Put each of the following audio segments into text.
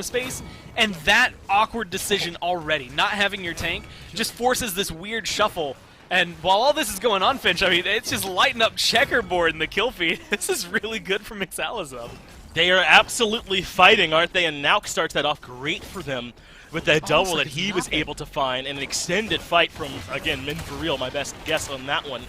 space, and that awkward decision already, not having your tank, just forces this weird shuffle. And while all this is going on, Finch, I mean, it's just lighting up checkerboard in the kill feed. This is really good for Mixalizub. They are absolutely fighting, aren't they? And Nauk starts that off great for them with that double that he was able to find, and an extended fight from, again, Min for real, my best guess on that one.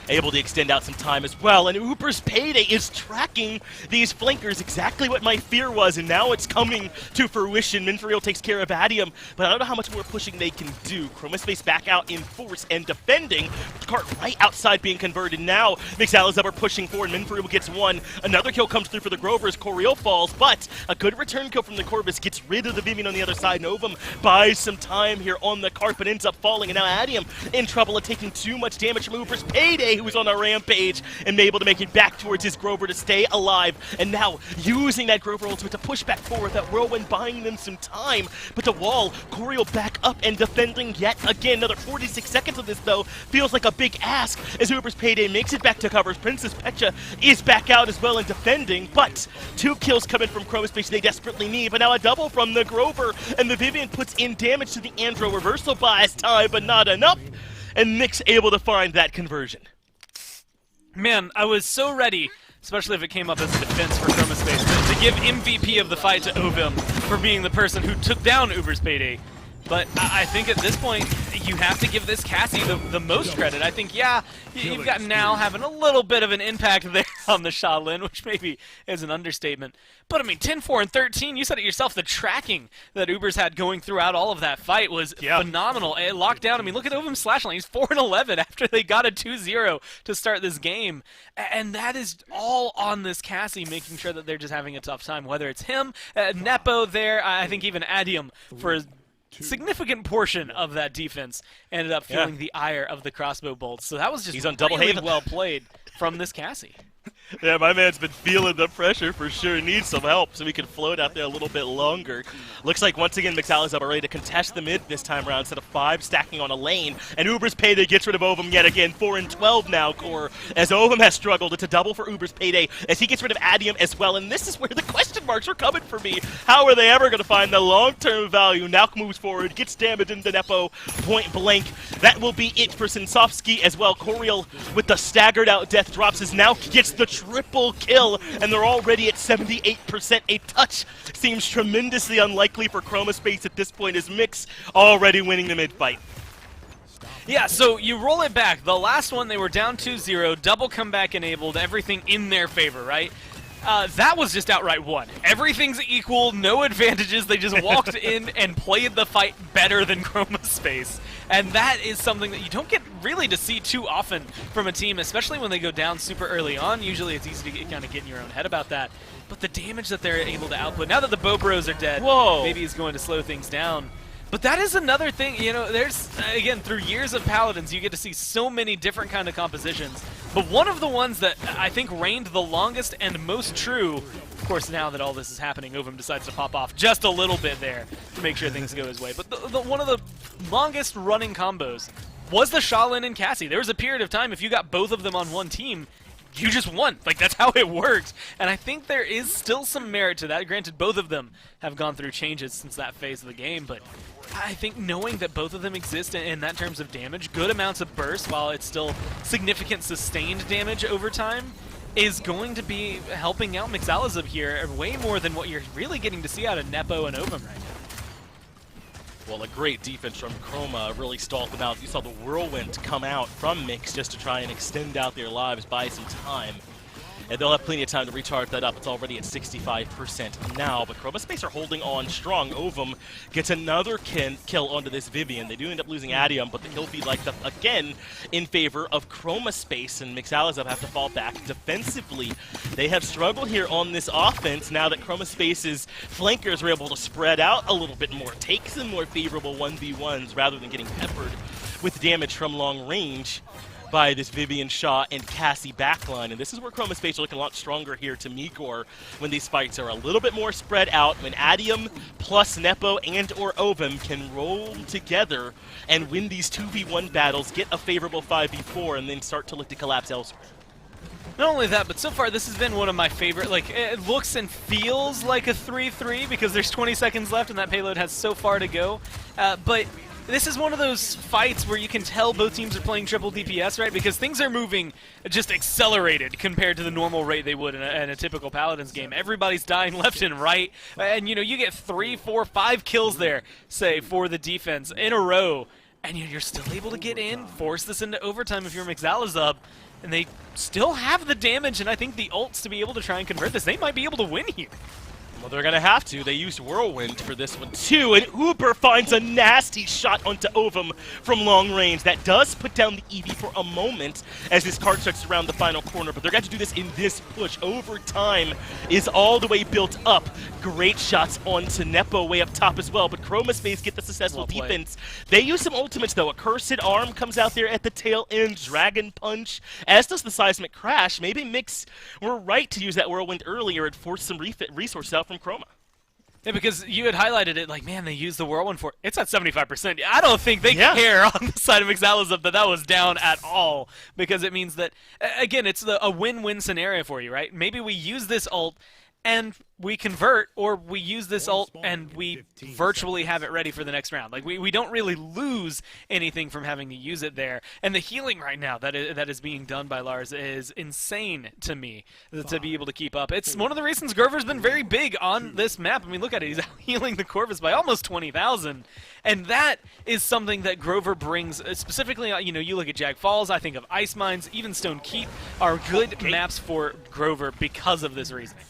Able to extend out some time as well, and Uber's Payday is tracking these flankers, exactly what my fear was, and now it's coming to fruition. Minfreal takes care of Adium, but I don't know how much more pushing they can do. Chromaspace back out in force and defending. Cart right outside being converted now. Mixalizub are pushing forward. Minfreal gets one. Another kill comes through for the Grovers. Coriel falls, but a good return kill from the Corvus gets rid of the Vivian on the other side. Novum buys some time here on the cart, but ends up falling, and now Adium in trouble of taking too much damage from Uber's Payday, who was on a rampage and able to make it back towards his Grover to stay alive, and now using that Grover ultimate to push back forward, that whirlwind buying them some time. But the wall, Coriel back up and defending yet again. Another 46 seconds of this, though, feels like a big ask as Uber's Payday makes it back to cover. Princess Pecha is back out as well and defending, but 2 kills coming from Chromaspace they desperately need, but now a double from the Grover, and the Vivian puts in damage to the Andro. Reversal buys time, but not enough, and Nick's able to find that conversion. Man, I was so ready, especially if it came up as a defense for Chromaspace, to give MVP of the fight to Ovim for being the person who took down Uber's Payday. But I think at this point, you have to give this Cassie the most credit. I think, yeah, you've got Now having a little bit of an impact there on the Shaolin, which maybe is an understatement. But I mean, 10, 4, and 13, you said it yourself, the tracking that Uber's had going throughout all of that fight was phenomenal. It locked down. I mean, look at Ovim's slash line. He's 4 and 11 after they got a 2-0 to start this game. And that is all on this Cassie, making sure that they're just having a tough time. Whether it's him, Nepo there, I think even Adium for his significant portion of that defense ended up feeling the ire of the crossbow bolts. So that was just really well played from this Cassie. Yeah, my man's been feeling the pressure for sure. Needs some help so we can float out there a little bit longer. Looks like once again Mixalizub are ready to contest the mid this time around instead of 5 stacking on a lane. And Uber's Payday gets rid of Ovum yet again. 4 and 12 now, Core. As Ovum has struggled, it's a double for Uber's Payday as he gets rid of Adium as well. And this is where the question marks are coming for me. How are they ever going to find the long-term value? Nauk moves forward, gets damage into Nepo, point blank. That will be it for Sinsovsky as well. Coriel with the staggered out death drops as Nauk gets the triple kill, and they're already at 78%. A touch seems tremendously unlikely for Chromaspace at this point, as Mix already winning the mid-fight. Yeah, so you roll it back. The last one, they were down 2-0, double comeback enabled, everything in their favor, right? That was just outright won. Everything's equal, no advantages. They just walked in and played the fight better than Chromaspace. And that is something that you don't get really to see too often from a team, especially when they go down super early on. Usually it's easy to kind of get in your own head about that. But the damage that they're able to output, now that the Bobros are dead, maybe is going to slow things down. But that is another thing, you know, there's, again, through years of Paladins, you get to see so many different kind of compositions. But one of the ones that I think reigned the longest and most true, of course, now that all this is happening, Ovum decides to pop off just a little bit there to make sure things go his way. But one of the longest running combos was the Shaolin and Cassie. There was a period of time, if you got both of them on one team, you just won. Like, that's how it works. And I think there is still some merit to that. Granted, both of them have gone through changes since that phase of the game, but I think knowing that both of them exist in that terms of damage, good amounts of burst while it's still significant sustained damage over time, is going to be helping out Mixalizub here way more than what you're really getting to see out of Nepo and Ovum right now. Well, a great defense from Chroma really stalled them out. You saw the Whirlwind come out from Mix just to try and extend out their lives, buy some time. And they'll have plenty of time to recharge that up. It's already at 65% now, but Chromaspace are holding on strong. Ovum gets another kill onto this Vivian. They do end up losing Adium, but the kill feed lights up again in favor of Chromaspace, and Mixalizub have to fall back defensively. They have struggled here on this offense now that Chromaspace's flankers were able to spread out a little bit more, take some more favorable 1v1s rather than getting peppered with damage from long range by this Vivian, Shaw, and Cassie backline. And this is where Chromaspace are looking a lot stronger here to Migor when these fights are a little bit more spread out, when Adium plus Nepo and or Ovum can roll together and win these 2v1 battles, get a favorable 5v4, and then start to look to collapse elsewhere. Not only that, but so far this has been one of my favorite, like, it looks and feels like a 3-3 because there's 20 seconds left and that payload has so far to go. But this is one of those fights where you can tell both teams are playing triple DPS, right? Because things are moving just accelerated compared to the normal rate they would in a typical Paladins game. Everybody's dying left and right, and you know, you get 3, 4, 5 kills there, say, for the defense in a row, and you're still able to get in, force this into overtime if you're Mixalazub. And they still have the damage and I think the ults to be able to try and convert this. They might be able to win here. Well, they're going to have to. They used Whirlwind for this one, too. And Uber finds a nasty shot onto Ovum from long range. That does put down the EV for a moment as this card starts around the final corner. But they're going to do this in this push. Overtime is all the way built up. Great shots onto Nepo way up top as well. But Chroma Space get the successful defense. They use some ultimates, though. A Cursed Arm comes out there at the tail end. Dragon Punch, as does the Seismic Crash. Maybe Mix were right to use that Whirlwind earlier and force some resource out from Chroma. Yeah, because you had highlighted it like, man, they used the Whirlwind for it's at 75%. I don't think they care on the side of Mixalazub that was down at all, because it means that, again, it's a win-win scenario for you, right? Maybe we use this ult and we convert, or we use this ult and we virtually have it ready for the next round. Like, we don't really lose anything from having to use it there. And the healing right now that is being done by Lars is insane to me to be able to keep up. It's one of the reasons Grover's been very big on this map. I mean, look at it. He's healing the Corvus by almost 20,000. And that is something that Grover brings, specifically, you know, you look at Jag Falls, I think of Ice Mines, even Stone Keep are good maps for Grover because of this reasoning.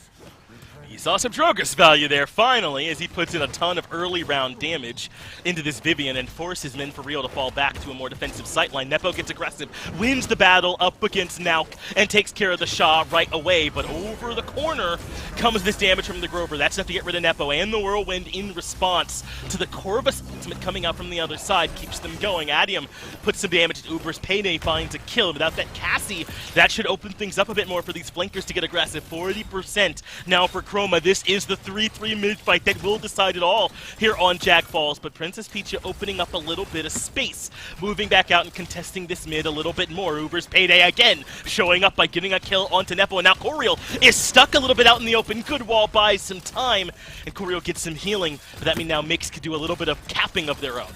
He saw some Drogus value there, finally, as he puts in a ton of early round damage into this Vivian and forces Men for Real to fall back to a more defensive sightline. Nepo gets aggressive, wins the battle up against Nauk, and takes care of the Shah right away. But over the corner comes this damage from the Grover. That's enough to get rid of Nepo, and the Whirlwind in response to the Corvus ultimate coming out from the other side keeps them going. Adium puts some damage at Uber's. Payday finds a kill. Without that Cassie, that should open things up a bit more for these flankers to get aggressive. 40% now for Chroma. This is the 3-3 mid fight that will decide it all here on Jag Falls, but Princess Peach opening up a little bit of space, moving back out and contesting this mid a little bit more. Uber's Payday again showing up by getting a kill onto Nepo, and now Coriel is stuck a little bit out in the open. Good wall buys some time, and Coriel gets some healing, but that means now Mix could do a little bit of capping of their own.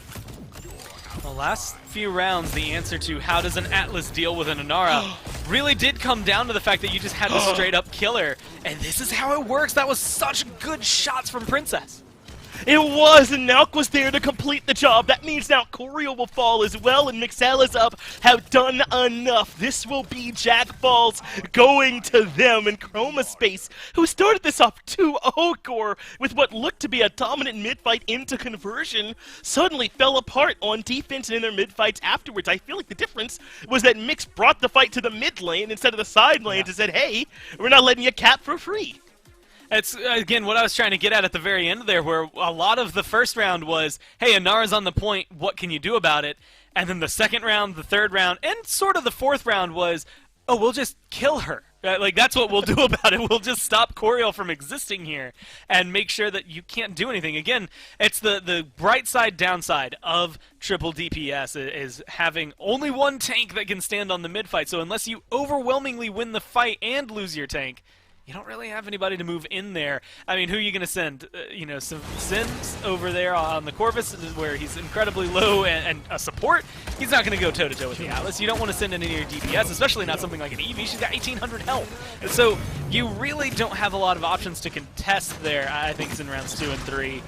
The last few rounds, the answer to how does an Atlas deal with an Inara really did come down to the fact that you just had to straight up kill her. And this is how it works. That was such good shots from Princess. It was, and Nauk was there to complete the job. That means now Coriel will fall as well, and Mixalazub have done enough. This will be Jag Falls going to them, and Chroma Space, who started this off 2-0 Gore with what looked to be a dominant mid-fight into conversion, suddenly fell apart on defense and in their mid-fights afterwards. I feel like the difference was that Mix brought the fight to the mid lane instead of the side lane and said, hey, we're not letting you cap for free. It's, again, what I was trying to get at the very end there, where a lot of the first round was, hey, Inara's on the point, what can you do about it? And then the second round, the third round, and sort of the fourth round was, oh, we'll just kill her. Like, that's what we'll do about it. We'll just stop Coriel from existing here and make sure that you can't do anything. Again, it's the bright side, downside of triple DPS is having only one tank that can stand on the mid-fight. So unless you overwhelmingly win the fight and lose your tank, you don't really have anybody to move in there. I mean, who are you going to send? You know, some Sims over there on the Corvus, where he's incredibly low and a support. He's not going to go toe-to-toe with the Atlas. You don't want to send any of your DPS, especially not something like an Eevee. She's got 1,800 health. And so you really don't have a lot of options to contest there, I think, it's in rounds 2 and 3.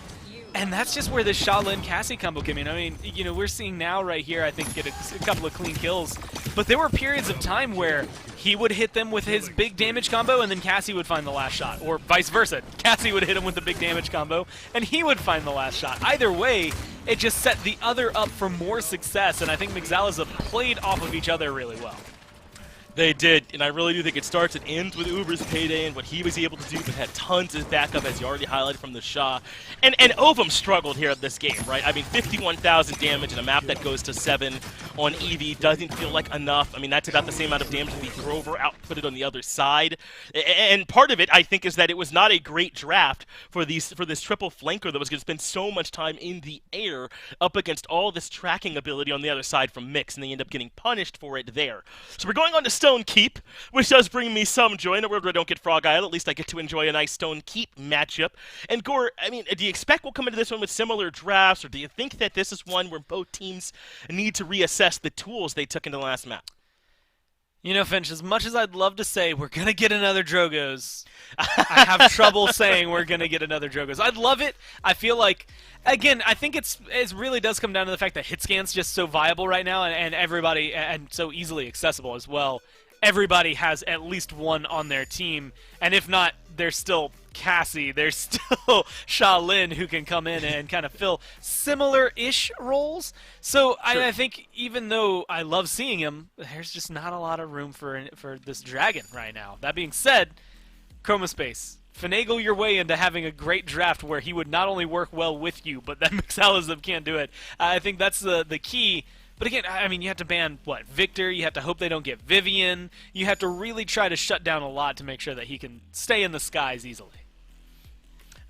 And that's just where this Shaolin Cassie combo came in. I mean, you know, we're seeing now right here, I think, get a couple of clean kills. But there were periods of time where he would hit them with his big damage combo, and then Cassie would find the last shot. Or vice versa. Cassie would hit him with the big damage combo, and he would find the last shot. Either way, it just set the other up for more success, and I think Mixalazub played off of each other really well. They did, and I really do think it starts and ends with Uber's Payday and what he was able to do, but had tons of backup, as you already highlighted from the Shah. And Ovum struggled here in this game, right? I mean, 51,000 damage in a map that goes to 7 on Eevee doesn't feel like enough. I mean, that's about the same amount of damage that the Grover outputted on the other side. And part of it, I think, is that it was not a great draft for this triple flanker that was going to spend so much time in the air up against all this tracking ability on the other side from Mix, and they end up getting punished for it there. So we're going on to Stone Keep, which does bring me some joy. In a world where I don't get Frog Isle, at least I get to enjoy a nice Stone Keep matchup. And Gore, I mean, do you expect we'll come into this one with similar drafts, or do you think that this is one where both teams need to reassess the tools they took into the last map? You know, Finch, as much as I'd love to say we're going to get another Drogos, I have trouble saying we're going to get another Drogos. I'd love it. I feel like, again, I think it really does come down to the fact that hitscan's just so viable right now, and everybody, and so easily accessible as well. Everybody has at least one on their team, and if not, there's still Cassie, there's still Shaolin who can come in and kind of fill similar-ish roles. So sure. I think even though I love seeing him, there's just not a lot of room for this dragon right now. That being said, Chroma Space, finagle your way into having a great draft where he would not only work well with you, but that Mixalizub can't do it. I think that's the key. But again, I mean, you have to ban, Victor, you have to hope they don't get Vivian, you have to really try to shut down a lot to make sure that he can stay in the skies easily.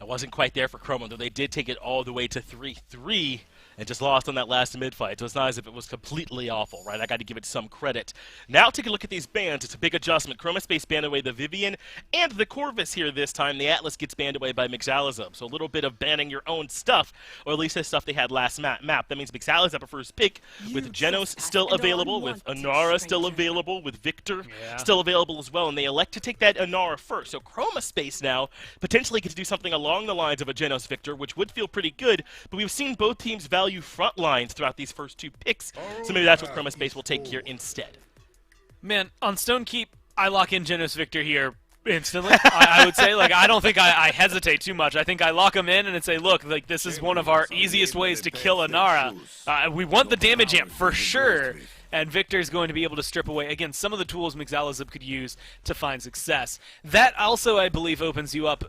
I wasn't quite there for Chroma, though they did take it all the way to 3-3 and just lost on that last mid-fight. So it's not as if it was completely awful, right? I got to give it some credit. Now take a look at these bans. It's a big adjustment. Chroma Space banned away the Vivian and the Corvus here this time. The Atlas gets banned away by Mixalizub. So a little bit of banning your own stuff, or at least the stuff they had last map. That means Mixalizub a first pick, with Genos still available, with Inara still available, with Victor still available as well, and they elect to take that Inara first. So Chroma Space now potentially get to do something along the lines of a Genos Victor, which would feel pretty good, but we've seen both teams value front lines throughout these first two picks, so maybe that's what Chroma Space will take here instead. Man, on Stone Keep, I lock in Genos Victor here instantly. I would say, I don't think I hesitate too much. I think I lock him in and say, look, this is one of our easiest ways to kill Inara. We want the damage amp for sure. And Victor's going to be able to strip away, again, some of the tools Mixalizub could use to find success. That also, I believe, opens you up,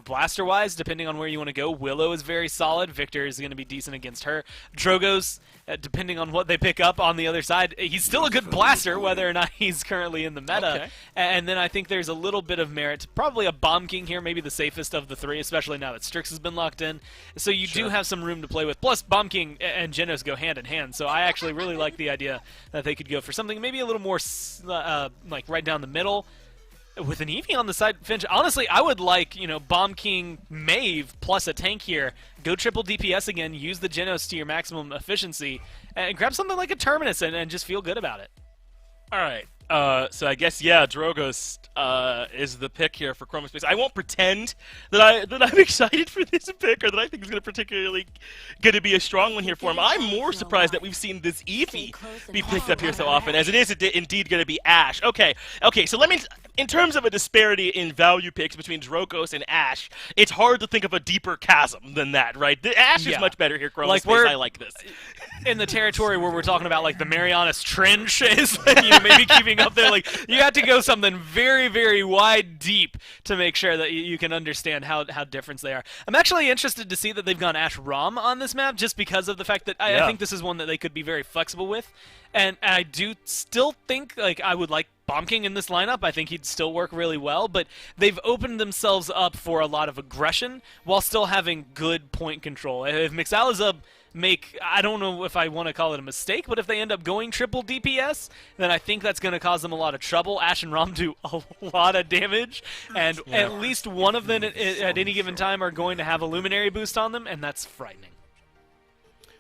blaster-wise, depending on where you want to go. Willow is very solid. Victor is going to be decent against her. Drogos, depending on what they pick up on the other side, he's still a good blaster, whether or not he's currently in the meta. Okay. And then I think there's a little bit of merit. Probably a Bomb King here, maybe the safest of the three, especially now that Strix has been locked in. So you do have some room to play with. Plus, Bomb King and Genos go hand in hand, so I actually really like the idea that they could go for something maybe a little more right down the middle with an Eevee on the side. Finch, honestly, I would like, Bomb King Maeve plus a tank here. Go triple DPS again, use the Genos to your maximum efficiency, and grab something like a Terminus and just feel good about it. All right. So I guess, Drogos is the pick here for Chroma Space. I won't pretend that I'm excited for this pick or that I think it's going to be a strong one here for him. I'm more surprised that we've seen this Eevee be picked up here so often, as it is indeed going to be Ashe. Okay, so let me... In terms of a disparity in value picks between Drogos and Ashe, it's hard to think of a deeper chasm than that, right? Ashe is much better here, Chroma Space. I like this. In the territory where we're talking about, the Marianas Trench is, maybe keeping up there. You have to go something very, very wide, deep to make sure that you can understand how different they are. I'm actually interested to see that they've gone Ashe Rom on this map, just because of the fact that I think this is one that they could be very flexible with. And I do still think, I would like Bomb King in this lineup. I think he'd still work really well, but they've opened themselves up for a lot of aggression while still having good point control. If Mixalizub I don't know if I want to call it a mistake, but if they end up going triple DPS, then I think that's going to cause them a lot of trouble. Ashe and Rom do a lot of damage, and at least one of them at any given time are going to have a Luminary boost on them, and that's frightening.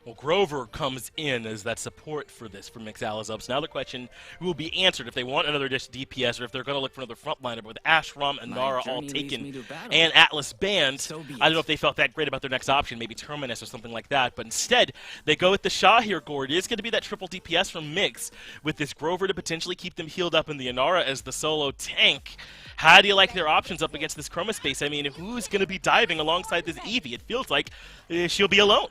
Well, Grover comes in as that support for Mixalizub. So now the question will be answered if they want another DPS or if they're going to look for another frontliner. But with Ashe, Rom, and Nara all taken and Atlas banned, I don't know if they felt that great about their next option, maybe Terminus or something like that. But instead, they go with the Shah here, Gord. It is going to be that triple DPS from Mix with this Grover to potentially keep them healed up and the Inara as the solo tank. How do you like their options up against this Chroma Space? I mean, who's going to be diving alongside this Eevee? It feels like she'll be alone.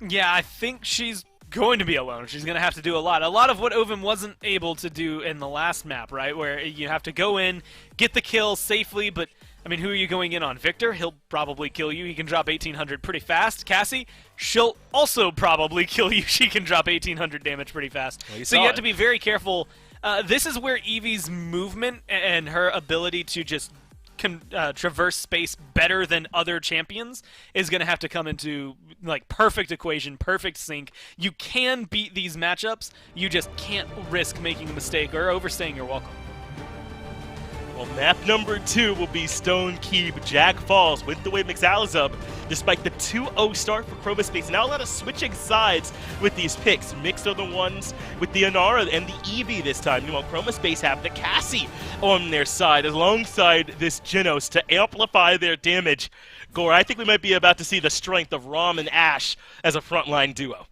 Yeah, I think she's going to be alone. She's going to have to do a lot. A lot of what Ovum wasn't able to do in the last map, right? Where you have to go in, get the kill safely, but, I mean, who are you going in on? Victor? He'll probably kill you. He can drop 1,800 pretty fast. Cassie? She'll also probably kill you. She can drop 1,800 damage pretty fast. Well, so you have to be very careful. This is where Eevee's movement and her ability to just traverse space better than other champions is going to have to come into like perfect equation, perfect sync. You can beat these matchups. You just can't risk making a mistake or overstaying your welcome. Well, map number 2 will be Stone Keep. Jag Falls with the way Mixalizub, despite the 2-0 start for Chroma Space. Now a lot of switching sides with these picks. Mixed are the ones with the Inara and the Eevee this time. Meanwhile, Chroma Space have the Cassie on their side alongside this Genos to amplify their damage. Gore, I think we might be about to see the strength of Rom and Ash as a frontline duo.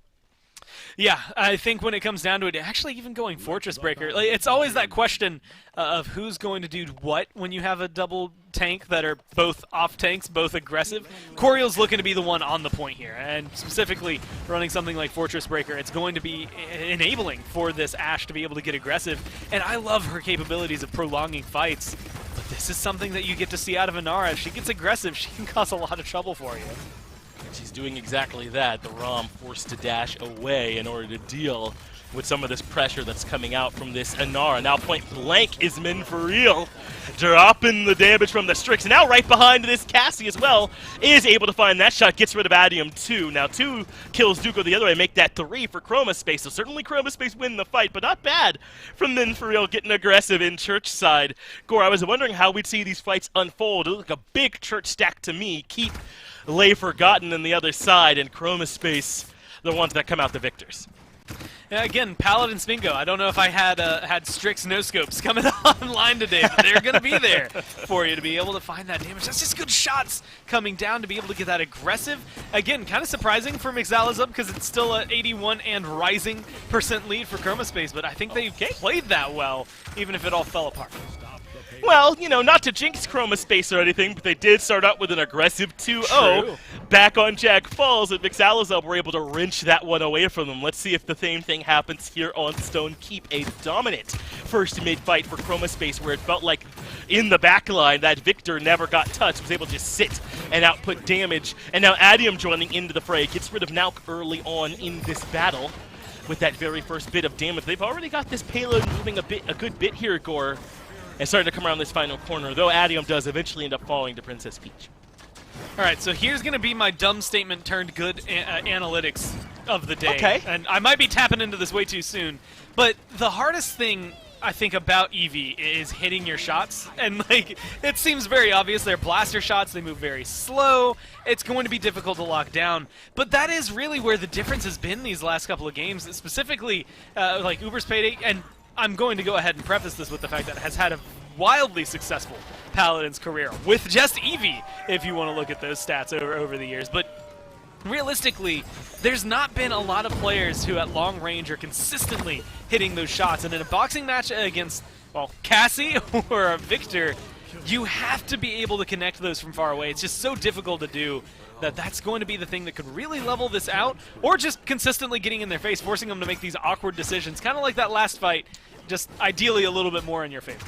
Yeah, I think when it comes down to it, actually even going Fortress Breaker, like, it's always that question of who's going to do what when you have a double tank that are both off tanks, both aggressive. Coriel's looking to be the one on the point here, and specifically running something like Fortress Breaker, it's going to be enabling for this Ashe to be able to get aggressive, and I love her capabilities of prolonging fights, but this is something that you get to see out of Inara. If she gets aggressive, she can cause a lot of trouble for you. She's doing exactly that. The Rom forced to dash away in order to deal with some of this pressure that's coming out from this Inara. Now point blank is Min for real, dropping the damage from the Strix. And now right behind this Cassie as well is able to find that shot, gets rid of Adium 2. Now 2 kills do go the other way, make that 3 for Chroma Space. So certainly Chroma Space win the fight, but not bad from Min for real getting aggressive in Church side. Gore, I was wondering how we'd see these fights unfold. It looked like a big Church stack to me. Keep Lay Forgotten on the other side, and Chroma Space the ones that come out the victors. Yeah, again, Paladins bingo. I don't know if I had Strix no-scopes coming online today, but they're going to be there for you to be able to find that damage. That's just good shots coming down to be able to get that aggressive. Again, kind of surprising for Mixalizub because it's still an 81 and rising % lead for Chroma Space, but I think they played that well, even if it all fell apart. Well, you know, not to jinx Chroma Space or anything, but they did start out with an aggressive 2-0 back on Jag Falls, and Mixalizub were able to wrench that one away from them. Let's see if the same thing happens here on Stone Keep. A dominant first mid-fight for Chroma Space, where it felt like in the backline that Victor never got touched, was able to just sit and output damage. And now Adium joining into the fray, gets rid of Nauk early on in this battle with that very first bit of damage. They've already got this payload moving a good bit here, Gore, and starting to come around this final corner, though Adium does eventually end up falling to Princess Peach. All right, so here's going to be my dumb statement turned good analytics of the day. Okay. And I might be tapping into this way too soon, but the hardest thing I think about Eevee is hitting your shots. And like, it seems very obvious. They're blaster shots, they move very slow. It's going to be difficult to lock down. But that is really where the difference has been these last couple of games, specifically like Uber's Payday. And I'm going to go ahead and preface this with the fact that it has had a wildly successful Paladins career with just Eevee, if you want to look at those stats over the years. But realistically, there's not been a lot of players who at long range are consistently hitting those shots. And in a boxing match against, well, Cassie or Victor, you have to be able to connect those from far away. It's just so difficult to do that that's going to be the thing that could really level this out, or just consistently getting in their face, forcing them to make these awkward decisions, kind of like that last fight, just ideally a little bit more in your favor.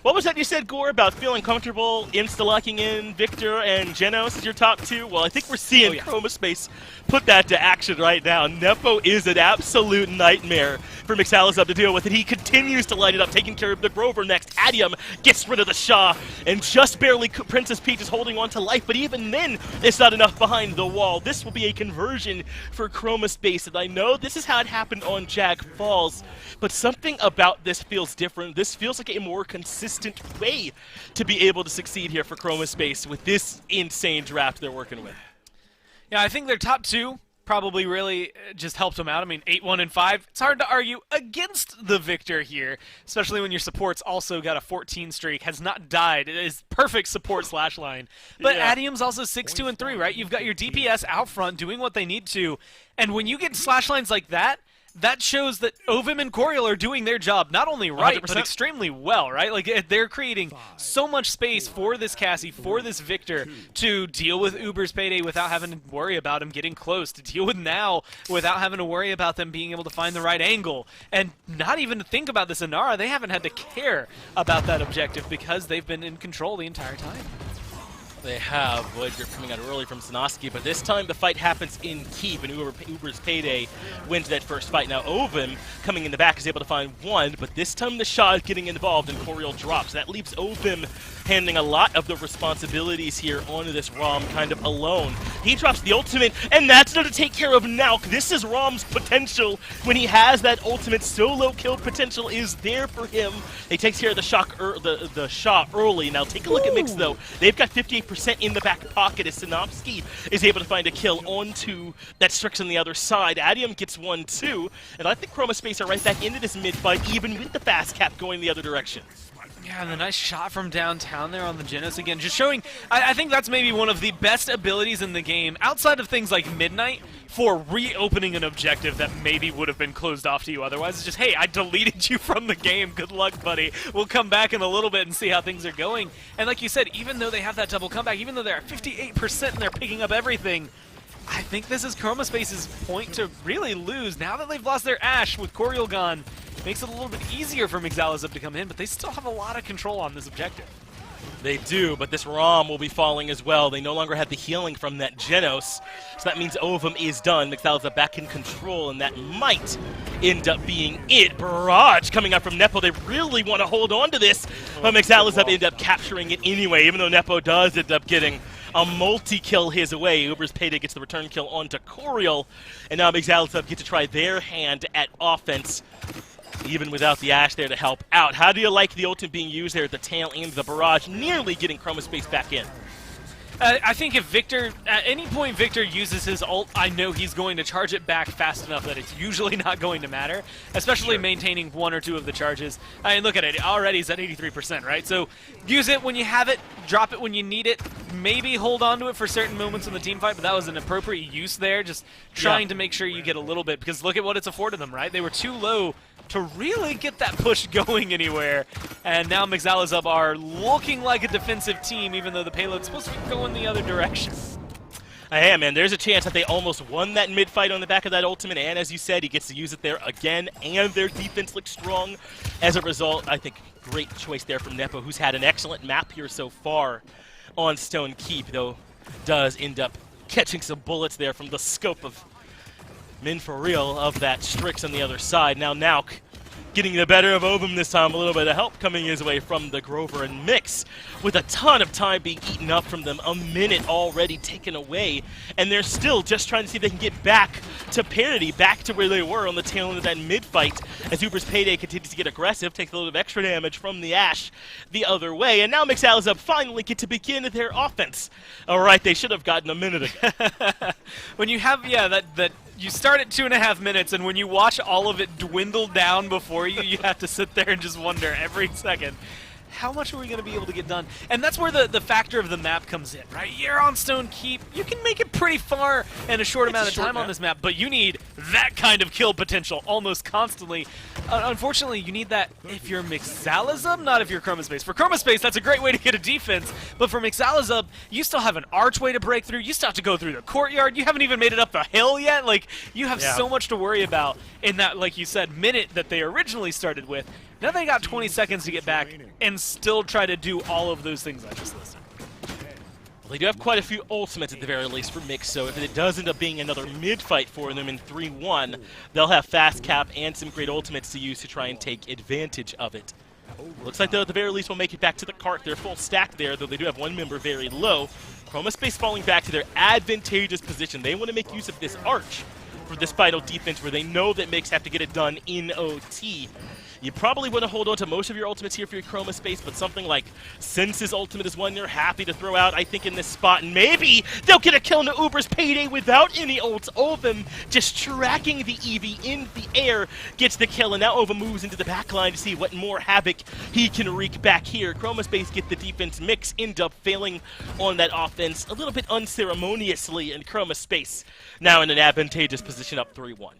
What was that you said, Gore, about feeling comfortable insta-locking in Victor and Genos as your top 2? Well, I think we're seeing Chroma Space put that to action right now. Nepo is an absolute nightmare for Mixalizub to deal with, and he continues to light it up, taking care of the Grover next. Adium gets rid of the Shaw, and just barely Princess Peach is holding on to life, but even then, it's not enough behind the wall. This will be a conversion for Chroma Space, and I know this is how it happened on Jag Falls, but something about this feels different. This feels like a more consistent way to be able to succeed here for Chroma Space with this insane draft they're working with. Yeah, I think their top 2 probably really just helped them out. I mean, 8-1 and 5. It's hard to argue against the Victor here, especially when your support's also got a 14 streak, has not died. It is perfect support slash line. But Adium's also 6-2 and 3, right? You've got your DPS out front doing what they need to, and when you get slash lines like that, that shows that Ovim and Coriel are doing their job not only right, 100%. But extremely well, right? Like, they're creating so much space for this Cassie, for this Victor, to deal with Uber's Payday without having to worry about him getting close, to deal with Now without having to worry about them being able to find the right angle, and not even to think about this Inara. They haven't had to care about that objective because they've been in control the entire time. They have Void Grip coming out early from Sanoski, but this time the fight happens in Keep, and Uber's Payday wins that first fight. Now Ovum, coming in the back, is able to find one, but this time the Shah is getting involved, and Coriel drops. That leaves Ovum handling a lot of the responsibilities here onto this Rom kind of alone. He drops the ultimate, and that's going to take care of Nauk. This is Rom's potential. When he has that ultimate, solo kill potential is there for him. He takes care of the Shah early. Now take a look at Mix, though. They've got 58% in the back pocket as Sinopsky is able to find a kill onto that Strix on the other side. Adium gets one too, and I think Chroma Space are right back into this mid-fight, even with the fast cap going the other direction. Yeah, and the nice shot from downtown there on the Genos again, just showing, I think that's maybe one of the best abilities in the game, outside of things like Midnight, for reopening an objective that maybe would have been closed off to you otherwise. It's just, hey, I deleted you from the game, good luck, buddy. We'll come back in a little bit and see how things are going. And like you said, even though they have that double comeback, even though they're at 58% and they're picking up everything, I think this is Chroma Space's point to really lose. Now that they've lost their Ashe with Coriel gone, makes it a little bit easier for Mixalizub to come in, but they still have a lot of control on this objective. They do, but this Rom will be falling as well. They no longer have the healing from that Genos, so that means Ovum is done. Mixalizub back in control, and that might end up being it. Barrage coming out from Nepo. They really want to hold on to this, but Mixalizub end up capturing it anyway, even though Nepo does end up getting a multi-kill his way. Uber's Payday gets the return kill onto Coriel, and now Mixalizub get to try their hand at offense, even without the Ashe there to help out. How do you like the ultimate being used there at the tail end of the barrage, nearly getting Chroma Space back in? I think if Victor, at any point Victor uses his ult, I know he's going to charge it back fast enough that it's usually not going to matter, especially maintaining one or two of the charges. I mean, look at it, already he's at 83%, right? So use it when you have it, drop it when you need it, maybe hold on to it for certain moments in the team fight, but that was an appropriate use there, just trying to make sure you get a little bit, because look at what it's afforded them, right? They were too low to really get that push going anywhere. And now Mixalizub are looking like a defensive team, even though the payload's supposed to be going the other direction. Hey, man, there's a chance that they almost won that mid-fight on the back of that ultimate, and as you said, he gets to use it there again, and their defense looks strong. As a result, I think great choice there from Nepo, who's had an excellent map here so far on Stone Keep, though does end up catching some bullets there from the scope of Min for real of that Strix on the other side. Now Nauk getting the better of Ovum this time. A little bit of help coming his way from the Grover and Mix, with a ton of time being eaten up from them. A minute already taken away, and they're still just trying to see if they can get back to parity, back to where they were on the tail end of that mid-fight, as Uber's Payday continues to get aggressive, takes a little bit of extra damage from the Ashe the other way, and now Mixalizub finally get to begin their offense. All right, they should have gotten a minute ago. When you have, that you start at 2.5 minutes, and when you watch all of it dwindle down before you, you have to sit there and just wonder every second, how much are we going to be able to get done? And that's where the factor of the map comes in, right? You're on Stone Keep. You can make it pretty far in a short amount of time on this map, but you need that kind of kill potential almost constantly. Unfortunately, you need that if you're Mixalizub, not if you're Chroma Space. For Chroma Space, that's a great way to get a defense, but for Mixalizub, you still have an archway to break through. You still have to go through the courtyard. You haven't even made it up the hill yet. Like, you have so much to worry about in that, like you said, minute that they originally started with. Now they got 20 seconds to get back and still try to do all of those things I just listed. Well, they do have quite a few ultimates at the very least for Mix, so if it does end up being another mid-fight for them in 3-1, they'll have fast cap and some great ultimates to use to try and take advantage of it. Looks like they at the very least will make it back to the cart. They're full stack there, though they do have one member very low. Chroma Space falling back to their advantageous position. They want to make use of this arch for this final defense where they know that Mix have to get it done in OT. You probably want to hold on to most of your ultimates here for your Chroma Space, but something like Sense's ultimate is one you're happy to throw out, I think, in this spot. And maybe they'll get a kill into Uber's Payday without any ults. Ovum just tracking the Eevee in the air, gets the kill, and now Ovum moves into the back line to see what more havoc he can wreak back here. Chroma Space get the defense. Mix end up failing on that offense a little bit unceremoniously, and Chroma Space now in an advantageous position up 3-1.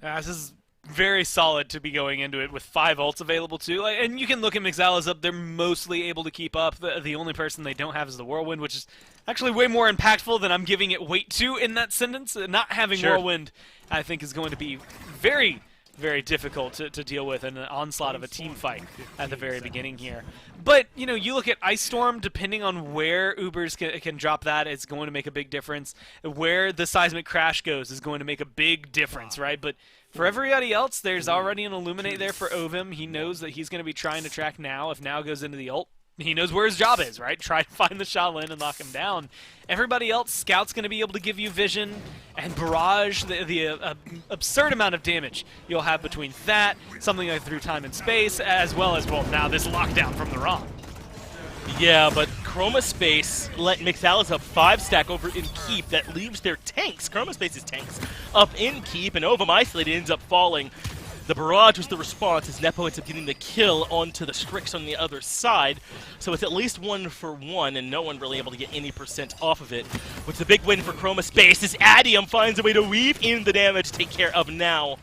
This is very solid to be going into it with 5 ults available too. And you can look at Mixalizub, they're mostly able to keep up. The only person they don't have is the Whirlwind, which is actually way more impactful than I'm giving it weight to in that sentence. Not having Whirlwind, I think, is going to be very, very difficult to deal with in an onslaught of a team fight at the very beginning here. But, you know, you look at Ice Storm, depending on where Ubers can drop that, it's going to make a big difference. Where the Seismic Crash goes is going to make a big difference, right? But for everybody else, there's already an Illuminate there for Ovim. He knows that he's going to be trying to track Now. If Now goes into the ult, he knows where his job is, right? Try to find the Shaolin and knock him down. Everybody else, Scout's going to be able to give you vision, and Barrage, the absurd amount of damage you'll have between that, something like Through Time and Space, as well as, well, now this lockdown from the ROM. Yeah, but Chroma Space let Mixalis up 5-stack over in Keep. That leaves their tanks, Chroma Space's tanks, up in Keep, and Ovum Isolated ends up falling. The barrage was the response as Nepo ends up getting the kill onto the Strix on the other side. So it's at least 1-for-1, and no one really able to get any percent off of it. Which the big win for Chroma Space as Adium finds a way to weave in the damage to take care of Now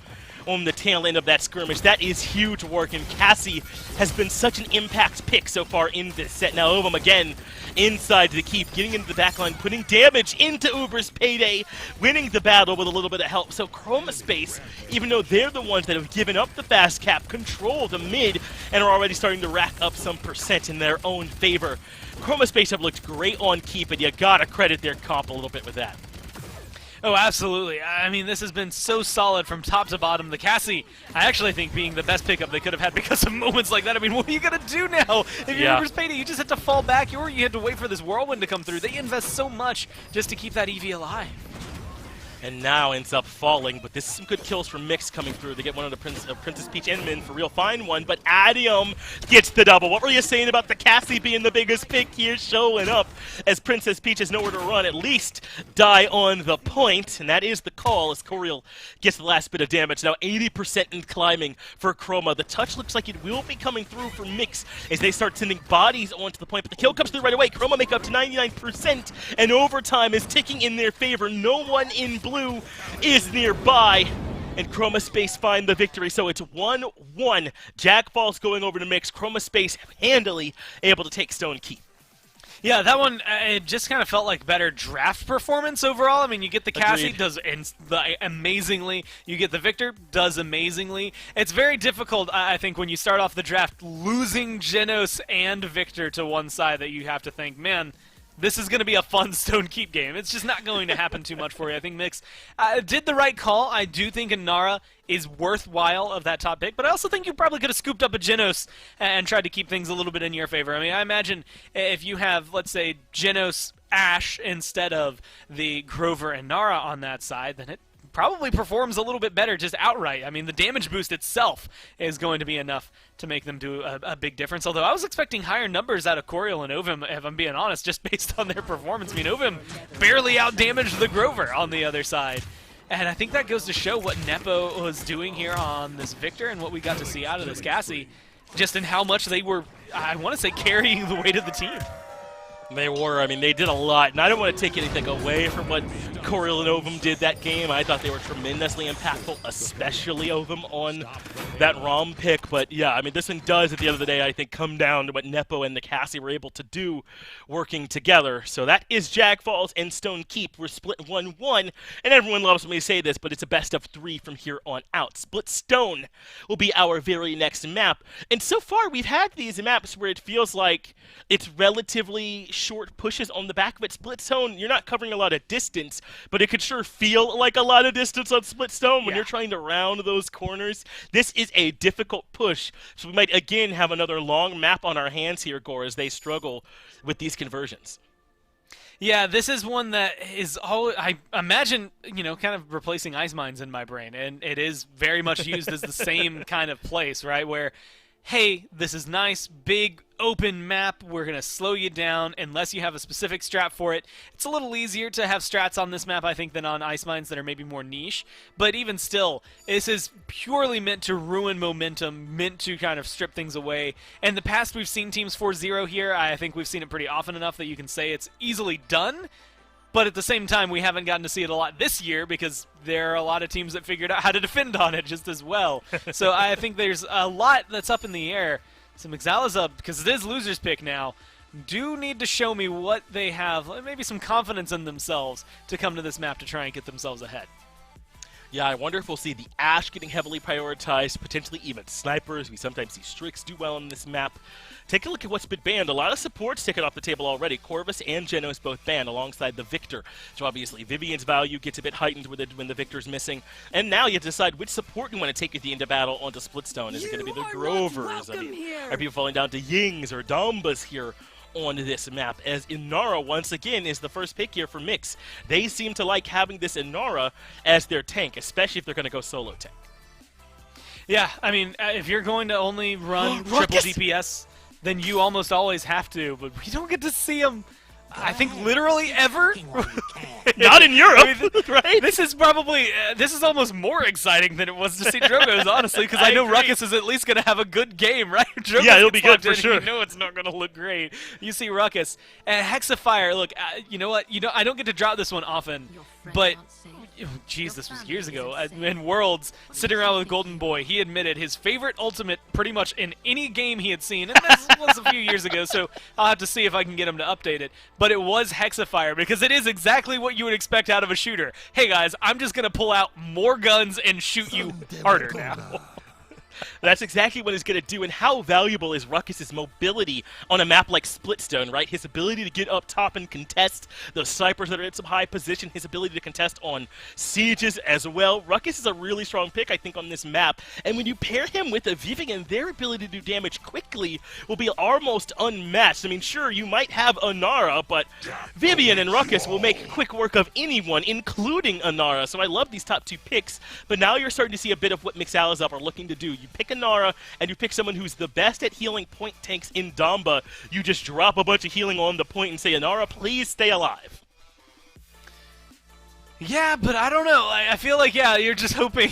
on the tail end of that skirmish. That is huge work, and Cassie has been such an impact pick so far in this set. Now Ovum again inside the Keep, getting into the backline, putting damage into Uber's Payday, winning the battle with a little bit of help. So Chroma Space, even though they're the ones that have given up the fast cap, control the mid, and are already starting to rack up some percent in their own favor. Chroma Space have looked great on Keep, and you gotta credit their comp a little bit with that. Oh, absolutely. I mean, this has been so solid from top to bottom. The Cassie, I actually think being the best pickup they could have had because of moments like that. I mean, what are you going to do now? If you're Uber's Payday, you just have to fall back, or you had to wait for this whirlwind to come through. They invest so much just to keep that EV alive. And Now ends up falling, but this is some good kills from Mix coming through. They get one of the Princess Peach and Min for real, find one, but Adium gets the double. What were you saying about the Cassie being the biggest pick here, showing up as Princess Peach has nowhere to run, at least die on the point, and that is the call as Coriel gets the last bit of damage. Now 80% in climbing for Chroma. The touch looks like it will be coming through for Mix as they start sending bodies onto the point, but the kill comes through right away. Chroma make up to 99%, and overtime is ticking in their favor. No one in blue is nearby, and Chroma Space find the victory. So it's 1-1. Jack Falls going over to Mix. Chroma Space handily able to take Stone Keep. Yeah, that one, it just kind of felt like better draft performance overall. I mean, you get the Cassie, does amazingly. You get the Victor, does amazingly. It's very difficult, I think, when you start off the draft losing Genos and Victor to one side that you have to think, man, this is going to be a fun Stone Keep game. It's just not going to happen too much for you. I think Mix did the right call. I do think Inara is worthwhile of that top pick, but I also think you probably could have scooped up a Genos and tried to keep things a little bit in your favor. I mean, I imagine if you have, let's say, Genos Ashe instead of the Grover Inara on that side, then it probably performs a little bit better just outright. I mean, the damage boost itself is going to be enough to make them do a big difference. Although I was expecting higher numbers out of Coriel and Ovim, if I'm being honest, just based on their performance. I mean, Ovim barely outdamaged the Grover on the other side. And I think that goes to show what Nepo was doing here on this Victor and what we got to see out of this Cassie, just in how much they were, I want to say, carrying the weight of the team. They were. I mean, they did a lot, and I don't want to take anything away from what Coriel and Ovum did that game. I thought they were tremendously impactful, especially Ovum on that ROM pick. But yeah, I mean, this one does, at the end of the day, I think, come down to what Nepo and the Cassie were able to do working together. So that is Jag Falls and Stone Keep. We're split 1-1, and everyone loves me to say this, but it's a best of 3 from here on out. Split Stone will be our very next map. And so far, we've had these maps where it feels like it's relatively short pushes on the back of it. Split Stone, you're not covering a lot of distance, but it could sure feel like a lot of distance on Split Stone when you're trying to round those corners. This is a difficult push, so we might again have another long map on our hands here, Gore, as they struggle with these conversions. Yeah, this is one that is all I imagine, you know, kind of replacing Ice Mines in my brain, and it is very much used as the same kind of place, right, where, hey, this is nice, big, open map, we're going to slow you down unless you have a specific strat for it. It's a little easier to have strats on this map, I think, than on Ice Mines that are maybe more niche, but even still, this is purely meant to ruin momentum, meant to kind of strip things away. In the past, we've seen teams 4-0 here. I think we've seen it pretty often enough that you can say it's easily done. But at the same time, we haven't gotten to see it a lot this year because there are a lot of teams that figured out how to defend on it just as well. So I think there's a lot that's up in the air. So Mixala's up, because it is loser's pick now, do need to show me what they have, maybe some confidence in themselves to come to this map to try and get themselves ahead. Yeah, I wonder if we'll see the Ashe getting heavily prioritized, potentially even snipers. We sometimes see Strix do well on this map. Take a look at what's been banned. A lot of supports taken off the table already. Corvus and Genos both banned alongside the Victor. So obviously Vivian's value gets a bit heightened with when the Victor's missing. And now you have to decide which support you want to take with you into battle onto Splitstone. Is it going to be the Grovers? I mean, are people falling down to Yings or Dambas here on this map, as Inara once again is the first pick here for Mix. They seem to like having this Inara as their tank, especially if they're going to go solo tank. Yeah, I mean, if you're going to only run triple DPS, then you almost always have to, but we don't get to see them, I think, literally ever. Not in Europe, I mean, right? This is probably, this is almost more exciting than it was to see Drogoz, honestly, because I know Ruckus is at least going to have a good game, right? Drogoz yeah, it'll be good for sure. You know it's not going to look great. You see Ruckus. And Hexafire, look, you know what? I don't get to drop this one often, but jeez, this was years ago. In Worlds, sitting around with Golden Boy, he admitted his favorite ultimate pretty much in any game he had seen, and this was a few years ago, so I'll have to see if I can get him to update it. But it was Hexafire, because it is exactly what you would expect out of a shooter. Hey guys, I'm just going to pull out more guns and shoot you harder now. That's exactly what he's going to do, and how valuable is Ruckus's mobility on a map like Splitstone, right? His ability to get up top and contest those snipers that are in some high position, his ability to contest on sieges as well. Ruckus is a really strong pick, I think, on this map, and when you pair him with a Vivian, their ability to do damage quickly will be almost unmatched. I mean, sure, you might have Inara, but Vivian and Ruckus will make quick work of anyone, including Inara, so I love these top two picks, but now you're starting to see a bit of what Mixalizup are looking to do. You pick Inara, and you pick someone who's the best at healing point tanks in Damba. You just drop a bunch of healing on the point and say, Inara, please stay alive. Yeah, but I don't know. I feel like, yeah, you're just hoping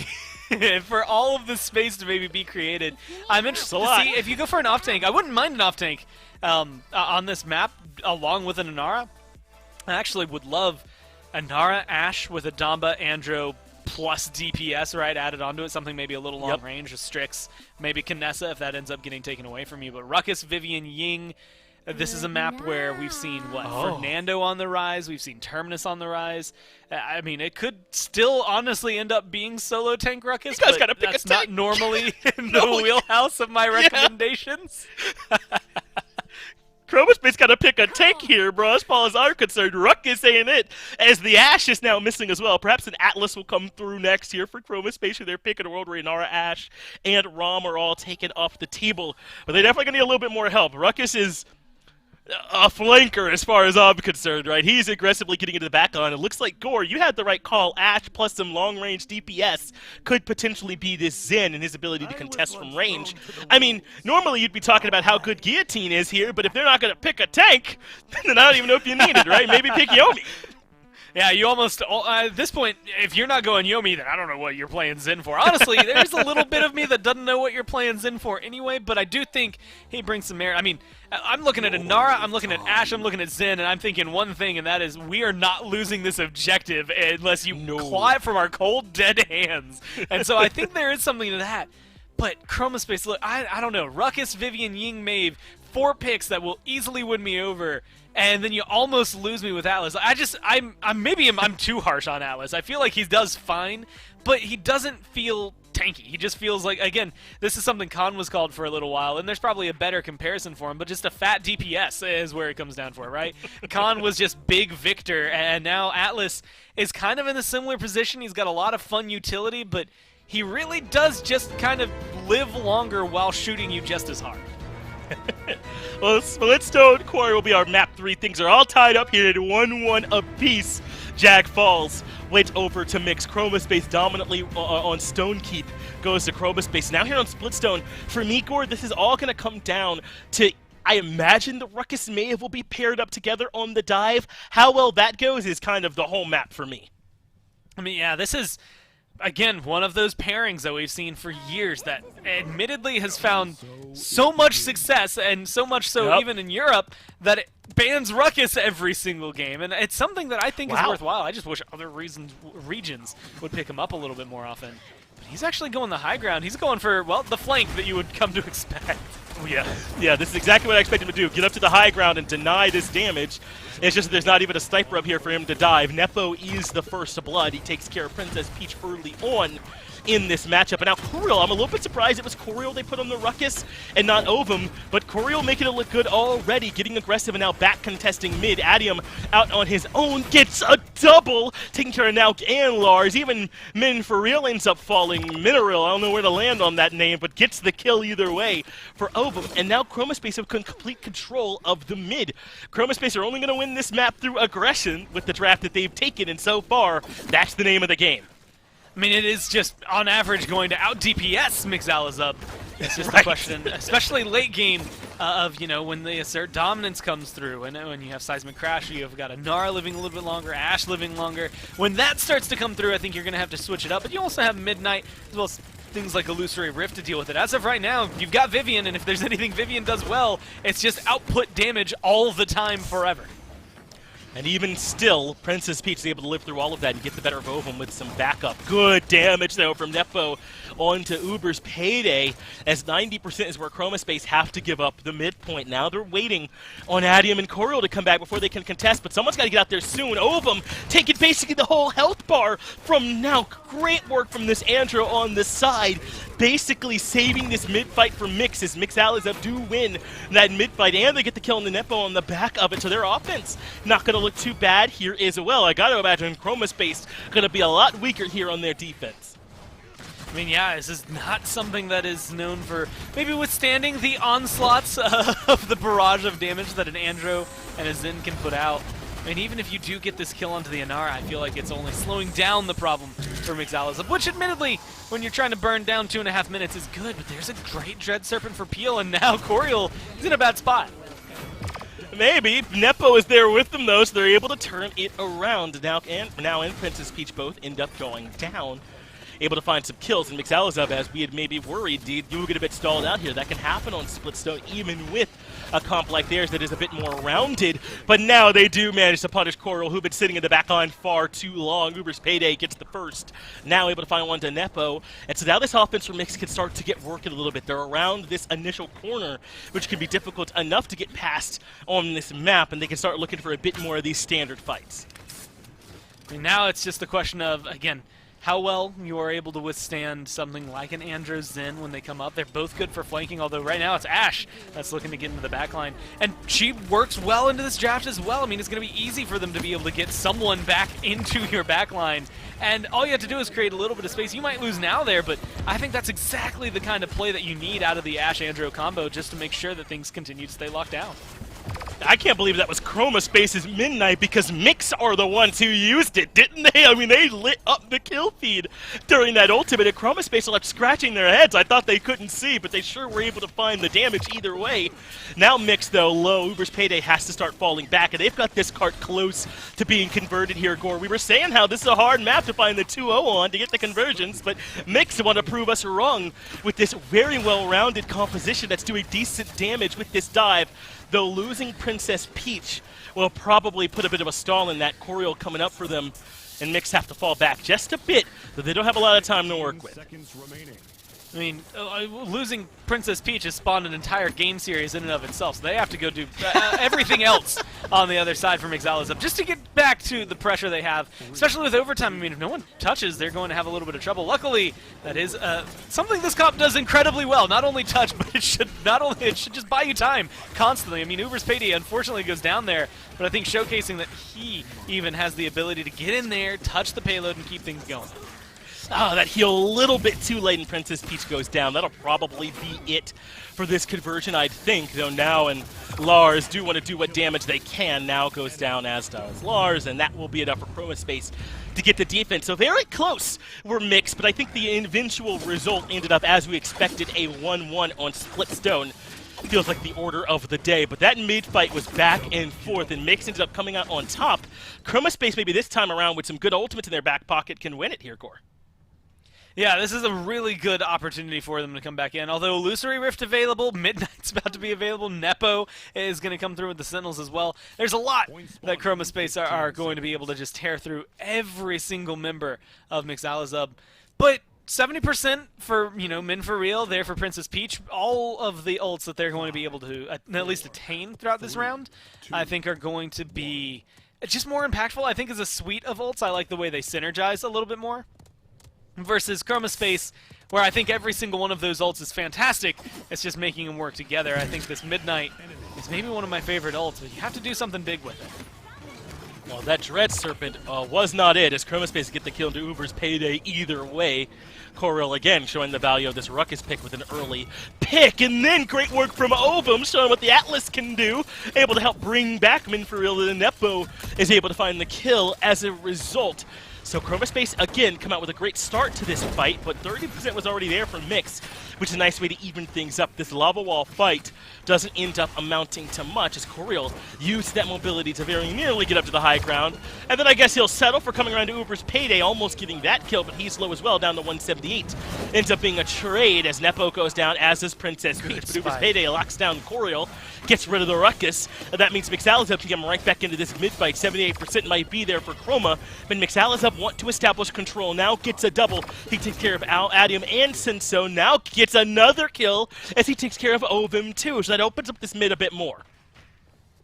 for all of this space to maybe be created. I'm interested to see if you go for an off-tank. I wouldn't mind an off-tank on this map along with an Inara. I actually would love Inara, Ashe with a Damba, Andro, plus DPS, right, added onto it, something maybe a little long range, a Strix, maybe Kinessa if that ends up getting taken away from you. But Ruckus, Vivian, Ying, this is a map where we've seen, what, Fernando on the rise, we've seen Terminus on the rise. I mean, it could still honestly end up being solo tank Ruckus, you guys but gotta pick that's a tank. not normally in the wheelhouse of my recommendations. Chromospace got to pick a tank here, bro, as far as I'm concerned. Ruckus saying it, as the Ashe is now missing as well. Perhaps an Atlas will come through next here for Chromospace, who they're picking a world where Inara, Ashe, and Rom are all taken off the table. But they're definitely going to need a little bit more help. Ruckus is a flanker as far as I'm concerned, right? He's aggressively getting into the back line. It looks like, Gore, you had the right call. Ashe plus some long-range DPS could potentially be this Zen and his ability to contest from range. I mean, normally you'd be talking about how good Guillotine is here, but if they're not going to pick a tank, then I don't even know if you need it, right? Maybe pick Yomi. Yeah, you almost, at this point, if you're not going Yomi, then I don't know what you're playing Zen for. Honestly, there's a little bit of me that doesn't know what you're playing Zen for anyway, but I do think he brings some merit. I mean, I'm looking at Inara, I'm looking at Ashe, I'm looking at Zen, and I'm thinking one thing, and that is we are not losing this objective unless you claw it from our cold, dead hands. And so I think there is something to that. But Chromospace, look, I don't know. Ruckus, Vivian, Ying, Maeve, 4 picks that will easily win me over. And then you almost lose me with Atlas. I'm too harsh on Atlas. I feel like he does fine, but he doesn't feel tanky. He just feels like, again, this is something Khan was called for a little while, and there's probably a better comparison for him, but just a fat DPS is where it comes down for, right? Khan was just big Victor, and now Atlas is kind of in a similar position. He's got a lot of fun utility, but he really does just kind of live longer while shooting you just as hard. Well, Splitstone Quarry will be our map 3. Things are all tied up here at 1-1 apiece. Jag Falls went over to Mix. Chromospace dominantly on Stonekeep goes to Chromospace. Now here on Splitstone, for me, Gord, this is all going to come down to, I imagine the Ruckus Maeve will be paired up together on the dive. How well that goes is kind of the whole map for me. I mean, yeah, this is, again, one of those pairings that we've seen for years that admittedly has found so much success, and so much so even in Europe, that it bans Ruckus every single game. And it's something that I think is worthwhile. I just wish other regions would pick him up a little bit more often. But he's actually going the high ground. He's going for, well, the flank that you would come to expect. Oh, yeah, this is exactly what I expected him to do. Get up to the high ground and deny this damage. It's just that there's not even a sniper up here for him to dive. Nepo is the first to blood. He takes care of Princess Peach early on in this matchup. And now Coriel, I'm a little bit surprised it was Coriel they put on the Ruckus and not Ovum, but Coriel making it look good already, getting aggressive and now back contesting mid. Adium out on his own, gets a double, taking care of Nauk and Lars. Even Min for real ends up falling. Mineral, I don't know where to land on that name, but gets the kill either way for Ovum. And now Chromaspace have complete control of the mid. Chromaspace are only going to win this map through aggression with the draft that they've taken, and so far, that's the name of the game. I mean, it is just, on average, going to out-DPS Mixalazub. It's just a question, especially late game, of, you know, when the assert dominance comes through, and when you have Seismic Crash, you've got a Gnar living a little bit longer, Ashe living longer. When that starts to come through, I think you're going to have to switch it up. But you also have Midnight, as well as things like Illusory Rift to deal with it. As of right now, you've got Vivian, and if there's anything Vivian does well, it's just output damage all the time forever. And even still, Princess Peach is able to live through all of that and get the better of Ovum with some backup. Good damage, though, from Nepo onto Uber's Payday, as 90% is where Chromaspace have to give up the midpoint. Now they're waiting on Adium and Coriel to come back before they can contest, but someone's got to get out there soon. Ovum taking basically the whole health bar from Nauk. Great work from this Andro on the side, basically saving this mid-fight for Mix, as Mixalazub do win that mid-fight, and they get the kill on the Nepo on the back of it, so their offense not going to look too bad here as well. I got to imagine Chromaspace going to be a lot weaker here on their defense. I mean, yeah, this is not something that is known for maybe withstanding the onslaughts of the barrage of damage that an Andro and a Zen can put out. I mean, even if you do get this kill onto the Inara, I feel like it's only slowing down the problem for Mixalazub, which admittedly, when you're trying to burn down 2.5 minutes is good, but there's a great Dread Serpent for Peel, and now Coriel is in a bad spot. Maybe. Nepo is there with them, though, so they're able to turn it around. Now and Princess Peach both end up going down. Able to find some kills, and Mixalazub, as we had maybe worried, do get a bit stalled out here. That can happen on Splitstone, even with a comp like theirs that is a bit more rounded. But now they do manage to punish Coriel, who've been sitting in the back line far too long. Uber's Payday gets the first. Now able to find one to Nepo. And so now this offense for Mix can start to get working a little bit. They're around this initial corner, which can be difficult enough to get past on this map, and they can start looking for a bit more of these standard fights. And now it's just a question of, again, how well you are able to withstand something like an Andro Zen when they come up. They're both good for flanking, although right now it's Ashe that's looking to get into the backline. And she works well into this draft as well. I mean, it's going to be easy for them to be able to get someone back into your backline. And all you have to do is create a little bit of space. You might lose now there, but I think that's exactly the kind of play that you need out of the Ashe-Andro combo just to make sure that things continue to stay locked down. I can't believe that was Chromaspace's Midnight, because Mix are the ones who used it, didn't they? I mean, they lit up the kill feed during that ultimate, and Chromaspace are left scratching their heads. I thought they couldn't see, but they sure were able to find the damage either way. Now Mix, though, low. Uber's Payday has to start falling back, and they've got this cart close to being converted here, Gore. We were saying how this is a hard map to find the 2-0 on to get the conversions, but Mix want to prove us wrong with this very well-rounded composition that's doing decent damage with this dive. Though losing Princess Peach will probably put a bit of a stall in that. Coriel coming up for them, and Mix have to fall back just a bit, but they don't have a lot of time to work with. I mean, losing Princess Peach has spawned an entire game series in and of itself, so they have to go do everything else on the other side for Mixalazub just to get back to the pressure they have, especially with overtime. I mean, if no one touches, they're going to have a little bit of trouble. Luckily, that is something this comp does incredibly well. Not only touch, but it should just buy you time constantly. I mean, Uber's Payday unfortunately goes down there, but I think showcasing that he even has the ability to get in there, touch the payload, and keep things going. Oh, that heal a little bit too late and Princess Peach goes down. That'll probably be it for this conversion, I'd think, though now and Lars do want to do what damage they can. Now goes down, as does Lars, and that will be enough for Chromaspace to get the defense. So very close were Mixed, but I think the eventual result ended up as we expected, a 1-1 on Splitstone. Feels like the order of the day, but that mid-fight was back and forth, and Mix ended up coming out on top. Chromaspace maybe this time around with some good ultimates in their back pocket can win it here, Gore. Yeah, this is a really good opportunity for them to come back in. Although Illusory Rift available, Midnight's about to be available, Nepo is going to come through with the Sentinels as well. There's a lot that Chromaspace are going to be able to just tear through every single member of Mixalazub. But 70% for, Min for real, there for Princess Peach. All of the ults that they're going to be able to at least attain throughout this round, I think are going to be just more impactful. I think as a suite of ults, I like the way they synergize a little bit more. Versus Chroma Space, where I think every single one of those ults is fantastic. It's just making them work together. I think this Midnight is maybe one of my favorite ults, but you have to do something big with it. Well, that Dread Serpent was not it, as Chroma Space get the kill into Uber's Payday either way. Coriel again showing the value of this Ruckus pick with an early pick, and then great work from Ovum showing what the Atlas can do, able to help bring back Min for real, and Nepo is able to find the kill as a result. So Chroma Space, again, come out with a great start to this fight, but 30% was already there for Mix, which is a nice way to even things up. This lava wall fight doesn't end up amounting to much, as Coriel used that mobility to very nearly get up to the high ground. And then I guess he'll settle for coming around to Uber's Payday, almost getting that kill, but he's low as well, down to 178. Ends up being a trade as Nepo goes down, as does Princess Peach. But Uber's Payday locks down Coriel, gets rid of the Ruckus. That means Mixalizub can come right back into this mid-fight. 78% might be there for Chroma, but Mixalizub want to establish control. Now gets a double. He takes care of Adium and Senso. Now gets another kill as he takes care of Ovum too. So that opens up this mid a bit more.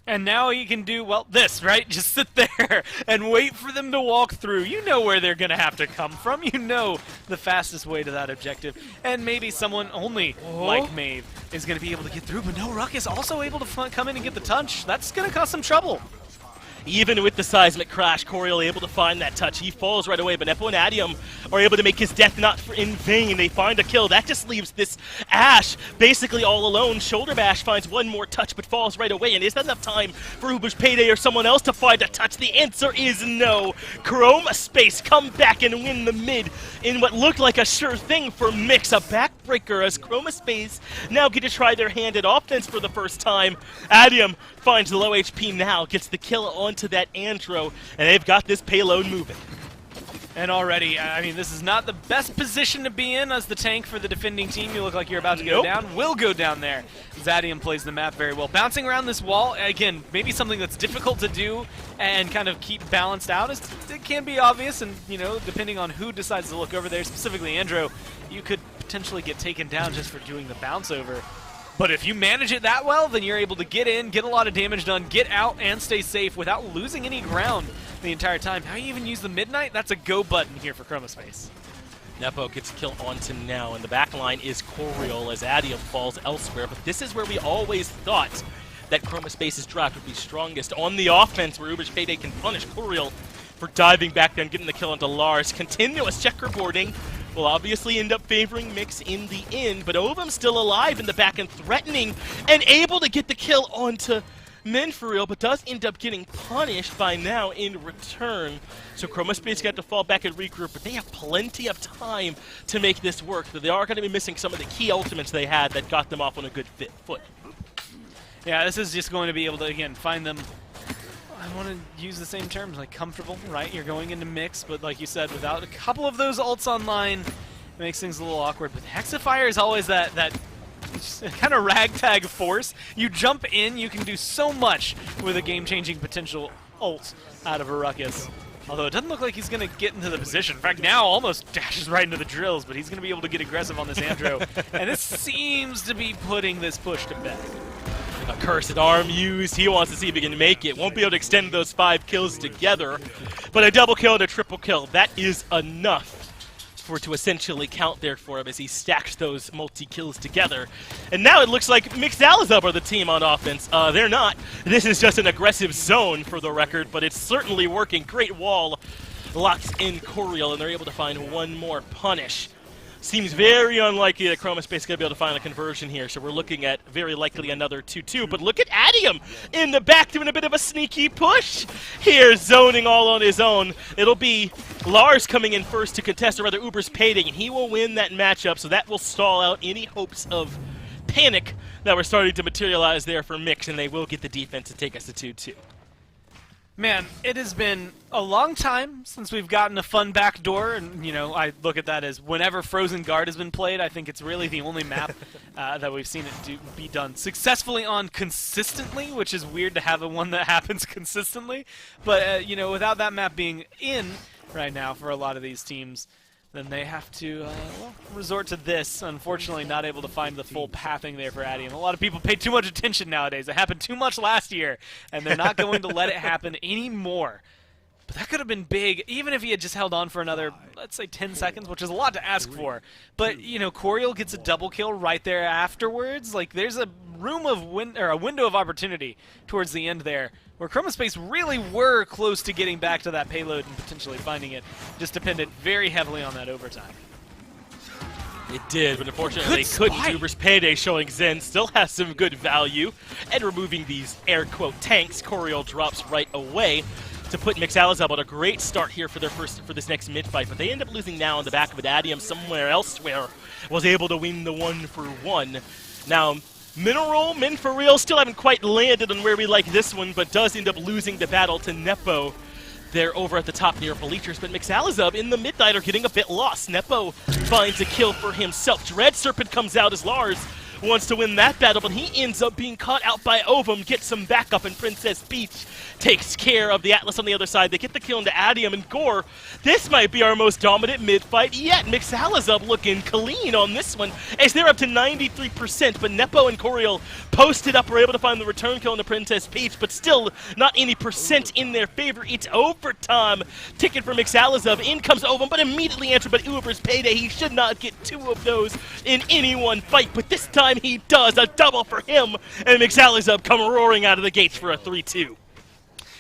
And now he can do, well, this, right? Just sit there and wait for them to walk through. You know where they're going to have to come from. You know the fastest way to that objective. And maybe someone only like Maeve is going to be able to get through. But no, Ruck is also able to come in and get the touch. That's going to cause some trouble. Even with the seismic crash, Coriel able to find that touch. He falls right away, but Nepo and Adium are able to make his death not in vain. They find a kill. That just leaves this Ashe basically all alone. Shoulder Bash finds one more touch, but falls right away. And is that enough time for Uber's Payday or someone else to find a touch? The answer is no. Chroma Space come back and win the mid in what looked like a sure thing for Mix. A backbreaker as Chroma Space now get to try their hand at offense for the first time. Adium finds the low HP now, gets the kill onto that Andro, and they've got this payload moving. And already, I mean, this is not the best position to be in as the tank for the defending team. You look like you're about to go down. Will go down there. Zadium plays the map very well. Bouncing around this wall, again, maybe something that's difficult to do and kind of keep balanced out. It can be obvious, and, depending on who decides to look over there, specifically Andro, you could potentially get taken down just for doing the bounce over. But if you manage it that well, then you're able to get in, get a lot of damage done, get out, and stay safe without losing any ground the entire time. How you even use the Midnight? That's a go button here for Chroma Space. Nepo gets a kill onto now, and the back line is Coriel as Adium falls elsewhere. But this is where we always thought that Chroma Space's draft would be strongest. On the offense, where Uber's Payday can punish Coriel for diving back there and getting the kill onto Lars. Continuous checkerboarding will obviously end up favoring Mix in the end, but Ovum's still alive in the back and threatening and able to get the kill onto Min for real, but does end up getting punished by now in return. So Chroma Space got to fall back and regroup, but they have plenty of time to make this work. They are going to be missing some of the key ultimates they had that got them off on a good foot. Yeah, this is just going to be able to, again, find them. I want to use the same terms, like comfortable, right? You're going into Mix, but like you said, without a couple of those ults online, it makes things a little awkward. But Hexafire is always that kind of ragtag force. You jump in, you can do so much with a game-changing potential ult out of a Ruckus. Although it doesn't look like he's going to get into the position. In fact, now almost dashes right into the drills, but he's going to be able to get aggressive on this Andro. And this seems to be putting this push to bed. A cursed arm used. He wants to see if he can make it. Won't be able to extend those 5 kills together. But a double kill and a triple kill, that is enough for it to essentially count there for him as he stacks those multi-kills together. And now it looks like Mixalizub are the team on offense. They're not. This is just an aggressive zone for the record, but it's certainly working. Great wall locks in Coriel, and they're able to find one more punish. Seems very unlikely that Chroma Space is going to be able to find a conversion here, so we're looking at very likely another 2-2. But look at Adium in the back doing a bit of a sneaky push here, zoning all on his own. It'll be Lars coming in first to contest, or rather Uber's Payday, and he will win that matchup, so that will stall out any hopes of panic that were starting to materialize there for Mix, and they will get the defense to take us to 2-2. Man, it has been a long time since we've gotten a fun backdoor, and, I look at that as whenever Frozen Guard has been played, I think it's really the only map that we've seen it be done successfully on consistently, which is weird to have a one that happens consistently. But, without that map being in right now for a lot of these teams, then they have to well, resort to this. Unfortunately, not able to find the full pathing there for Adium. A lot of people pay too much attention nowadays. It happened too much last year, and they're not going to let it happen anymore. But that could have been big, even if he had just held on for another, let's say, 10 seconds, which is a lot to ask for. But, you know, Coriel gets a double kill right there afterwards. Like, there's a room of a window of opportunity towards the end there, where Chromospace really were close to getting back to that payload and potentially finding it. Just depended very heavily on that overtime. It did, but unfortunately they couldn't. Uber's Payday showing Zen still has some good value, and removing these air quote tanks, Coriel drops right away to put Mixalizab on a great start here for this next mid fight, but they end up losing now on the back of an Adium somewhere elsewhere. Was able to win the 1-for-1. Now, Mineral, Min for real, still haven't quite landed on where we like this one, but does end up losing the battle to Nepo. They're over at the top near Bleachers, but Mixalizab in the midnight are getting a bit lost. Nepo finds a kill for himself. Dread Serpent comes out as Lars wants to win that battle, but he ends up being caught out by Ovum, gets some backup, and Princess Peach takes care of the Atlas on the other side. They get the kill into Adium and Gore. This might be our most dominant mid-fight yet. Mixalizab looking clean on this one, as they're up to 93%, but Nepo and Coriel posted up, were able to find the return kill into Princess Peach, but still not any percent in their favor. It's overtime. Ticket for Mixalizab. In comes Ovum, but immediately answered by Uber's Payday. He should not get two of those in any one fight, but this time he does. A double for him, and Mixalizab come roaring out of the gates for a 3-2.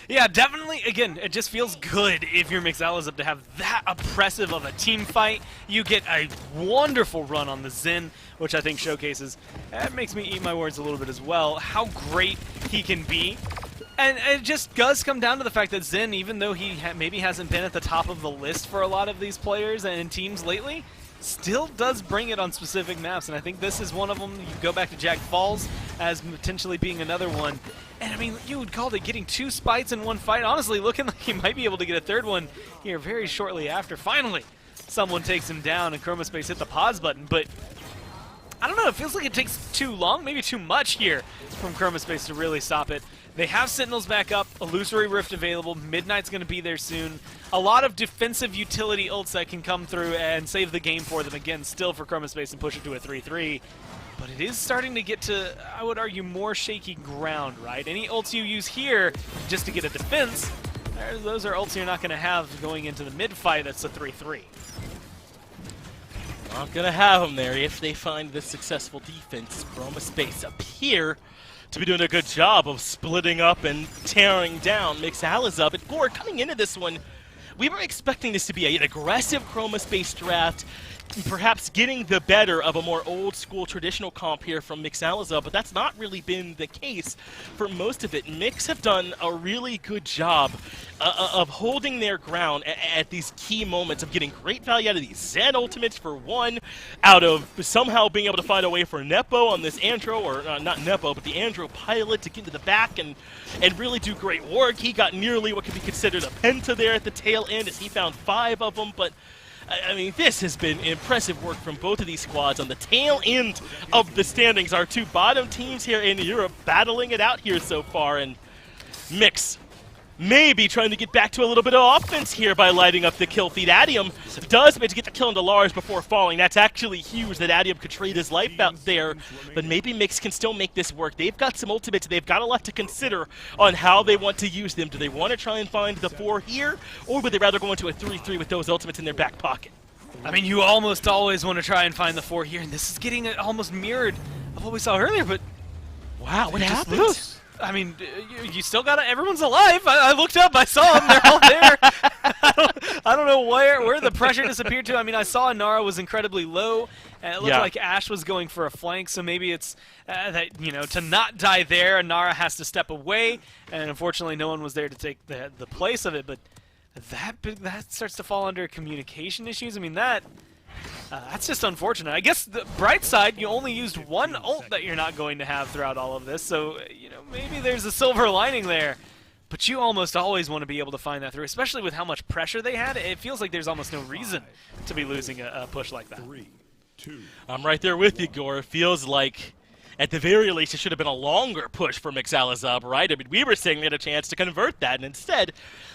Yeah, definitely, again, it just feels good if you're Mixalizab to have that oppressive of a team fight. You get a wonderful run on the Zen, which I think showcases, that makes me eat my words a little bit as well, how great he can be. And it just does come down to the fact that Zen, even though he maybe hasn't been at the top of the list for a lot of these players and teams lately, still does bring it on specific maps, and I think this is one of them. You go back to Jack Falls as potentially being another one. And I mean, you would call it getting 2 spites in one fight. Honestly, looking like he might be able to get a third one here very shortly after. Finally, someone takes him down, and Chromospace hit the pause button, but I don't know, it feels like it takes too long, maybe too much here from Chromospace to really stop it. They have Sentinels back up, Illusory Rift available, Midnight's going to be there soon. A lot of defensive utility ults that can come through and save the game for them, again, still for Chromospace, and push it to a 3-3. But it is starting to get to, I would argue, more shaky ground, right? Any ults you use here just to get a defense, those are ults you're not going to have going into the mid-fight. That's a 3-3. Not going to have them there if they find the successful defense. Chromospace up here to be doing a good job of splitting up and tearing down Mixalizab. And Gore, coming into this one, we were expecting this to be an aggressive Chromospace draft, perhaps getting the better of a more old-school traditional comp here from Mixalizab, but that's not really been the case for most of it. Mix have done a really good job of holding their ground at these key moments, of getting great value out of these Zen ultimates for one, out of somehow being able to find a way for Nepo on this Andro, or not Nepo, but the Andro pilot to get to the back and really do great work. He got nearly what could be considered a penta there at the tail end, as he found 5 of them, but I mean, this has been impressive work from both of these squads on the tail end of the standings. Our 2 bottom teams here in Europe battling it out here so far, and Mix maybe trying to get back to a little bit of offense here by lighting up the kill feed. Adium does manage to get the kill into Lars before falling. That's actually huge that Adium could trade his life out there, but maybe Mix can still make this work. They've got some ultimates. They've got a lot to consider on how they want to use them. Do they want to try and find the 4 here, or would they rather go into a 3-3 with those ultimates in their back pocket? I mean, you almost always want to try and find the 4 here, and this is getting it almost mirrored of what we saw earlier, but wow, what happened? I mean, you still got everyone's alive. I looked up, I saw them, they're all there. I don't know where the pressure disappeared to. I mean, I saw Nara was incredibly low, and it looked like Ash was going for a flank, so maybe it's that, you know, to not die there, Nara has to step away, and unfortunately no one was there to take the place of it, but that starts to fall under communication issues. I mean, that's just unfortunate. I guess the bright side, you only used 1 ult that you're not going to have throughout all of this, so, you know, maybe there's a silver lining there. But you almost always want to be able to find that through, especially with how much pressure they had. It feels like there's almost no reason to be losing a push like that. I'm right there with you, Gore. It feels like At the very least, it should have been a longer push for Mixalizub, right? I mean, we were saying they had a chance to convert that, and instead,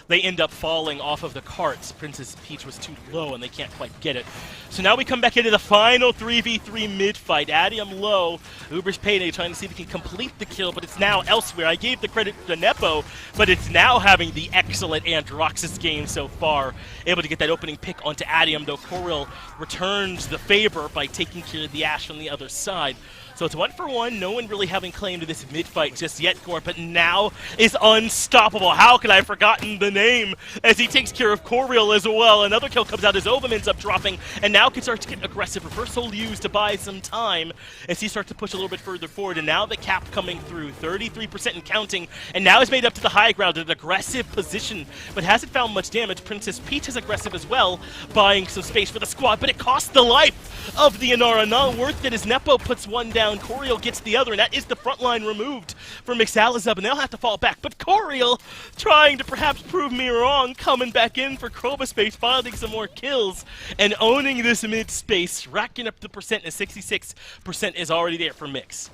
they end up falling off of the carts. Princess Peach was too low, and they can't quite get it. So now we come back into the final 3v3 mid-fight. Adium low, Uber's Payday trying to see if he can complete the kill, but it's now elsewhere. I gave the credit to Nepo, but it's now having the excellent Androxus game so far. Able to get that opening pick onto Adium, though Coril returns the favor by taking care of the Ash on the other side. So it's 1-for-1, no one really having claim to this mid-fight just yet, Gore, but now is unstoppable. How could I have forgotten the name as he takes care of Coril as well? Another kill comes out as Ovum ends up dropping, and now can start to get aggressive. Reversal used to buy some time as he starts to push a little bit further forward, and now the cap coming through, 33% and counting, and now is made up to the high ground, an aggressive position, but hasn't found much damage. Princess Peach is aggressive as well, buying some space for the squad, but it costs the life of the Inara. Not worth it as Nepo puts one down. Coriel gets the other, and that is the front line removed for Mixalizub, and they'll have to fall back. But Coriel, trying to perhaps prove me wrong, coming back in for Chromospace, finding some more kills, and owning this mid-space, racking up the percent, and 66% is already there for Mix.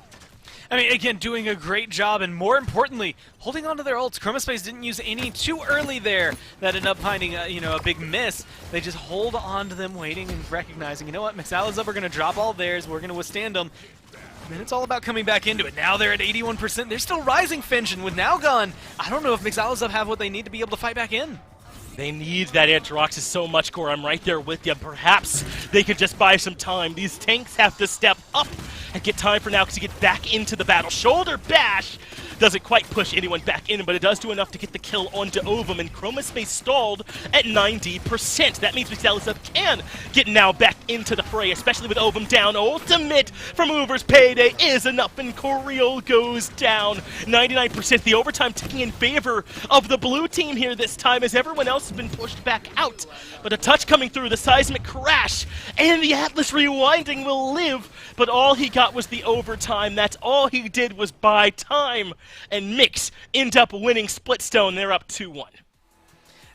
I mean, again, doing a great job, and more importantly, holding on to their ults. Chromospace didn't use any too early there. That ended up finding a big miss. They just hold on to them, waiting and recognizing, you know what, Mixalizub are going to drop all theirs. We're going to withstand them. And it's all about coming back into it. Now they're at 81%. They're still rising, Finch, and with now gone, I don't know if Mixalizub have what they need to be able to fight back in. They need that Androxus so much, Gore. I'm right there with you. Perhaps they could just buy some time. These tanks have to step up and get time for now to get back into the battle. Shoulder bash doesn't quite push anyone back in, but it does do enough to get the kill onto Ovum, and Chromospace stalled at 90%. That means Mixalizub can get now back into the fray, especially with Ovum down. Ultimate from Uber's Payday is enough, and Coriel goes down. 99%. The overtime taking in favor of the blue team here this time, as everyone else has been pushed back out. But a touch coming through, the seismic crash, and the Atlas rewinding will live, but all he got was the overtime. That's all he did was buy time. And Mix end up winning Splitstone. They're up 2-1.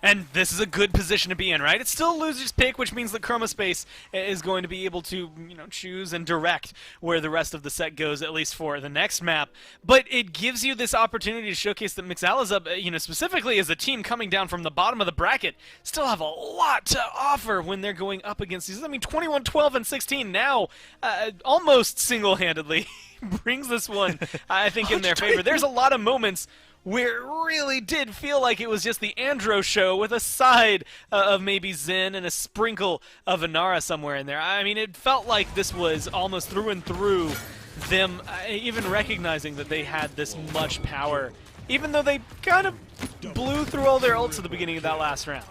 And this is a good position to be in, right? It's still a loser's pick, which means that Chromospace is going to be able to, choose and direct where the rest of the set goes, at least for the next map. But it gives you this opportunity to showcase that Mixalizub, specifically as a team coming down from the bottom of the bracket, still have a lot to offer when they're going up against these. I mean, 21, 12, and 16 now, almost single-handedly brings this one, I think, in their favor. There's a lot of moments where it really did feel like it was just the Andro show with a side of maybe Zen and a sprinkle of Inara somewhere in there. I mean, it felt like this was almost through and through them even recognizing that they had this much power, even though they kind of blew through all their ults at the beginning of that last round.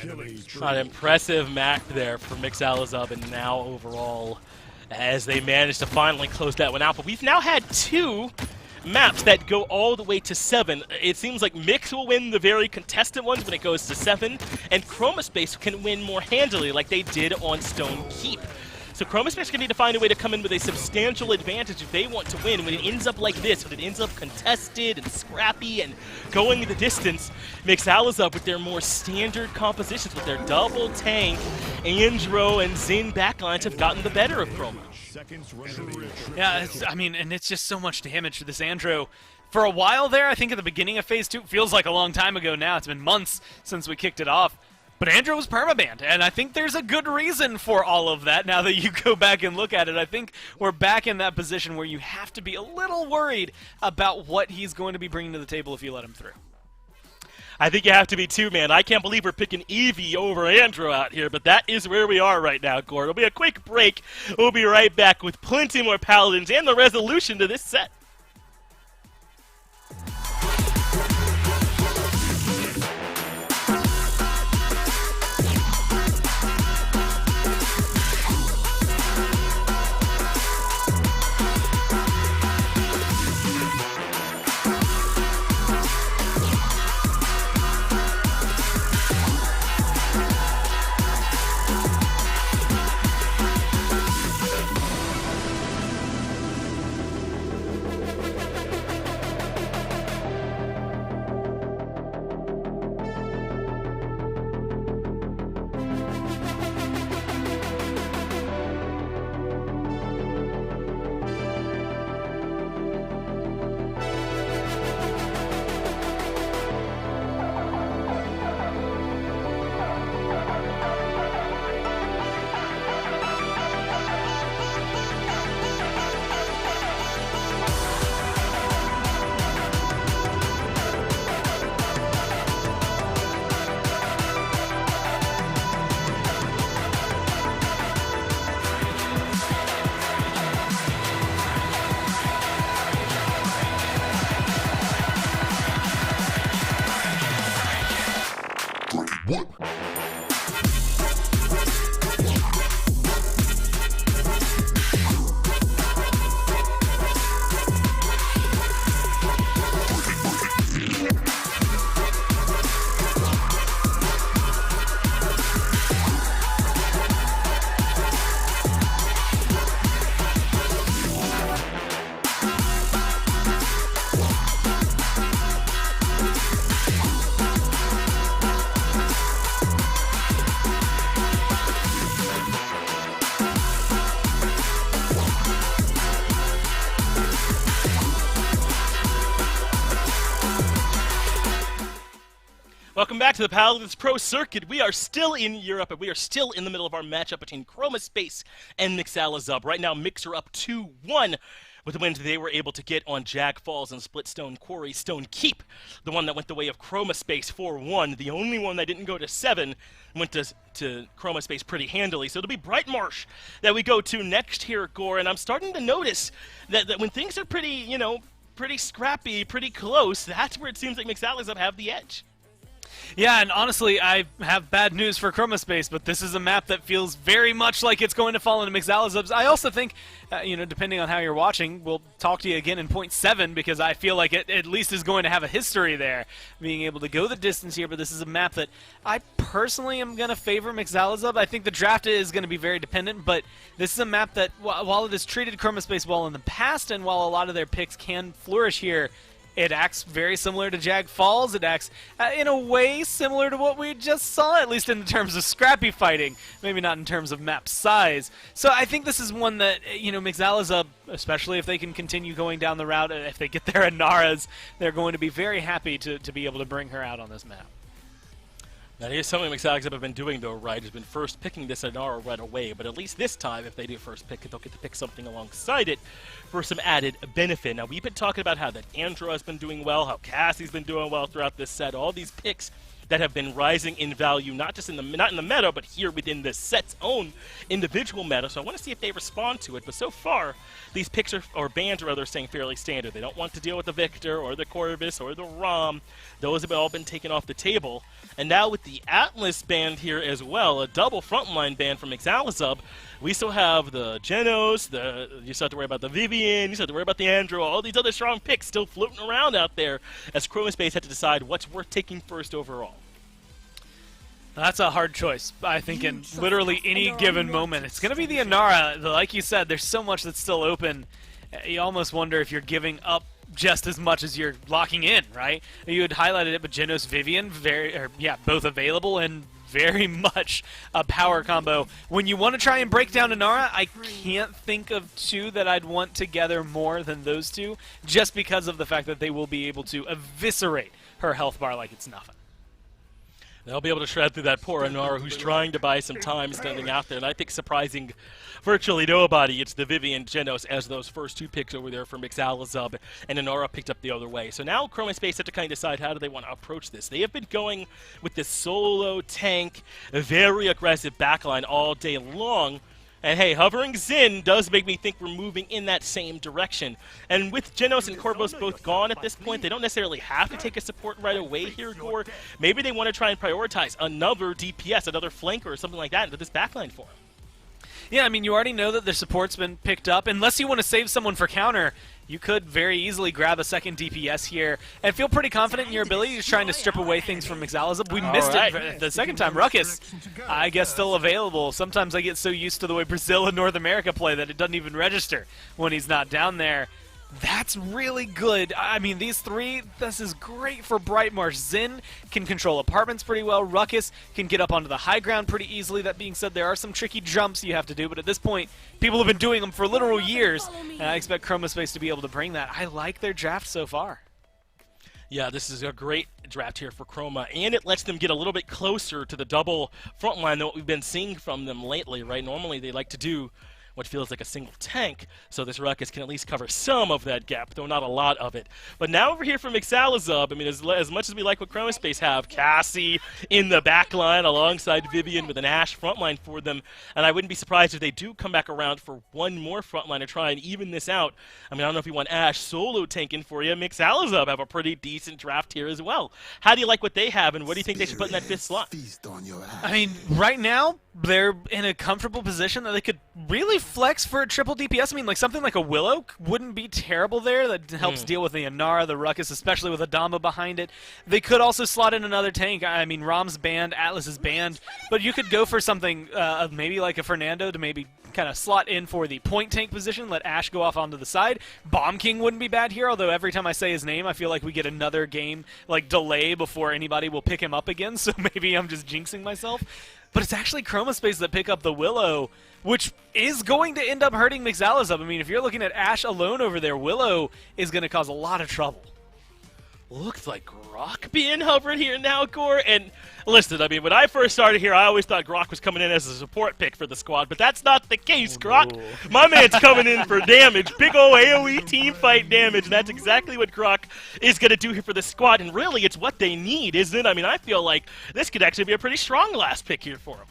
An impressive map there for Mixalizub, and now overall, as they managed to finally close that one out. But we've now had two maps that go all the way to 7. It seems like Mix will win the very contested ones when it goes to 7, and Chromospace can win more handily like they did on Stone Keep. So Chromospace can need to find a way to come in with a substantial advantage if they want to win. When it ends up like this, when it ends up contested and scrappy and going the distance, Mixalizub with their more standard compositions, with their double tank, Andro and Zen backlines have gotten the better of Chroma. Yeah, and it's just so much damage for this Andro. For a while there, I think at the beginning of Phase 2, feels like a long time ago now. It's been months since we kicked it off. But Andro was permabanned, and I think there's a good reason for all of that now that you go back and look at it. I think we're back in that position where you have to be a little worried about what he's going to be bringing to the table if you let him through. I think you have to be too, man. I can't believe we're picking Eevee over Andro out here, but that is where we are right now, Gord. It'll be a quick break. We'll be right back with plenty more Paladins and the resolution to this set. Welcome back to the Paladins Pro Circuit. We are still in Europe, and we are still in the middle of our matchup between Chroma Space and Mixalazub. Right now, Mixer up 2-1 with the wins they were able to get on Jag Falls and Splitstone Quarry Stone Keep. The one that went the way of Chroma Space 4-1. The only one that didn't go to 7 went to Chroma Space pretty handily. So it'll be Bright Marsh that we go to next here, Gore. And I'm starting to notice that when things are pretty, pretty scrappy, pretty close, that's where it seems like Mixalazub have the edge. Yeah, and honestly, I have bad news for Chroma Space, but this is a map that feels very much like it's going to fall into Mixalazub's. I also think, depending on how you're watching, we'll talk to you again in point 7, because I feel like it at least is going to have a history there, being able to go the distance here, but this is a map that I personally am going to favor Mixalazub. I think the draft is going to be very dependent, but this is a map that, while it has treated Chroma Space well in the past, and while a lot of their picks can flourish here, it acts very similar to Jag Falls. It acts in a way similar to what we just saw, at least in terms of scrappy fighting, maybe not in terms of map size. So I think this is one that, Mixalazub, especially if they can continue going down the route, if they get their Anaras, they're going to be very happy to be able to bring her out on this map. Now, here's something Mixalazub have been doing, though, right? Has been first picking this Anara right away, but at least this time, if they do first pick it, they'll get to pick something alongside it for some added benefit. Now, we've been talking about how that Andro has been doing well, how Cassie's been doing well throughout this set, all these picks that have been rising in value, not in the meta, but here within the set's own individual meta. So I want to see if they respond to it. But so far, these picks or bans are rather staying fairly standard. They don't want to deal with the Victor or the Corvus or the Rom. Those have all been taken off the table. And now with the Atlas band here as well, a double frontline band from Mixalazub, we still have the Genos, you still have to worry about the Vivian, you still have to worry about the Andro, all these other strong picks still floating around out there as Chroma Space had to decide what's worth taking first overall. That's a hard choice, I think, in literally any given moment. It's going to be the Anara. Like you said, there's so much that's still open. You almost wonder if you're giving up just as much as you're locking in, right? You had highlighted it, but Genos Vivian, both available and very much a power combo. When you want to try and break down Anara, I can't think of two that I'd want together more than those two, just because of the fact that they will be able to eviscerate her health bar like it's nothing. They'll be able to shred through that poor Anara who's trying to buy some time standing out there. And I think surprising virtually nobody, it's the Vivian Genos as those first two picks over there for Mixalazub, and Anara picked up the other way. So now Chroma Space have to kind of decide how do they want to approach this. They have been going with this solo tank, a very aggressive backline all day long. And hey, hovering Xin does make me think we're moving in that same direction. And with Genos and Corvus both gone at this point, they don't necessarily have to take a support right away here, Gore. Maybe they want to try and prioritize another DPS, another flanker, or something like that into this backline for them. Yeah, I mean, you already know that their support's been picked up. Unless you want to save someone for counter, you could very easily grab a second DPS here and feel pretty confident in your ability to trying to strip away things from Mixalazub. We missed it the second time. Ruckus, I guess, still available. Sometimes I get so used to the way Brazil and North America play that it doesn't even register when he's not down there. That's really good. I mean, these three, this is great for Bright Marsh. Xin can control apartments pretty well. Ruckus can get up onto the high ground pretty easily. That being said, there are some tricky jumps you have to do, but at this point, people have been doing them for literal years, and I expect Chroma Space to be able to bring that. I like their draft so far. Yeah, this is a great draft here for Chroma, and it lets them get a little bit closer to the double front line than what we've been seeing from them lately, right? Normally, they like to do what feels like a single tank, so this Ruckus can at least cover some of that gap, though not a lot of it. But now over here for Mixalazub, I mean, as much as we like what Chroma Space have, Cassie in the back line alongside Vivian with an Ashe frontline for them, and I wouldn't be surprised if they do come back around for one more frontline to try and even this out. I mean, I don't know if you want Ashe solo tanking for you. Mixalazub have a pretty decent draft here as well. How do you like what they have, and what do you think they should put in that 5th slot? I mean, right now, they're in a comfortable position that they could really flex for a triple DPS. I mean, like something like a Willow wouldn't be terrible there. That helps deal with the Anara, the Ruckus, especially with Adama behind it. They could also slot in another tank. I mean, Rom's banned, Atlas is banned, but you could go for something maybe like a Fernando to maybe kind of slot in for the point tank position, let Ashe go off onto the side. Bomb King wouldn't be bad here, although every time I say his name, I feel like we get another game like delay before anybody will pick him up again, so maybe I'm just jinxing myself. But it's actually Chroma Space that pick up the Willow, which is going to end up hurting Mixalazub. I mean, if you're looking at Ashe alone over there, Willow is going to cause a lot of trouble. Looks like Grok being hovered here now, Gore. And listen, I mean, when I first started here, I always thought Grok was coming in as a support pick for the squad, but that's not the case, Grok. My man's coming in for damage. Big ol' AoE team fight damage, and that's exactly what Grok is going to do here for the squad. And really, it's what they need, isn't it? I mean, I feel like this could actually be a pretty strong last pick here for him.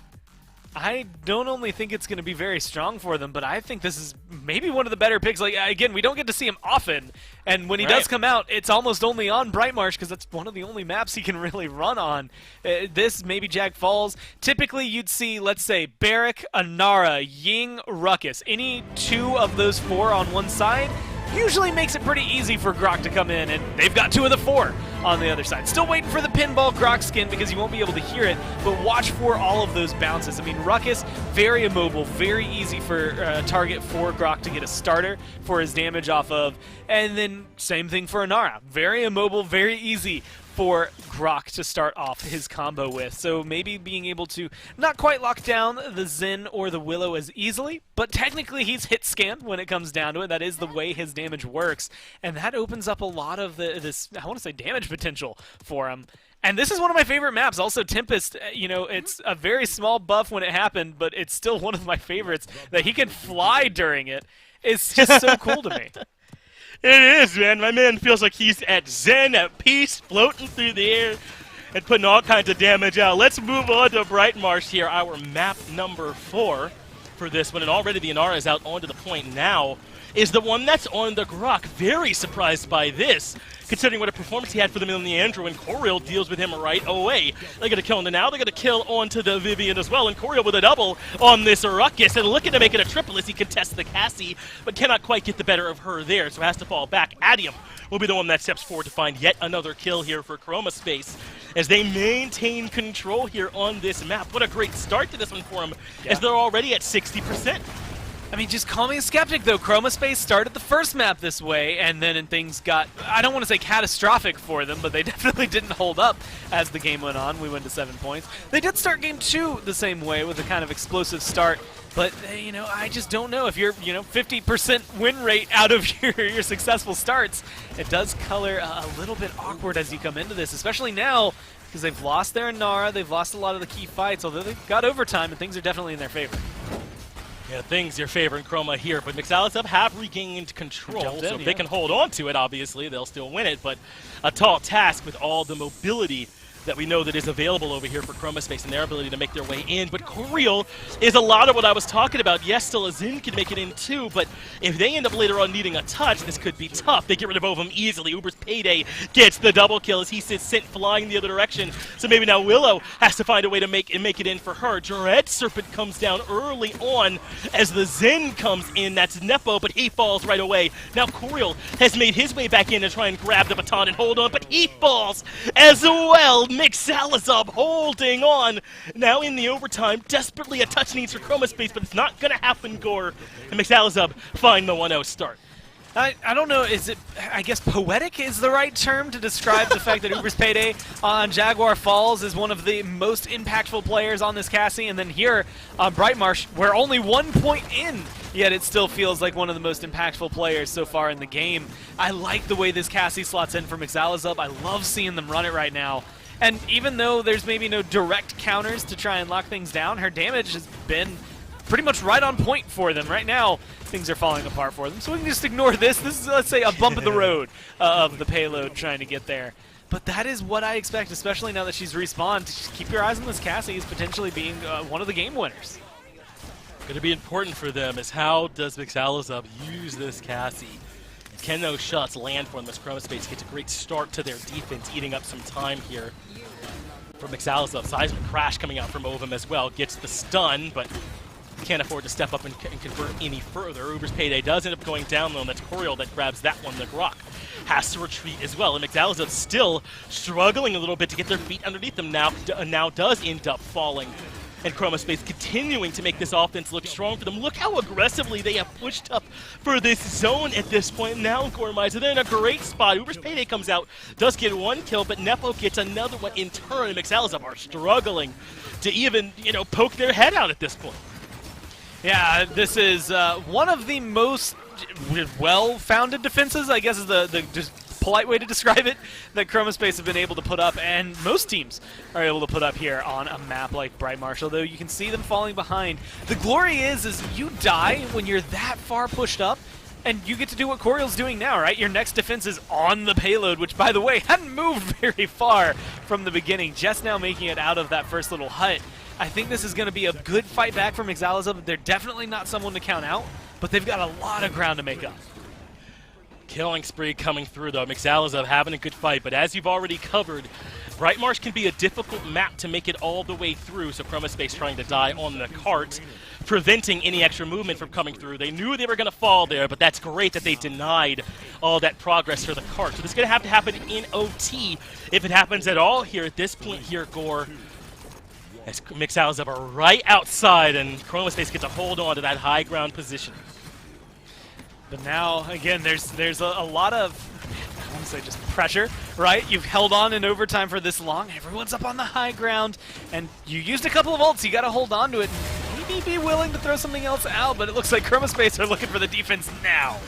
I don't only think it's going to be very strong for them, but I think this is maybe one of the better picks. Like, again, we don't get to see him often, and when he does come out, it's almost only on Brightmarsh because that's one of the only maps he can really run on. This, maybe Jag Falls. Typically, you'd see, let's say, Barrack, Anara, Ying, Ruckus. Any two of those four on one side usually makes it pretty easy for Grok to come in, and they've got two of the four on the other side. Still waiting for the pinball Grok skin because you won't be able to hear it, but watch for all of those bounces. I mean, Ruckus, very immobile, very easy for target for Grok to get a starter for his damage off of, and then same thing for Anara. Very immobile, very easy for Grok to start off his combo with. So maybe being able to not quite lock down the Zen or the Willow as easily, but technically he's hit scanned when it comes down to it. That is the way his damage works, and that opens up a lot of this, I want to say, damage potential for him. And this is one of my favorite maps. Also, Tempest, you know, it's a very small buff when it happened, but it's still one of my favorites. That he can fly during it is just so cool to me. It is, man. My man feels like he's at Zen, at peace, floating through the air and putting all kinds of damage out. Let's move on to Brightmarsh here, our map number 4 for this one. And already the Inara is out onto the point now. Is the one that's on the Grok. Very surprised by this, considering what a performance he had for them in the Andrew, and Coriel deals with him right away. They're going to kill him now. They're going to kill onto the Vivian as well, and Coriel with a double on this Ruckus, and looking to make it a triple as he contests the Cassie, but cannot quite get the better of her there, so has to fall back. Adium will be the one that steps forward to find yet another kill here for Chroma Space as they maintain control here on this map. What a great start to this one for them, as they're already at 60%. I mean, just call me a skeptic, though. Chroma Space started the first map this way, and then things got, I don't want to say catastrophic for them, but they definitely didn't hold up as the game went on. We went to 7 points. They did start game 2 the same way with a kind of explosive start, but, you know, I just don't know. If you're, 50% win rate out of your successful starts, it does color a little bit awkward as you come into this, especially now, because they've lost their Inara, they've lost a lot of the key fights, although they've got overtime, and things are definitely in their favor. Yeah, things you're favoring Chroma here, but Mixalisub have regained control, so if they can hold on to it, obviously, they'll still win it, but a tall task with all the mobility that we know that is available over here for Chroma Space and their ability to make their way in. But Coriel is a lot of what I was talking about. Yes, still a Zen can make it in too, but if they end up later on needing a touch, this could be tough. They get rid of both of them easily. Uber's Payday gets the double kill as he sits sent flying the other direction. So maybe now Willow has to find a way to make it in for her. Dread Serpent comes down early on as the Zen comes in. That's Nepo, but he falls right away. Now Coriel has made his way back in to try and grab the baton and hold on, but he falls as well. Mixalisub holding on. Now in the overtime, desperately a touch needs for Chroma Space, but it's not going to happen, Gore. And Mixalisub find the 1-0 start. I don't know, is it, I guess poetic is the right term to describe the fact that Uber's Payday on Jaguar Falls is one of the most impactful players on this Cassie, and then here on Brightmarsh, we're only 1 point in, yet it still feels like one of the most impactful players so far in the game. I like the way this Cassie slots in for Mixalisub. I love seeing them run it right now. And even though there's maybe no direct counters to try and lock things down, her damage has been pretty much right on point for them. Right now, things are falling apart for them. So we can just ignore this. This is, let's say, a bump in the road of the payload trying to get there. But that is what I expect, especially now that she's respawned. Just keep your eyes on this Cassie as potentially being one of the game winners. Going to be important for them is how does Mixalisub use this Cassie? Can those shots land for them as Chroma Space gets a great start to their defense, eating up some time here for Mixalisub. Seismic Crash coming out from Ovum as well. Gets the stun, but can't afford to step up and convert any further. Uber's Payday does end up going down, though, and that's Coriel that grabs that one. The Grok has to retreat as well, and Mixalisub still struggling a little bit to get their feet underneath them now does end up falling. And Chroma Space continuing to make this offense look strong for them. Look how aggressively they have pushed up for this zone at this point. Now Gormizer, they're in a great spot. Uber's Payday comes out, does get one kill, but Nepo gets another one in turn. And Mixalisub are struggling to even, poke their head out at this point. Yeah, this is one of the most well-founded defenses, I guess is the just polite way to describe it, that Chromospace have been able to put up, and most teams are able to put up here on a map like Bright Marsh, although you can see them falling behind. The glory is you die when you're that far pushed up, and you get to do what Coriel's doing now, right? Your next defense is on the payload, which, by the way, hadn't moved very far from the beginning, just now making it out of that first little hut. I think this is going to be a good fight back from Mixalazub. They're definitely not someone to count out, but they've got a lot of ground to make up. Killing spree coming through, though. Mixalazub having a good fight, but as you've already covered, Bright Marsh can be a difficult map to make it all the way through, so Chromospace trying to die on the cart, preventing any extra movement from coming through. They knew they were going to fall there, but that's great that they denied all that progress for the cart. So this is going to have to happen in OT if it happens at all here at this point here, Gore. As Mixalazub are right outside, and Chromospace gets to hold on to that high ground position. But now, again, there's a lot of, I want to say just pressure, right? You've held on in overtime for this long. Everyone's up on the high ground, and you used a couple of ults. You got to hold on to it. Maybe be willing to throw something else out, but it looks like Chromospace are looking for the defense now.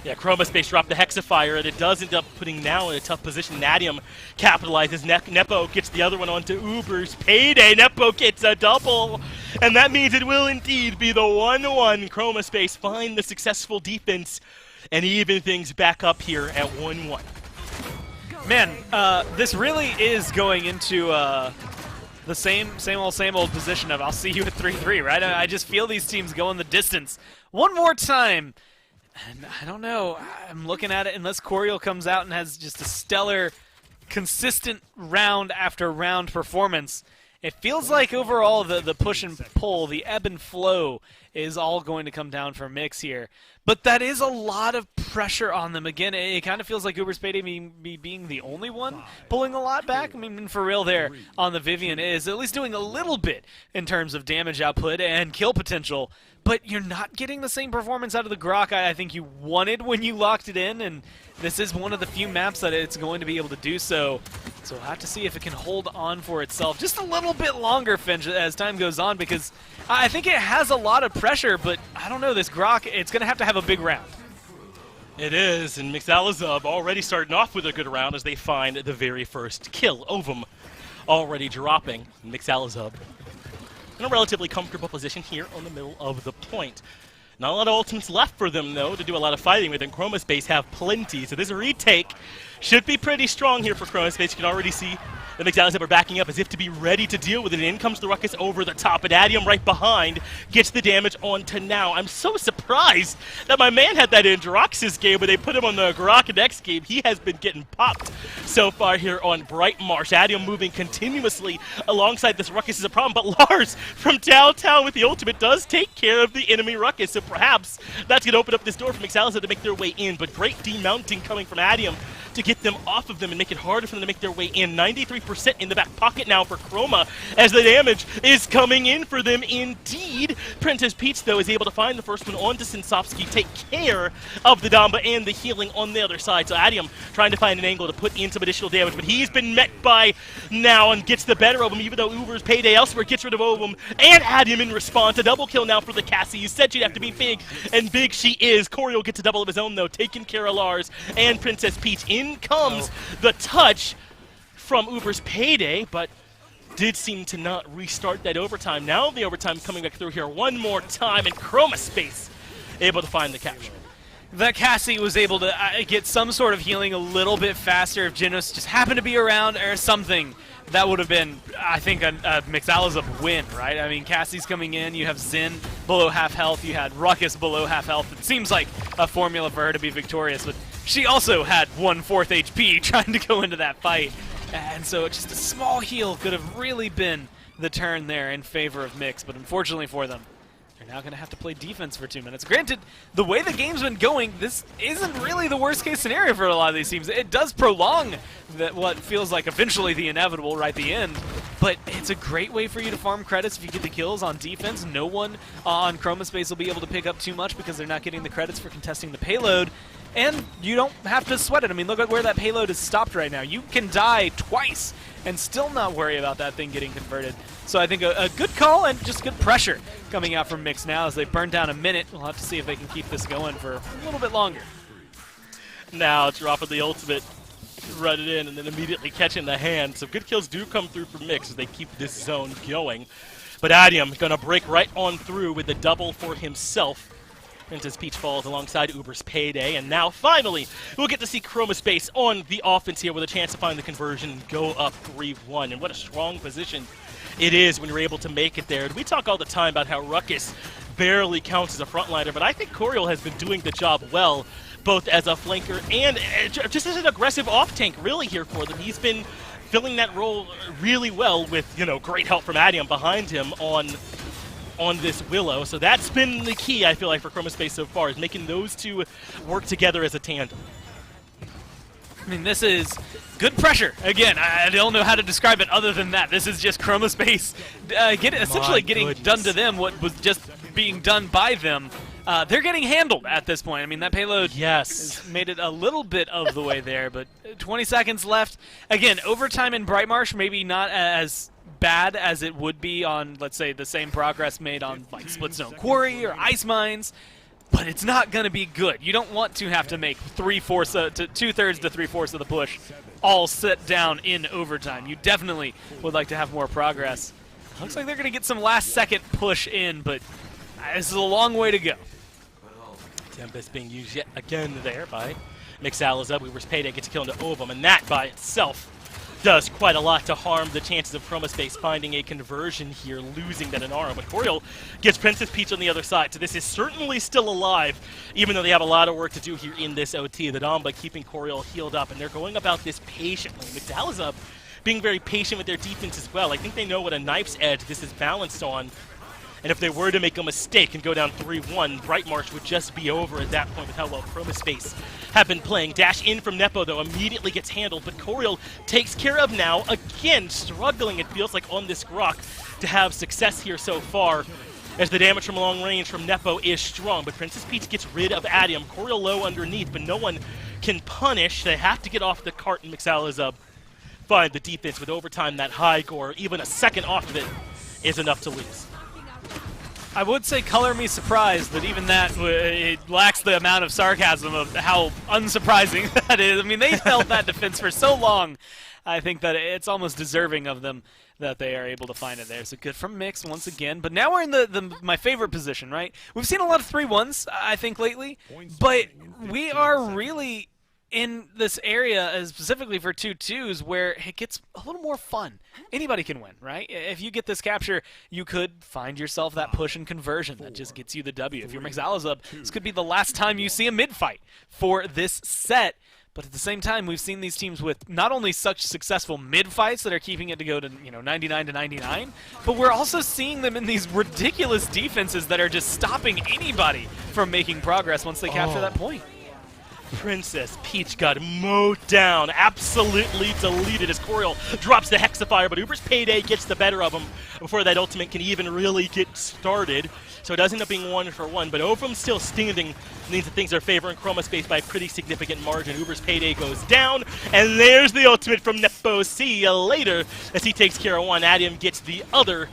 Yeah, Chromospace dropped the Hexafire, and it does end up putting now in a tough position. Nadium capitalizes. Nepo gets the other one onto Uber's Payday. Nepo gets a double, and that means it will indeed be the 1-1. Chromospace find the successful defense and even things back up here at 1-1. Man, this really is going into the same old position of I'll see you at 3-3, right? I just feel these teams going the distance one more time. And I don't know, I'm looking at it, unless Coriel comes out and has just a stellar, consistent round after round performance, it feels like overall the push and pull, the ebb and flow is all going to come down for Mix here. But that is a lot of pressure on them. Again, it kind of feels like Uber's Payday being the only one pulling a lot back. I mean, for real there on the Vivian is at least doing a little bit in terms of damage output and kill potential, but you're not getting the same performance out of the Grok I think you wanted when you locked it in, and this is one of the few maps that it's going to be able to do so. So we'll have to see if it can hold on for itself just a little bit longer, Finch, as time goes on, because I think it has a lot of pressure, but I don't know, this Grok, it's going to have a big round. It is, and Mixalazub already starting off with a good round as they find the very first kill. Ovum already dropping. Mixalazub in a relatively comfortable position here on the middle of the point. Not a lot of ultimates left for them, though, to do a lot of fighting with, and Chromospace have plenty. So this retake should be pretty strong here for Chromospace. You can already see the Mixalazub are backing up as if to be ready to deal with it. In comes the Ruckus over the top, and Adium right behind gets the damage onto Now. I'm so surprised that my man had that in Jirax's game, but they put him on the Grok next game. He has been getting popped so far here on Bright Marsh. Adium moving continuously alongside this Ruckus is a problem, but Lars from downtown with the ultimate does take care of the enemy Ruckus, so perhaps that's going to open up this door for Mixalazub to make their way in, but great demounting coming from Adium to get them off of them and make it harder for them to make their way in. 93% in the back pocket now for Chroma as the damage is coming in for them indeed. Princess Peach, though, is able to find the first one onto Sinsovsky, take care of the Damba and the healing on the other side. So Adium trying to find an angle to put in some additional damage, but he's been met by Now and gets the better of him, even though Uber's Payday elsewhere gets rid of Ovum and Adium in response. A double kill now for the Cassie. You said she'd have to be big, and big she is. Coriel gets a double of his own, though, taking care of Lars and Princess Peach. In comes the touch from Uber's Payday, but did seem to not restart that overtime. Now the overtime coming back through here one more time, and Chromospace able to find the capture. The Cassie was able to get some sort of healing a little bit faster if Genos just happened to be around or something. That would have been, I think, a Mixalazub win, right? I mean, Cassie's coming in, you have Xin below half health, you had Ruckus below half health. It seems like a formula for her to be victorious, but she also had 1/4 HP trying to go into that fight. And so just a small heal could have really been the turn there in favor of Mix, but unfortunately for them, they're now going to have to play defense for 2 minutes. Granted, the way the game's been going, this isn't really the worst-case scenario for a lot of these teams. It does prolong what feels like eventually the inevitable right at the end, but it's a great way for you to farm credits if you get the kills on defense. No one on Chromospace will be able to pick up too much because they're not getting the credits for contesting the payload. And you don't have to sweat it. I mean, look at where that payload is stopped right now. You can die twice and still not worry about that thing getting converted. So I think a good call and just good pressure coming out from Mix now as they burn down a minute. We'll have to see if they can keep this going for a little bit longer. now dropping the ultimate, run it in, and then immediately catching the hand. So good kills do come through for Mix as they keep this zone going. But Adium going to break right on through with the double for himself. Princess Peach falls alongside Uber's Payday, and now finally we'll get to see Chroma on the offense here with a chance to find the conversion and go up 3-1. And what a strong position it is when you're able to make it there. And we talk all the time about how Ruckus barely counts as a frontliner, but I think Coriol has been doing the job well, both as a flanker and just as an aggressive off-tank really here for them. He's been filling that role really well with, you know, great help from Adium behind him on this Willow. So that's been the key, I feel like, for Chroma so far, is making those two work together as a tandem. I mean, this is good pressure. Again, I don't know how to describe it other than that. This is just Chroma essentially getting done to them what was just being done by them. They're getting handled at this point. I mean, that payload has made it a little bit of the way there, but 20 seconds left. Again, overtime in Brightmarsh, maybe not as bad as it would be on, let's say, the same progress made on like Split Zone Quarry or Ice Mines, but it's not going to be good. You don't want to have to make 2/3 to 3/4 of the push all sit down in overtime. You definitely would like to have more progress. Looks like they're going to get some last-second push in, but this is a long way to go. Tempest being used yet again there by Mixalazub. Uber's Payday gets a kill into Ovum, and that by itself does quite a lot to harm the chances of Chroma finding a conversion here, losing that Inara. But Coriol gets Princess Peach on the other side, so this is certainly still alive, even though they have a lot of work to do here in this OT. The Damba keeping Coriol healed up, and they're going about this patiently. Mixalazub being very patient with their defense as well. I think they know what a knife's edge this is balanced on. And if they were to make a mistake and go down 3-1, Brightmarsh would just be over at that point with how well Chroma have been playing. Dash in from Nepo, though, immediately gets handled, but Coriol takes care of now. Again, struggling, it feels like, on this Grok to have success here so far, as the damage from long range from Nepo is strong. But Princess Peach gets rid of Adium. Coriol low underneath, but no one can punish. They have to get off the cart, and Mixalazub find the defense with overtime. That high gore, even a second off of it, is enough to lose. I would say color me surprised, but even that, it lacks the amount of sarcasm of how unsurprising that is. I mean, they held that defense for so long. I think that it's almost deserving of them that they are able to find it there. So good from Mix once again. But now we're in my favorite position, right? We've seen a lot of 3-1s, I think, lately, but we are really in this area, specifically for 2-2s, where it gets a little more fun. Anybody can win, right? If you get this capture, you could find yourself that push and conversion that just gets you the W. If you're Mixalazub, this could be the last time you see a mid-fight for this set. But at the same time, we've seen these teams with not only such successful mid-fights that are keeping it to go to 99 to 99, but we're also seeing them in these ridiculous defenses that are just stopping anybody from making progress once they capture that point. Princess Peach got mowed down, absolutely deleted as Coriol drops the Hexafire, but Uber's Payday gets the better of him before that ultimate can even really get started. So it does end up being 1-for-1, but Ovum still standing means that things are favoring Chroma by a pretty significant margin. Uber's Payday goes down, and there's the ultimate from Nepo. See you later as he takes care of one. Adium gets the other.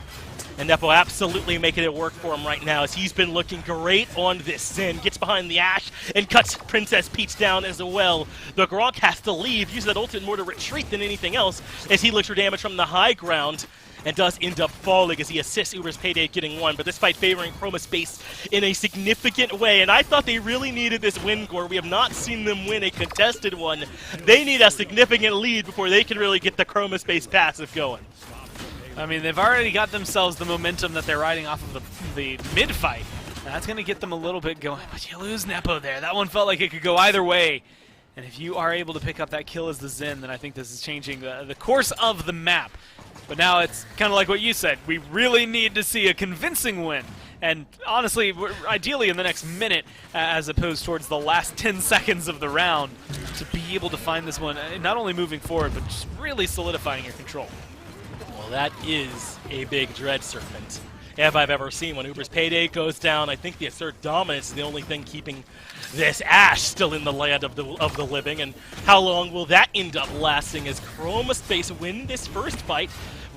And Nepo absolutely making it work for him right now as he's been looking great on this Zen. Gets behind the Ashe and cuts Princess Peach down as well. The Gronk has to leave, uses that ultimate more to retreat than anything else as he looks for damage from the high ground and does end up falling as he assists Uber's Payday getting one. But this fight favoring Chroma in a significant way. And I thought they really needed this win, Gore. We have not seen them win a contested one. They need a significant lead before they can really get the Chroma passive going. I mean, they've already got themselves the momentum that they're riding off of the mid-fight. That's going to get them a little bit going, but you lose Nepo there. That one felt like it could go either way. And if you are able to pick up that kill as the Zen, then I think this is changing the course of the map. But now it's kind of like what you said. We really need to see a convincing win. And honestly, ideally in the next minute, as opposed towards the last 10 seconds of the round, to be able to find this one, not only moving forward, but just really solidifying your control. Well, that is a big Dread Serpent, if I've ever seen one. Uber's Payday goes down. I think the Assert Dominance is the only thing keeping this Ashe still in the land of the living. And how long will that end up lasting as Chroma win this first fight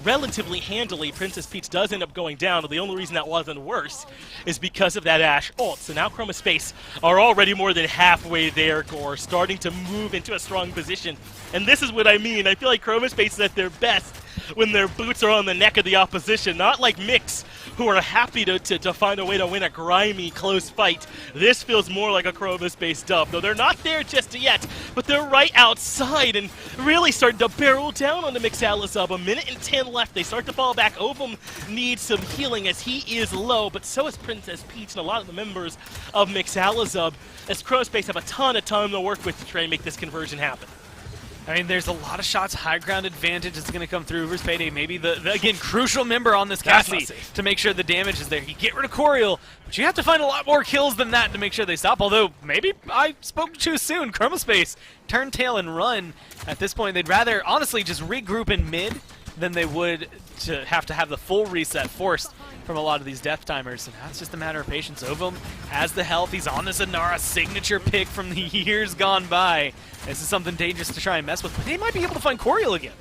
relatively handily. Princess Peach does end up going down, but the only reason that wasn't worse is because of that Ashe ult. So now Chroma Space are already more than halfway there, Gore, starting to move into a strong position. And this is what I mean. I feel like Chroma Space is at their best when their boots are on the neck of the opposition, not like Mix, who are happy to find a way to win a grimy, close fight. This feels more like a Chroma Space dub, though they're not there just yet, but they're right outside and really starting to barrel down on the Mixalizub. 1:10 left. They start to fall back. Ovum needs some healing as he is low, but so is Princess Peach and a lot of the members of Mixalizub, as Chroma Space have a ton of time to work with to try and make this conversion happen. I mean, there's a lot of shots. High ground advantage is going to come through. Uber's Payday, maybe the again, crucial member on this Cassie to make sure the damage is there. You get rid of Coriel, but you have to find a lot more kills than that to make sure they stop. Although, maybe I spoke too soon. Chroma Space, turn tail and run. At this point, they'd rather, honestly, just regroup in mid than they would to have the full reset forced from a lot of these death timers. And that's just a matter of patience. Ovum has the health. He's on this Inara signature pick from the years gone by. This is something dangerous to try and mess with, but they might be able to find Coriel again.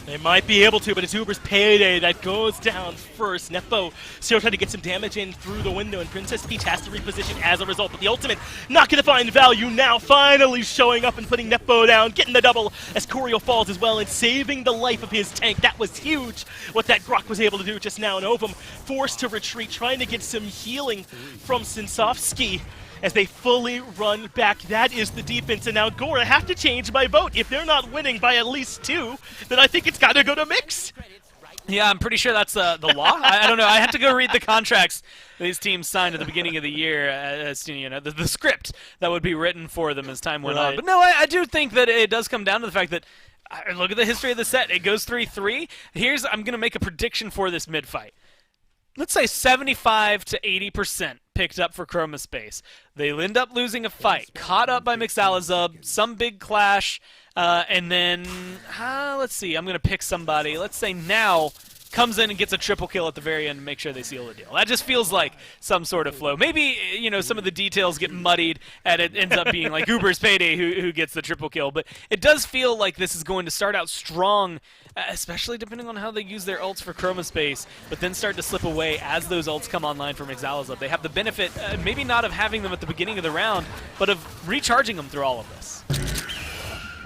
They might be able to, but it's Uber's Payday that goes down first. Nepo still trying to get some damage in through the window, and Princess Peach has to reposition as a result. But the ultimate not going to find value now, finally showing up and putting Nepo down, getting the double as Coriel falls as well, and saving the life of his tank. That was huge, what that Grok was able to do just now. And Ovum forced to retreat, trying to get some healing from Sinsovsky as they fully run back. That is the defense, and now Gore, I have to change my vote. If they're not winning by at least 2, then I think it's got to go to Mix. Yeah, I'm pretty sure that's the law. I don't know. I had to go read the contracts these teams signed at the beginning of the year, as you know, the script that would be written for them as time went on. But no, I do think that it does come down to the fact that look at the history of the set. It goes 3-3. I'm going to make a prediction for this mid fight. Let's say 75 to 80% picked up for Chroma Space. They'll end up losing a fight, caught up by Mixalizub, some big clash, and then, let's see, I'm going to pick somebody. Let's say Now comes in and gets a triple kill at the very end and make sure they seal the deal. That just feels like some sort of flow. Maybe, you know, some of the details get muddied and it ends up being like Uber's Payday who gets the triple kill. But it does feel like this is going to start out strong, especially depending on how they use their ults for Chroma Space, but then start to slip away as those ults come online for Mixalizub. They have the benefit, maybe not of having them at the beginning of the round, but of recharging them through all of this.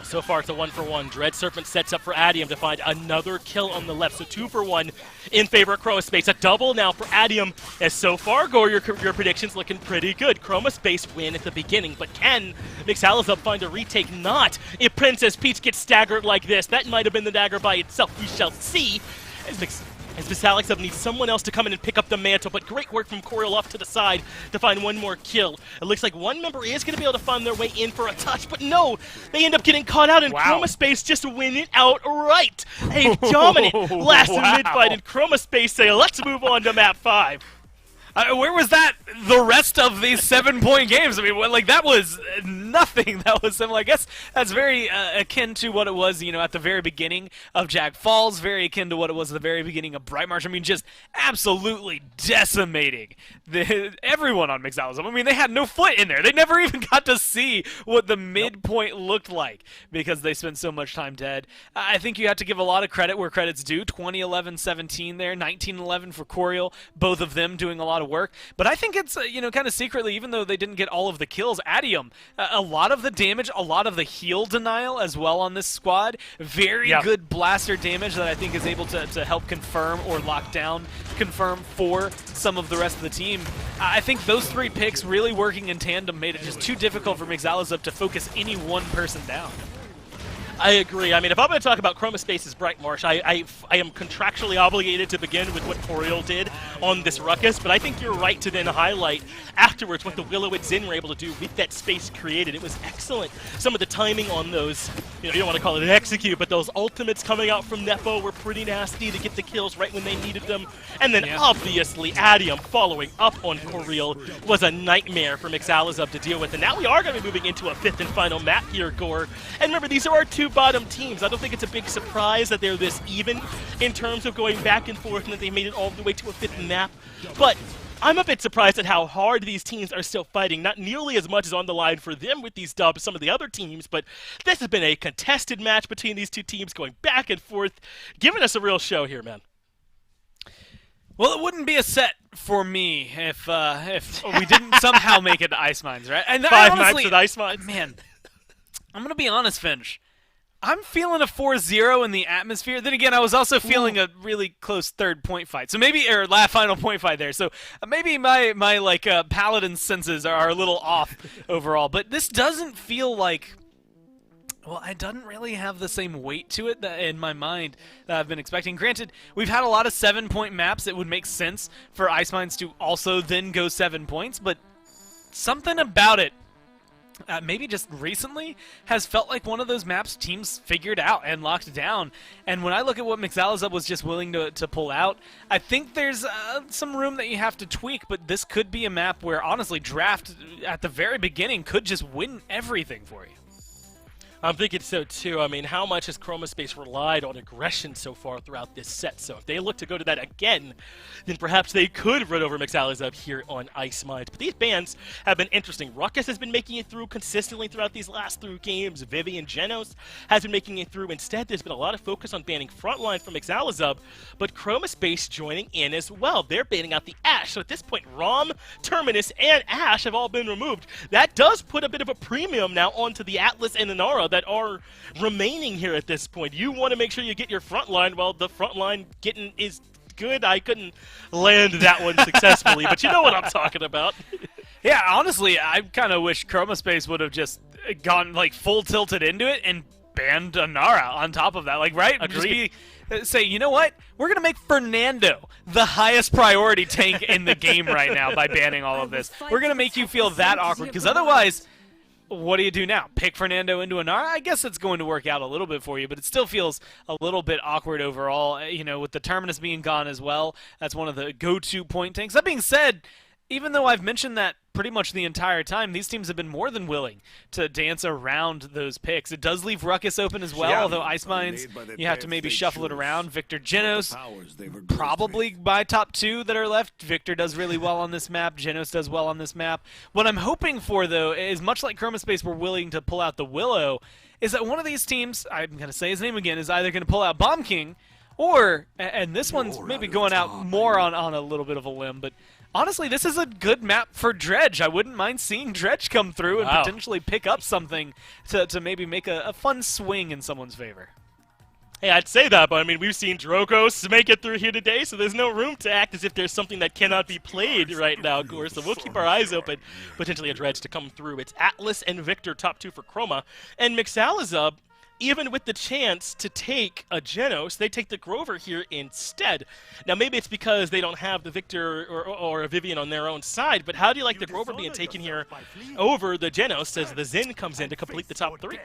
So far, it's a 1-for-1. Dread Serpent sets up for Adium to find another kill on the left. So 2-for-1 in favor of Chroma Space. A double now for Adium. As so far, Gore, your predictions looking pretty good. Chroma Space win at the beginning, but can Mixalizub find a retake? Not if Princess Peach gets staggered like this. That might have been the dagger by itself. We shall see. As Mixalizub needs someone else to come in and pick up the mantle, but great work from Coriel off to the side to find one more kill. It looks like one member is going to be able to find their way in for a touch, but no, they end up getting caught out, and Chroma Space just win it outright. A dominant last mid-fight, and Chroma Space say, let's move on to map 5. Where was that the rest of these 7-point games? I mean, like, that was nothing. That was similar. I guess that's very akin to what it was, you know, at the very beginning of Jag Falls, very akin to what it was at the very beginning of Bright March. I mean, just absolutely decimating everyone on Mixalizub. I mean, they had no foot in there. They never even got to see what the midpoint looked like because they spent so much time dead. I think you have to give a lot of credit where credit's due. 2011-17 there, 19-11 for Coriel, both of them doing a lot of work. But I think it's, you know, kind of secretly, even though they didn't get all of the kills, Adium, a lot of the damage, a lot of the heal denial as well on this squad. Very good blaster damage that I think is able to help confirm or lock down, confirm for some of the rest of the team. I think those 3 picks really working in tandem made it just too difficult for Mixalizub to focus any one person down. I agree. I mean, if I'm going to talk about Chroma Space's Bright Marsh, I am contractually obligated to begin with what Coriel did on this ruckus, but I think you're right to then highlight afterwards what the Will-O-Wisp Zin were able to do with that space created. It was excellent. Some of the timing on those, you know, you don't want to call it an execute, but those ultimates coming out from Nepo were pretty nasty to get the kills right when they needed them. And then obviously Adium following up on Coriel was a nightmare for Mixalizub to deal with. And now we are going to be moving into a 5th and final map here, Gore. And remember, these are our 2 bottom teams. I don't think it's a big surprise that they're this even in terms of going back and forth and that they made it all the way to a 5th map. But I'm a bit surprised at how hard these teams are still fighting. Not nearly as much as on the line for them with these dubs as some of the other teams, but this has been a contested match between these two teams going back and forth, giving us a real show here, man. Well, it wouldn't be a set for me if we didn't somehow make it to Ice Mines, right? And Five honestly, maps at Ice Mines. Man, I'm going to be honest, Finch. I'm feeling a 4-0 in the atmosphere. Then again, I was also feeling a really close third point fight. So maybe, or last final point fight there. So maybe my like Paladin senses are a little off overall. But this doesn't feel like, well, it doesn't really have the same weight to it in my mind that I've been expecting. Granted, we've had a lot of 7-point maps. It would make sense for Ice Mines to also then go 7 points. But something about it, maybe just recently, has felt like one of those maps teams figured out and locked down. And when I look at what Mixalazub was just willing to pull out, I think there's some room that you have to tweak, but this could be a map where, honestly, Draft at the very beginning could just win everything for you. I'm thinking so too. I mean, how much has Chromospace relied on aggression so far throughout this set? So if they look to go to that again, then perhaps they could run over Mixalazub here on Ice Mines. But these bans have been interesting. Ruckus has been making it through consistently throughout these last 3 games. Vivi and Genos has been making it through. Instead, there's been a lot of focus on banning Frontline from Mixalazub, but Chromospace joining in as well. They're banning out the Ashe. So at this point, Rom, Terminus, and Ashe have all been removed. That does put a bit of a premium now onto the Atlas and Inara that are remaining here at this point. You want to make sure you get your front line. Well, the front line getting is good. I couldn't land that one successfully, but you know what I'm talking about. Yeah, honestly, I kind of wish Chromospace would have just gone like full tilted into it and banned Inara on top of that. Like, right? Agreed. Say, you know what? We're going to make Fernando the highest priority tank in the game right now by banning all of this. We're going to make you feel that awkward, because otherwise, what do you do now? Pick Fernando into Inara? I guess it's going to work out a little bit for you, but it still feels a little bit awkward overall, you know, with the Terminus being gone as well. That's one of the go-to point tanks. That being said, even though I've mentioned that pretty much the entire time, these teams have been more than willing to dance around those picks. It does leave Ruckus open as well, although Ice Mines, you have to maybe shuffle it around. Victor Genos, probably by top 2 that are left. Victor does really well on this map. Genos does well on this map. What I'm hoping for, though, is much like Chromospace were willing to pull out the Willow, is that one of these teams, I'm going to say his name again, is either going to pull out Bomb King, or, and this one's maybe going out more on a little bit of a limb, but honestly, this is a good map for Dredge. I wouldn't mind seeing Dredge come through and potentially pick up something to maybe make a fun swing in someone's favor. Hey, I'd say that, but I mean, we've seen Drogos make it through here today, so there's no room to act as if there's something that cannot be played right now, of course. So we'll keep our eyes open, potentially a Dredge to come through. It's Atlas and Victor, top 2 for Chroma, and Mixalazub, even with the chance to take a Genos, they take the Grover here instead. Now, maybe it's because they don't have the Victor or a Vivian on their own side, but how do you like the Grover being taken here over the Genos as the Zen comes in to complete the top 3?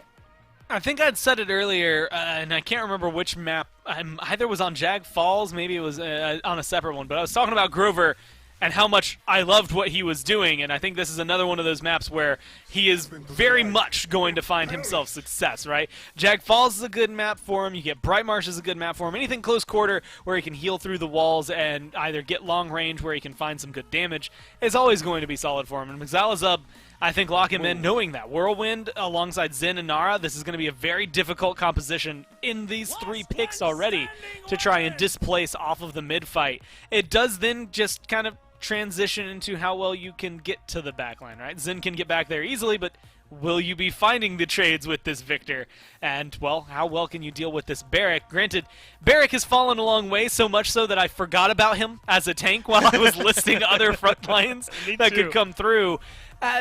I think I'd said it earlier, and I can't remember which map. Either was on Jag Falls, maybe it was on a separate one, but I was talking about Grover and how much I loved what he was doing, and I think this is another one of those maps where he is very much going to find himself success, right? Jag Falls is a good map for him. You get Bright Marsh is a good map for him. Anything close quarter where he can heal through the walls and either get long range where he can find some good damage is always going to be solid for him. And Mixalazub, I think, lock him in knowing that. Whirlwind alongside Zen and Nara, this is going to be a very difficult composition in these 3 picks already to try and displace off of the mid-fight. It does then just kind of transition into how well you can get to the backline, right? Zen can get back there easily, but will you be finding the trades with this Victor? And, well, how well can you deal with this Barrack? Granted, Barrack has fallen a long way, so much so that I forgot about him as a tank while I was listing other front lines that could come through.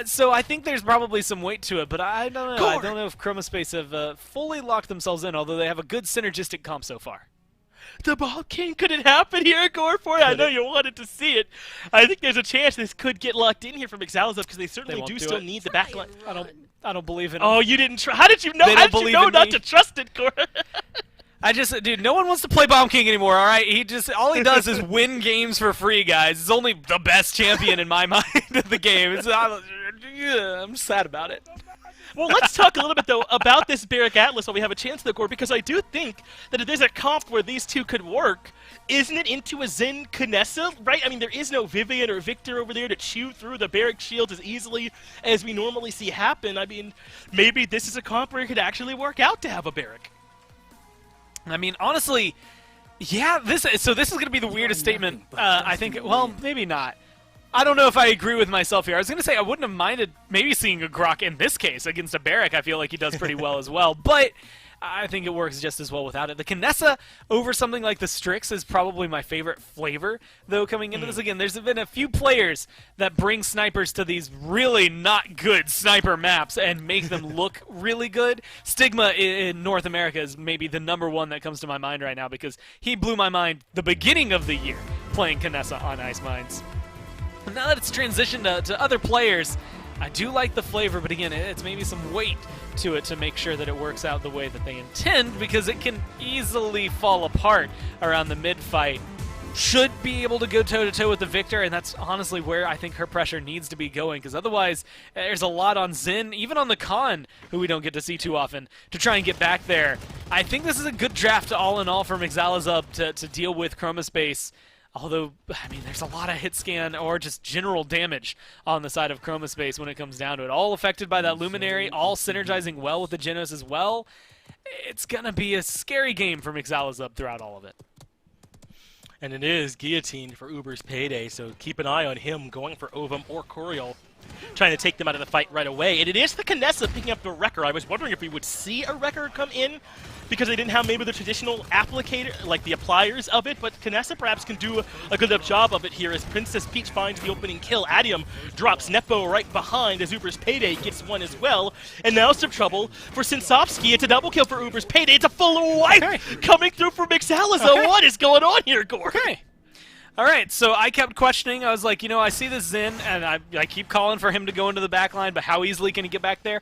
So I think there's probably some weight to it, but I don't know. I don't know if Chromospace have fully locked themselves in, although they have a good synergistic comp so far. The Ball King, could it happen here, Goreport? I know you wanted to see it. I think there's a chance this could get locked in here for Mixalazub because they certainly do still need the backline. I don't believe in it. Oh, you didn't trust. How did you know? How did you know not to trust it, Gore? Dude, no one wants to play Bomb King anymore, all right? All he does is win games for free, guys. It's only the best champion in my mind of the game. I'm sad about it. Well, let's talk a little bit, though, about this Barrack Atlas while we have a chance, though, Gore, because I do think that if there's a comp where these two could work, isn't it, into a Zen Kinessa, right? I mean, there is no Vivian or Victor over there to chew through the barrack shields as easily as we normally see happen. I mean, maybe this is a comp where it could actually work out to have a barrack. I mean, honestly, yeah, this is going to be the weirdest statement, I think. Well, maybe not. I don't know if I agree with myself here. I was going to say I wouldn't have minded maybe seeing a Grok in this case against a barrack. I feel like he does pretty well as well, but I think it works just as well without it. The Kinessa over something like the Strix is probably my favorite flavor, though, coming into this. Again, there's been a few players that bring snipers to these really not good sniper maps and make them look really good. Stigma in North America is maybe the #1 that comes to my mind right now because he blew my mind the beginning of the year playing Kinessa on Ice Mines. Now that it's transitioned to other players, I do like the flavor, but again, it's maybe some weight to it to make sure that it works out the way that they intend, because it can easily fall apart around the mid-fight. Should be able to go toe-to-toe with the Victor, and that's honestly where I think her pressure needs to be going, because otherwise there's a lot on Xin, even on the Khan, who we don't get to see too often, to try and get back there. I think this is a good draft all in all for Mixalazub to deal with Chromaspace. Although, I mean, there's a lot of hit scan or just general damage on the side of Chromaspace when it comes down to it. All affected by that Luminary, all synergizing well with the Genos as well. It's going to be a scary game for Mixalazub throughout all of it. And it is guillotined for Uber's Payday, so keep an eye on him going for Ovum or Coriol, trying to take them out of the fight right away. And it is the Kinessa picking up the Wrecker. I was wondering if we would see a Wrecker come in, because they didn't have maybe the traditional applicator, like the appliers of it, but Kinessa perhaps can do a good enough job of it here as Princess Peach finds the opening kill. Adium drops Nepo right behind as Uber's Payday gets one as well. And now some trouble for Sinsovsky. It's a double kill for Uber's Payday. It's a full wipe coming through for Mixalazub. What is going on here, Gore? All right, so I kept questioning. I was like, you know, I see this Zen, and I keep calling for him to go into the back line, but how easily can he get back there?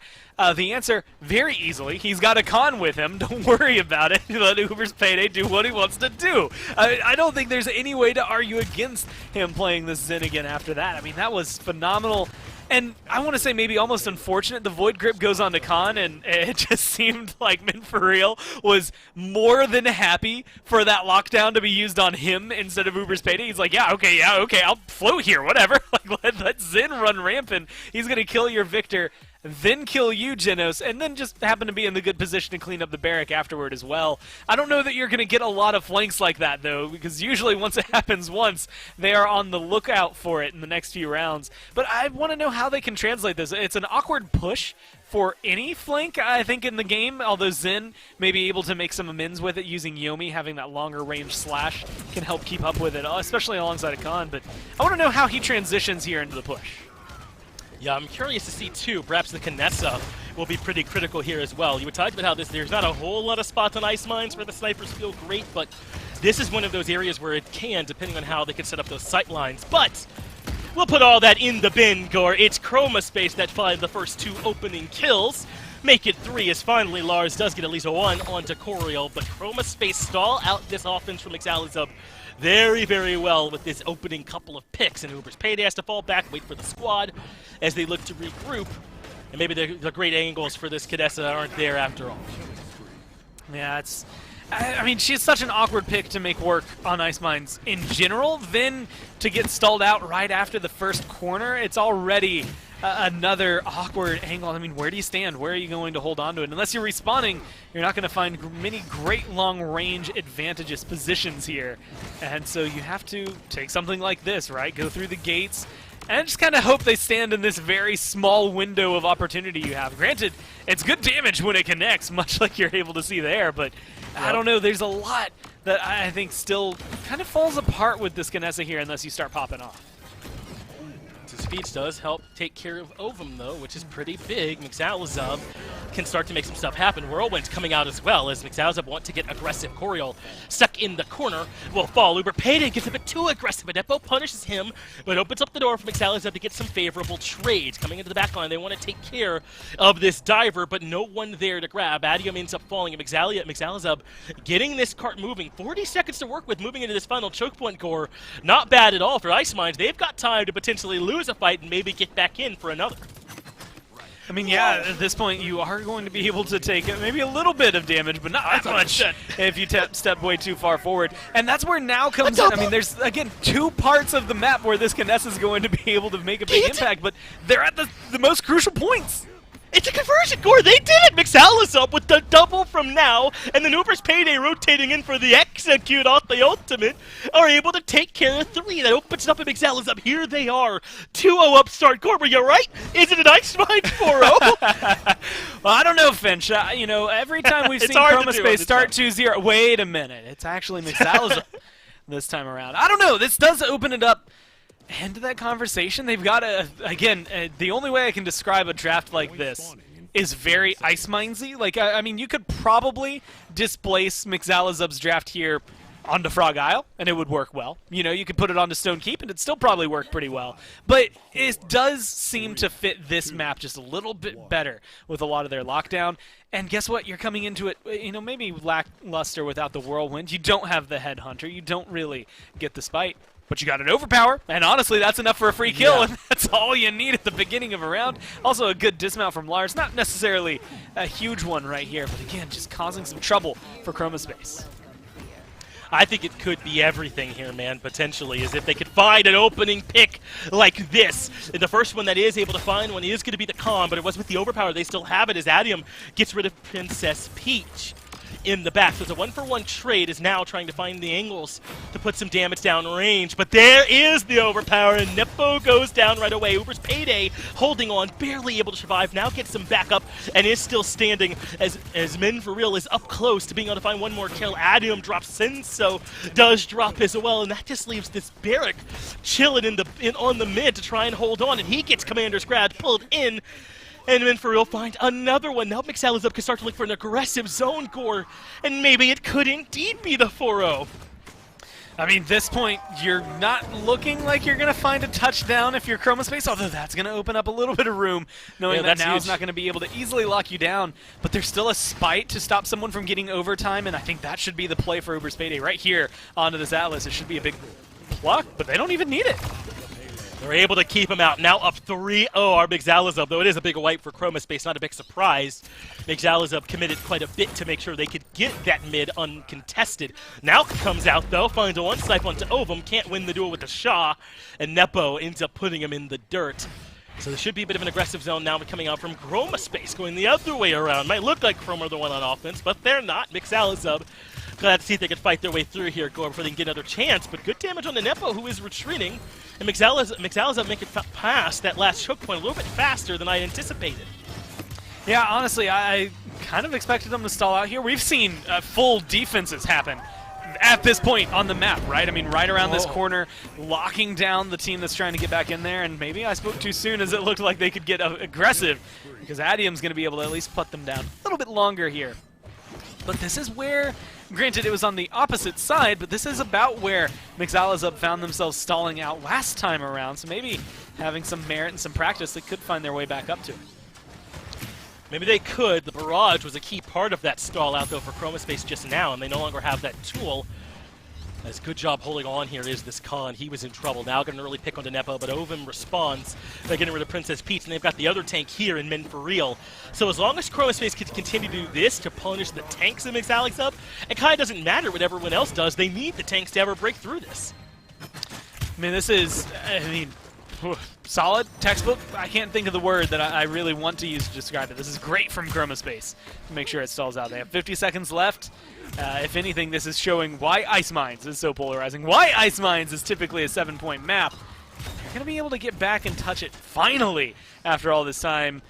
The answer, very easily. He's got a Khan with him. Don't worry about it. Let Uber's Payday do what he wants to do. I don't think there's any way to argue against him playing this Zen again after that. I mean, that was phenomenal. And I want to say maybe almost unfortunate. The Void Grip goes on to Khan, and it just seemed like Min for real was more than happy for that lockdown to be used on him instead of Uber's Payday. He's like, yeah, okay, I'll float here, whatever. Like, let Zen run rampant. He's going to kill your Victor, then kill you, Genos, and then just happen to be in the good position to clean up the barrack afterward as well. I don't know that you're going to get a lot of flanks like that, though, because usually once it happens once, they are on the lookout for it in the next few rounds. But I want to know how they can translate this. It's an awkward push for any flank, I think, in the game, although Zen may be able to make some amends with it using Yomi. Having that longer range slash can help keep up with it, especially alongside a Khan. But I want to know how he transitions here into the push. Yeah, I'm curious to see, too. Perhaps the Kinessa will be pretty critical here as well. You were talking about how there's not a whole lot of spots on Ice Mines where the snipers feel great, but this is one of those areas where it can, depending on how they can set up those sight lines. But we'll put all that in the bin, Gore. It's Chromaspace that finds the first 2 opening kills. Make it 3 as finally Lars does get at least a 1 onto Coriol, but Chromaspace stall out this offense from Mixalazub very, very well with this opening couple of picks, and Uber's Payday has to fall back, wait for the squad as they look to regroup, and maybe the great angles for this Kinessa aren't there after all. Yeah, it's... I mean, she's such an awkward pick to make work on Ice Mines in general. Then to get stalled out right after the first corner, it's already another awkward angle. I mean, where do you stand? Where are you going to hold on to it? Unless you're respawning, you're not going to find many great long-range advantageous positions here. And so you have to take something like this, right? Go through the gates, and just kind of hope they stand in this very small window of opportunity you have. Granted, it's good damage when it connects, much like you're able to see there, but I don't know, there's a lot that I think still kind of falls apart with this Kinessa here unless you start popping off. Speeds does help take care of Ovum, though, which is pretty big. Mixalazub can start to make some stuff happen. Whirlwind's coming out as well, as Mixalazub want to get aggressive. Coriol stuck in the corner will fall. Uber Payday gets a bit too aggressive. Adepo punishes him, but opens up the door for Mixalazub to get some favorable trades. Coming into the back line, they want to take care of this diver, but no one there to grab. Adium ends up falling, and Mixalazub getting this cart moving. 40 seconds to work with moving into this final choke point, Core. Not bad at all for Ice Mines. They've got time to potentially lose a fight and maybe get back in for another. I mean, yeah, at this point, you are going to be able to take maybe a little bit of damage, but not that much if you step way too far forward. And that's where now comes in. I mean, there's, again, 2 parts of the map where this Kness is going to be able to make a big impact, but they're at the most crucial points. It's a conversion, Gore! They did it! McSalazub with the double from now, and then Uber's Payday rotating in for the execute off the ultimate, are able to take care of 3. That opens up at McSalazub. Here they are. 2-0 upstart. Gore, were you right? Is it an Ice Mine 4-0? Well, I don't know, Finch. You know, every time we've seen Chroma Space start 2-0, wait a minute. It's actually McSalazub this time around. I don't know. This does open it up into that conversation. They've got to, again, the only way I can describe a draft like this is very Ice Minesy. Like, I mean, you could probably displace McSalazub's draft here onto Frog Isle, and it would work well. You know, you could put it onto Stone Keep, and it'd still probably work pretty well. But it does seem to fit this map just a little bit better with a lot of their lockdown. And guess what? You're coming into it, you know, maybe lackluster without the Whirlwind. You don't have the Headhunter. You don't really get the Spite. But you got an Overpower, and honestly, that's enough for a free kill, and that's all you need at the beginning of a round. Also, a good dismount from Lars. Not necessarily a huge one right here, but again, just causing some trouble for Chroma Space. I think it could be everything here, man, potentially, as if they could find an opening pick like this. And the first one that is able to find one is going to be the Khan, but it was with the Overpower. They still have it as Adium gets rid of Princess Peach in the back. So it's a 1-for-1 trade, is now trying to find the angles to put some damage down range. But there is the Overpower, and Nepo goes down right away. Uber's Payday holding on, barely able to survive, now gets some backup and is still standing as Men For Real is up close to being able to find one more kill. Adium drops, Senso does drop as well, and that just leaves this Barrack chilling on the mid to try and hold on, and he gets Commander's Grab pulled in. And Men For Real find another one. Now McSalazub can start to look for an aggressive zone core, and maybe it could indeed be the 4-0. I mean, this point, you're not looking like you're going to find a touchdown if you're Chroma Space, although that's going to open up a little bit of room, knowing that now is not going to be able to easily lock you down. But there's still a Spite to stop someone from getting overtime, and I think that should be the play for Uber's Payday right here onto this Atlas. It should be a big pluck, but they don't even need it. They're able to keep him out. Now up 3-0 are McSalazub, though it is a big wipe for Chroma Space, not a big surprise. McSalazub committed quite a bit to make sure they could get that mid uncontested. Now comes out, though, finds a one-snipe onto Ovum, can't win the duel with the Shah, and Nepo ends up putting him in the dirt. So there should be a bit of an aggressive zone now coming out from Chroma Space, going the other way around. Might look like Chroma are the one on offense, but they're not. McSalazub glad to see if they can fight their way through here, Gore, before they can get another chance. But good damage on the Nepo, who is retreating. And McSalazub make it past that last choke point a little bit faster than I anticipated. Yeah, honestly, I kind of expected them to stall out here. We've seen full defenses happen at this point on the map, right? I mean, right around this corner, locking down the team that's trying to get back in there. And maybe I spoke too soon, as it looked like they could get aggressive, because Adium's going to be able to at least put them down a little bit longer here. But this is where, granted it was on the opposite side, but this is about where McSalazub found themselves stalling out last time around, so maybe having some merit and some practice, they could find their way back up to it. Maybe they could. The barrage was a key part of that stall out, though, for Chroma Space just now, and they no longer have that tool. As good job holding on here is this Khan. He was in trouble. Now getting an early pick onto Nepo, but Ovum responds by getting rid of Princess Peach, and they've got the other tank here in Men For Real. So as long as Chroma Space can continue to do this to punish the tanks of McSalazub, it kind of doesn't matter what everyone else does. They need the tanks to ever break through this. I mean, this is, solid, textbook. I can't think of the word that I really want to use to describe it. This is great from Chroma Space to make sure it stalls out. They have 50 seconds left. If anything, this is showing why Ice Mines is so polarizing, why Ice Mines is typically a 7-point map. They're going to be able to get back and touch it finally after all this time.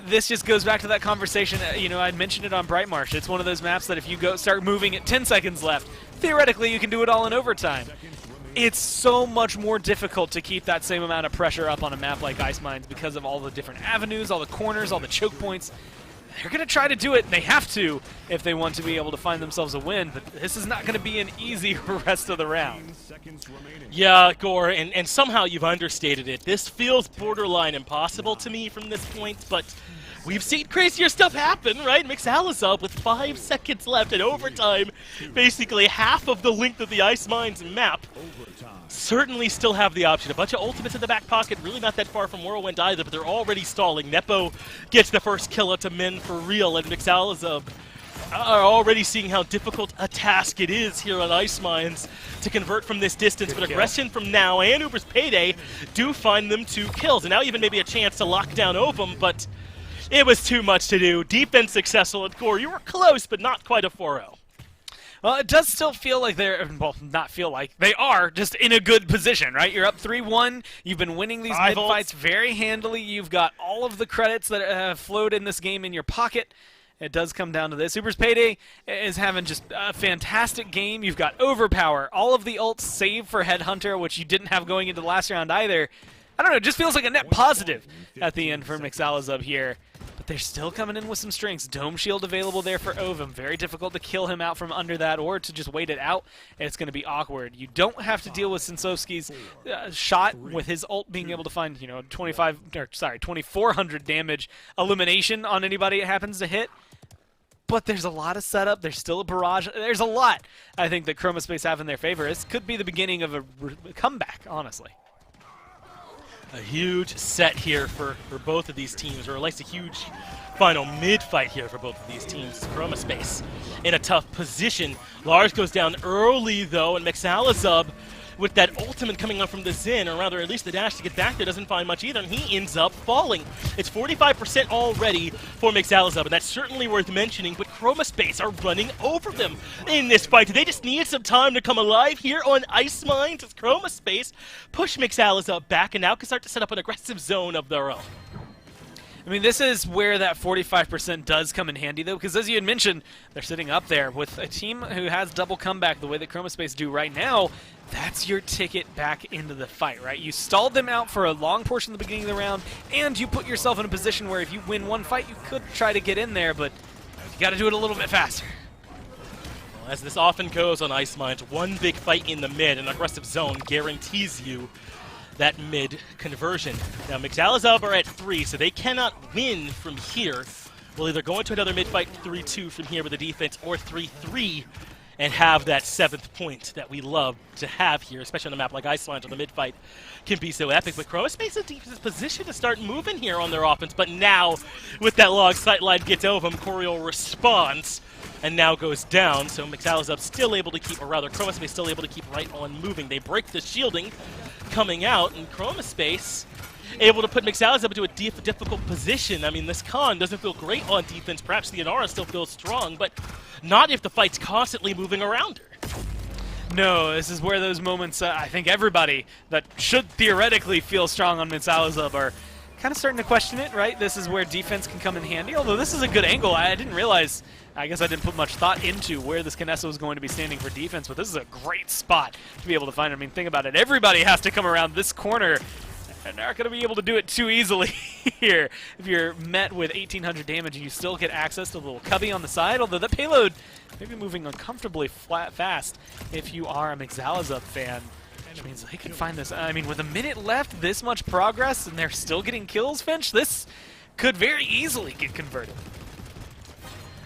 This just goes back to that conversation. You know, I'd mentioned it on Bright Marsh. It's one of those maps that if you start moving at 10 seconds left, theoretically you can do it all in overtime. It's so much more difficult to keep that same amount of pressure up on a map like Ice Mines because of all the different avenues, all the corners, all the choke points. They're going to try to do it, and they have to if they want to be able to find themselves a win, but this is not going to be an easy rest of the round. Yeah, Gore, and somehow you've understated it. This feels borderline impossible to me from this point, but we've seen crazier stuff happen, right? McSalazub with 5 seconds left in overtime, basically half of the length of the Ice Mines map. certainly still have the option. A bunch of ultimates in the back pocket, really not that far from Whirlwind either, but they're already stalling. Nepo gets the first kill to Min for real, and Mixalazub are already seeing how difficult a task it is here on Ice Mines to convert from this distance. But aggression from Now and Uber's Payday do find them 2 kills, and now even maybe a chance to lock down Ovum, but it was too much to do. Defense successful at core. You were close, but not quite a 4-0. Well, it does still feel like they're, well, not feel like, they are just in a good position, right? You're up 3-1, you've been winning these mid-fights very handily, you've got all of the credits that have flowed in this game in your pocket. It does come down to this. Uber's Payday is having just a fantastic game. You've got Overpower, all of the ults save for Headhunter, which you didn't have going into the last round either. I don't know, it just feels like a net positive at the end for Mixalazub here. But they're still coming in with some strengths. Dome Shield available there for Ovum. Very difficult to kill him out from under that or to just wait it out. It's going to be awkward. You don't have to deal with Sensowski's shot with his ult being able to find, 2,400 damage elimination on anybody it happens to hit. But there's a lot of setup. There's still a barrage. There's a lot, I think, that Chroma have in their favor. This could be the beginning of a comeback, honestly. A huge set here for both of these teams, or at least a huge final mid-fight here for both of these teams. Chroma in a tough position. Lars goes down early, though, and Mixalazub, with that ultimate coming up from the Zen, or rather at least the dash to get back there, doesn't find much either, and he ends up falling. It's 45% already for Mixalazub, and that's certainly worth mentioning, but Chroma are running over them in this fight. They just need some time to come alive here on Ice Mines as Chroma push Mixalazub back and now can start to set up an aggressive zone of their own. I mean, this is where that 45% does come in handy, though, because as you had mentioned, they're sitting up there with a team who has double comeback the way that Chroma do right now. That's your ticket back into the fight, right? You stalled them out for a long portion of the beginning of the round, and you put yourself in a position where if you win one fight, you could try to get in there, but you got to do it a little bit faster. Well, as this often goes on Ice Mines, one big fight in the mid, an aggressive zone, guarantees you that mid conversion. Now, Mixalazub are at 3, so they cannot win from here. We'll either go into another mid fight 3-2 from here with the defense, or 3-3 and have that 7th point that we love to have here, especially on a map like Ice Mines where the mid fight can be so epic. But Chroma is in position to start moving here on their offense, but now with that long sight line gets over him, Coriol responds and now goes down, so Mixalazub still able to keep, or rather Chroma still able to keep right on moving. They break the shielding coming out, and Chroma able to put Mixalazub into a difficult position. I mean, this Khan doesn't feel great on defense. Perhaps the Inara still feels strong, but not if the fight's constantly moving around her. No, this is where those moments, I think everybody that should theoretically feel strong on Mixalazub are kind of starting to question it, right? This is where defense can come in handy, although this is a good angle. I didn't realize, I guess I didn't put much thought into where this Kinessa was going to be standing for defense, but this is a great spot to be able to find it. I mean, think about it. Everybody has to come around this corner, and they're not going to be able to do it too easily here. If you're met with 1,800 damage and you still get access to the little cubby on the side, although the payload may be moving uncomfortably fast if you are a Mixalazub fan. Which means they can find this. I mean, with a minute left, this much progress, and they're still getting kills, Finch, this could very easily get converted.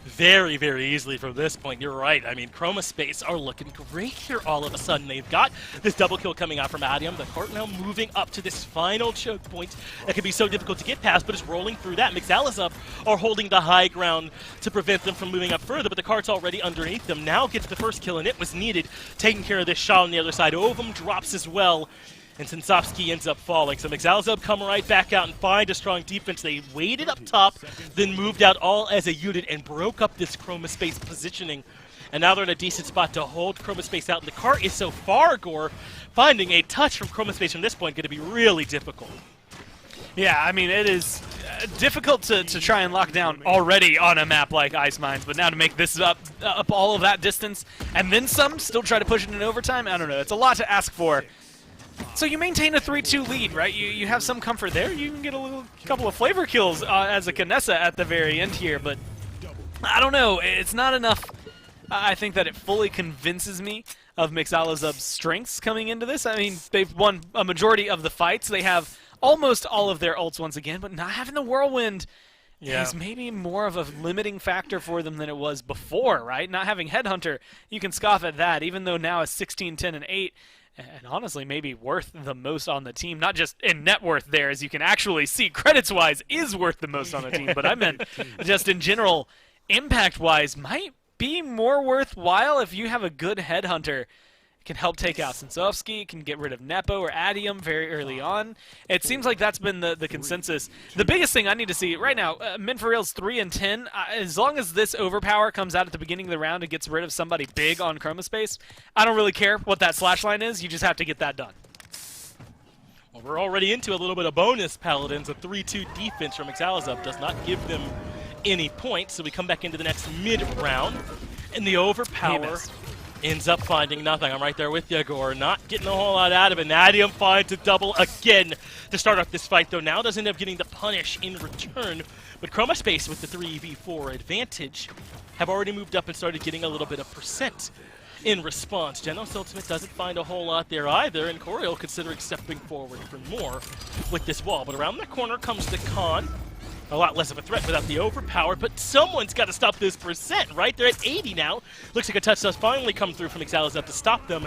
Very, very easily from this point. You're right. I mean, Chroma are looking great here all of a sudden. They've got this double kill coming out from Adium. The cart now moving up to this final choke point that can be so difficult to get past, but is rolling through that. Mixalazub are holding the high ground to prevent them from moving up further, but the cart's already underneath them. Now gets the first kill, and it was needed. Taking care of this shot on the other side. Ovum drops as well, and Sensowski ends up falling. So Mixalazub come right back out and find a strong defense. They waited up top, then moved out all as a unit and broke up this Chroma positioning. And now they're in a decent spot to hold Chroma out. And the cart is so far, Gore. Finding a touch from Chroma from this point going to be really difficult. Yeah, I mean, it is difficult to try and lock down already on a map like Ice Mines, but now to make this up all of that distance and then some, still try to push it in overtime, I don't know. It's a lot to ask for. So you maintain a 3-2 lead, right? You have some comfort there. You can get a couple of flavor kills as a Kinessa at the very end here, but I don't know. It's not enough. I think that it fully convinces me of Mixalazub's strengths coming into this. I mean, they've won a majority of the fights. They have almost all of their ults once again, but not having the Whirlwind is maybe more of a limiting factor for them than it was before, right? Not having Headhunter, you can scoff at that, even though now it's 16, 10, and 8. and honestly maybe worth the most on the team, not just in net worth there, as you can actually see credits-wise is worth the most on the team, but I meant just in general impact-wise might be more worthwhile if you have a good headhunter. It can help take out Sensovsky, can get rid of Nepo or Adium very early on. It seems like that's been the consensus. The biggest thing I need to see right now, Min for Real's 3-10. As long as this overpower comes out at the beginning of the round and gets rid of somebody big on Chroma Space, I don't really care what that slash line is. You just have to get that done. Well, we're already into a little bit of bonus Paladins. A 3-2 defense from Exalizub does not give them any points, so we come back into the next mid-round, and the overpower ends up finding nothing. I'm right there with you, Gore. Not getting a whole lot out of it. Adium finds a double again to start off this fight, though. Now does end up getting the punish in return. But Chroma Space with the 3v4 advantage have already moved up and started getting a little bit of percent in response. Genos Ultimate doesn't find a whole lot there either, and Coriel considering stepping forward for more with this wall. But around the corner comes the Khan. A lot less of a threat without the overpower, but someone's got to stop this percent, right? They're at 80 now. Looks like a touch does finally come through from Exalizub to stop them,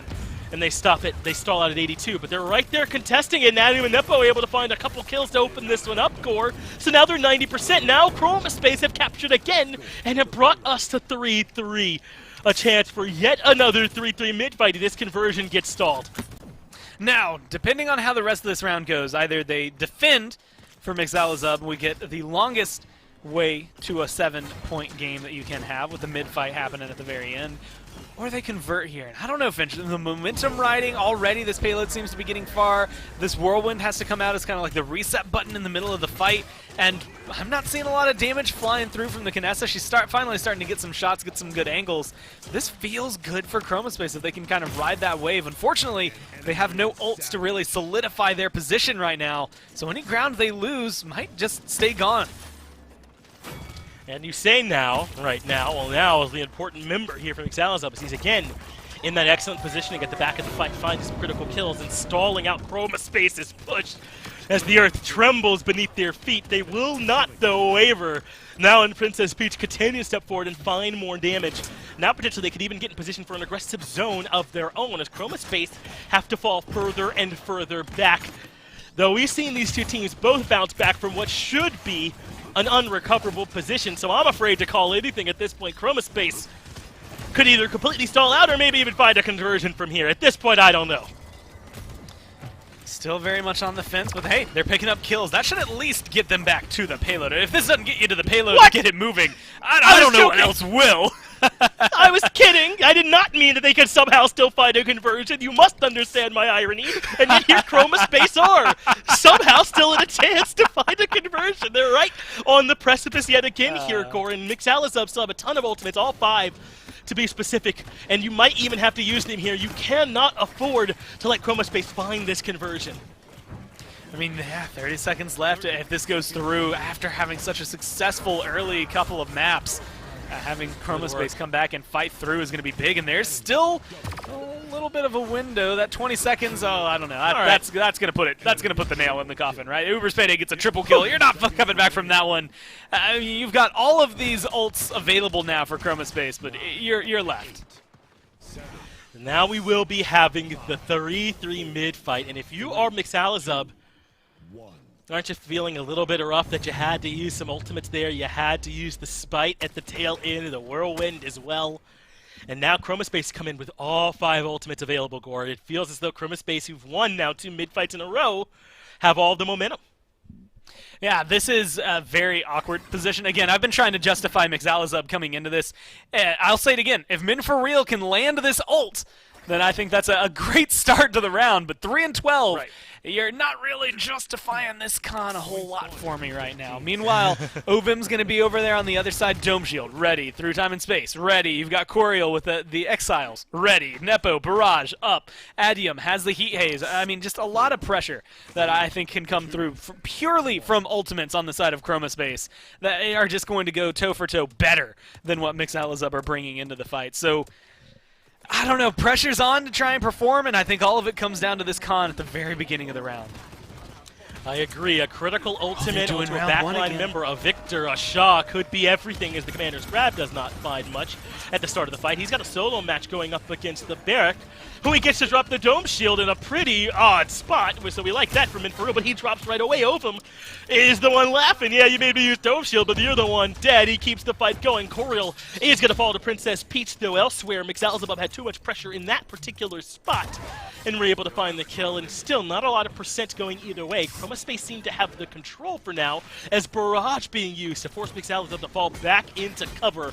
and they stop it. They stall out at 82, but they're right there contesting it. Nadu and Nepo able to find a couple kills to open this one up, Gore. So now they're 90%. Now Chroma Space have captured again and have brought us to 3-3. A chance for yet another 3-3 mid-fight. This conversion gets stalled. Now, depending on how the rest of this round goes, either they defend for Exalizub, we get the longest way to a 7-point game that you can have with the mid-fight happening at the very end, or they convert here. And I don't know, Finch, the momentum riding already, this payload seems to be getting far. This whirlwind has to come out as kind of like the reset button in the middle of the fight, and I'm not seeing a lot of damage flying through from the Kinessa. She's finally starting to get some shots, get some good angles. This feels good for Chroma Space if they can kind of ride that wave. Unfortunately, they have no ults to really solidify their position right now, so any ground they lose might just stay gone. And you say now, right now, well now is the important member here from Exalizub as he's again in that excellent positioning at the back of the fight, finding some critical kills and stalling out Chroma Space's push as the earth trembles beneath their feet. They will not, though, waver. Now in Princess Peach continue to step forward and find more damage. Now potentially they could even get in position for an aggressive zone of their own as Chroma Space have to fall further and further back. Though we've seen these two teams both bounce back from what should be an unrecoverable position, so I'm afraid to call anything at this point. Chroma Space could either completely stall out or maybe even find a conversion from here. At this point, I don't know. Still very much on the fence, but hey, they're picking up kills. That should at least get them back to the payload. If this doesn't get you to the payload and get it moving, I don't know what else will. I was kidding. I did not mean that they could somehow still find a conversion. You must understand my irony. And yet here Chroma Space are somehow still in a chance to find a conversion. They're right on the precipice yet again here, Gore. And Exalizub still have a ton of ultimates, all 5 to be specific. And you might even have to use them here. You cannot afford to let Chroma Space find this conversion. I mean, yeah, 30 seconds left if this goes through after having such a successful early couple of maps. Having Chroma Space come back and fight through is going to be big, and there's still a little bit of a window. That 20 seconds, oh, I don't know. That's going to put it. That's going to put the nail in the coffin, right? Uber's Payday gets a triple kill. You're not coming back from that one. I mean, you've got all of these ults available now for Chroma Space, but you're left. Now we will be having the 3-3 mid fight, and if you are Exalizub, aren't you feeling a little bit rough that you had to use some ultimates there? You had to use the Spite at the tail end of the Whirlwind as well. And now Chroma Space come in with all 5 ultimates available, Gore. It feels as though Chroma Space, who've won now 2 mid-fights in a row, have all the momentum. Yeah, this is a very awkward position. Again, I've been trying to justify Exalizub coming into this. I'll say it again. If Min for Real can land this ult, then I think that's a great start to the round. But 3-12, right. You're not really justifying this con a whole lot for me right now. Meanwhile, Ovim's going to be over there on the other side. Dome Shield, ready. Through time and space, ready. You've got Coriel with the Exiles, ready. Nepo, Barrage, up. Adium has the Heat Haze. I mean, just a lot of pressure that I think can come through purely from ultimates on the side of Chroma Space that are just going to go toe-for-toe better than what Exalizub are bringing into the fight. So, I don't know, pressure's on to try and perform, and I think all of it comes down to this con at the very beginning of the round. I agree. A critical ultimate onto a backline member, a Vic Victor Shaw could be everything as the Commander's Grab does not find much at the start of the fight. He's got a solo match going up against the Barrack, who he gets to drop the Dome Shield in a pretty odd spot, so we like that from Minfaru, but he drops right away. Ovum is the one laughing. Yeah, you made me use Dome Shield, but you're the one dead. He keeps the fight going. Coriel is going to fall to Princess Peach, though elsewhere, Mixalzabub had too much pressure in that particular spot, and were able to find the kill, and still not a lot of percent going either way. Chroma Space seemed to have the control for now, as Barrage being used to force Mixalzabub to fall back into cover.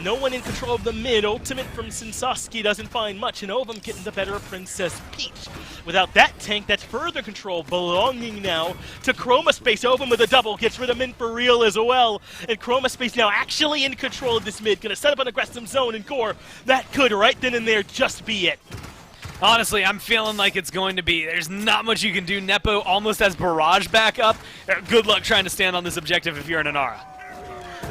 No one in control of the mid. Ultimate from Sinsaski doesn't find much, and Ovum getting the better of Princess Peach. Without that tank, that's further control belonging now to Chroma Space. Ovum with a double gets rid of Min for real as well, and Chroma Space now actually in control of this mid. Gonna set up an aggressive zone, and Gore, that could right then and there just be it. Honestly, I'm feeling like it's going to be. There's not much you can do. Nepo almost has Barrage back up. Good luck trying to stand on this objective if you're an Inara.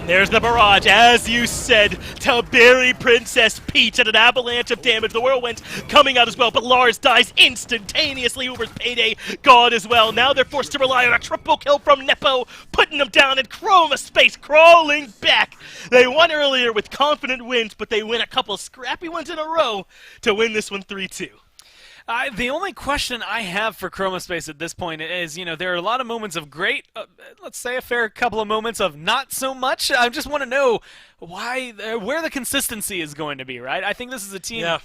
There's the Barrage, as you said, to bury Princess Peach at an avalanche of damage. The Whirlwind coming out as well, but Lars dies instantaneously. Uber's Payday gone as well. Now they're forced to rely on a triple kill from Nepo, putting them down, and Chroma Space crawling back. They won earlier with confident wins, but they win a couple scrappy ones in a row to win this one 3-2. The only question I have for Chroma Space at this point is, there are a lot of moments of great, let's say a fair couple of moments of not so much. I just want to know where the consistency is going to be, right? I think this is a team. Yeah.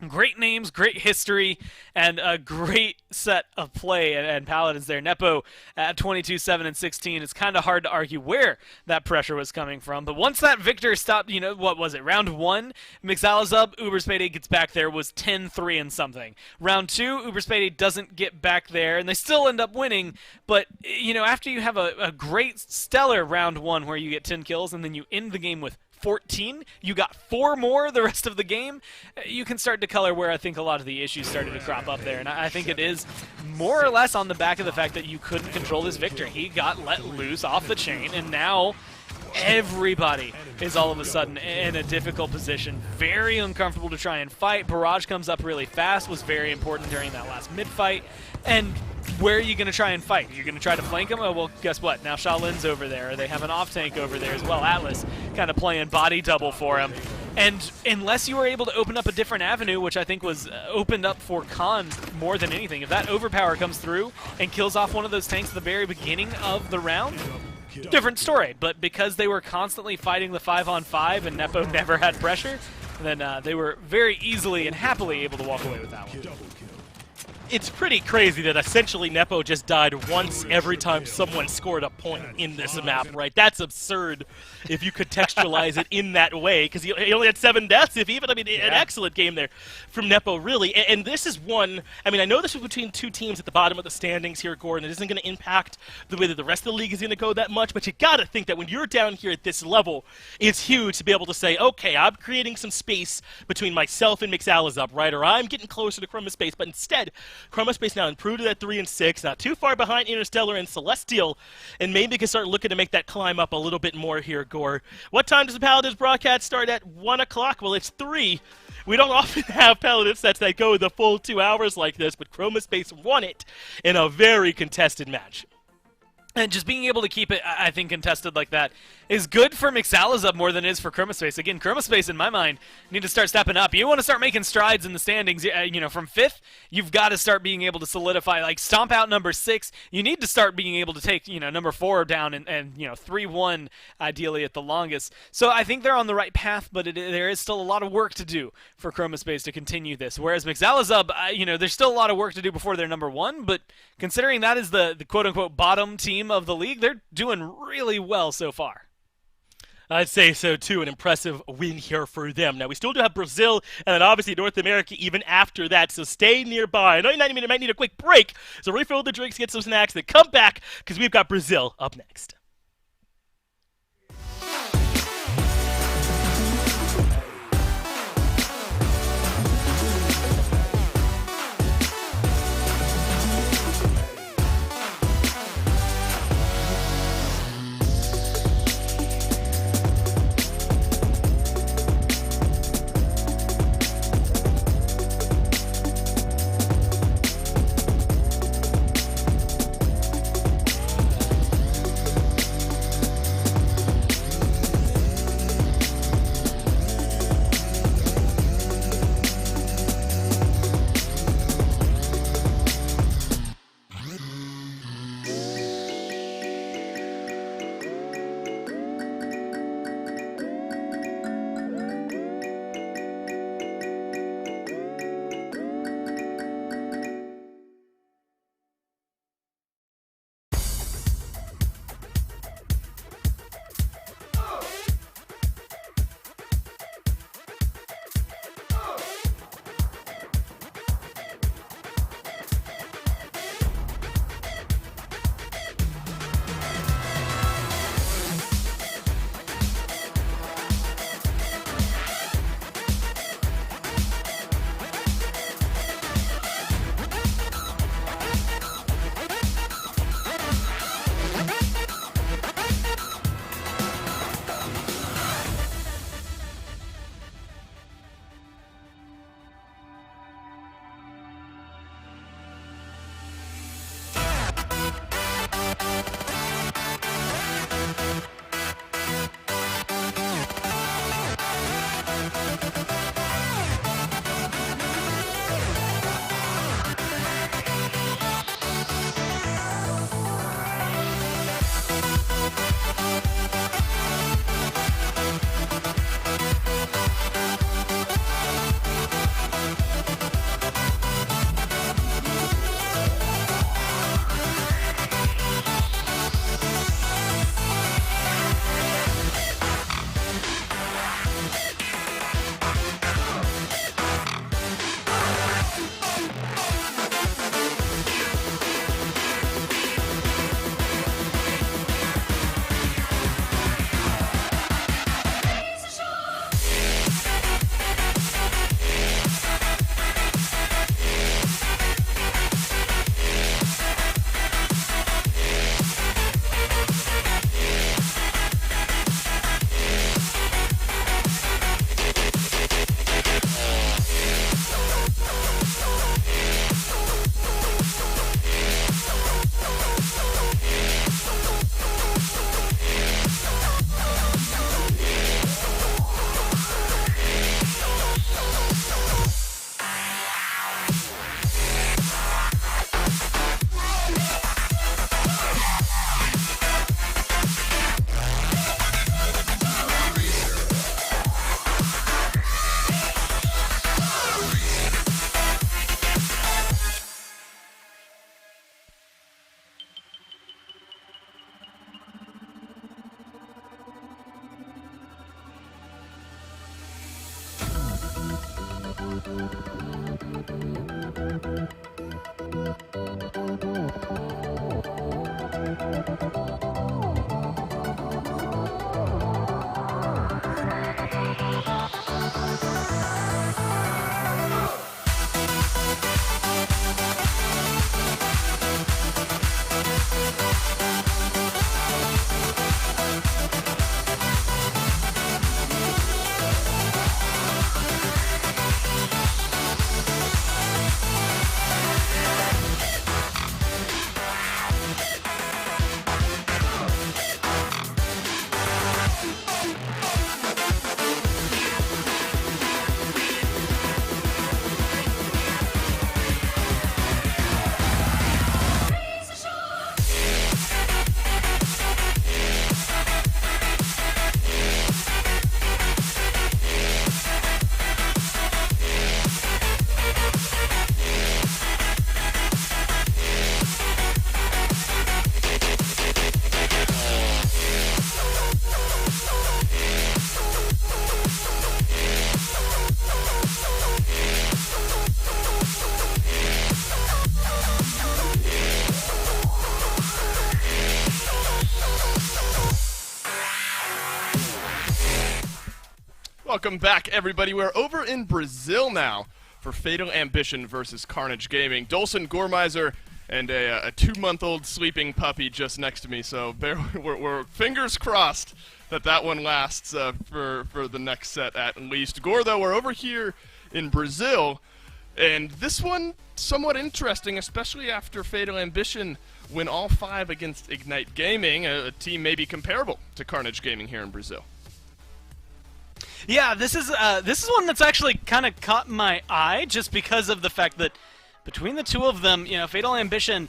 Great names, great history, and a great set of play. And Paladins there. Nepo at 22, 7, and 16. It's kind of hard to argue where that pressure was coming from. But once that Victor stopped, what was it? Round 1, Mixalzabub, Uber's Payday gets back there, was 10-3 and something. Round 2, Uber's Payday doesn't get back there, and they still end up winning. But, after you have a great, stellar round 1 where you get 10 kills, and then you end the game with 14, you got 4 more the rest of the game, you can start to color where I think a lot of the issues started to crop up there. And I think it is more or less on the back of the fact that you couldn't control this Victor. He got let loose off the chain, and now everybody is all of a sudden in a difficult position. Very uncomfortable to try and fight. Barrage comes up really fast, was very important during that last mid-fight. And where are you going to try and fight? You're going to try to flank him? Oh, well, guess what? Now Shaolin's over there. They have an off-tank over there as well. Atlas kind of playing body double for him. And unless you were able to open up a different avenue, which I think was opened up for Khan more than anything, if that overpower comes through and kills off one of those tanks at the very beginning of the round, different story. But because they were constantly fighting the 5-on-5 and Nepo never had pressure, then they were very easily and happily able to walk away with that one. It's pretty crazy that essentially Nepo just died once every time someone scored a point in this map, right? That's absurd if you contextualize it in that way, because he only had 7 deaths, if even. I mean, an excellent game there from Nepo, really. And this is one, I mean, I know this was between 2 teams at the bottom of the standings here, Gordon. It isn't going to impact the way that the rest of the league is going to go that much, but you got to think that when you're down here at this level, it's huge to be able to say, okay, I'm creating some space between myself and Mixalzabub, right? Or I'm getting closer to Chroma Space, but instead, Chroma Space now improved to that 3 and 6, not too far behind Interstellar and Celestial, and maybe can start looking to make that climb up a little bit more here, Gore. What time does the Paladins broadcast start? At 1 o'clock? Well, it's 3. We don't often have Paladin sets that go the full 2 hours like this, but Chroma Space won it in a very contested match. And just being able to keep it, I think, contested like that is good for Mixalzabub more than it is for Chroma Space. Again, Chroma Space, in my mind, need to start stepping up. You want to start making strides in the standings. From 5th, you've got to start being able to solidify, like stomp out number 6. You need to start being able to take, number 4 down and 3-1 ideally at the longest. So I think they're on the right path, but there is still a lot of work to do for Chroma Space to continue this. Whereas Mixalzabub, there's still a lot of work to do before they're number 1, but considering that is the quote-unquote bottom team of the league, they're doing really well so far. I'd say so, too. An impressive win here for them. Now, we still do have Brazil and then obviously North America even after that, so stay nearby. I know you might need a quick break, so refill the drinks, get some snacks, then come back because we've got Brazil up next. Welcome back, everybody. We're over in Brazil now for Fatal Ambition versus Carnage Gaming. Dolson Gormizer and a 2-month-old sleeping puppy just next to me, so we're fingers crossed that one lasts for the next set at least. Gore, though, we're over here in Brazil, and this one somewhat interesting, especially after Fatal Ambition win all 5 against Ignite Gaming, a team maybe comparable to Carnage Gaming here in Brazil. Yeah, this is one that's actually kind of caught my eye just because of the fact that between the two of them, you know, Fatal Ambition,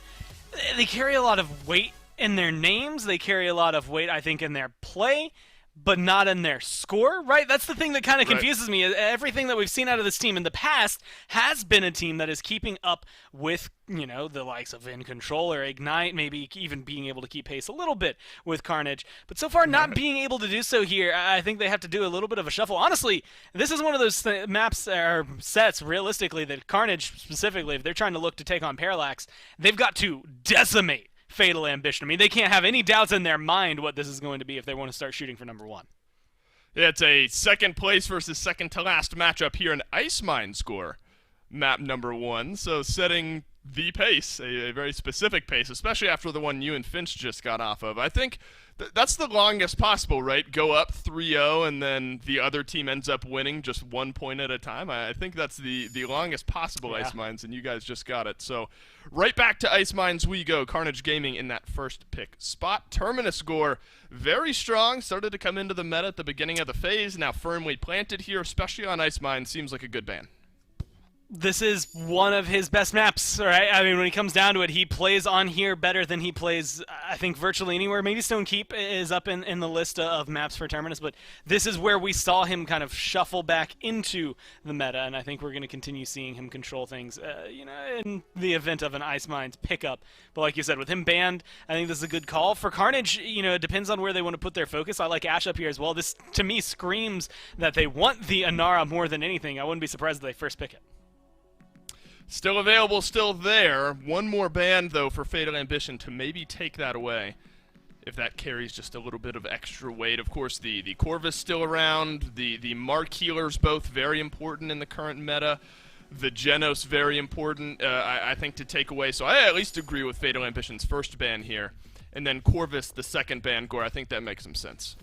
they carry a lot of weight in their names. They carry a lot of weight, I think, in their play, but not in their score, right? That's the thing that kind of confuses me. Everything that we've seen out of this team in the past has been a team that is keeping up with, you know, the likes of In Control or Ignite, maybe even being able to keep pace a little bit with Carnage. But so far, not being able to do so here, I think they have to do a little bit of a shuffle. Honestly, this is one of those maps or sets, realistically, that Carnage specifically, if they're trying to look to take on Parallax, they've got to decimate Fatal Ambition. I mean, they can't have any doubts in their mind what this is going to be if they want to start shooting for number 1. Yeah, it's a second place versus second to last matchup here in Ice Mine score, map number 1. So setting the pace, a very specific pace, especially after the one you and Finch just got off of. I think that's the longest possible, right? Go up 3-0 and then the other team ends up winning just 1 point at a time. I think that's the longest possible Ice Mines, and you guys just got it. So right back to Ice Mines we go. Carnage Gaming in that first pick spot. Terminus Gore, very strong. Started to come into the meta at the beginning of the phase. Now firmly planted here, especially on Ice Mines. Seems like a good ban. This is one of his best maps, right? I mean, when he comes down to it, he plays on here better than he plays, I think, virtually anywhere. Maybe Stone Keep is up in the list of maps for Terminus, but this is where we saw him kind of shuffle back into the meta, and I think we're going to continue seeing him control things, you know, in the event of an Ice Mines pickup. But like you said, with him banned, I think this is a good call. For Carnage, you know, it depends on where they want to put their focus. I like Ash up here as well. This, to me, screams that they want the Inara more than anything. I wouldn't be surprised if they first pick it. Still available, still there. One more ban, though, for Fatal Ambition to maybe take that away, if that carries just a little bit of extra weight. Of course, the Corvus still around. The Mark Healers, both very important in the current meta. The Genos, very important, I think, to take away. So I at least agree with Fatal Ambition's first ban here. And then Corvus, the second ban, Gore, I think that makes some sense.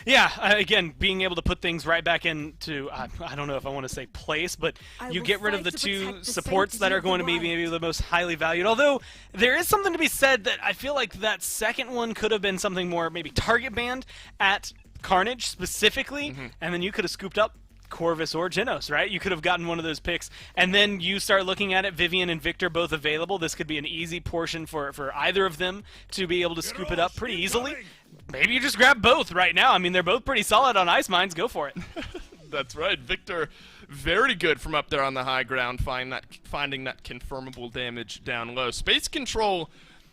Yeah, again, being able to put things right back into, I don't know if I want to say place, but you get rid of the two supports that are going to be maybe the most highly valued. Although, there is something to be said that I feel like that second one could have been something more maybe target banned at Carnage specifically, and then you could have scooped up Corvus or Genos, right? You could have gotten one of those picks, and then you start looking at it, Vivian and Victor both available. This could be an easy portion for either of them to be able to scoop it up pretty easily. Maybe you just grab both right now. I mean, they're both pretty solid on Ice Mines. Go for it. That's right. Victor, very good from up there on the high ground, finding that confirmable damage down low. Space Control,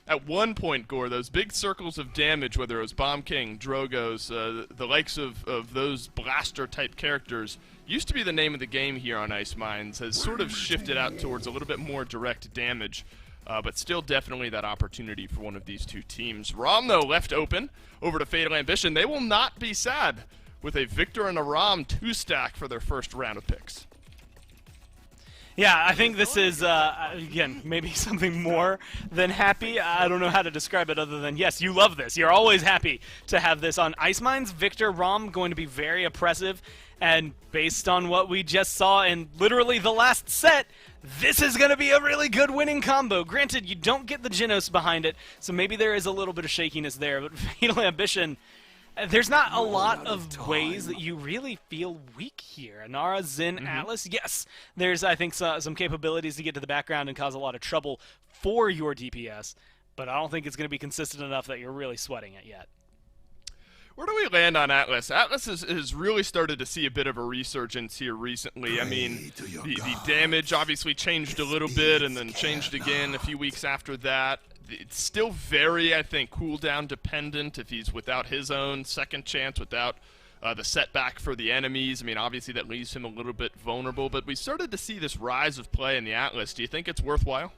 at one point, Gore, those big circles of damage, whether it was Bomb King, Drogos, the likes of those blaster-type characters, used to be the name of the game here on Ice Mines, has sort of shifted out towards a little bit more direct damage. But still definitely that opportunity for one of these two teams. Rom, though, left open over to Fatal Ambition. They will not be sad with a Victor and a Rom 2-stack for their first round of picks. Yeah, I think this is, again, maybe something more than happy. I don't know how to describe it other than, yes, you love this. You're always happy to have this on Ice Mines. Victor, Rom going to be very oppressive. And based on what we just saw in literally the last set, this is going to be a really good winning combo. Granted, you don't get the Genos behind it, so maybe there is a little bit of shakiness there. But Fatal Ambition, there's not a lot of ways that you really feel weak here. Inara, Xin, Atlas, yes, there's, I think, some capabilities to get to the background and cause a lot of trouble for your DPS. But I don't think it's going to be consistent enough that you're really sweating it yet. Where do we land on Atlas? Atlas has really started to see a bit of a resurgence here recently. I mean, the damage obviously changed a little bit and then changed again a few weeks after that. It's still very, I think, cooldown dependent if he's without his own second chance, without the setback for the enemies. I mean, obviously that leaves him a little bit vulnerable, but we started to see this rise of play in the Atlas. Do you think it's worthwhile?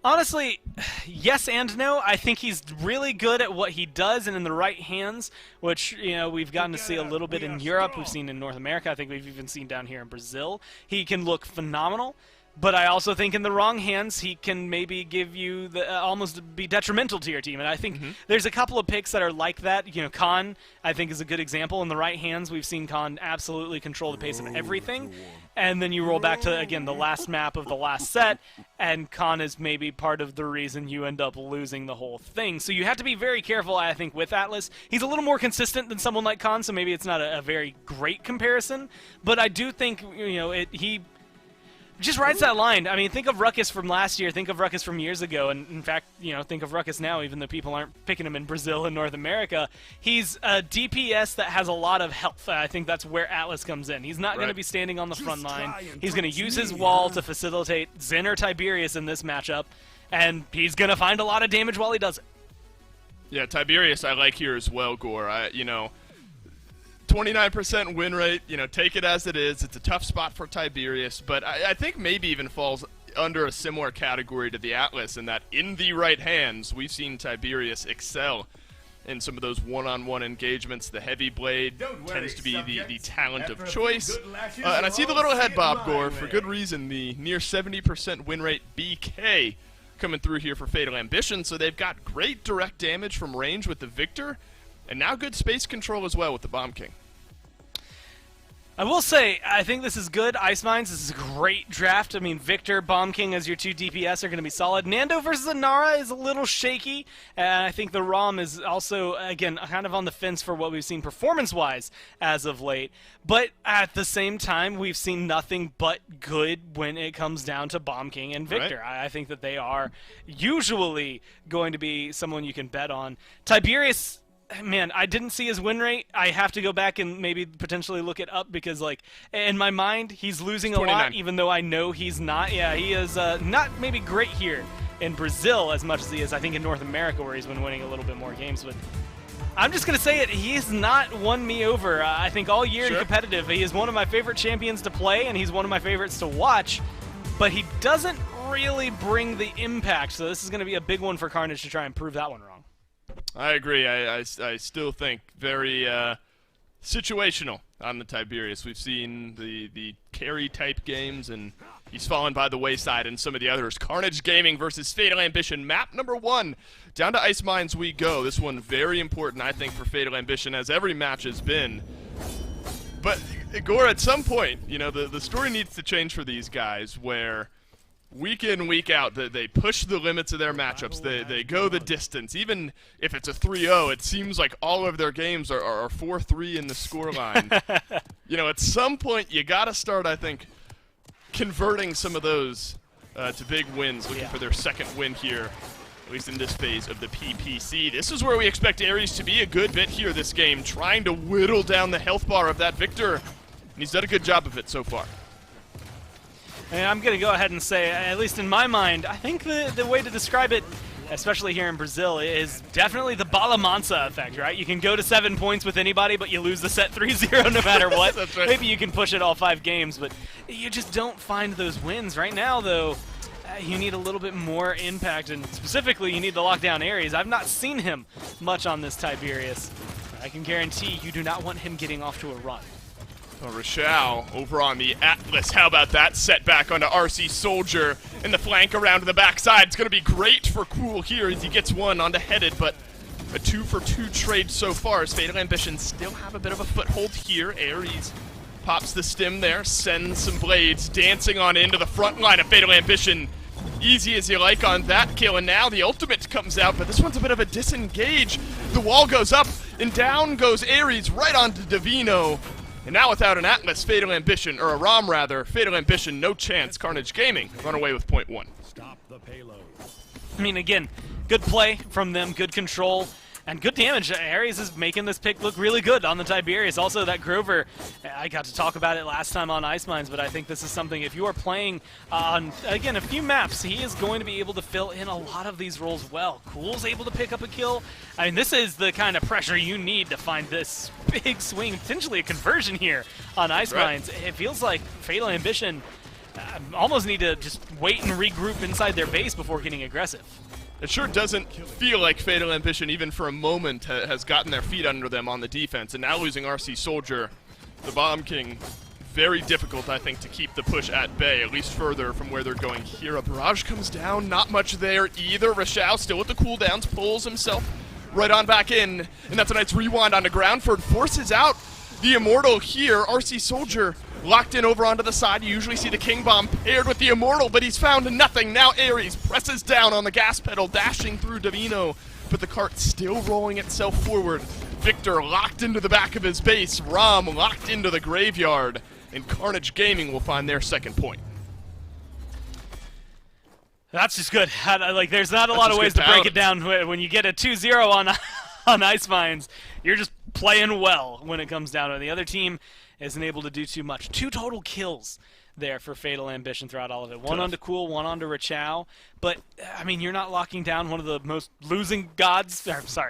Honestly, yes and no. I think he's really good at what he does and in the right hands, which, you know, we've gotten to see a little bit in Europe. We've seen in North America. I think we've even seen down here in Brazil. He can look phenomenal. But I also think in the wrong hands, he can maybe give you the almost be detrimental to your team. And I think there's a couple of picks that are like that. You know, Khan, I think, is a good example. In the right hands, we've seen Khan absolutely control the pace of everything. And then you roll back to, again, the last map of the last set, and Khan is maybe part of the reason you end up losing the whole thing. So you have to be very careful, I think, with Atlas. He's a little more consistent than someone like Khan, so maybe it's not a very great comparison. But I do think, you know, he just rides that line. I mean, think of Ruckus from last year. Think of Ruckus from years ago. And, in fact, you know, think of Ruckus now, even though people aren't picking him in Brazil and North America. He's a DPS that has a lot of health. I think that's where Atlas comes in. He's not going to be standing on the front line. He's going to use his wall to facilitate Zen or Tiberius in this matchup. And he's going to find a lot of damage while he does it. Yeah, Tiberius I like here as well, Gore. You know, 29% win rate, you know, take it as it is. It's a tough spot for Tiberius, but I think maybe even falls under a similar category to the Atlas in that in the right hands, we've seen Tiberius excel in some of those one-on-one engagements. The heavy blade tends to be the talent of choice. And I see the little head bob, Gore, for good reason. The near 70% win rate BK coming through here for Fatal Ambition, so they've got great direct damage from range with the Victor, and now good space control as well with the Bomb King. I will say, I think this is good. Ice Mines, this is a great draft. I mean, Victor, Bomb King as your two DPS are going to be solid. Nando versus Anara is a little shaky, and I think the ROM is also, again, kind of on the fence for what we've seen performance-wise as of late. But at the same time, we've seen nothing but good when it comes down to Bomb King and Victor. Right. I think that they are usually going to be someone you can bet on. Tiberius, man, I didn't see his win rate. I have to go back and maybe potentially look it up because, like, in my mind, he's losing a lot, even though I know he's not. Yeah, he is not maybe great here in Brazil as much as he is, I think, in North America, where he's been winning a little bit more games. But I'm just going to say it. He's not won me over. I think all year in competitive, he is one of my favorite champions to play, and he's one of my favorites to watch. But he doesn't really bring the impact, so this is going to be a big one for Carnage to try and prove that one wrong. I agree. I still think very situational on the Tiberius. We've seen the carry-type games, and he's fallen by the wayside in some of the others. Carnage Gaming versus Fatal Ambition. Map number 1. Down to Ice Mines we go. This one very important, I think, for Fatal Ambition, as every match has been. But, Gore, at some point, you know, the story needs to change for these guys where week in, week out, they push the limits of their matchups. They go the distance. Even if it's a 3-0, it seems like all of their games are 4-3 in the scoreline. You know, at some point, you got to start, I think, converting some of those to big wins, looking for their second win here, at least in this phase of the PPC. This is where we expect Ares to be a good bit here this game, trying to whittle down the health bar of that Victor, and he's done a good job of it so far. And I'm going to go ahead and say, at least in my mind, I think the way to describe it, especially here in Brazil, is definitely the Bala Mansa effect, right? You can go to 7 points with anybody, but you lose the set 3-0 no matter what. That's right. Maybe you can push it all 5 games, but you just don't find those wins. Right now, though, you need a little bit more impact, and specifically, you need to lock down Ares. I've not seen him much on this Tiberius. I can guarantee you do not want him getting off to a run. Rochelle over on the Atlas. How about that setback onto RC Soldier in the flank around to the backside? It's going to be great for Cool here as he gets one onto Headed, but a 2-for-2 trade so far as Fatal Ambition still have a bit of a foothold here. Ares pops the stim there, sends some blades, dancing on into the front line of Fatal Ambition. Easy as you like on that kill, and now the ultimate comes out, but this one's a bit of a disengage. The wall goes up, and down goes Ares right onto Divino. And now without an Atlas, Fatal Ambition, or a ROM rather, Fatal Ambition, no chance. Carnage Gaming run away with point 1. Stop the payload. I mean, again, good play from them, good control, and good damage. Ares is making this pick look really good on the Tiberius. Also, that Grover, I got to talk about it last time on Ice Mines, but I think this is something, if you are playing on, again, a few maps, he is going to be able to fill in a lot of these roles well. Cool's able to pick up a kill. I mean, this is the kind of pressure you need to find this big swing, potentially a conversion here on Ice Mines. It feels like Fatal Ambition almost need to just wait and regroup inside their base before getting aggressive. It sure doesn't feel like Fatal Ambition, even for a moment, has gotten their feet under them on the defense. And now losing RC Soldier, the Bomb King, very difficult, I think, to keep the push at bay, at least further from where they're going here. A barrage comes down, not much there either. Rachel still with the cooldowns, pulls himself right on back in. And that's a nice rewind onto Groundford, forces out the Immortal here. RC Soldier locked in over onto the side. You usually see the King Bomb paired with the Immortal, but he's found nothing. Now Ares presses down on the gas pedal, dashing through Davino, but the cart still rolling itself forward. Victor locked into the back of his base. Rom locked into the graveyard. And Carnage Gaming will find their second point. That's just good. Like, there's not a lot of ways to break it down. When you get a 2-0 on Ice Mines, you're just playing well when it comes down to it. The other team isn't able to do too much. 2 total kills there for Fatal Ambition throughout all of it. One onto Cool, one onto Rachel. But, I mean, you're not locking down one of the most losing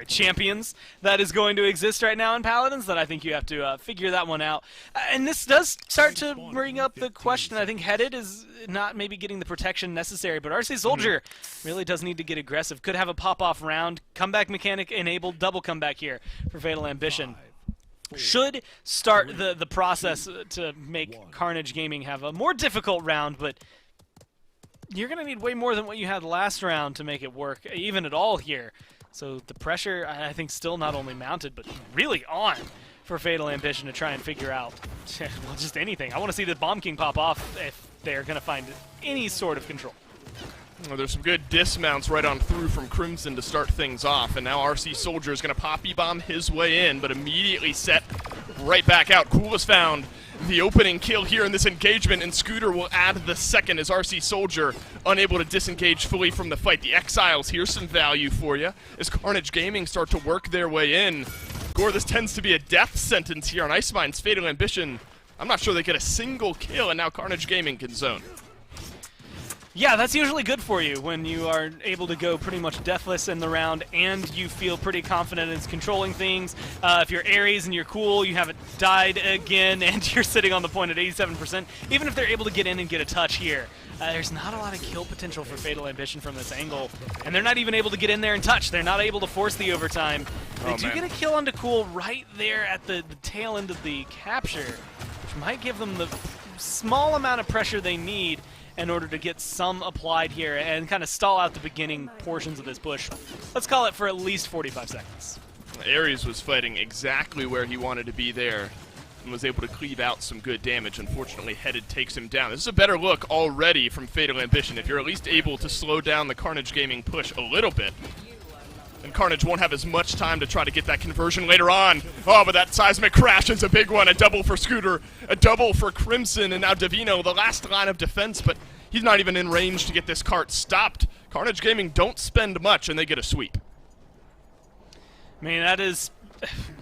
champions that is going to exist right now in Paladins. That I think you have to figure that one out. And this does start to bring up the question. I think Headed is not maybe getting the protection necessary, but RC Soldier really does need to get aggressive. Could have a pop-off round. Comeback mechanic enabled. Double comeback here for Fatal Ambition. Should start the process to make Carnage Gaming have a more difficult round, but you're going to need way more than what you had last round to make it work, even at all here. So the pressure, I think, still not only mounted, but really on for Fatal Ambition to try and figure out, well, just anything. I want to see the Bomb King pop off if they're going to find any sort of control. Well, there's some good dismounts right on through from Crimson to start things off, and now RC Soldier is going to Poppy Bomb his way in, but immediately set right back out. Cool has found the opening kill here in this engagement, and Scooter will add the second as RC Soldier unable to disengage fully from the fight. The Exiles, here's some value for you as Carnage Gaming start to work their way in. Gore, this tends to be a death sentence here on Ice Mine's Fatal Ambition. I'm not sure they get a single kill, and now Carnage Gaming can zone. Yeah, that's usually good for you when you are able to go pretty much deathless in the round and you feel pretty confident in controlling things. If you're Ares and you're cool, you haven't died again, and you're sitting on the point at 87%, even if they're able to get in and get a touch here, there's not a lot of kill potential for Fatal Ambition from this angle. And they're not even able to get in there and touch. They're not able to force the overtime. They do get a kill onto Cool right there at the tail end of the capture, which might give them the small amount of pressure they need in order to get some applied here and kind of stall out the beginning portions of this push. Let's call it for at least 45 seconds. Ares was fighting exactly where he wanted to be there and was able to cleave out some good damage. Unfortunately, Headed takes him down. This is a better look already from Fatal Ambition. If you're at least able to slow down the Carnage Gaming push a little bit, and Carnage won't have as much time to try to get that conversion later on. Oh, but that seismic crash is a big one. A double for Scooter, a double for Crimson, and now Davino, the last line of defense, but he's not even in range to get this cart stopped. Carnage Gaming don't spend much, and they get a sweep. I mean, that is,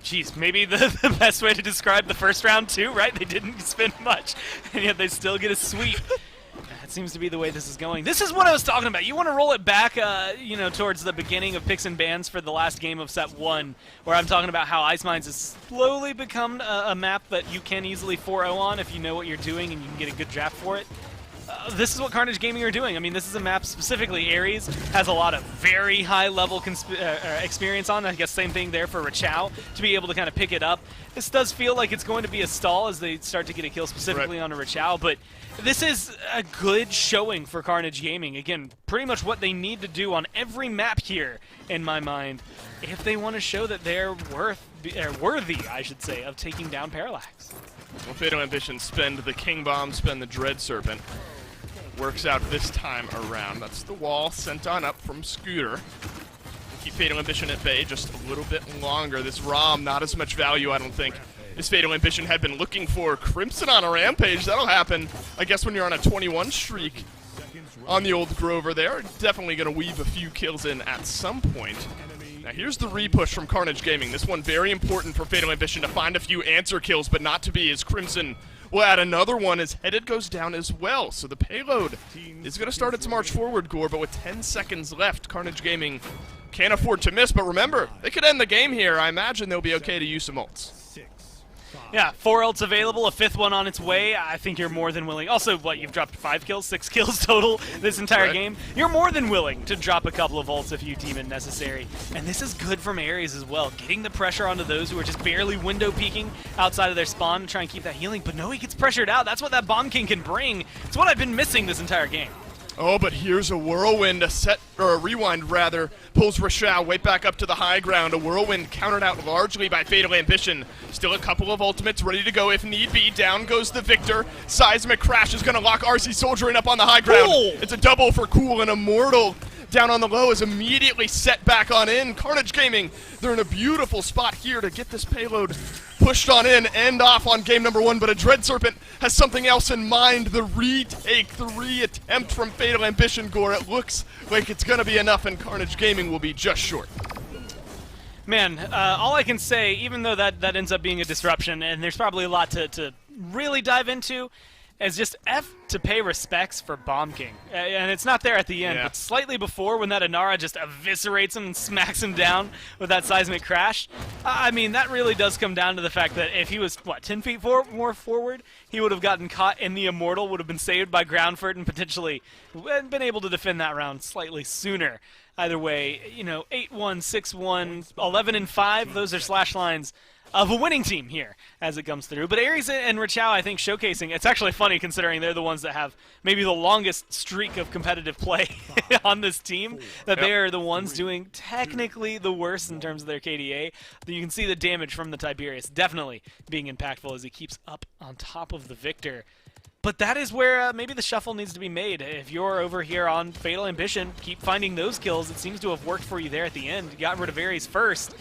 geez, maybe the best way to describe the first round too, right? They didn't spend much, and yet they still get a sweep. That seems to be the way this is going. This is what I was talking about. You want to roll it back, you know, towards the beginning of Picks and Bans for the last game of Set 1, where I'm talking about how Ice Mines has slowly become a map that you can easily 4-0 on if you know what you're doing and you can get a good draft for it. This is what Carnage Gaming are doing. I mean, this is a map specifically Ares has a lot of very high-level experience on. I guess same thing there for Rachel to be able to kind of pick it up. This does feel like it's going to be a stall as they start to get a kill specifically on a Rachel, but this is a good showing for Carnage Gaming. Again, pretty much what they need to do on every map here, in my mind, if they want to show that they're worthy, I should say, of taking down Parallax. Well, Fatal Ambition spend the King Bomb, spend the Dread Serpent. Works out this time around. That's the wall sent on up from Scooter. Keep Fatal Ambition at bay just a little bit longer. This ROM, not as much value, I don't think, as Fatal Ambition had been looking for. Crimson on a rampage, that'll happen, I guess, when you're on a 21 streak on the old Grover there. Definitely going to weave a few kills in at some point. Now here's the repush from Carnage Gaming. This one very important for Fatal Ambition to find a few answer kills, but not to be, as Crimson will add another one as Headed goes down as well. So the payload is going to start its march forward, Gore, but with 10 seconds left, Carnage Gaming can't afford to miss. But remember, they could end the game here. I imagine they'll be okay to use some ults. Yeah, 4 ults available, a 5th one on its way. I think you're more than willing. Also, what, you've dropped 5 kills, 6 kills total this entire game? You're more than willing to drop a couple of ults if you deem it necessary. And this is good from Ares as well, getting the pressure onto those who are just barely window peeking outside of their spawn to try and keep that healing. But no, he gets pressured out. That's what that Bomb King can bring. It's what I've been missing this entire game. Oh, but here's a whirlwind, a rewind rather, pulls Rochelle way back up to the high ground. A whirlwind countered out largely by Fatal Ambition. Still a couple of ultimates ready to go if need be. Down goes the Victor. Seismic Crash is going to lock RC Soldier in up on the high ground. Cool. It's a double for Cool, and Immortal down on the low is immediately set back on in. Carnage Gaming, they're in a beautiful spot here to get this payload pushed on in and off on game number 1, but a Dread Serpent has something else in mind. The retake, the re-attempt from Fatal Ambition, Gore. It looks like it's going to be enough, and Carnage Gaming will be just short. Man, all I can say, even though that ends up being a disruption, and there's probably a lot to really dive into, is just F to pay respects for Bomb King. And it's not there at the end, but slightly before when that Inara just eviscerates him and smacks him down with that Seismic Crash. I mean, that really does come down to the fact that if he was, what, 10 feet more forward, he would have gotten caught in the Immortal, would have been saved by Groundfort, and potentially been able to defend that round slightly sooner. Either way, you know, 8-1, 6-1, 11-5, those are slash lines of a winning team here as it comes through. But Ares and Rochelle, I think, showcasing, it's actually funny considering they're the ones that have maybe the longest streak of competitive play on this team, that they are the ones doing technically the worst in terms of their KDA. You can see the damage from the Tiberius definitely being impactful as he keeps up on top of the Victor. But that is where maybe the shuffle needs to be made. If you're over here on Fatal Ambition, keep finding those kills. It seems to have worked for you there at the end. You got rid of Ares first.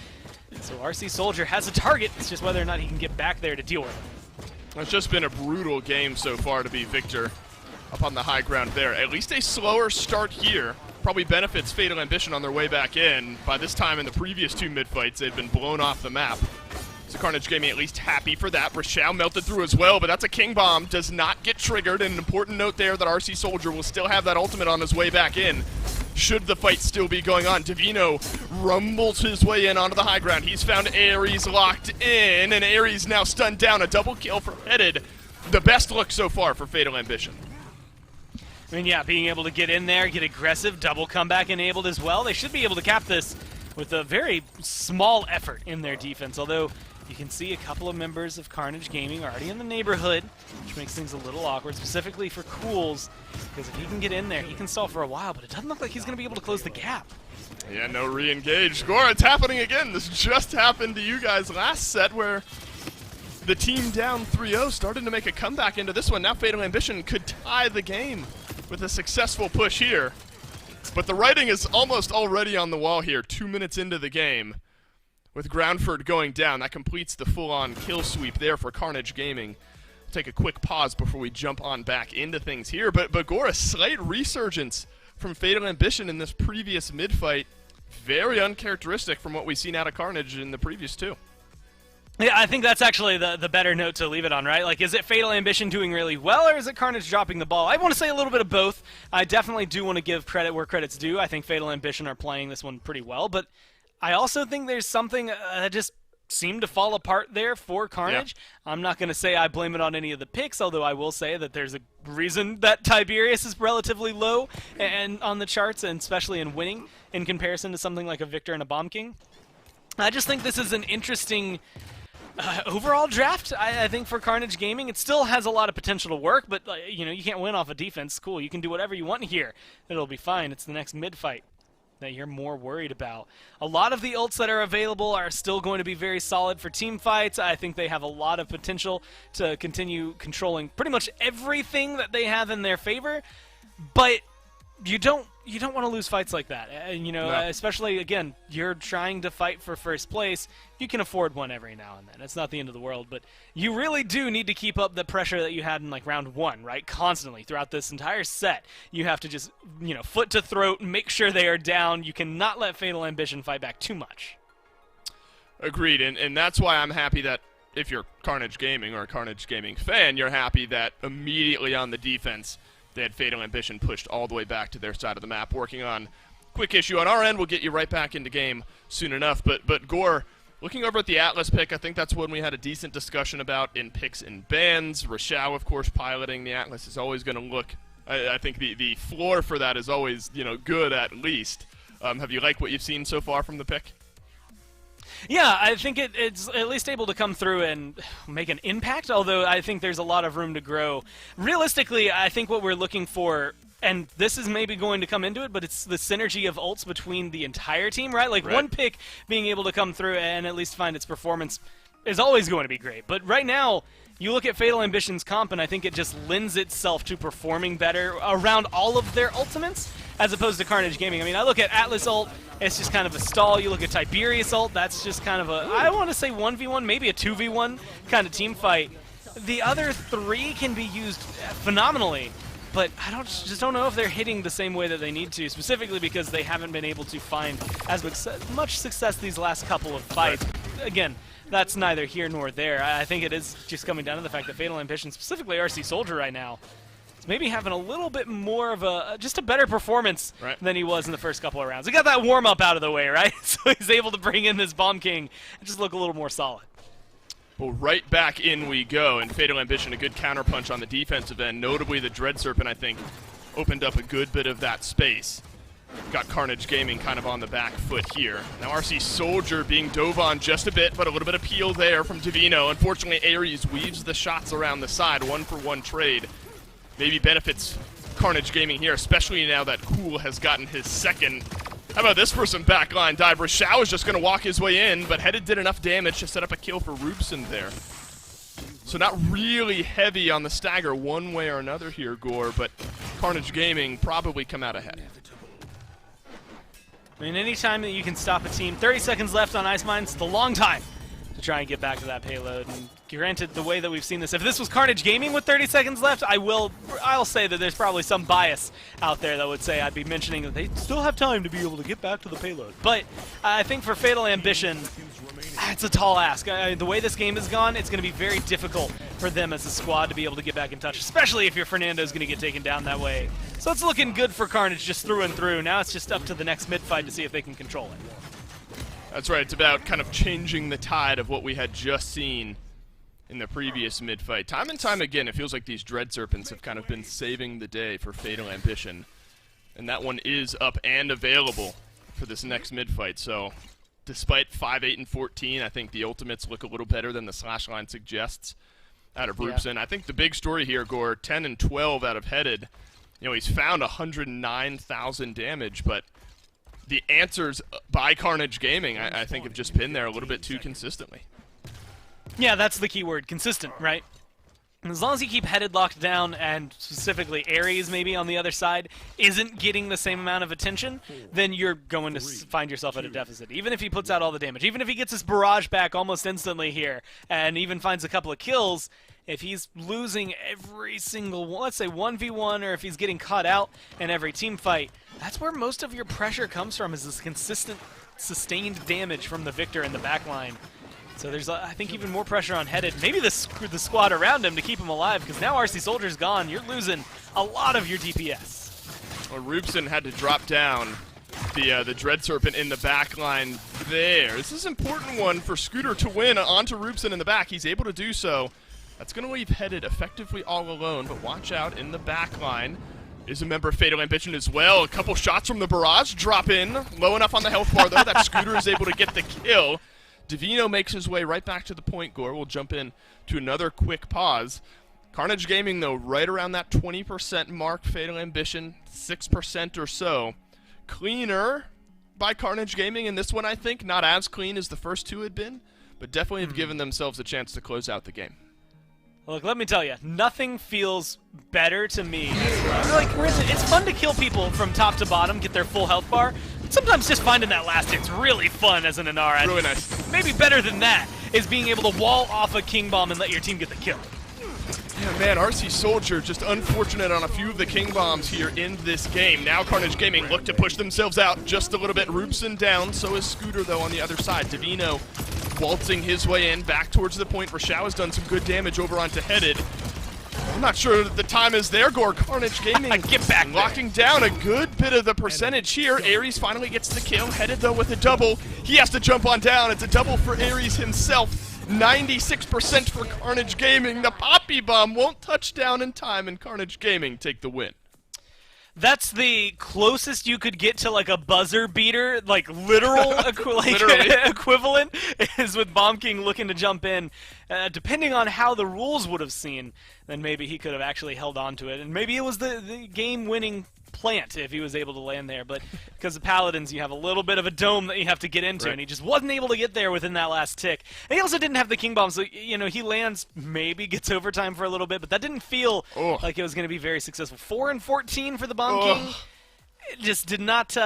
So RC Soldier has a target. It's just whether or not he can get back there to deal with it. It's just been a brutal game so far to be Victor up on the high ground there. At least a slower start here probably benefits Fatal Ambition on their way back in. By this time in the previous 2 mid-fights, they'd been blown off the map. So Carnage Gaming at least happy for that. Rochelle melted through as well, but that's a King Bomb. Does not get triggered. And an important note there that RC Soldier will still have that ultimate on his way back in, should the fight still be going on. Divino rumbles his way in onto the high ground. He's found Ares locked in, and Ares now stunned down. A double kill for Headed. The best look so far for Fatal Ambition. I mean, yeah, being able to get in there, get aggressive, double comeback enabled as well. They should be able to cap this with a very small effort in their defense, although you can see a couple of members of Carnage Gaming already in the neighborhood, which makes things a little awkward, specifically for Cools, because if he can get in there, he can stall for a while, but it doesn't look like he's going to be able to close the gap. Yeah, no re-engage. Score, it's happening again. This just happened to you guys last set where the team down 3-0 started to make a comeback into this one. Now Fatal Ambition could tie the game with a successful push here. But the writing is almost already on the wall here, 2 minutes into the game. With Groundford going down, that completes the full-on kill sweep there for Carnage Gaming. We'll take a quick pause before we jump on back into things here. But Gore, a slight resurgence from Fatal Ambition in this previous mid-fight. Very uncharacteristic from what we've seen out of Carnage in the previous 2. Yeah, I think that's actually the better note to leave it on, right? Like, is it Fatal Ambition doing really well, or is it Carnage dropping the ball? I want to say a little bit of both. I definitely do want to give credit where credit's due. I think Fatal Ambition are playing this one pretty well, but I also think there's something that just seemed to fall apart there for Carnage. Yeah. I'm not going to say I blame it on any of the picks, although I will say that there's a reason that Tiberius is relatively low and on the charts, and especially in winning, in comparison to something like a Victor and a Bomb King. I just think this is an interesting overall draft, I think, for Carnage Gaming. It still has a lot of potential to work, but you know, you can't win off of defense. Cool, you can do whatever you want here. It'll be fine. It's the next mid-fight that you're more worried about. A lot of the ults that are available are still going to be very solid for team fights. I think they have a lot of potential to continue controlling pretty much everything that they have in their favor, but you don't want to lose fights like that. You know, especially, again, you're trying to fight for first place. You can afford one every now and then. It's not the end of the world, but you really do need to keep up the pressure that you had in, like, round 1, right? Constantly throughout this entire set. You have to just, you know, foot to throat, make sure they are down. You cannot let Fatal Ambition fight back too much. Agreed, and that's why I'm happy that if you're Carnage Gaming or a Carnage Gaming fan, you're happy that immediately on the defense they had Fatal Ambition pushed all the way back to their side of the map, working on quick issue on our end. We'll get you right back into game soon enough. But Gore, Looking over at the Atlas pick, I think that's one we had a decent discussion about in picks and bans. Rashao, of course, piloting the Atlas is always going to look. I think the floor for that is always, good at least. Have you liked what you've seen so far from the pick? Yeah, I think it's at least able to come through and make an impact, although I think there's a lot of room to grow. Realistically, I think what we're looking for, and this is maybe going to come into it, but it's the synergy of ults between the entire team, right? Like, one pick being able to come through and at least find its performance is always going to be great. But right now, you look at Fatal Ambition's comp, and I think it just lends itself to performing better around all of their ultimates, as opposed to Carnage Gaming. I mean, I look at Atlas ult, it's just kind of a stall. You look at Tiberius ult, that's just kind of a, I want to say 1v1, maybe a 2v1 kind of team fight. The other three can be used phenomenally, but I just don't know if they're hitting the same way that they need to, specifically because they haven't been able to find as much success these last couple of fights. Again, that's neither here nor there. I think it is just coming down to the fact that Fatal Ambition, specifically RC Soldier right now, is maybe having a little bit more of just a better performance than he was in the first couple of rounds. He got that warm-up out of the way, right? So he's able to bring in this Bomb King and just look a little more solid. Well, right back in we go, and Fatal Ambition, a good counterpunch on the defensive end. Notably, the Dread Serpent, I think, opened up a good bit of that space. Got Carnage Gaming kind of on the back foot here. Now RC Soldier being dove on just a bit, but a little bit of peel there from Divino. Unfortunately, Ares weaves the shots around the side, 1-for-1 trade. Maybe benefits Carnage Gaming here, especially now that Cool has gotten his second. How about this for some backline dive? Rashao is just going to walk his way in, but Headed did enough damage to set up a kill for Roopson there. So not really heavy on the stagger one way or another here, Gore, but Carnage Gaming probably come out ahead. I mean, any time that you can stop a team, 30 seconds left on Ice Mines, it's a long time to try and get back to that payload. And granted, the way that we've seen this, if this was Carnage Gaming with 30 seconds left, I'll say that there's probably some bias out there that would say I'd be mentioning that they still have time to be able to get back to the payload. But I think for Fatal Ambition, it's a tall ask. The way this game has gone, it's going to be very difficult for them as a squad to be able to get back in touch, especially if your Fernando's going to get taken down that way. So it's looking good for Carnage just through and through. Now it's just up to the next mid-fight to see if they can control it. That's right. It's about kind of changing the tide of what we had just seen in the previous mid-fight. Time and time again, it feels like these Dread Serpents have kind of been saving the day for Fatal Ambition. And that one is up and available for this next mid-fight. So despite 5, 8, and 14, I think the ultimates look a little better than the slash line suggests out of Roopson. I think the big story here, Gore, 10 and 12 out of Headed. He's found 109,000 damage, but the answers by Carnage Gaming, I think, have just been there a little bit too consistently. Yeah, that's the key word, consistent, right? As long as you keep Headed locked down, and specifically Ares maybe on the other side isn't getting the same amount of attention, then you're going to find yourself at a deficit. Even if he puts out all the damage, even if he gets his barrage back almost instantly here, and even finds a couple of kills, if he's losing every single one, let's say 1v1, or if he's getting caught out in every team fight, that's where most of your pressure comes from, is this consistent, sustained damage from the Victor in the backline. So there's, I think, even more pressure on Headed. Maybe the squad around him to keep him alive, because now RC Soldier's gone. You're losing a lot of your DPS. Well, Roopson had to drop down the Dread Serpent in the back line there. This is an important one for Scooter to win onto Roopson in the back. He's able to do so. That's going to leave Headed effectively all alone, but watch out, in the back line is a member of Fatal Ambition as well. A couple shots from the barrage drop in, low enough on the health bar, though, that Scooter is able to get the kill. Divino makes his way right back to the point, Gore. We'll jump in to another quick pause. Carnage Gaming, though, right around that 20% mark. Fatal Ambition, 6% or so. Cleaner by Carnage Gaming in this one, I think. Not as clean as the first two had been, but definitely have given themselves a chance to close out the game. Look, let me tell you, nothing feels better to me. Like, it's fun to kill people from top to bottom, get their full health bar. But sometimes just finding that last hit's really fun as an Inara. Really nice. Maybe better than that is being able to wall off a King Bomb and let your team get the kill. Yeah, man, RC Soldier just unfortunate on a few of the King Bombs here in this game. Now Carnage Gaming look to push themselves out just a little bit. Roopson down, so is Scooter, though, on the other side. Divino waltzing his way in, back towards the point. Rashao has done some good damage over onto Headed. I'm not sure that the time is there, Gore. Carnage Gaming Get back there. locking down a good bit of the percentage here. Aries finally gets the kill, headed though with a double. He has to jump on down. It's a double for Aries himself. 96% for Carnage Gaming. The Poppy Bomb won't touch down in time, and Carnage Gaming take the win. That's the closest you could get to like a buzzer beater, like literal equivalent is with Bomb King looking to jump in. Depending on how the rules would have seen, then maybe he could have actually held on to it, and maybe it was the game-winning plant if he was able to land there. But because of Paladins, you have a little bit of a dome that you have to get into, right. and he just wasn't able to get there within that last tick. And he also didn't have the King Bomb, so he lands, maybe gets overtime for a little bit, but that didn't feel like it was going to be very successful. 4 and 14 for the Bomb King. It just did not.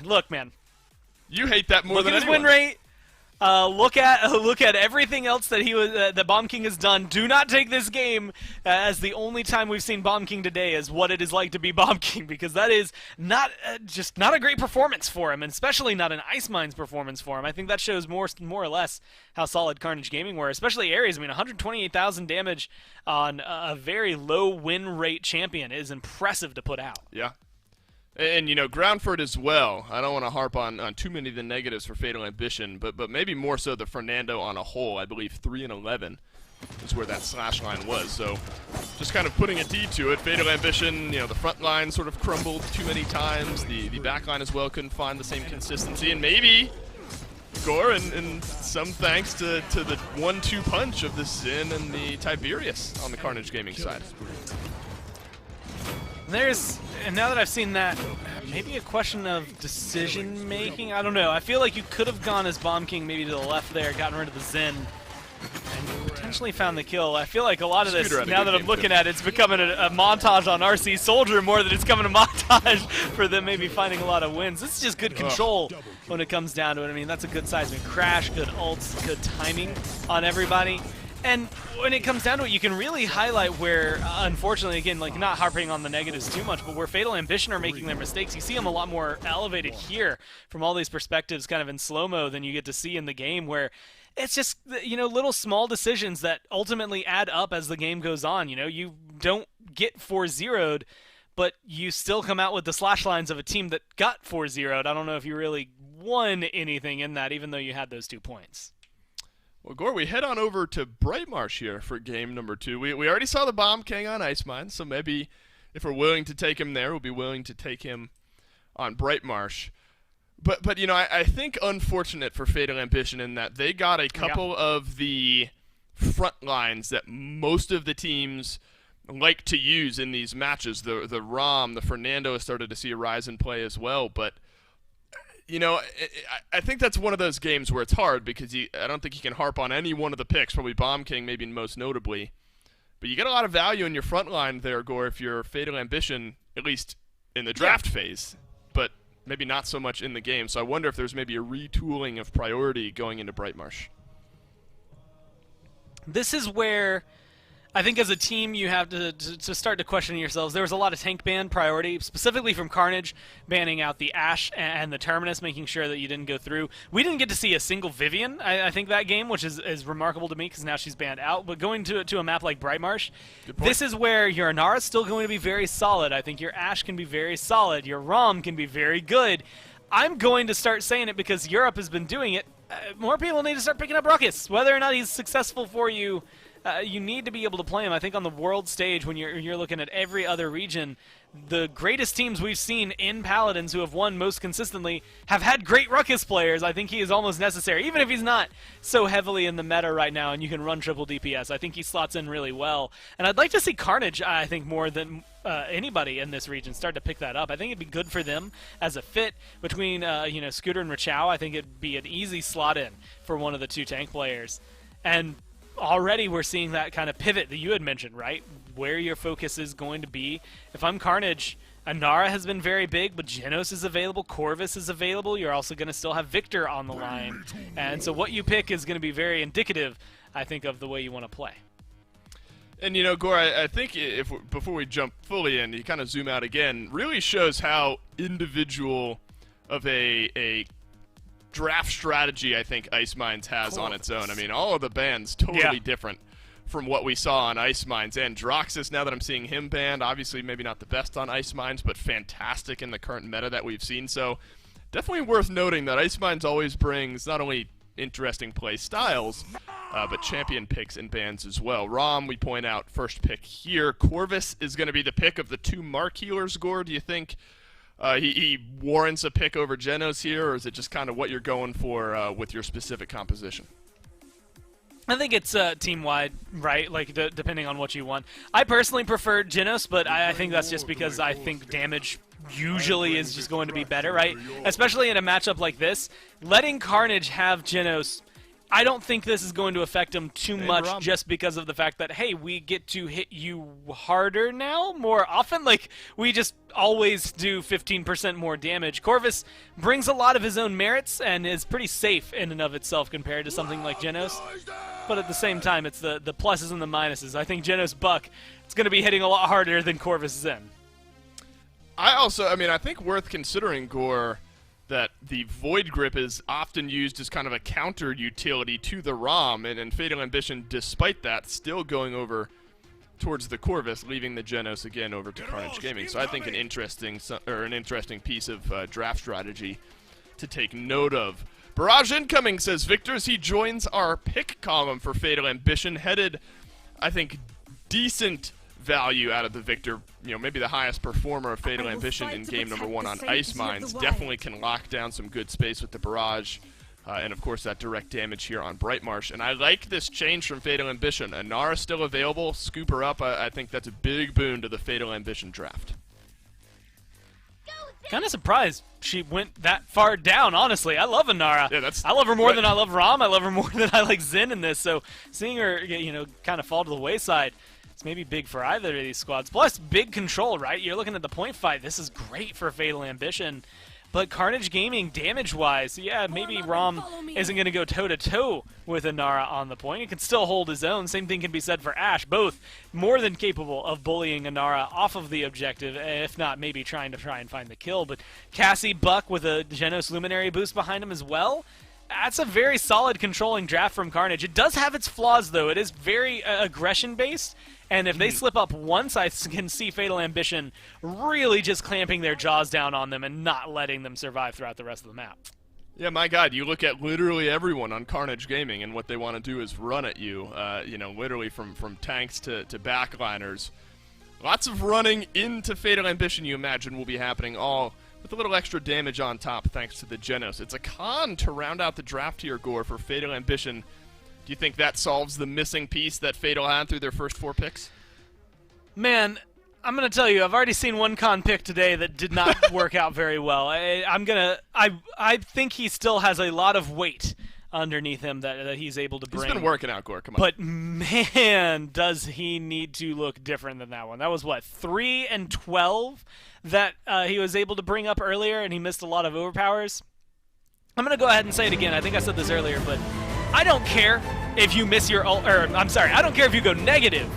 Look, man. You hate that more than his anyone. win rate. Look at everything else that that Bomb King has done. Do not take this game as the only time we've seen Bomb King today as what it is like to be Bomb King, because that is not just not a great performance for him, and especially not an Ice Mines performance for him. I think that shows more or less how solid Carnage Gaming were, especially Aries. I mean, 128,000 damage on a very low win rate champion is impressive to put out. Yeah. And, Groundford as well. I don't want to harp on too many of the negatives for Fatal Ambition, but maybe more so the Fernando on a whole. I believe 3 and 11 is where that slash line was. So just kind of putting a D to it. Fatal Ambition, the front line sort of crumbled too many times. The back line as well couldn't find the same consistency. And maybe Gore, and some thanks to the 1-2 punch of the Sin and the Tiberius on the Carnage Gaming side. And now that I've seen that, maybe a question of decision making. I don't know. I feel like you could have gone as Bomb King maybe to the left there, gotten rid of the Zen, and potentially found the kill. I feel like a lot of this, now that I'm looking at it, it's becoming a montage on RC Soldier more than it's coming a montage for them maybe finding a lot of wins. This is just good control when it comes down to it. I mean, that's a good seismic crash, good ults, good timing on everybody. And when it comes down to it, you can really highlight where, unfortunately, again, like not harping on the negatives too much, but where Fatal Ambition are making their mistakes. You see them a lot more elevated here from all these perspectives kind of in slow-mo than you get to see in the game, where it's just, little small decisions that ultimately add up as the game goes on. You don't get 4-0'd, but you still come out with the slash lines of a team that got 4-0'd. I don't know if you really won anything in that, even though you had those 2 points. Well, Gore, we head on over to Brightmarsh here for game number 2. We already saw the Bomb King on Ice Mines, so maybe if we're willing to take him there, we'll be willing to take him on Brightmarsh. But I think unfortunate for Fatal Ambition in that they got a couple of the front lines that most of the teams like to use in these matches. The Rom, the Fernando has started to see a rise in play as well, but I think that's one of those games where it's hard because I don't think you can harp on any one of the picks, probably Bomb King maybe most notably. But you get a lot of value in your front line there, Gore, if you're Fatal Ambition, at least in the draft phase, but maybe not so much in the game. So I wonder if there's maybe a retooling of priority going into Brightmarsh. This is where I think as a team you have to start to question yourselves. There was a lot of tank ban priority, specifically from Carnage, banning out the Ashe and the Terminus, making sure that you didn't go through. We didn't get to see a single Vivian, I think, that game, which is remarkable to me because now she's banned out. But going to a map like Brightmarsh, this is where your Inara is still going to be very solid. I think your Ashe can be very solid. Your Rom can be very good. I'm going to start saying it because Europe has been doing it. More people need to start picking up Ruckus. Whether or not he's successful for you, you need to be able to play him. I think on the world stage, when you're looking at every other region, the greatest teams we've seen in Paladins who have won most consistently have had great Ruckus players. I think he is almost necessary, even if he's not so heavily in the meta right now and you can run triple DPS. I think he slots in really well. And I'd like to see Carnage, I think, more than anybody in this region start to pick that up. I think it'd be good for them as a fit between Scooter and Rachao. I think it'd be an easy slot in for one of the 2 tank players. And already we're seeing that kind of pivot that you had mentioned, right? Where your focus is going to be. If I'm Carnage, Inara has been very big, but Genos is available, Corvus is available. You're also going to still have Victor on the line. And so what you pick is going to be very indicative, I think, of the way you want to play. And, Gore, I think before we jump fully in, you kind of zoom out again, really shows how individual of a draft strategy I think Ice Mines has on its own. I mean, all of the bans totally different from what we saw on Ice Mines. And Droxus, now that I'm seeing him banned, obviously maybe not the best on Ice Mines, but fantastic in the current meta that we've seen. So definitely worth noting that Ice Mines always brings not only interesting play styles, but champion picks and bans as well. Rom, we point out, first pick here. Corvus is going to be the pick of the 2 Mark Healers, Gore. Do you think he warrants a pick over Genos here, or is it just kind of what you're going for with your specific composition? I think it's team-wide, right? Like, depending on what you want. I personally prefer Genos, but I think that's just because I think damage usually is just going to be better, right? Especially in a matchup like this. Letting Carnage have Genos, I don't think this is going to affect him too much just because of the fact that, hey, we get to hit you harder now more often. Like, we just always do 15% more damage. Corvus brings a lot of his own merits and is pretty safe in and of itself compared to something like Genos. But at the same time, it's the pluses and the minuses. I think Genos Buck is going to be hitting a lot harder than Corvus Zen. I think worth considering, Gore, that the Void Grip is often used as kind of a counter utility to the ROM, and Fatal Ambition, despite that, still going over towards the Corvus, leaving the Genos again over to Carnage Gaming. So I think an interesting piece of draft strategy to take note of. Barrage incoming, says Victor, as he joins our pick column for Fatal Ambition, headed, I think, decent value out of the Victor, maybe the highest performer of Fatal Ambition in game number 1 on Ice Mines. Definitely can lock down some good space with the Barrage, and of course that direct damage here on Bright Marsh. And I like this change from Fatal Ambition. Inara still available, scoop her up. I think that's a big boon to the Fatal Ambition draft. Kind of surprised she went that far down, honestly. I love Inara. Yeah, I love her more than I love Rom. I love her more than I like Zen in this. So seeing her, kind of fall to the wayside, it's maybe big for either of these squads. Plus, big control, right? You're looking at the point fight. This is great for Fatal Ambition. But Carnage Gaming, damage-wise, yeah, maybe Rom isn't going to go toe-to-toe with Inara on the point. He can still hold his own. Same thing can be said for Ashe. Both more than capable of bullying Inara off of the objective, if not maybe trying and find the kill. But Cassie Buck with a Genos Luminary boost behind him as well. That's a very solid controlling draft from Carnage. It does have its flaws, though. It is very aggression-based. And if they slip up once, I can see Fatal Ambition really just clamping their jaws down on them and not letting them survive throughout the rest of the map. Yeah, my God, you look at literally everyone on Carnage Gaming, and what they want to do is run at you, literally from tanks to backliners. Lots of running into Fatal Ambition, you imagine, will be happening, all with a little extra damage on top thanks to the Genos. It's a con to round out the draft here, Gore, for Fatal Ambition. Do you think that solves the missing piece that Fatal had through their first 4 picks? Man, I'm going to tell you, I've already seen one con pick today that did not work out very well. I think he still has a lot of weight underneath him that he's able to bring. He's been working out, Gore, come on. But man, does he need to look different than that one. That was, 3 and 12 that he was able to bring up earlier, and he missed a lot of overpowers. I'm going to go ahead and say it again. I think I said this earlier, but I don't care if you miss your ult, I don't care if you go negative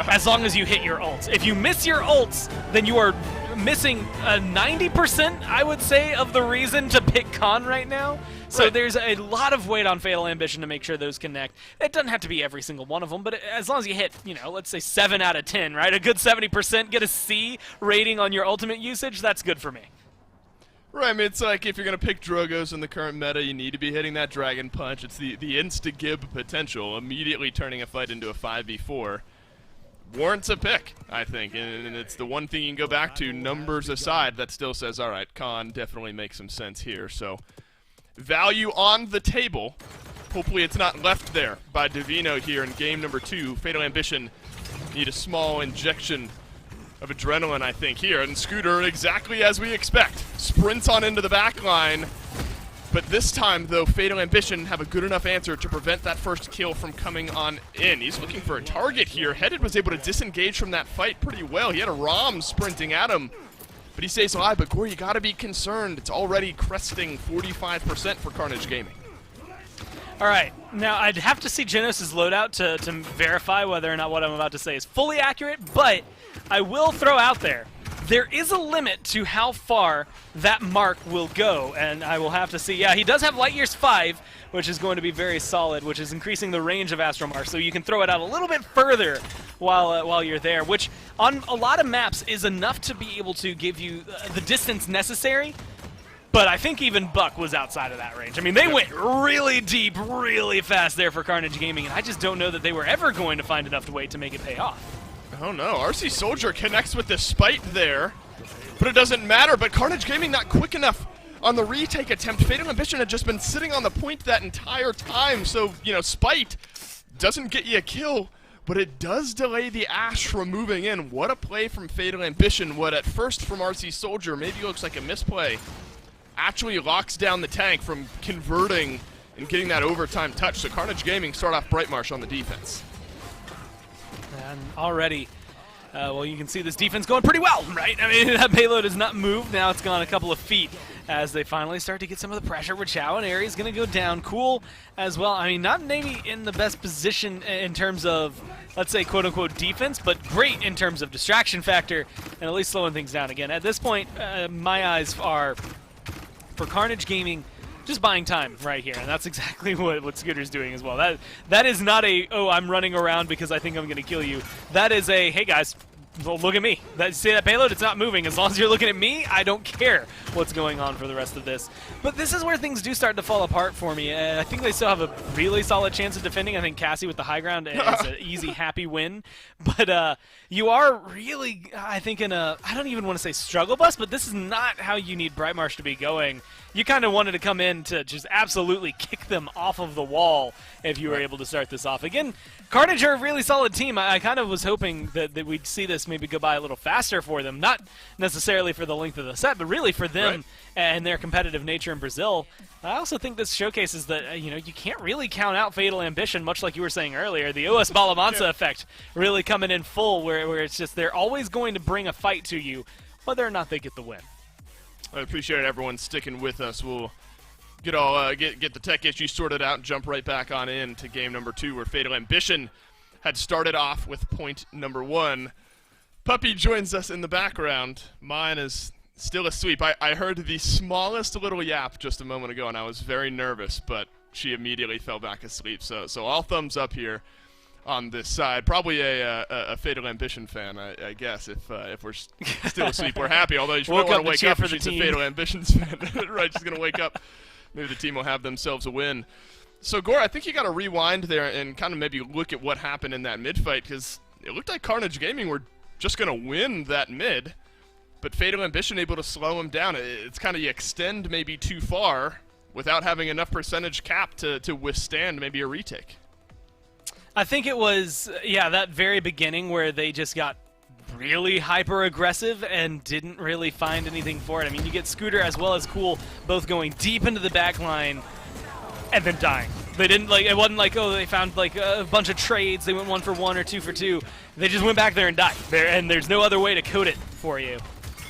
as long as you hit your ults. If you miss your ults, then you are missing 90%, I would say, of the reason to pick Con right now. So there's a lot of weight on Fatal Ambition to make sure those connect. It doesn't have to be every single one of them, but as long as you hit, let's say 7 out of 10, right? A good 70%, get a C rating on your ultimate usage, that's good for me. Right, I mean, it's like if you're going to pick Drogos in the current meta, you need to be hitting that Dragon Punch. It's the insta-gib potential, immediately turning a fight into a 5v4. Warrants a pick, I think, and it's the one thing you can go back to, numbers aside, that still says, all right, Khan definitely makes some sense here. So, value on the table. Hopefully it's not left there by Divino here in game number 2. Fatal Ambition need a small injection of adrenaline, I think, here. And Scooter, exactly as we expect, sprints on into the back line. But this time, though, Fatal Ambition have a good enough answer to prevent that first kill from coming on in. He's looking for a target here. Headed was able to disengage from that fight pretty well. He had a Rom sprinting at him, but he stays alive. But Gore, you gotta be concerned. It's already cresting 45% for Carnage Gaming. All right, now I'd have to see Genos' loadout to verify whether or not what I'm about to say is fully accurate, but I will throw out there, there is a limit to how far that mark will go, and I will have to see. Yeah, he does have Light Years 5, which is going to be very solid, which is increasing the range of Astromar, so you can throw it out a little bit further while you're there, which on a lot of maps is enough to be able to give you the distance necessary. But I think even Buck was outside of that range. I mean, they went really deep, really fast there for Carnage Gaming, and I just don't know that they were ever going to find enough weight to make it pay off. Oh no, RC Soldier connects with the spite there, but it doesn't matter. But Carnage Gaming not quick enough on the retake attempt. Fatal Ambition had just been sitting on the point that entire time, so, you know, spite doesn't get you a kill, but it does delay the Ash from moving in. What a play from Fatal Ambition. What at first from RC Soldier maybe looks like a misplay, actually locks down the tank from converting and getting that overtime touch. So Carnage Gaming start off Brightmarsh on the defense. And already, well, you can see this defense going pretty well, right? I mean, that payload has not moved. Now it's gone a couple of feet as they finally start to get some of the pressure. Rachao and Aries going to go down. Cool as well. I mean, not maybe in the best position in terms of, let's say, quote-unquote defense, but great in terms of distraction factor and at least slowing things down again. At this point, my eyes are for Carnage Gaming just buying time right here, and that's exactly what Scooter's doing as well. That is not a, oh, I'm running around because I think I'm going to kill you. That is a, hey guys, look at me. See that payload? It's not moving. As long as you're looking at me, I don't care what's going on for the rest of this. But this is where things do start to fall apart for me. I think they still have a really solid chance of defending. I think Cassie with the high ground is an easy, happy win. But you are really, I think, in a, I don't even want to say struggle bus, but this is not how you need Brightmarsh to be going. You kind of wanted to come in to just absolutely kick them off of the wall if you were able to start this off. Again, Carnage are a really solid team. I kind of was hoping that we'd see this maybe go by a little faster for them, not necessarily for the length of the set, but really for them and their competitive nature in Brazil. I also think this showcases that, you know, you can't really count out Fatal Ambition, much like you were saying earlier. The OS Balamansa effect really coming in full, where it's just they're always going to bring a fight to you, whether or not they get the win. I appreciate everyone sticking with us. We'll get all get the tech issues sorted out and jump right back on in to game number 2, where Fatal Ambition had started off with point number 1. Puppy joins us in the background. Mine is still asleep. I heard the smallest little yap just a moment ago, and I was very nervous, but she immediately fell back asleep. So all thumbs up here on this side. Probably a Fatal Ambition fan, I guess. If we're still asleep, we're happy. Although she might want to wake up if she's a Fatal Ambitions fan. Right, she's going to wake up. Maybe the team will have themselves a win. So, Gore, I think you got to rewind there and kind of maybe look at what happened in that mid-fight, because it looked like Carnage Gaming were just going to win that mid, but Fatal Ambition able to slow him down. It's kind of you extend maybe too far without having enough percentage cap to withstand maybe a retake. I think it was, yeah, that very beginning where they just got really hyper-aggressive and didn't really find anything for it. I mean, you get Scooter as well as Cool both going deep into the back line and then dying. They didn't, like, it wasn't like, oh, they found, like, a bunch of trades. They went 1 for 1 or 2 for 2. They just went back there and died. And there's no other way to code it for you.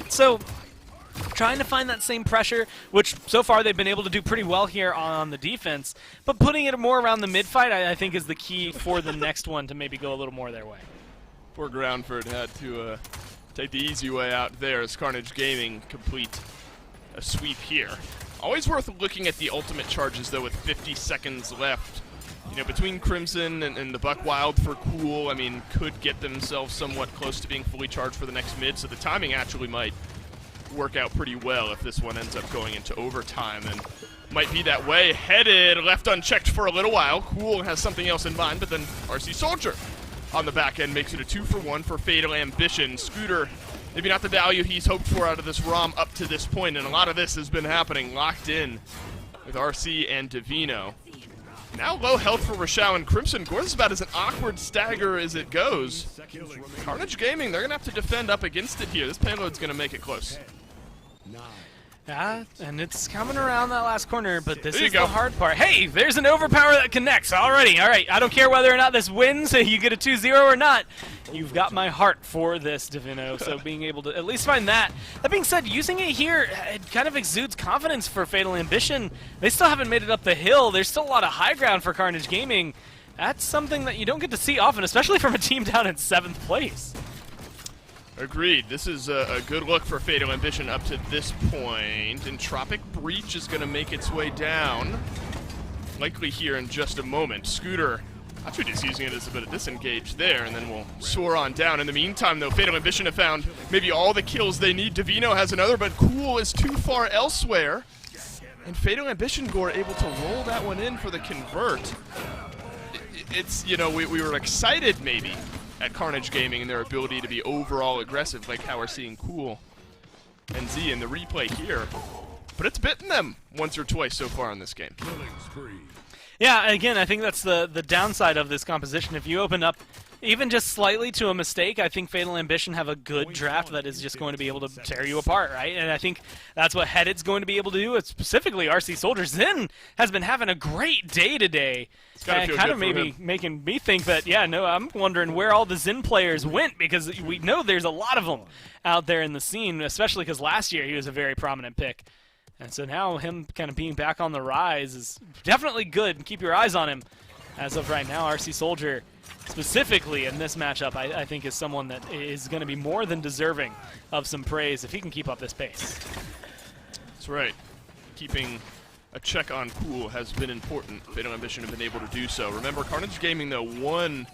So, trying to find that same pressure, which so far they've been able to do pretty well here on the defense, but putting it more around the mid-fight, I think, is the key for the next one to maybe go a little more their way. Poor Groundford had to take the easy way out there as Carnage Gaming complete a sweep here. Always worth looking at the ultimate charges, though, with 50 seconds left. You know, between Crimson and the Buck Wild for Cool, I mean, could get themselves somewhat close to being fully charged for the next mid, so the timing actually might work out pretty well if this one ends up going into overtime, and might be that way. Headed, left unchecked for a little while. Cool has something else in mind, but then RC Soldier on the back end makes it a 2 for 1 for Fatal Ambition. Scooter, maybe not the value he's hoped for out of this ROM up to this point, and a lot of this has been happening locked in with RC and Divino. Now low health for Rachao and Crimson. Gore is about as an awkward stagger as it goes. Carnage Gaming, they're going to have to defend up against it here. This payload's going to make it close. Yeah, and it's coming around that last corner, but this is the hard part. Hey, there's an overpower that connects already. All right, I don't care whether or not this wins, you get a 2-0 or not. You've got my heart for this, Divino, so being able to at least find that. That being said, using it here, it kind of exudes confidence for Fatal Ambition. They still haven't made it up the hill. There's still a lot of high ground for Carnage Gaming. That's something that you don't get to see often, especially from a team down in 7th place. Agreed. This is a good look for Fatal Ambition up to this point. And Tropic Breach is going to make its way down. Likely here in just a moment. Scooter actually just using it as a bit of disengage there, and then we'll soar on down. In the meantime, though, Fatal Ambition have found maybe all the kills they need. Divino has another, but Cool is too far elsewhere. And Fatal Ambition Gore able to roll that one in for the convert. It's, you know, we were excited maybe at Carnage Gaming and their ability to be overall aggressive, like how we're seeing Cool and Z in the replay here. But it's bitten them once or twice so far in this game. Yeah, again, I think that's the downside of this composition. If you open up even just slightly to a mistake, I think Fatal Ambition have a good draft that is just going to be able to tear you apart, right? And I think that's what Headed's going to be able to do. It's specifically RC Soldier. Zen has been having a great day today. And kind of maybe making me think that, yeah, no, I'm wondering where all the Zen players went, because we know there's a lot of them out there in the scene, especially because last year he was a very prominent pick. And so now him kind of being back on the rise is definitely good. Keep your eyes on him. As of right now, RC Soldier, specifically in this matchup, I think is someone that is going to be more than deserving of some praise if he can keep up this pace. That's right. Keeping a check on Cool has been important. Fatal Ambition have been able to do so. Remember, Carnage Gaming, though, won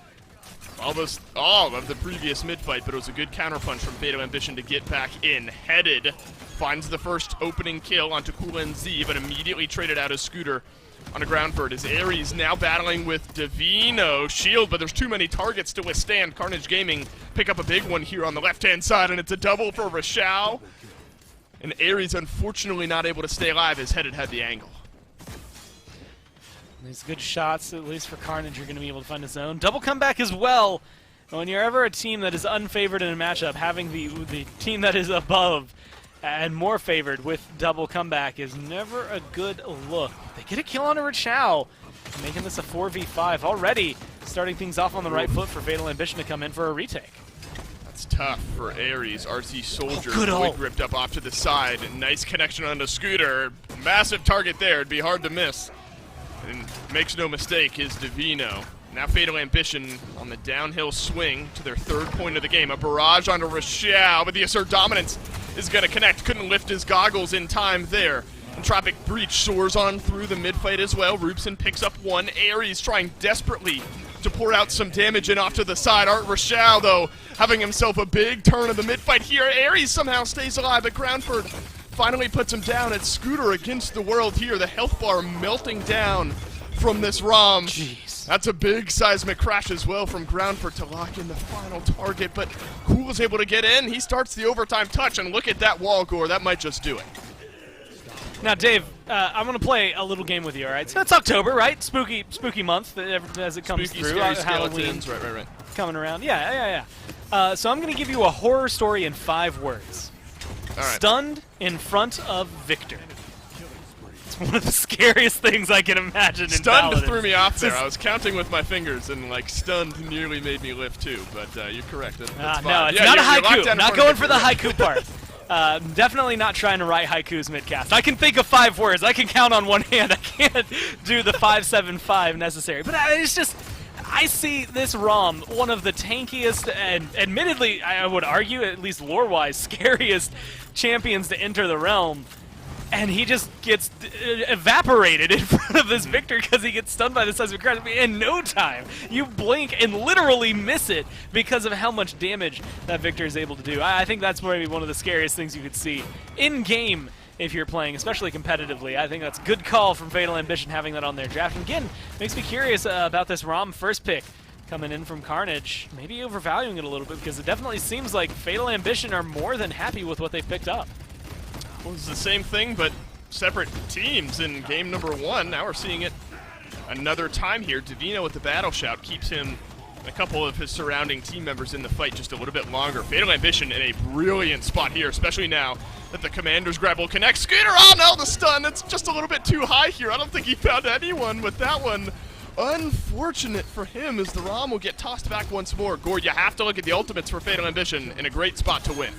almost all of the previous mid-fight, but it was a good counterpunch from Fatal Ambition to get back in. Headed finds the first opening kill onto Cool and Z, but immediately traded out as Scooter on a ground bird. As Ares now battling with Divino. Shield, but there's too many targets to withstand. Carnage Gaming pick up a big one here on the left-hand side, and it's a double for Rashao. And Ares unfortunately not able to stay alive as Headed had the angle. These good shots, at least for Carnage, you're going to be able to find a zone. Double comeback as well. And when you're ever a team that is unfavored in a matchup, having the team that is above and more favored with double comeback is never a good look. They get a kill on a Rachao, making this a 4v5 already, starting things off on the right foot for Fatal Ambition to come in for a retake. That's tough for Ares. RC Soldier gripped up off to the side. Nice connection onto Scooter. Massive target there. It'd be hard to miss. And makes no mistake is Divino. Now Fatal Ambition on the downhill swing to their third point of the game. A barrage onto Rashao, but the Assert Dominance is going to connect. Couldn't lift his goggles in time there. And Tropic Breach soars on through the mid-fight as well. Rubson picks up one. Ares trying desperately to pour out some damage in off to the side. Art Rashao, though, having himself a big turn in the mid-fight here. Ares somehow stays alive, but Groundford finally puts him down. It's Scooter against the world here. The health bar melting down from this ROM. Jeez. That's a big seismic crash as well from Groundford to lock in the final target, but Cool is able to get in. He starts the overtime touch, and look at that wall, Gore. That might just do it. Now, Dave, I'm going to play a little game with you, all right? So it's October, right? Spooky month as it comes through. Scary Halloween skeletons. Right. coming around. Yeah. So I'm going to give you a horror story in 5 words. All right. Stunned in front of Victor. It's one of the scariest things I can imagine in Stunned Paladins. threw me off there. I was counting with my fingers, and like stunned nearly made me lift too. But you're correct. That's fine. No, it's yeah, not a you're locked haiku. down in Not front of going for the Victor. haiku part. Definitely not trying to write haikus mid-cast. I can think of 5 words. I can count on one hand. I can't do the 5-7-5 necessary. But it's just, I see this ROM one of the tankiest and admittedly, I would argue, at least lore-wise, scariest champions to enter the realm. And he just gets evaporated in front of this Victor because he gets stunned by the seismic crash in no time. You blink and literally miss it because of how much damage that Victor is able to do. I think that's maybe one of the scariest things you could see in-game if you're playing, especially competitively. I think that's a good call from Fatal Ambition having that on their draft. And again, makes me curious about this ROM first pick coming in from Carnage. Maybe overvaluing it a little bit because it definitely seems like Fatal Ambition are more than happy with what they've picked up. Well, it's the same thing, but separate teams in game number 1. Now we're seeing it another time here. Divino with the battle shout keeps him and a couple of his surrounding team members in the fight just a little bit longer. Fatal Ambition in a brilliant spot here, especially now that the Commander's grab will connect. Scooter, oh no, the stun. It's just a little bit too high here. I don't think he found anyone with that one. Unfortunate for him as the ROM will get tossed back once more. Gore, you have to look at the ultimates for Fatal Ambition in a great spot to win.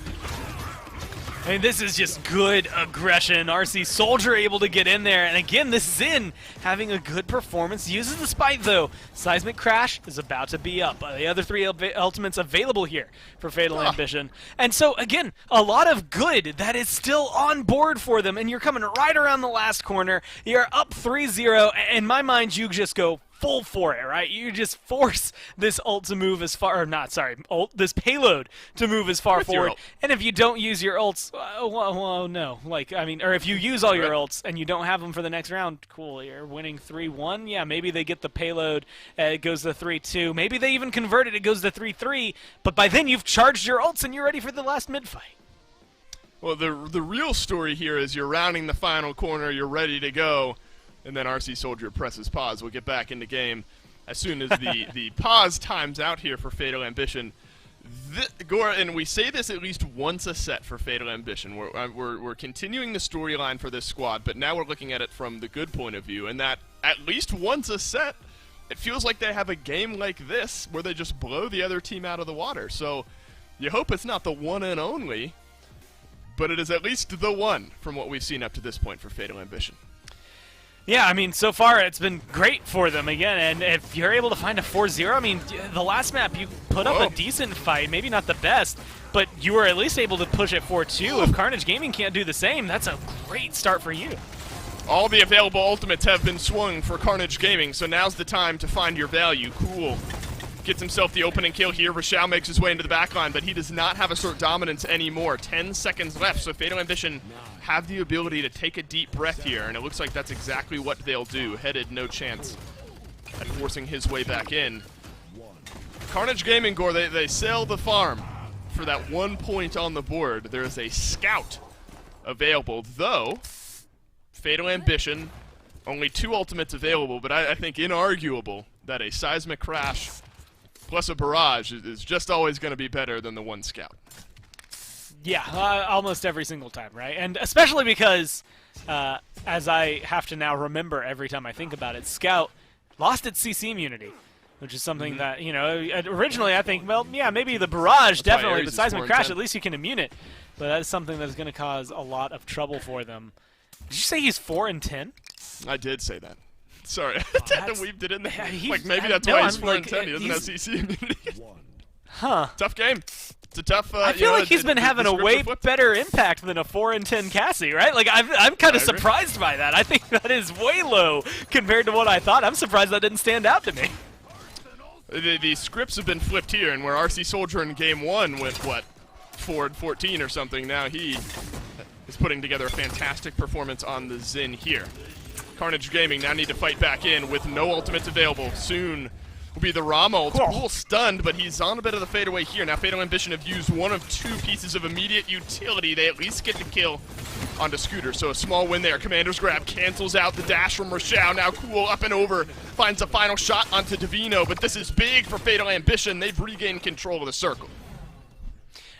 I mean, this is just good aggression. RC Soldier able to get in there. And again, this Xin having a good performance. Uses the Spite, though. Seismic Crash is about to be up. The other three ultimates available here for Fatal Ambition. And so, again, a lot of good that is still on board for them. And you're coming right around the last corner. You're up 3-0. In my mind, you just go full for it, right? You just force this ult to move as far, or not, sorry, this payload to move as far forward. And if you don't use your ults, well, no. Like, I mean, or if you use all your ults and you don't have them for the next round, cool, you're winning 3-1. Yeah, maybe they get the payload, it goes to 3-2. Maybe they even convert it goes to 3-3. But by then you've charged your ults and you're ready for the last mid-fight. Well, the real story here is you're rounding the final corner, you're ready to go, and then RC Soldier presses pause. We'll get back into game as soon as the pause times out here for Fatal Ambition. Gore, and we say this at least once a set for Fatal Ambition. We're continuing the storyline for this squad, but now we're looking at it from the good point of view, and that at least once a set, it feels like they have a game like this where they just blow the other team out of the water. So you hope it's not the one and only, but it is at least the one from what we've seen up to this point for Fatal Ambition. Yeah, I mean, so far it's been great for them again, and if you're able to find a 4-0, I mean, the last map you put up a decent fight, maybe not the best, but you were at least able to push at 4-2. If Carnage Gaming can't do the same, that's a great start for you. All the available ultimates have been swung for Carnage Gaming, so now's the time to find your value. Cool. Gets himself the opening kill here. Rochelle makes his way into the backline, but he does not have assert dominance anymore. 10 seconds left, so Fatal Ambition have the ability to take a deep breath here, and it looks like that's exactly what they'll do. Headed, no chance at forcing his way back in. Carnage Gaming, Gore, they sell the farm for that 1 point on the board. There is a scout available, though Fatal Ambition, only 2 ultimates available, but I think inarguable that a Seismic Crash plus a barrage is just always going to be better than the 1 scout. Yeah, almost every single time, right? And especially because, as I have to now remember every time I think about it, Scout lost its CC immunity, which is something that, you know, originally I think, well, yeah, maybe the barrage, definitely, but Seismic Crash, at least you can immune it. But that is something that is going to cause a lot of trouble for them. Did you say he's 4-10? I did say that. Sorry, I had to weave it in there. Yeah, like, maybe that's why he's 4-10. He doesn't have CC immunity. Huh. Tough game. It's a tough, I feel like he's been having a way better impact than a 4-10 Cassie, right? Like, I'm kind of surprised by that. I think that is way low compared to what I thought. I'm surprised that didn't stand out to me. The scripts have been flipped here, and where RC Soldier in game 1 went, what, 4-14 or something, now he is putting together a fantastic performance on the Xin here. Carnage Gaming now need to fight back in with no ultimates available. Soon will be the Ram ult. Cool stunned, but he's on a bit of the fadeaway here. Now Fatal Ambition have used 1 of 2 pieces of immediate utility. They at least get the kill onto Scooter, so a small win there. Commander's grab cancels out the dash from Rochelle. Now Cool up and over, finds a final shot onto Divino, but this is big for Fatal Ambition. They've regained control of the circle.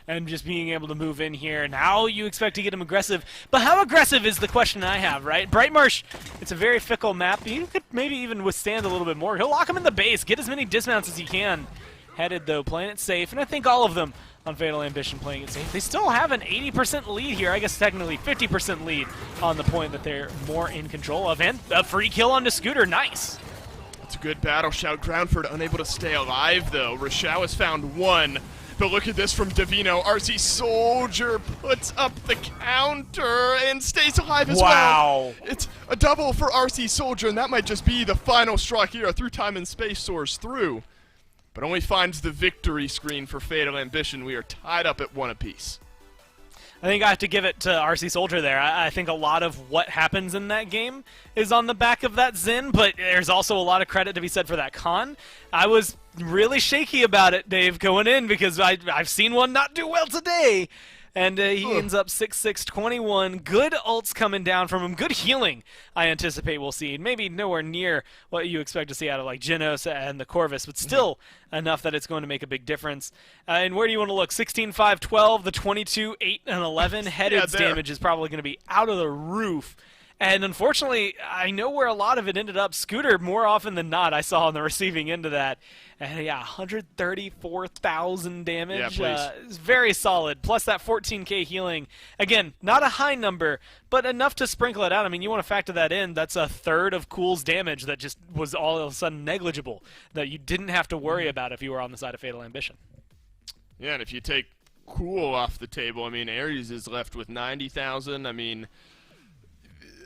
And just being able to move in here. Now you expect to get him aggressive. But how aggressive is the question I have, right? Brightmarsh, it's a very fickle map. You could maybe even withstand a little bit more. He'll lock him in the base, get as many dismounts as he can. Headed, though, playing it safe. And I think all of them on Fatal Ambition playing it safe. They still have an 80% lead here. I guess technically 50% lead on the point that they're more in control of. And a free kill onto Scooter. Nice. It's a good battle shout. Groundford unable to stay alive, though. Rochelle has found 1. But look at this from Divino. RC Soldier puts up the counter and stays alive as well. It's a double for RC Soldier, and that might just be the final straw here. Through time and space soars through, but only finds the victory screen for Fatal Ambition. We are tied up at 1 apiece. I think I have to give it to RC Soldier there. I think a lot of what happens in that game is on the back of that Xin, but there's also a lot of credit to be said for that con. I was really shaky about it, Dave, going in, because I've seen one not do well today. And he ends up 6-6-21. Good ults coming down from him. Good healing, I anticipate we'll see. Maybe nowhere near what you expect to see out of like Genos and the Corvus, but still enough that it's going to make a big difference. And where do you want to look? 16-5-12, the 22-8-11. Headed's damage is probably going to be out of the roof. And unfortunately, I know where a lot of it ended up. Scooter, more often than not, I saw on the receiving end of that. And yeah, 134,000 damage. Yeah, It's very solid. Plus that 14k healing. Again, not a high number, but enough to sprinkle it out. I mean, you want to factor that in. That's a third of Cool's damage that just was all of a sudden negligible, that you didn't have to worry about if you were on the side of Fatal Ambition. Yeah, and if you take Cool off the table, I mean, Ares is left with 90,000. I mean,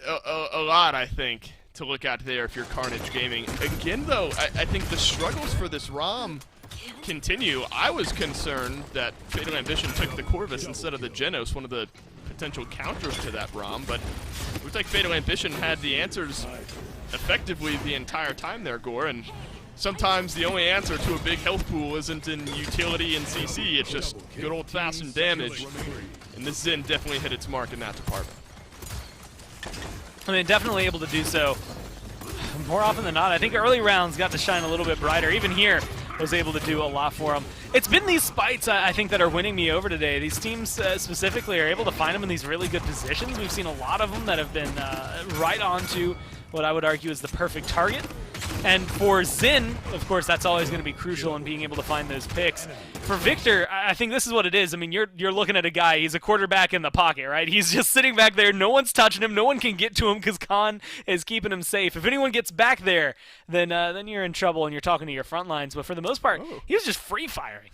a lot, I think, to look at there if you're Carnage Gaming. Again, though, I think the struggles for this ROM continue. I was concerned that Fatal Ambition took the Corvus instead of the Genos, one of the potential counters to that ROM, but it looks like Fatal Ambition had the answers effectively the entire time there, Gore, and sometimes the only answer to a big health pool isn't in utility and CC, it's just good old-fashioned damage, and this Zen definitely hit its mark in that department. I mean, definitely able to do so more often than not. I think early rounds got to shine a little bit brighter. Even here, was able to do a lot for him. It's been these spites, I think, that are winning me over today. These teams specifically are able to find them in these really good positions. We've seen a lot of them that have been right onto what I would argue is the perfect target. And for Xin, of course, that's always going to be crucial in being able to find those picks. For Victor, I think this is what it is. I mean, you're looking at a guy, he's a quarterback in the pocket, right? He's just sitting back there. No one's touching him. No one can get to him because Khan is keeping him safe. If anyone gets back there, then you're in trouble and you're talking to your front lines. But for the most part, he was just free-firing.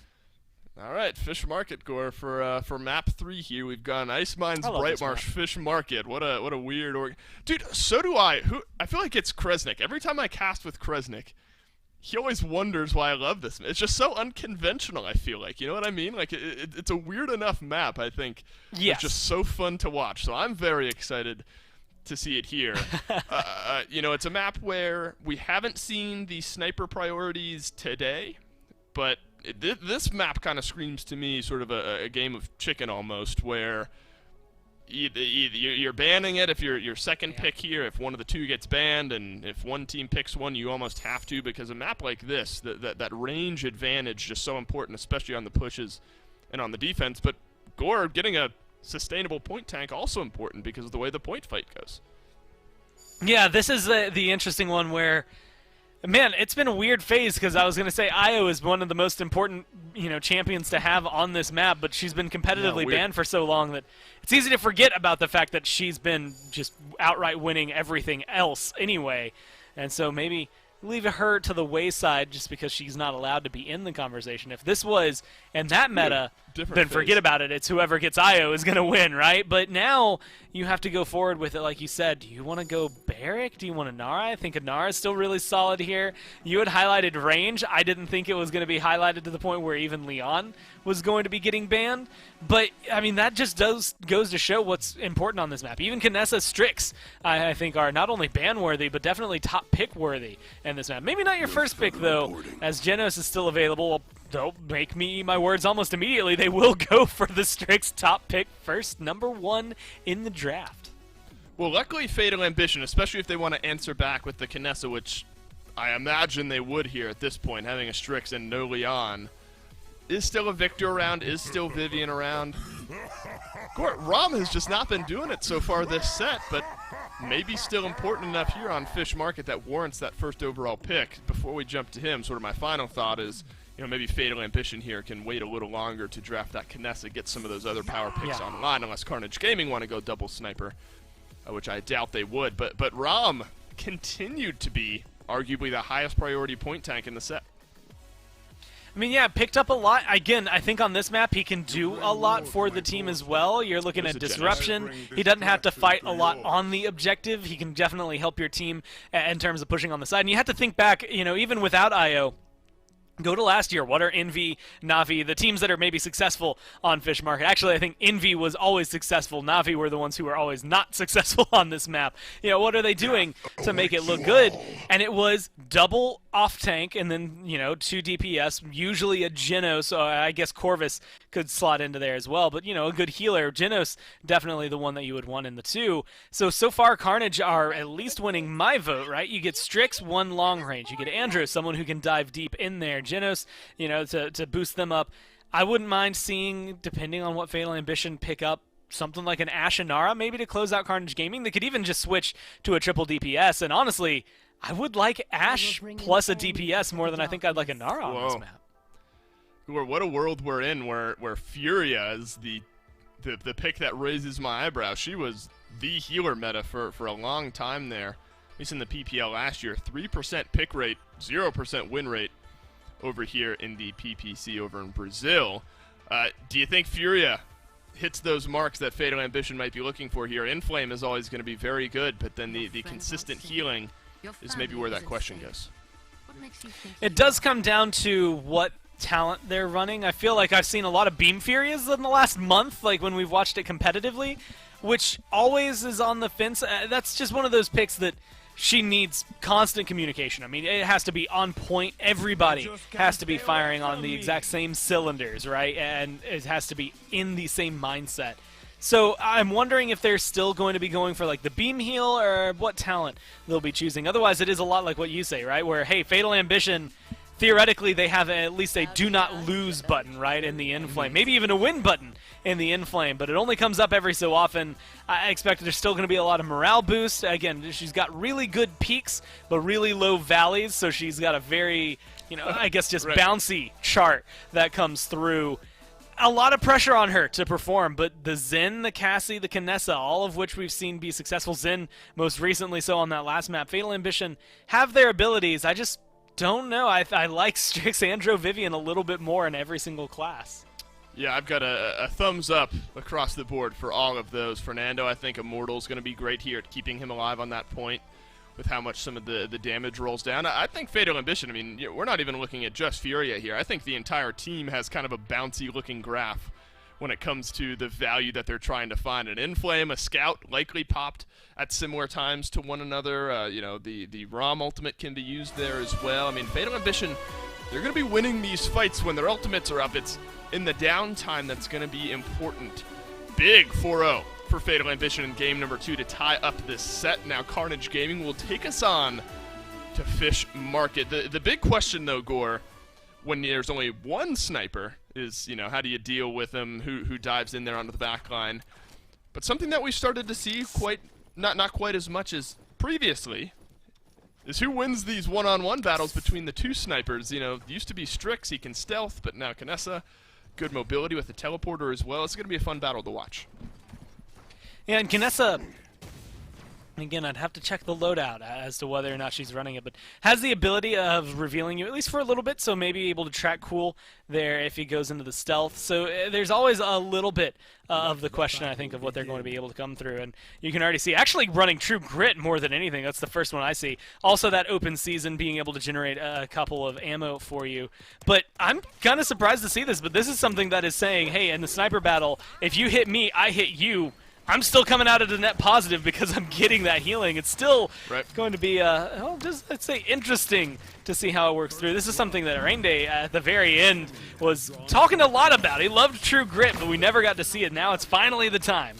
All right, Fish Market, Gore, for map 3 here. We've got Ice Mines, Bright Marsh, Fish Market. What a weird dude. So do I. I feel like it's Kresnik. Every time I cast with Kresnik, he always wonders why I love this. It's just so unconventional. I feel like, you know what I mean? Like it's a weird enough map. I think. Yes. It's just so fun to watch. So I'm very excited to see it here. You know, it's a map where we haven't seen the sniper priorities today, but this map kind of screams to me sort of a game of chicken almost, where either you're banning it if your second pick here, if one of the two gets banned, and if one team picks one, you almost have to, because a map like this, that range advantage just so important, especially on the pushes and on the defense. But Gore getting a sustainable point tank also important because of the way the point fight goes. Yeah, this is the interesting one where, man, it's been a weird phase, because I was going to say Io is one of the most important, champions to have on this map, but she's been competitively banned for so long that it's easy to forget about the fact that she's been just outright winning everything else anyway. And so maybe leave her to the wayside just because she's not allowed to be in the conversation. If this was in that meta, then forget about it. It's whoever gets Io is going to win, right? But now you have to go forward with it, like you said. Do you want to go Barrick? Do you want Inara? I think Inara is still really solid here. You had highlighted range. I didn't think it was going to be highlighted to the point where even Leon was going to be getting banned. But, I mean, that just goes to show what's important on this map. Even Kinessa Strix, I think, are not only ban-worthy, but definitely top pick-worthy in this map. Maybe not your first pick, though, as Genos is still available. Don't make me eat my words almost immediately. They will go for the Strix top pick first, #1 in the draft. Well, luckily Fatal Ambition, especially if they want to answer back with the Kinessa, which I imagine they would here at this point, having a Strix and no Leon, is still a Victor around, is still Vivian around. Rom has just not been doing it so far this set, but maybe still important enough here on Fish Market that warrants that first overall pick. Before we jump to him, sort of my final thought is, maybe Fatal Ambition here can wait a little longer to draft that Kinessa, get some of those other power picks online, unless Carnage Gaming want to go double sniper, which I doubt they would. But Rom continued to be arguably the highest priority point tank in the set. I mean, yeah, picked up a lot. Again, I think on this map he can do a lot for the team as well. You're looking at disruption. He doesn't have to fight a lot on the objective. He can definitely help your team in terms of pushing on the side. And you have to think back, even without Io, go to last year. What are Envy, Na'Vi, the teams that are maybe successful on Fish Market? Actually, I think Envy was always successful. Na'Vi were the ones who were always not successful on this map. What are they doing to make it look good? And it was double off-tank and then, 2 DPS, usually a Genos, so I guess Corvus could slot into there as well. But, a good healer. Genos, definitely the one that you would want in the 2. So far, Carnage are at least winning my vote, right? You get Strix, 1 long range. You get Andrew, someone who can dive deep in there. Genos, to boost them up. I wouldn't mind seeing, depending on what Fatal Ambition pick up, something like an Ashe Inara maybe to close out Carnage Gaming. They could even just switch to a triple DPS, and honestly, I would like Ashe plus a DPS more than I think I'd like Inara on this map. What a world we're in, where Furia is the pick that raises my eyebrow. She was the healer meta for a long time there, at least in the PPL last year. 3% pick rate, 0% win rate over here in the PPC over in Brazil. Do you think Furia hits those marks that Fatal Ambition might be looking for here? Inflame is always going to be very good, but then the consistent healing is maybe where that question goes. It does come down to what talent they're running. I feel like I've seen a lot of Beam Furias in the last month, like when we've watched it competitively, which always is on the fence. That's just one of those picks that she needs constant communication. I mean, it has to be on point. Everybody has to be firing on the exact same cylinders, right? And it has to be in the same mindset. So I'm wondering if they're still going to be going for like the beam heal or what talent they'll be choosing. Otherwise, it is a lot like what you say, right? Where, hey, Fatal Ambition, theoretically, they have at least a do not lose button, right, in the Inflame. Maybe even a win button in the Inflame, but it only comes up every so often. I expect there's still going to be a lot of morale boost. Again, she's got really good peaks, but really low valleys, so she's got a very, I guess just bouncy chart that comes through. A lot of pressure on her to perform, but the Xin, the Cassie, the Kinessa, all of which we've seen be successful, Xin most recently so on that last map, Fatal Ambition, have their abilities. I just don't know. I like Strix Andro Vivian a little bit more in every single class. Yeah, I've got a thumbs up across the board for all of those. Fernando, I think Immortal's going to be great here at keeping him alive on that point with how much some of the damage rolls down. I think Fatal Ambition, I mean, we're not even looking at just Furia here. I think the entire team has kind of a bouncy-looking graph when it comes to the value that they're trying to find. An Inflame, a Scout likely popped at similar times to one another. The ROM ultimate can be used there as well. I mean, Fatal Ambition, they're going to be winning these fights when their ultimates are up. It's in the downtime that's going to be important. Big 4-0 for Fatal Ambition in game number 2 to tie up this set. Now Carnage Gaming will take us on to Fish Market. The big question, though, Gore, when there's only one sniper is, how do you deal with him? Who dives in there onto the back line? But something that we started to see not quite as much as previously is who wins these one-on-one battles between the two snipers. Used to be Strix, he can stealth, but now Kinessa, good mobility with the teleporter as well. It's going to be a fun battle to watch. Yeah, and Kinessa, again, I'd have to check the loadout as to whether or not she's running it, but has the ability of revealing you, at least for a little bit, so maybe able to track cool there if he goes into the stealth. So there's always a little bit of the question, I think, of what they're going to be able to come through. And you can already see, actually running True Grit more than anything. That's the first one I see. Also that open season being able to generate a couple of ammo for you. But I'm kind of surprised to see this, but this is something that is saying, hey, in the sniper battle, if you hit me, I hit you. I'm still coming out of the net positive because I'm getting that healing. It's still going to be, let's say, interesting to see how it works through. This is something that Rainde at the very end was talking a lot about. He loved True Grit, but we never got to see it. Now it's finally the time.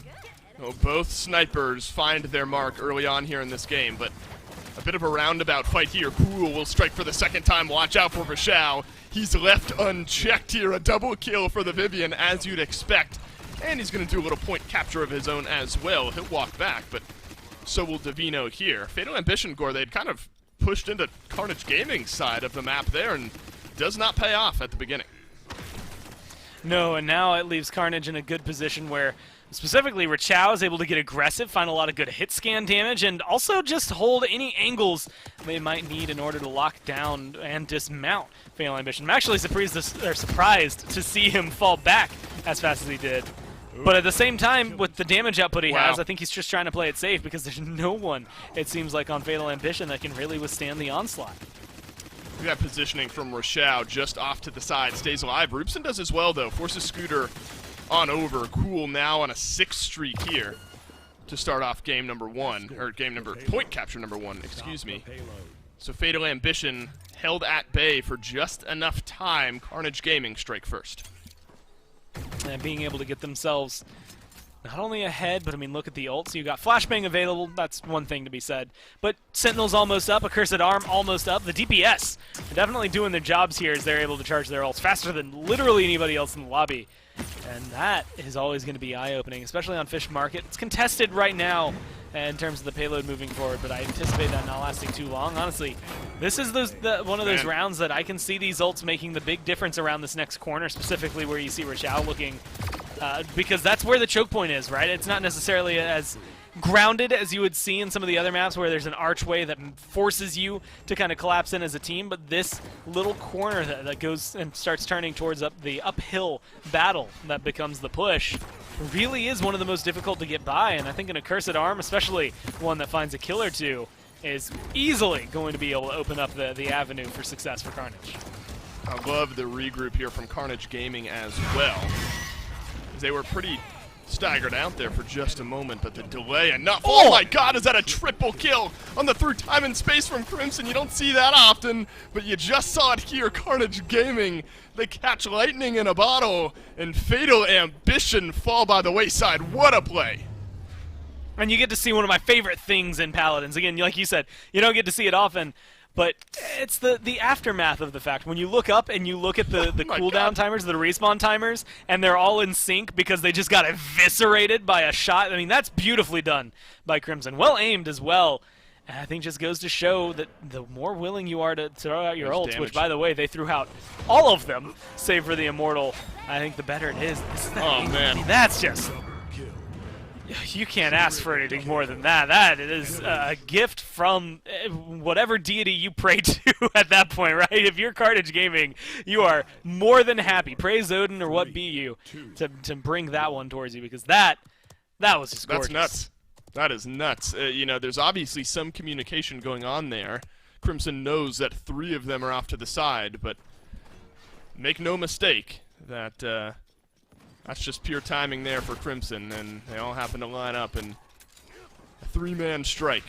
Well, both snipers find their mark early on here in this game, but a bit of a roundabout fight here. Cool will strike for the second time. Watch out for Rashao. He's left unchecked here. A double kill for the Vivian, as you'd expect. And he's going to do a little point capture of his own as well. He'll walk back, but so will Divino here. Fatal Ambition, Gore, they'd kind of pushed into Carnage Gaming's side of the map there, and does not pay off at the beginning. No, and now it leaves Carnage in a good position where specifically Rachao is able to get aggressive, find a lot of good hit scan damage, and also just hold any angles they might need in order to lock down and dismount Fatal Ambition. I'm actually surprised to see him fall back as fast as he did. But at the same time, with the damage output he has, I think he's just trying to play it safe because there's no one, it seems like, on Fatal Ambition that can really withstand the onslaught. Look at that positioning from Rashao just off to the side. Stays alive. Roopson does as well, though. Forces Scooter on over. Cool now on a 6 streak here to start off game number 1, or point capture number 1, excuse me. So Fatal Ambition held at bay for just enough time. Carnage Gaming strike first. And being able to get themselves not only ahead, but I mean, look at the ult. So you got Flashbang available. That's one thing to be said. But Sentinel's almost up. Accursed Arm almost up. The DPS are definitely doing their jobs here as they're able to charge their ults faster than literally anybody else in the lobby. And that is always going to be eye-opening, especially on Fish Market. It's contested right now in terms of the payload moving forward, but I anticipate that not lasting too long. Honestly, this is one of those rounds that I can see these ults making the big difference around this next corner, specifically where you see Rachao looking, because that's where the choke point is, right? It's not necessarily as grounded as you would see in some of the other maps where there's an archway that forces you to kind of collapse in as a team, but this little corner that goes and starts turning towards the uphill battle that becomes the push really is one of the most difficult to get by, and I think an Accursed Arm, especially one that finds a kill or two, is easily going to be able to open up the avenue for success for Carnage. I love the regroup here from Carnage Gaming as well. They were pretty staggered out there for just a moment, but the delay enough. Oh my god, is that a triple kill on the through time and space from Crimson? You don't see that often, but you just saw it here. Carnage Gaming, they catch lightning in a bottle, and Fatal Ambition fall by the wayside. What a play. And you get to see one of my favorite things in Paladins. Again, like you said, you don't get to see it often, but it's the aftermath of the fact. When you look up and you look at the cooldown timers, the respawn timers, and they're all in sync because they just got eviscerated by a shot. I mean, that's beautifully done by Crimson. Well aimed as well. And I think just goes to show that the more willing you are to throw out your ults, which, by the way, they threw out all of them, save for the Immortal, I think the better it is. Oh, man. I mean, that's just... You can't ask for anything more than that. That is a gift from whatever deity you pray to at that point, right? If you're Carnage Gaming, you are more than happy. Praise Odin or what be you to bring that one towards you, because that was just gorgeous. That's nuts. That is nuts. You know, there's obviously some communication going on there. Crimson knows that 3 of them are off to the side, but make no mistake that that's just pure timing there for Crimson, and they all happen to line up, and a 3-man strike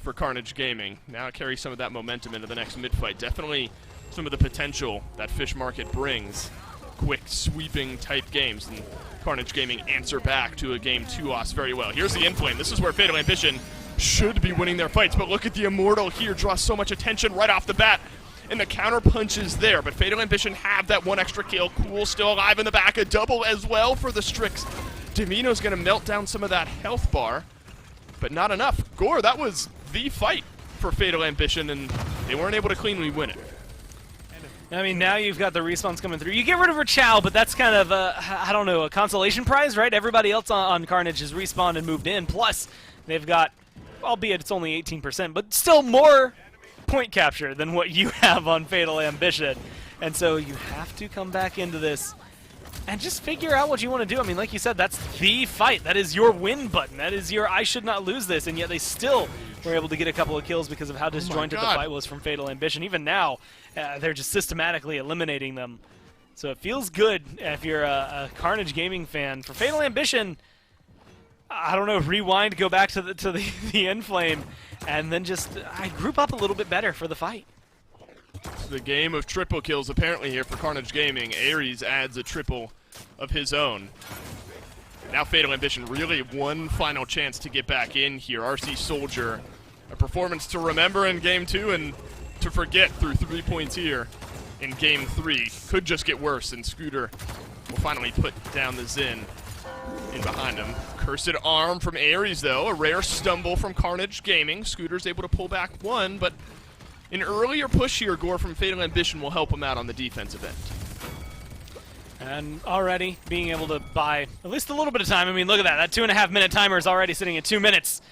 for Carnage Gaming. Now carry some of that momentum into the next mid-fight. Definitely some of the potential that Fish Market brings. Quick, sweeping type games, and Carnage Gaming answer back to a game 2 loss very well. Here's the Inflame. This is where Fatal Ambition should be winning their fights, but look at the Immortal here, draws so much attention right off the bat. And the counter punch is there, but Fatal Ambition have that 1 extra kill. Cool still alive in the back, a double as well for the Strix. Divino's gonna melt down some of that health bar, but not enough. Gore, that was the fight for Fatal Ambition, and they weren't able to cleanly win it. I mean, now you've got the respawns coming through. You get rid of Rachao, but that's kind of, I don't know, a consolation prize, right? Everybody else on Carnage has respawned and moved in. Plus, they've got, albeit it's only 18%, but still more point capture than what you have on Fatal Ambition. And so you have to come back into this and just figure out what you want to do. I mean, like you said, that's the fight. That is your win button. That is your I should not lose this, and yet they still were able to get a couple of kills because of how disjointed the fight was from Fatal Ambition. Even now, they're just systematically eliminating them. So it feels good if you're a Carnage Gaming fan. For Fatal Ambition, I don't know, rewind, go back to the Inflame, and then just I group up a little bit better for the fight. It's the game of triple kills apparently here for Carnage Gaming. Ares adds a triple of his own. Now Fatal Ambition really one final chance to get back in here. RC Soldier, a performance to remember in Game 2 and to forget through 3 points here in Game 3. Could just get worse, and Scooter will finally put down the Xin in behind him. Cursed Arm from Ares, though. A rare stumble from Carnage Gaming. Scooter's able to pull back 1, but an earlier push here, Gore, from Fatal Ambition will help him out on the defensive end. And already being able to buy at least a little bit of time. I mean, look at that. That 2.5-minute timer is already sitting at 2 minutes.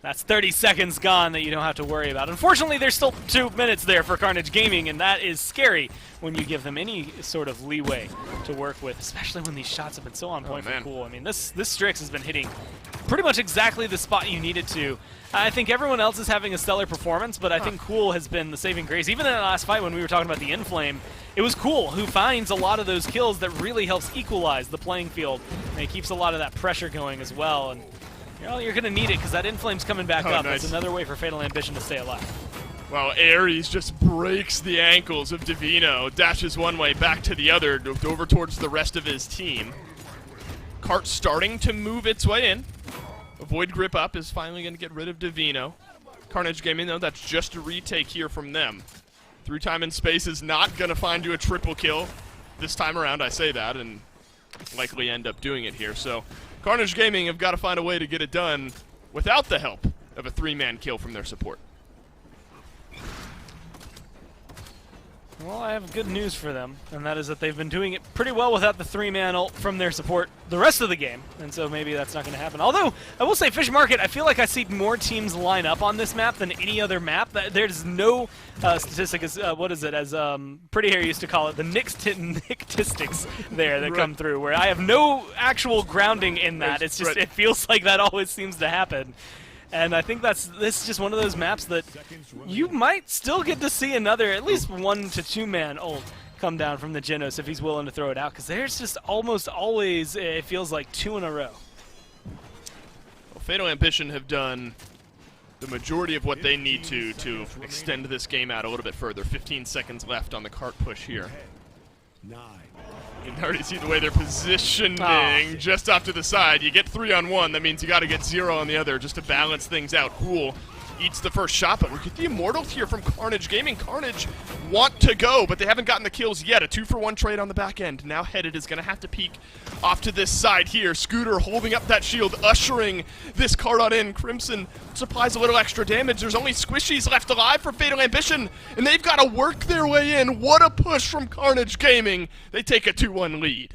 That's 30 seconds gone that you don't have to worry about. Unfortunately, there's still 2 minutes there for Carnage Gaming, and that is scary when you give them any sort of leeway to work with, especially when these shots have been so on point for Cool. I mean, this Strix has been hitting pretty much exactly the spot you needed to. I think everyone else is having a stellar performance, but I think Cool has been the saving grace. Even in the last fight when we were talking about the Inflame, it was Cool who finds a lot of those kills that really helps equalize the playing field, and it keeps a lot of that pressure going as well. And you're going to need it because that Inflame's coming back up. Nice. That's another way for Fatal Ambition to stay alive. Well, Ares just breaks the ankles of Divino, dashes one way, back to the other, over towards the rest of his team. Cart starting to move its way in. Avoid grip up is finally going to get rid of Divino. Carnage Gaming, though, that's just a retake here from them. Through time and space is not going to find you a triple kill this time around. I say that, and likely end up doing it here. So Carnage Gaming have got to find a way to get it done without the help of a 3-man kill from their support. Well, I have good news for them, and that is that they've been doing it pretty well without the 3-man ult from their support the rest of the game, and so maybe that's not going to happen. Although, I will say Fish Market, I feel like I see more teams line up on this map than any other map. There's no statistic, as Pretty Hair used to call it, the nictistics there that come through, where I have no actual grounding in that. It's just, it feels like that always seems to happen. And I think this is just one of those maps that you might still get to see another, at least 1 to 2-man ult come down from the Genos if he's willing to throw it out, because there's just almost always, it feels like 2 in a row. Well, Fatal Ambition have done the majority of what they need to extend this game out a little bit further. 15 seconds left on the cart push here. 9. You can already see the way they're positioning just off to the side. You get 3 on one, that means you got to get 0 on the other just to balance things out. Cool eats the first shot, but we get the Immortals here from Carnage Gaming. Carnage want to go, but they haven't gotten the kills yet. A 2-for-1 trade on the back end. Now Headed is going to have to peek off to this side here. Scooter holding up that shield, ushering this card on in. Crimson supplies a little extra damage. There's only squishies left alive for Fatal Ambition, and they've got to work their way in. What a push from Carnage Gaming. They take a 2-1 lead.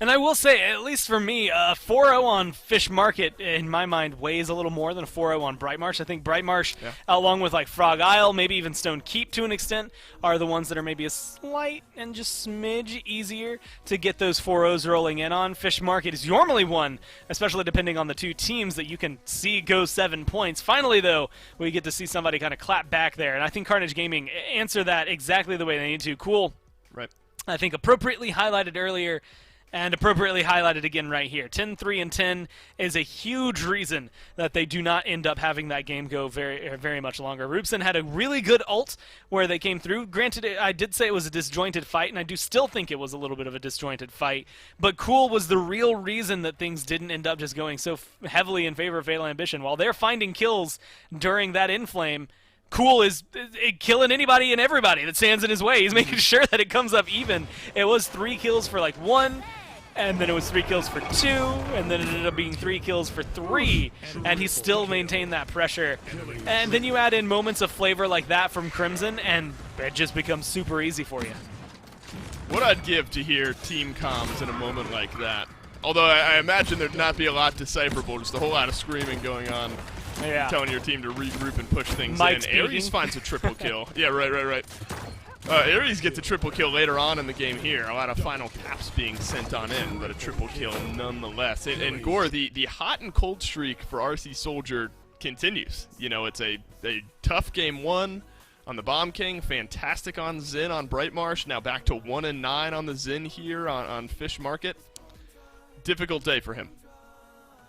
And I will say, at least for me, 4-0 on Fish Market, in my mind, weighs a little more than a 4-0 on Bright Marsh. I think Bright Marsh, along with like Frog Isle, maybe even Stone Keep to an extent, are the ones that are maybe a slight and just smidge easier to get those 4-0s rolling in on. Fish Market is normally one, especially depending on the two teams, that you can see go 7 points. Finally, though, we get to see somebody kind of clap back there, and I think Carnage Gaming answer that exactly the way they need to. Cool. Right. I think appropriately highlighted earlier, and appropriately highlighted again right here. 10-3 and 10 is a huge reason that they do not end up having that game go very much longer. Roopson had a really good ult where they came through. Granted, I did say it was a disjointed fight, and I do still think it was a little bit of a disjointed fight, but Cool was the real reason that things didn't end up just going so heavily in favor of Fatal Ambition. While they're finding kills during that Inflame, Cool is killing anybody and everybody that stands in his way. He's making sure that it comes up even. It was 3 kills for like 1, and then it was 3 kills for 2, and then it ended up being 3 kills for 3, and he still maintained that pressure. And then you add in moments of flavor like that from Crimson, and it just becomes super easy for you. What I'd give to hear team comms in a moment like that. Although I imagine there'd not be a lot decipherable, just a whole lot of screaming going on. Yeah. Telling your team to regroup and push things Mike's in. Ares finds a triple kill. Yeah, right. Ares gets a triple kill later on in the game here. A lot of final caps being sent on in, but a triple kill nonetheless. And Gore, the hot and cold streak for RC Soldier continues. You know, it's a tough game 1 on the Bomb King, fantastic on Zin on Bright Marsh, now back to 1 and 9 on the Zin here on Fish Market. Difficult day for him.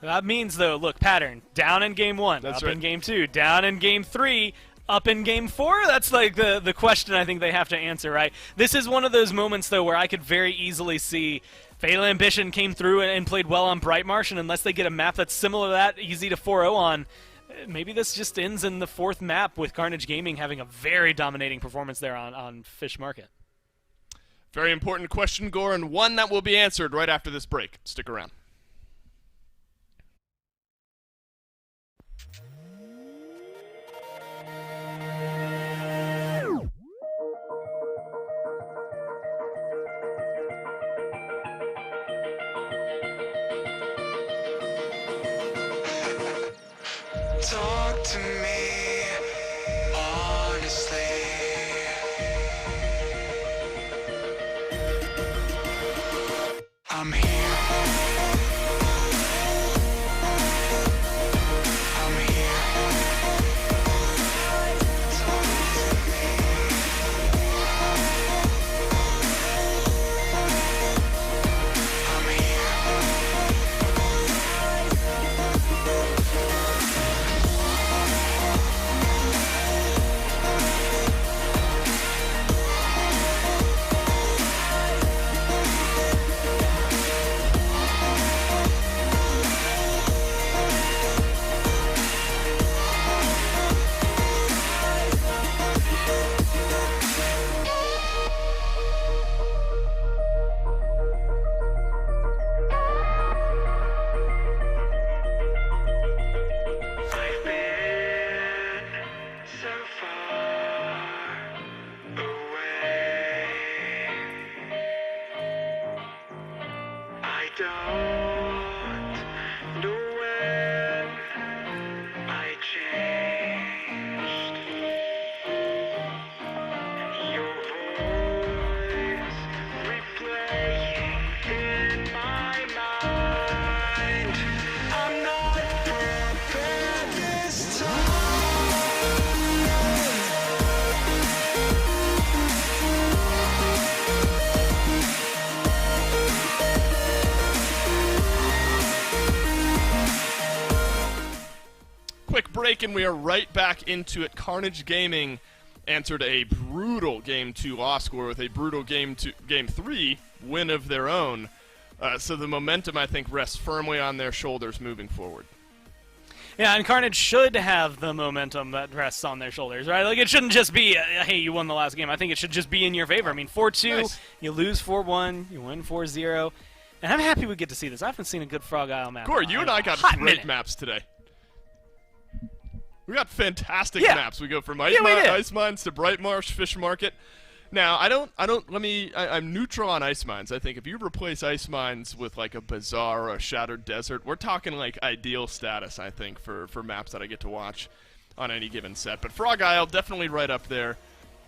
That means, though, look, pattern. Down in game 1, That's up right. in game 2, down in game 3, up in game 4. That's like the question I think they have to answer, right? This is one of those moments, though, where I could very easily see Fatal Ambition came through and played well on Bright Marsh, and unless they get a map that's similar to that, easy to 4-0 on, maybe this just ends in the 4th map with Carnage Gaming having a very dominating performance there on Fish Market. Very important question, Gore, and one that will be answered right after this break. Stick around. Talk to me honestly. I'm here. don't know when I changed. Your voice replaying in my mind. I'm not prepared this Quick break, and we are right back into it. Carnage Gaming answered a brutal Game 2 loss score with a brutal Game 3 win of their own. So the momentum, I think, rests firmly on their shoulders moving forward. Yeah, and Carnage should have the momentum that rests on their shoulders, right? Like, it shouldn't just be, hey, you won the last game. I think it should just be in your favor. I mean, 4-2, Nice. You lose 4-1, you win 4-0. And I'm happy we get to see this. I haven't seen a good Frog Isle map. Gore, in you a and I got hot great minute. maps today. We got fantastic Yeah. maps. We go from Yeah, we did. Ice Mines to Bright Marsh, Fish Market. Now, I'm neutral on Ice Mines. I think if you replace Ice Mines with like a Bazaar or a Shattered Desert, we're talking like ideal status, I think, for maps that I get to watch on any given set. But Frog Isle, definitely right up there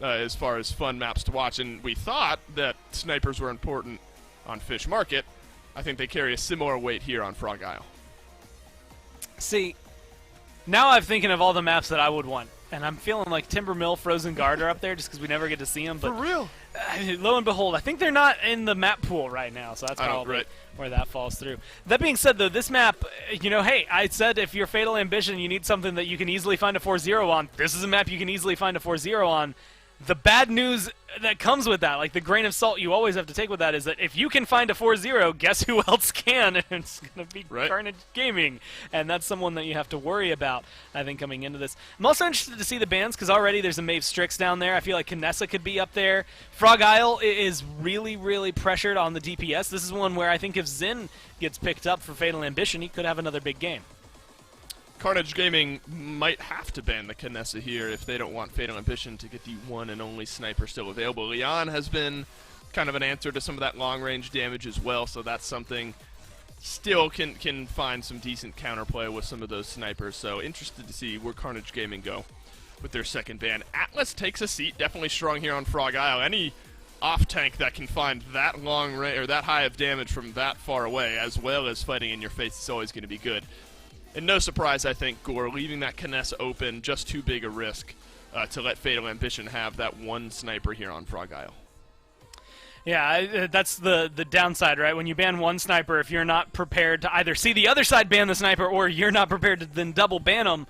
as far as fun maps to watch. And we thought that snipers were important on Fish Market. I think they carry a similar weight here on Frog Isle. See, now I'm thinking of all the maps that I would want. And I'm feeling like Timber Mill, Frozen Guard are up there just because we never get to see them. But For real? Lo and behold, I think they're not in the map pool right now, so that's I know, probably right. where that falls through. That being said, though, this map, hey, I said if you're Fatal Ambition, you need something that you can easily find a 4-0 on. This is a map you can easily find a 4-0 on. The bad news that comes with that, like the grain of salt you always have to take with that, is that if you can find a 4-0, guess who else can? And it's going to be Right. Carnage Gaming. And that's someone that you have to worry about, I think, coming into this. I'm also interested to see the bans, because already there's a Maeve Strix down there. I feel like Kinessa could be up there. Frog Isle is really, really pressured on the DPS. This is one where I think if Zin gets picked up for Fatal Ambition, he could have another big game. Carnage Gaming might have to ban the Kinessa here if they don't want Fatal Ambition to get the one and only sniper still available. Leon has been kind of an answer to some of that long-range damage as well, so that's something still can find some decent counterplay with some of those snipers. So interested to see where Carnage Gaming go with their second ban. Atlas takes a seat, definitely strong here on Frog Isle. Any off-tank that can find that long range or that high of damage from that far away, as well as fighting in your face, is always going to be good. And no surprise, I think, Gore, leaving that Kinessa open, just too big a risk to let Fatal Ambition have that one sniper here on Frog Isle. Yeah, that's the downside, right? When you ban one sniper, if you're not prepared to either see the other side ban the sniper or you're not prepared to then double ban them,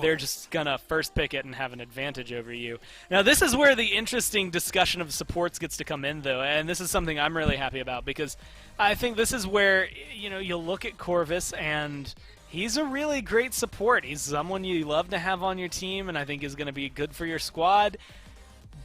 they're just going to first pick it and have an advantage over you. Now, this is where the interesting discussion of supports gets to come in, though, and this is something I'm really happy about because I think this is where, you'll look at Corvus and he's a really great support. He's someone you love to have on your team and I think is going to be good for your squad.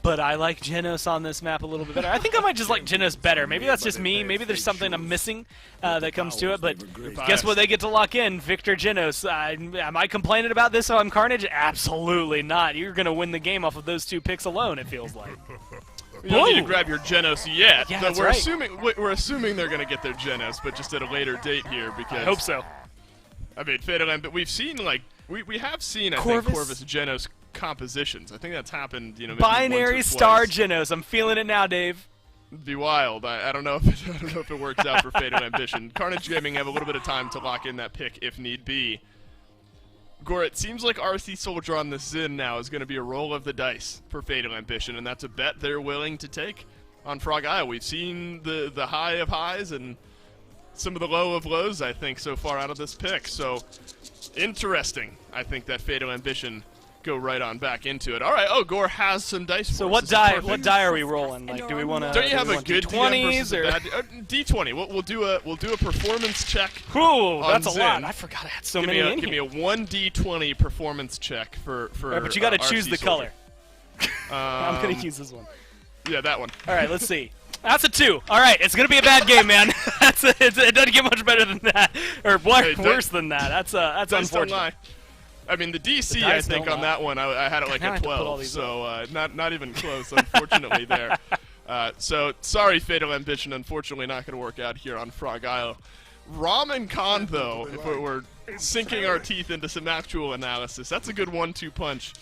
But I like Genos on this map a little bit better. I think I might just like Genos better. Maybe that's just me. Maybe there's something I'm missing that comes to it. But guess what? They get to lock in Victor Genos. Am I complaining about this on Carnage? Absolutely not. You're going to win the game off of those 2 picks alone, it feels like. You don't need to Whoa. grab your Genos yet. Yeah, but that's we're right. we're assuming they're going to get their Genos, but just at a later date here because I hope so. I mean, Fatal Ambition, but we've seen we have seen I Corvus? think Corvus Genos compositions. I think that's happened, maybe Binary once or Star twice. Genos. I'm feeling it now, Dave. It'd be wild. I don't know if it works out for Fatal Ambition. Carnage Gaming have a little bit of time to lock in that pick if need be. Gore, it seems like RC Soldier on the Zin now is going to be a roll of the dice for Fatal Ambition, and that's a bet they're willing to take on Frog Isle. We've seen the high of highs and some of the low of lows, I think, so far out of this pick. So, interesting. I think that Fatal Ambition go right on back into it. All right. Oh, Gore has some dice. So for what us. This is die? perfect. What die are we rolling? Like, do we want to? Don't you have a good DM versus D20s a or? bad D20? We'll do a performance check. Ooh, on that's a lot. Zin. I forgot I had so Give many me in give me here. a 1d20 performance check for. Right, but you got to RC choose the Soldier. color. I'm gonna use this one. Yeah, that one. All right, let's see. That's a 2. All right, it's gonna be a bad game, man. It doesn't get much better than that, or Hey, worse than that. That's Dice don't unfortunate. lie. I mean, the DC, The I dice think, don't on lie. that one, I had it like Now I a have to put all 12, these so not even close, unfortunately, there. So, sorry, Fatal Ambition, unfortunately not going to work out here on Frog Isle. Rom and Khan, though, if we're sinking our teeth into some actual analysis, that's a good 1-2 punch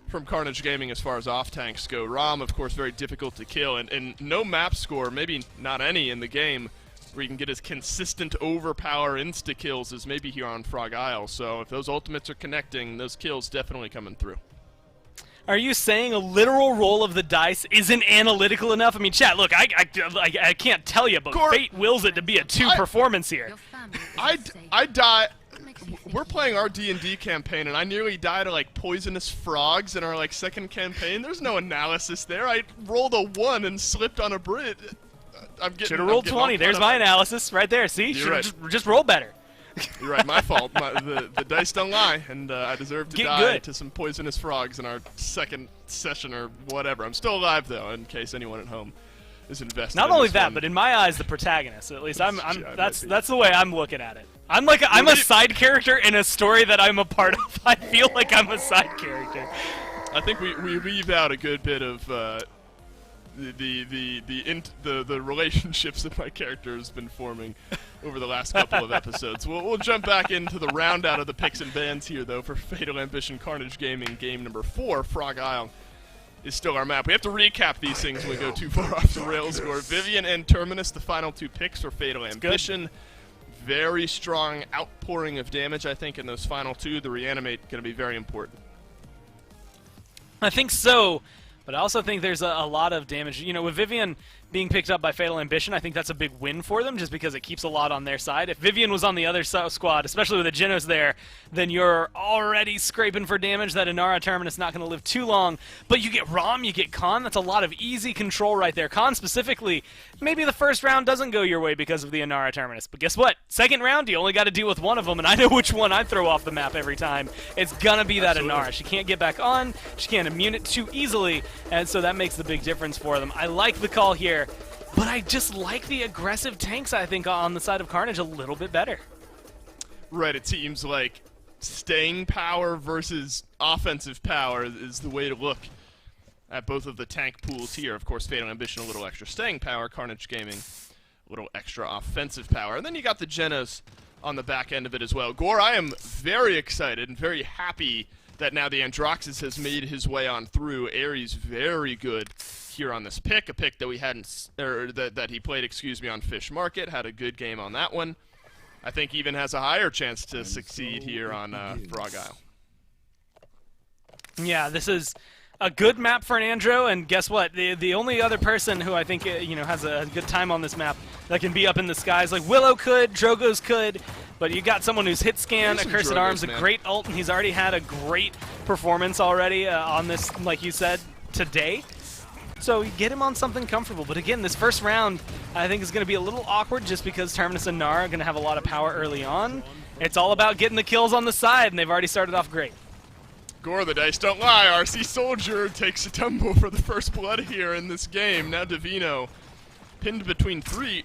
from Carnage Gaming as far as off-tanks go. Rom, of course, very difficult to kill, and no map score, maybe not any in the game, where you can get as consistent overpower insta-kills as maybe here on Frog Isle. So if those ultimates are connecting, those kills definitely coming through. Are you saying a literal roll of the dice isn't analytical enough? I mean, chat, look, I can't tell you, but fate wills it to be a 2 performance here. I die. We're playing our D&D campaign, and I nearly died of, like, poisonous frogs in our, like, second campaign. There's no analysis there. I rolled a 1 and slipped on a bridge. Should have rolled 20. There's my analysis right there. See? Should have just rolled better. You're right, my fault. The dice don't lie, and I deserve to die to some poisonous frogs in our second session or whatever. I'm still alive, though, in case anyone at home is invested. Not only that, but in my eyes, the protagonist. At least that's the way I'm looking at it. I'm a side character in a story that I'm a part of. I feel like I'm a side character. I think we leave out a good bit of the relationships that my character has been forming over the last couple of episodes. We'll jump back into the round out of the picks and bans here, though, for Fatal Ambition Carnage Gaming game number 4. Frog Isle is still our map. We have to recap these things when we go too far off the rails. Score Vivian and Terminus, the final 2 picks for Fatal Ambition. Very strong outpouring of damage, I think, in those final 2. The reanimate going to be very important. I think so, but I also think there's a lot of damage. You know, with Vivian being picked up by Fatal Ambition, I think that's a big win for them, just because it keeps a lot on their side. If Vivian was on the other squad, especially with the Genos there, then you're already scraping for damage. That Inara Terminus not going to live too long. But you get Rom, you get Khan. That's a lot of easy control right there. Khan specifically, maybe the first round doesn't go your way because of the Inara Terminus. But guess what? Second round, you only got to deal with one of them, and I know which one I throw off the map every time. It's going to be that Inara. She can't get back on. She can't immune it too easily, and so that makes the big difference for them. I like the call here. But I just like the aggressive tanks, I think, on the side of Carnage a little bit better. Right, it seems like staying power versus offensive power is the way to look at both of the tank pools here. Of course, Fatal Ambition, a little extra staying power. Carnage Gaming, a little extra offensive power. And then you got the Genos on the back end of it as well. Gore, I am very excited and very happy that now the Androxus has made his way on through. Ares very good here on this pick, a pick that we hadn't, or that he played, excuse me, on Fish Market, had a good game on that one. I think even has a higher chance to succeed here on Frog Isle. Yeah, this is a good map for an Andro, and guess what? The only other person who I think has a good time on this map that can be up in the skies, like Willow could, Drogoz could, but you got someone who's hit scan, Accursed Arms, a great ult, and he's already had a great performance already on this, like you said, today. So you get him on something comfortable. But again, this first round, I think, is going to be a little awkward just because Terminus and Nara are going to have a lot of power early on. It's all about getting the kills on the side, and they've already started off great. Gore, the dice don't lie. RC Soldier takes a tumble for the first blood here in this game. Now Divino pinned between 3.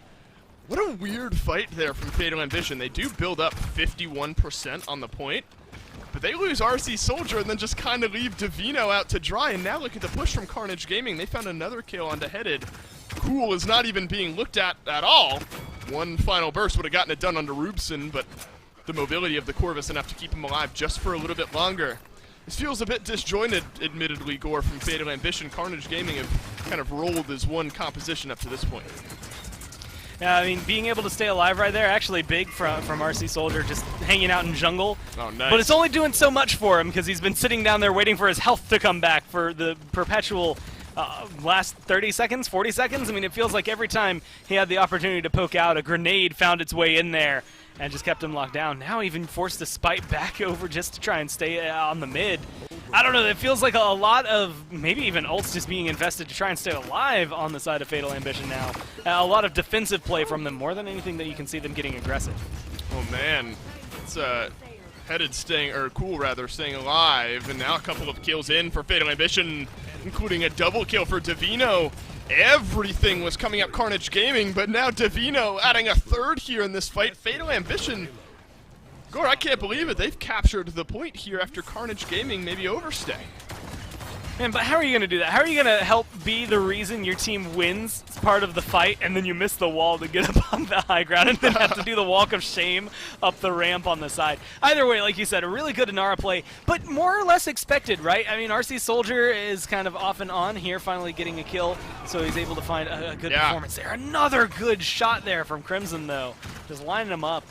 What a weird fight there from Fatal Ambition. They do build up 51% on the point. But they lose RC Soldier and then just kind of leave Divino out to dry. And now look at the push from Carnage Gaming. They found another kill on the Headed. Cool is not even being looked at all. One final burst would have gotten it done under Rubson, but the mobility of the Corvus enough to keep him alive just for a little bit longer. This feels a bit disjointed, admittedly, Gore, from Fatal Ambition. Carnage Gaming have kind of rolled as one composition up to this point. Yeah, I mean, being able to stay alive right there, actually big from RC Soldier, just hanging out in jungle. Oh, nice. But it's only doing so much for him because he's been sitting down there waiting for his health to come back for the perpetual last 30 seconds, 40 seconds. I mean, it feels like every time he had the opportunity to poke out, a grenade found its way in there and just kept him locked down. Now even forced to spite back over just to try and stay on the mid. I don't know, it feels like a lot of maybe even ults just being invested to try and stay alive on the side of Fatal Ambition now. A lot of defensive play from them, more than anything that you can see them getting aggressive. Oh man, it's Headed staying, or Cool rather, staying alive, and now a couple of kills in for Fatal Ambition, including a double kill for Divino. Everything was coming up Carnage Gaming, but now Divino adding a third here in this fight. Fatal Ambition, Gore, I can't believe it. They've captured the point here after Carnage Gaming maybe overstay. Man, but how are you going to do that? How are you going to help be the reason your team wins part of the fight, and then you miss the wall to get up on the high ground and then have to do the walk of shame up the ramp on the side? Either way, like you said, a really good Inara play, but more or less expected, right? I mean, RC Soldier is kind of off and on here, finally getting a kill, so he's able to find a good performance there. Another good shot there from Crimson, though, just lining him up.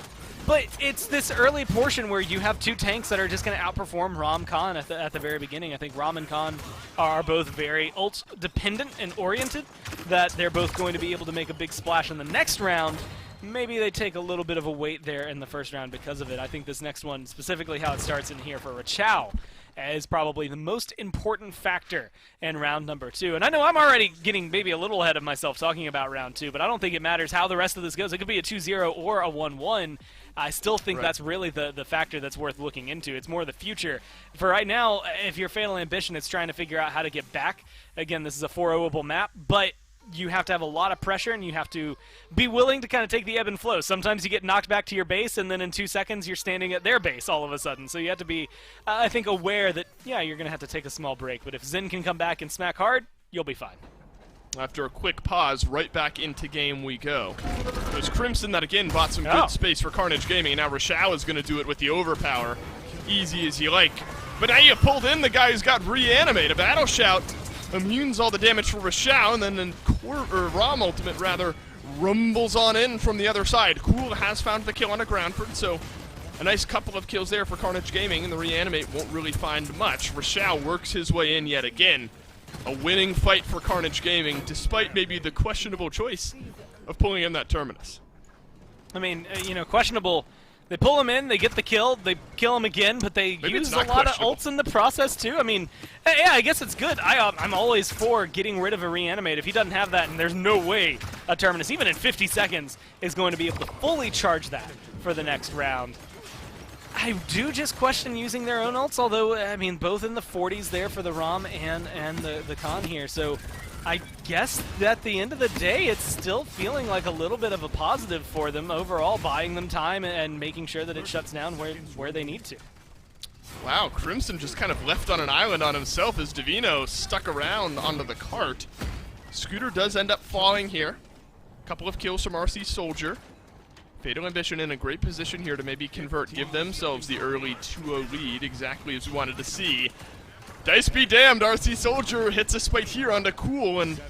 But it's this early portion where you have two tanks that are just going to outperform Ram Khan at the very beginning. I think Ram and Khan are both very ult dependent and oriented, that they're both going to be able to make a big splash in the next round. Maybe they take a little bit of a weight there in the first round because of it. I think this next one, specifically how it starts in here for Rachao, is probably the most important factor in round number 2. And I know I'm already getting maybe a little ahead of myself talking about round 2, but I don't think it matters how the rest of this goes. It could be a 2-0 or a 1-1. I still think that's really the factor that's worth looking into. It's more the future. For right now, if you're Fatal Ambition, it's trying to figure out how to get back. Again, this is a 4-0-able map, but you have to have a lot of pressure, and you have to be willing to kind of take the ebb and flow. Sometimes you get knocked back to your base, and then in 2 seconds you're standing at their base all of a sudden. So you have to be, I think, aware that, yeah, you're going to have to take a small break. But if Zen can come back and smack hard, you'll be fine. After a quick pause, right back into game we go. There's Crimson that again bought some good space for Carnage Gaming, and now Rachao is going to do it with the overpower. Easy as you like. But now you pulled in the guy who's got Reanimate. A Battle Shout immunes all the damage for Rachao, and then Ram Ultimate rather rumbles on in from the other side. Cool has found the kill on a Groundford, so a nice couple of kills there for Carnage Gaming, and the Reanimate won't really find much. Rachao works his way in yet again. A winning fight for Carnage Gaming, despite maybe the questionable choice of pulling in that Terminus. I mean, you know, questionable. They pull him in, they get the kill, they kill him again, but they use a lot of ults in the process too. I mean, yeah, I guess it's good. I'm always for getting rid of a Reanimate. If he doesn't have that, and there's no way a Terminus, even in 50 seconds, is going to be able to fully charge that for the next round. I do just question using their own ults, although, I mean, both in the 40s there for the Ram and the Khan here. So I guess at the end of the day, it's still feeling like a little bit of a positive for them overall, buying them time and making sure that it shuts down where they need to. Wow, Crimson just kind of left on an island on himself as Divino stuck around onto the cart. Scooter does end up falling here. A couple of kills from RC Soldier. Fatal Ambition in a great position here to maybe convert, give themselves the early 2-0 lead, exactly as we wanted to see. Dice be damned, RC Soldier hits a spike here onto Cool, and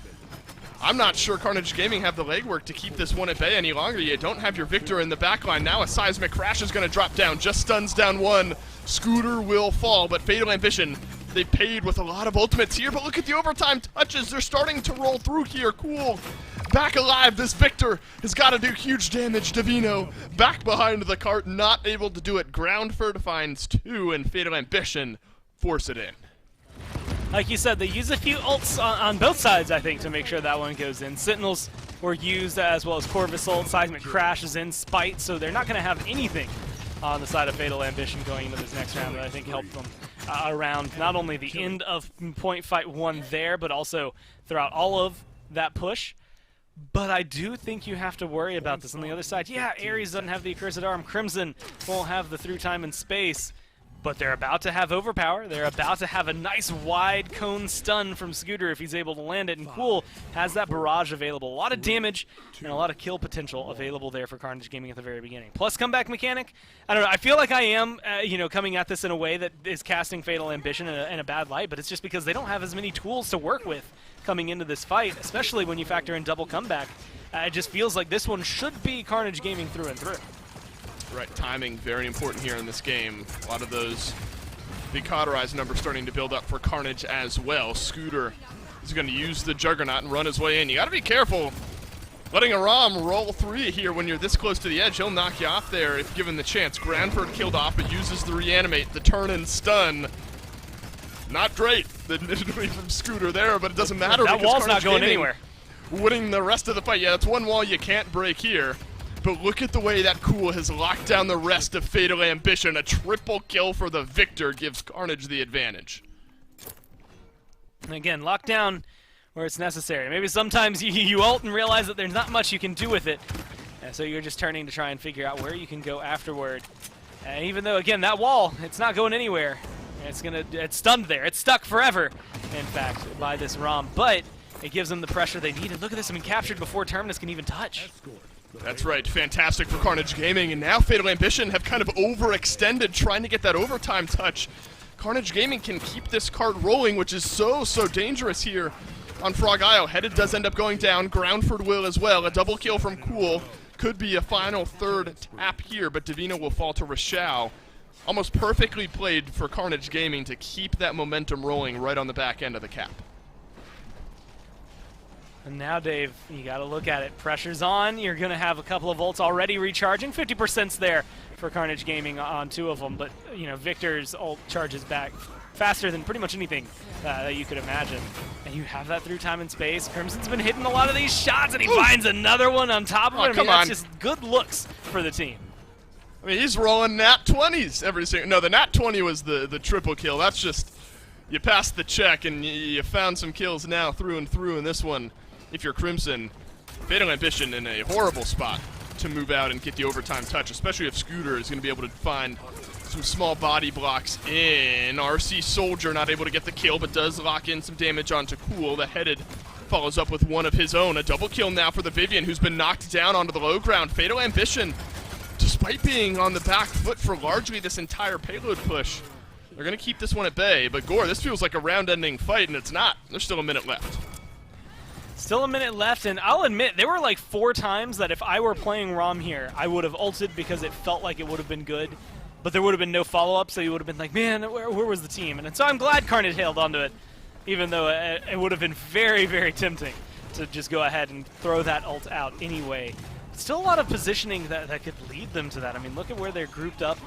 I'm not sure Carnage Gaming have the legwork to keep this one at bay any longer. You don't have your Victor in the backline. Now a Seismic Crash is going to drop down, just stuns down one. Scooter will fall, but Fatal Ambition, they paid with a lot of ultimates here, but look at the overtime touches. They're starting to roll through here. Cool. Back alive, this Victor has got to do huge damage. Divino back behind the cart, not able to do it. Groundford finds 2, and Fatal Ambition force it in. Like you said, they use a few ults on both sides, I think, to make sure that one goes in. Sentinels were used as well as Corvus ult. Seismic Crash is in Spite, so they're not going to have anything on the side of Fatal Ambition going into this next round that I think helped them around not only the end of Point Fight 1 there, but also throughout all of that push. But I do think you have to worry about this on the other side. Yeah, Ares doesn't have the Accursed Arm. Crimson won't have the through time and space. But they're about to have overpower. They're about to have a nice wide cone stun from Scooter if he's able to land it. And Cool has that barrage available. A lot of damage and a lot of kill potential available there for Carnage Gaming at the very beginning. Plus comeback mechanic. I don't know. I feel like I am, coming at this in a way that is casting Fatal Ambition in a bad light. But it's just because they don't have as many tools to work with coming into this fight, especially when you factor in double comeback. It just feels like this one should be Carnage Gaming through and through. Right, timing very important here in this game. A lot of those big cauterized numbers starting to build up for Carnage as well. Scooter is going to use the Juggernaut and run his way in. You got to be careful letting a Ram roll 3 here when you're this close to the edge. He'll knock you off there if given the chance. Groundford killed off, but uses the Reanimate, the turn and stun. Not great initially from Scooter there, but it doesn't matter. That wall's not going anywhere. Winning the rest of the fight. Yeah, that's one wall you can't break here. But look at the way that Cool has locked down the rest of Fatal Ambition. A triple kill for the Victor gives Carnage the advantage. And again, lock down where it's necessary. Maybe sometimes you ult and realize that there's not much you can do with it. And so you're just turning to try and figure out where you can go afterward. And even though, again, that wall, it's not going anywhere. It's stunned there. It's stuck forever, in fact, by this ROM. But it gives them the pressure they need. And look at this. I mean, captured before Terminus can even touch. That's right, fantastic for Carnage Gaming, and now Fatal Ambition have kind of overextended trying to get that overtime touch. Carnage Gaming can keep this cart rolling, which is so dangerous here on Frog Isle. Headed does end up going down, Groundford will as well. A double kill from Cool could be a final third tap here, but Divino will fall to Rashao. Almost perfectly played for Carnage Gaming to keep that momentum rolling right on the back end of the cap. And now, Dave, you got to look at it. Pressure's on. You're going to have a couple of ults already recharging. 50%'s there for Carnage Gaming on 2 of them. But, you know, Victor's ult charges back faster than pretty much anything that you could imagine. And you have that through time and space. Crimson's been hitting a lot of these shots, and he finds another one on top of it. I mean, that's just good looks for the team. I mean, he's rolling nat 20s every single... No, the nat 20 was the triple kill. That's just... You passed the check, and you found some kills now through and through in this one. If you're Crimson, Fatal Ambition in a horrible spot to move out and get the overtime touch, especially if Scooter is going to be able to find some small body blocks in. RC Soldier not able to get the kill, but does lock in some damage onto Cool. The Headed follows up with one of his own. A double kill now for the Vivian, who's been knocked down onto the low ground. Fatal Ambition, despite being on the back foot for largely this entire payload push, they're going to keep this one at bay. But Gore, this feels like a round-ending fight, and it's not. There's still a minute left. Still a minute left, and I'll admit, there were like 4 times that if I were playing ROM here, I would have ulted because it felt like it would have been good, but there would have been no follow-up, so you would have been like, man, where was the team? And so I'm glad Carnage held onto it, even though it would have been very tempting to just go ahead and throw that ult out anyway. Still a lot of positioning that could lead them to that. I mean, look at where they're grouped up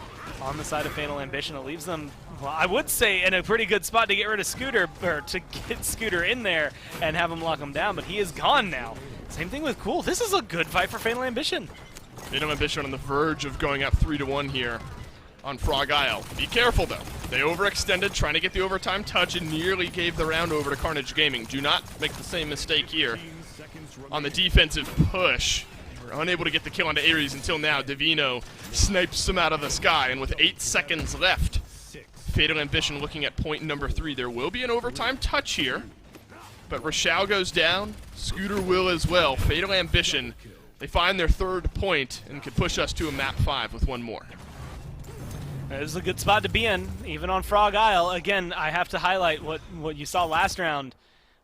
on the side of Fatal Ambition. It leaves them, well, I would say, in a pretty good spot to get rid of Scooter, or to get Scooter in there and have him lock him down, but he is gone now. Same thing with Cool. This is a good fight for Fatal Ambition. Fatal Ambition on the verge of going up 3-1 here on Frog Isle. Be careful, though. They overextended, trying to get the overtime touch, and nearly gave the round over to Carnage Gaming. Do not make the same mistake here on the defensive push. Unable to get the kill onto Ares until now. Divino snipes him out of the sky, and with 8 seconds left, Fatal Ambition looking at point number 3. There will be an overtime touch here, but Rashao goes down. Scooter will as well. Fatal Ambition, they find their 3rd point and could push us to a map 5 with 1 more. This is a good spot to be in, even on Frog Isle. Again, I have to highlight what you saw last round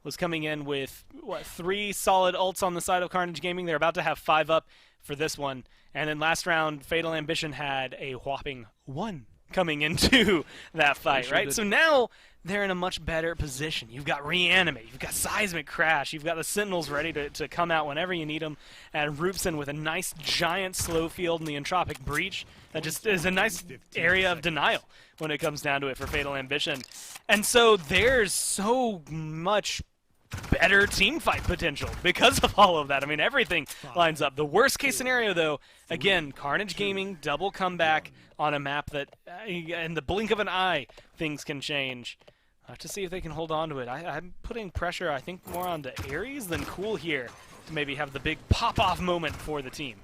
was coming in with, 3 solid ults on the side of Carnage Gaming. They're about to have 5 up for this one. And then last round, Fatal Ambition had a whopping 1 coming into that fight, right? So now they're in a much better position. You've got Reanimate, you've got Seismic Crash, you've got the Sentinels ready to come out whenever you need them, and Roopson with a nice giant slow field in the Entropic Breach. That just is a nice area of denial when it comes down to it for Fatal Ambition. And so there's so much better team fight potential because of all of that. I mean, everything lines up. The worst case scenario, though, again, Carnage Gaming, double comeback on a map that, in the blink of an eye, things can change. To see if they can hold on to it. I'm putting pressure, I think, more onto Ares than Cool here to maybe have the big pop-off moment for the team.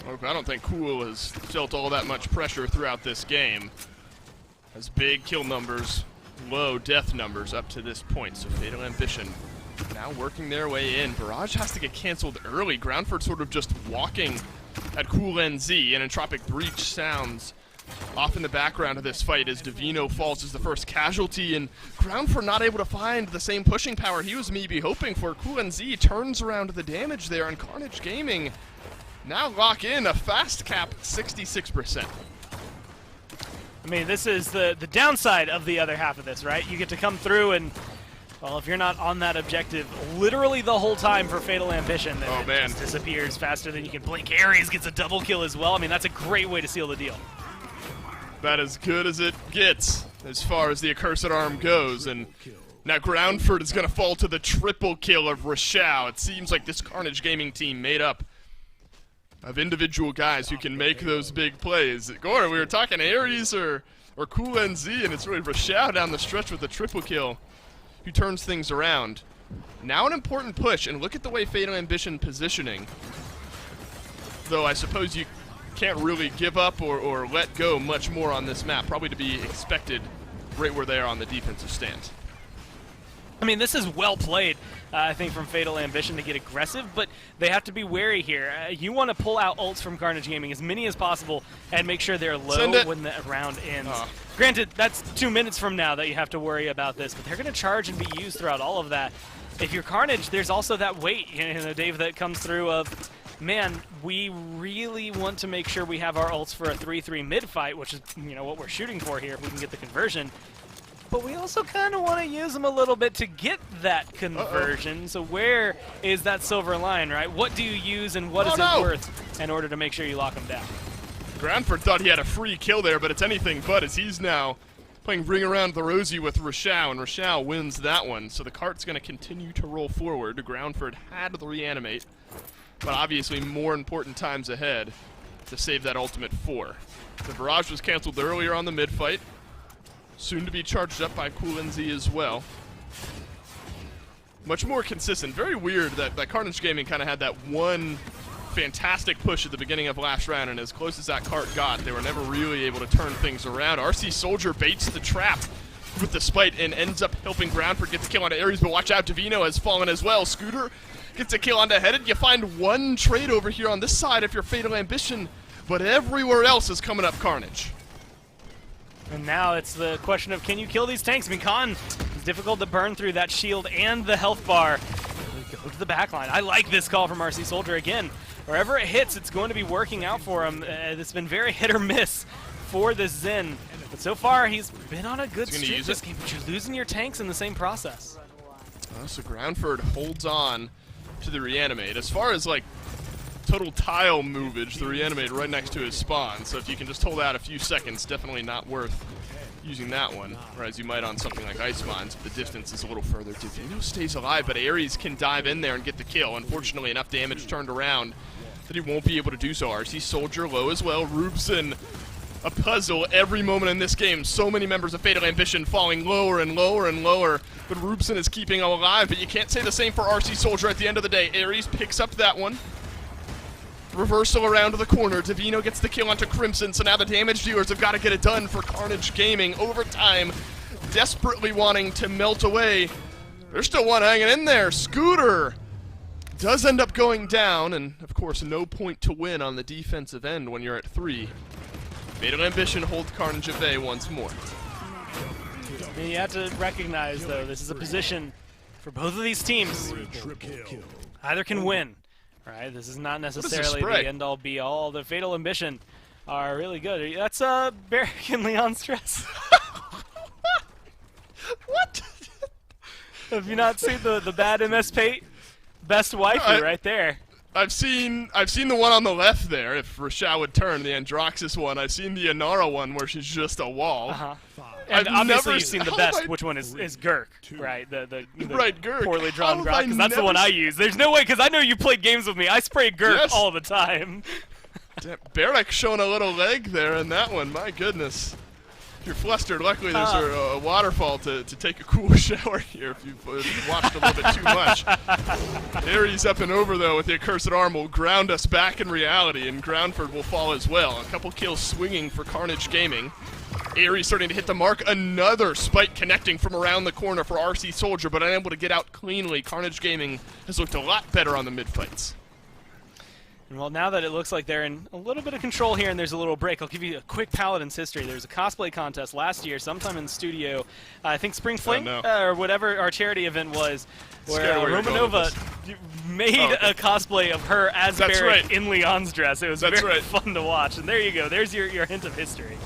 I don't think Cool has felt all that much pressure throughout this game. Has big kill numbers, low death numbers up to this point, so Fatal Ambition now working their way in. Barrage has to get canceled early. Groundford sort of just walking at Cool NZ, and Entropic Breach sounds off in the background of this fight as Divino falls as the first casualty, and Groundford not able to find the same pushing power he was maybe hoping for. Cool NZ turns around the damage there, and Carnage Gaming now lock in a fast cap 66%. I mean, this is the downside of the other half of this, right? You get to come through and, well, if you're not on that objective literally the whole time for Fatal Ambition, then it just disappears faster than you can blink. Ares gets a double kill as well. I mean, that's a great way to seal the deal. About as good as it gets as far as the Accursed Arm goes, and now Groundford is going to fall to the triple kill of Rashao. It seems like this Carnage Gaming team made up of individual guys who can make those big plays. Gore, we were talking Ares or Cool NZ, and it's really Rashao down the stretch with a triple kill who turns things around. Now an important push, and look at the way Fatal Ambition positioning. Though I suppose you can't really give up or let go much more on this map. Probably to be expected right where they are on the defensive stand. I mean, this is well played, I think, from Fatal Ambition to get aggressive, but they have to be wary here. You want to pull out ults from Carnage Gaming, as many as possible, and make sure they're low when the round ends. Granted, that's 2 minutes from now that you have to worry about this, but they're going to charge and be used throughout all of that. If you're Carnage, there's also that weight, Dave, that comes through of, man, we really want to make sure we have our ults for a 3-3 mid fight, which is, what we're shooting for here if we can get the conversion. But we also kind of want to use them a little bit to get that conversion. So where is that silver line, right? What do you use and what is it worth in order to make sure you lock them down? Granford thought he had a free kill there, but it's anything but, as he's now playing Ring Around the Rosie with Rochelle, and Rochelle wins that one. So the cart's going to continue to roll forward. Groundford had to reanimate, but obviously more important times ahead to save that ultimate 4. The barrage was canceled earlier on the mid-fight. Soon to be charged up by Kulinzi as well. Much more consistent. Very weird that Carnage Gaming kind of had that one fantastic push at the beginning of last round, and as close as that cart got, they were never really able to turn things around. RC Soldier baits the trap with the spite and ends up helping Groundford get the kill onto Ares, but watch out, Divino has fallen as well. Scooter gets a kill onto Headed. You find one trade over here on this side if you're Fatal Ambition, but everywhere else is coming up Carnage. And now it's the question of, can you kill these tanks? I mean, Khan is difficult to burn through that shield and the health bar. We go to the backline. I like this call from RC Soldier. Again, wherever it hits, it's going to be working out for him. It's been very hit or miss for this Zen. But so far, he's been on a good streak this game, but you're losing your tanks in the same process. So Groundford holds on to the reanimate. As far as, total tile movage, the reanimate right next to his spawn, so if you can just hold out a few seconds, definitely not worth using that one, whereas you might on something like Ice Mines if the distance is a little further. Divino stays alive, but Ares can dive in there and get the kill. Unfortunately, enough damage turned around that he won't be able to do so. RC Soldier low as well. Rubson, a puzzle every moment in this game. So many members of Fatal Ambition falling lower and lower and lower, but Rubson is keeping them alive, but you can't say the same for RC Soldier at the end of the day. Ares picks up that one. Reversal around to the corner. Divino gets the kill onto Crimson, so now the damage dealers have got to get it done for Carnage Gaming. Overtime, desperately wanting to melt away. There's still one hanging in there. Scooter does end up going down, and of course no point to win on the defensive end when you're at 3. Fatal Ambition holds Carnage at bay once more. And you have to recognize, though, this is a position for both of these teams. Either can win. Right, this is not necessarily the end-all, be-all. The Fatal Ambition are really good. That's Barrick and Leon Stress. What? Have you not seen the bad MS Pate? Best waifu right there. I've seen the one on the left there, if Rochelle would turn, the Androxus one. I've seen the Inara one where she's just a wall. And obviously you've seen the best, which one is Gurk, right? The Gurk. Poorly drawn Gurk, because that's the one I use. There's no way, because I know you played games with me. I spray Gurk all the time. Barrick showing a little leg there in that one, my goodness. If you're flustered, luckily there's a waterfall to take a cool shower here if you've watched a little bit too much. Ares up and over, though, with the Accursed Arm will ground us back in reality, and Groundford will fall as well. A couple kills swinging for Carnage Gaming. Ares starting to hit the mark. Another spike connecting from around the corner for RC Soldier, but unable to get out cleanly. Carnage Gaming has looked a lot better on the mid-fights. Well, now that it looks like they're in a little bit of control here and there's a little break, I'll give you a quick Paladins history. There was a cosplay contest last year, sometime in the studio, I think Spring Fling, or whatever our charity event was, where Romanova made a cosplay of her as Barrick in Leon's dress. It was very fun to watch. And there you go. There's your hint of history.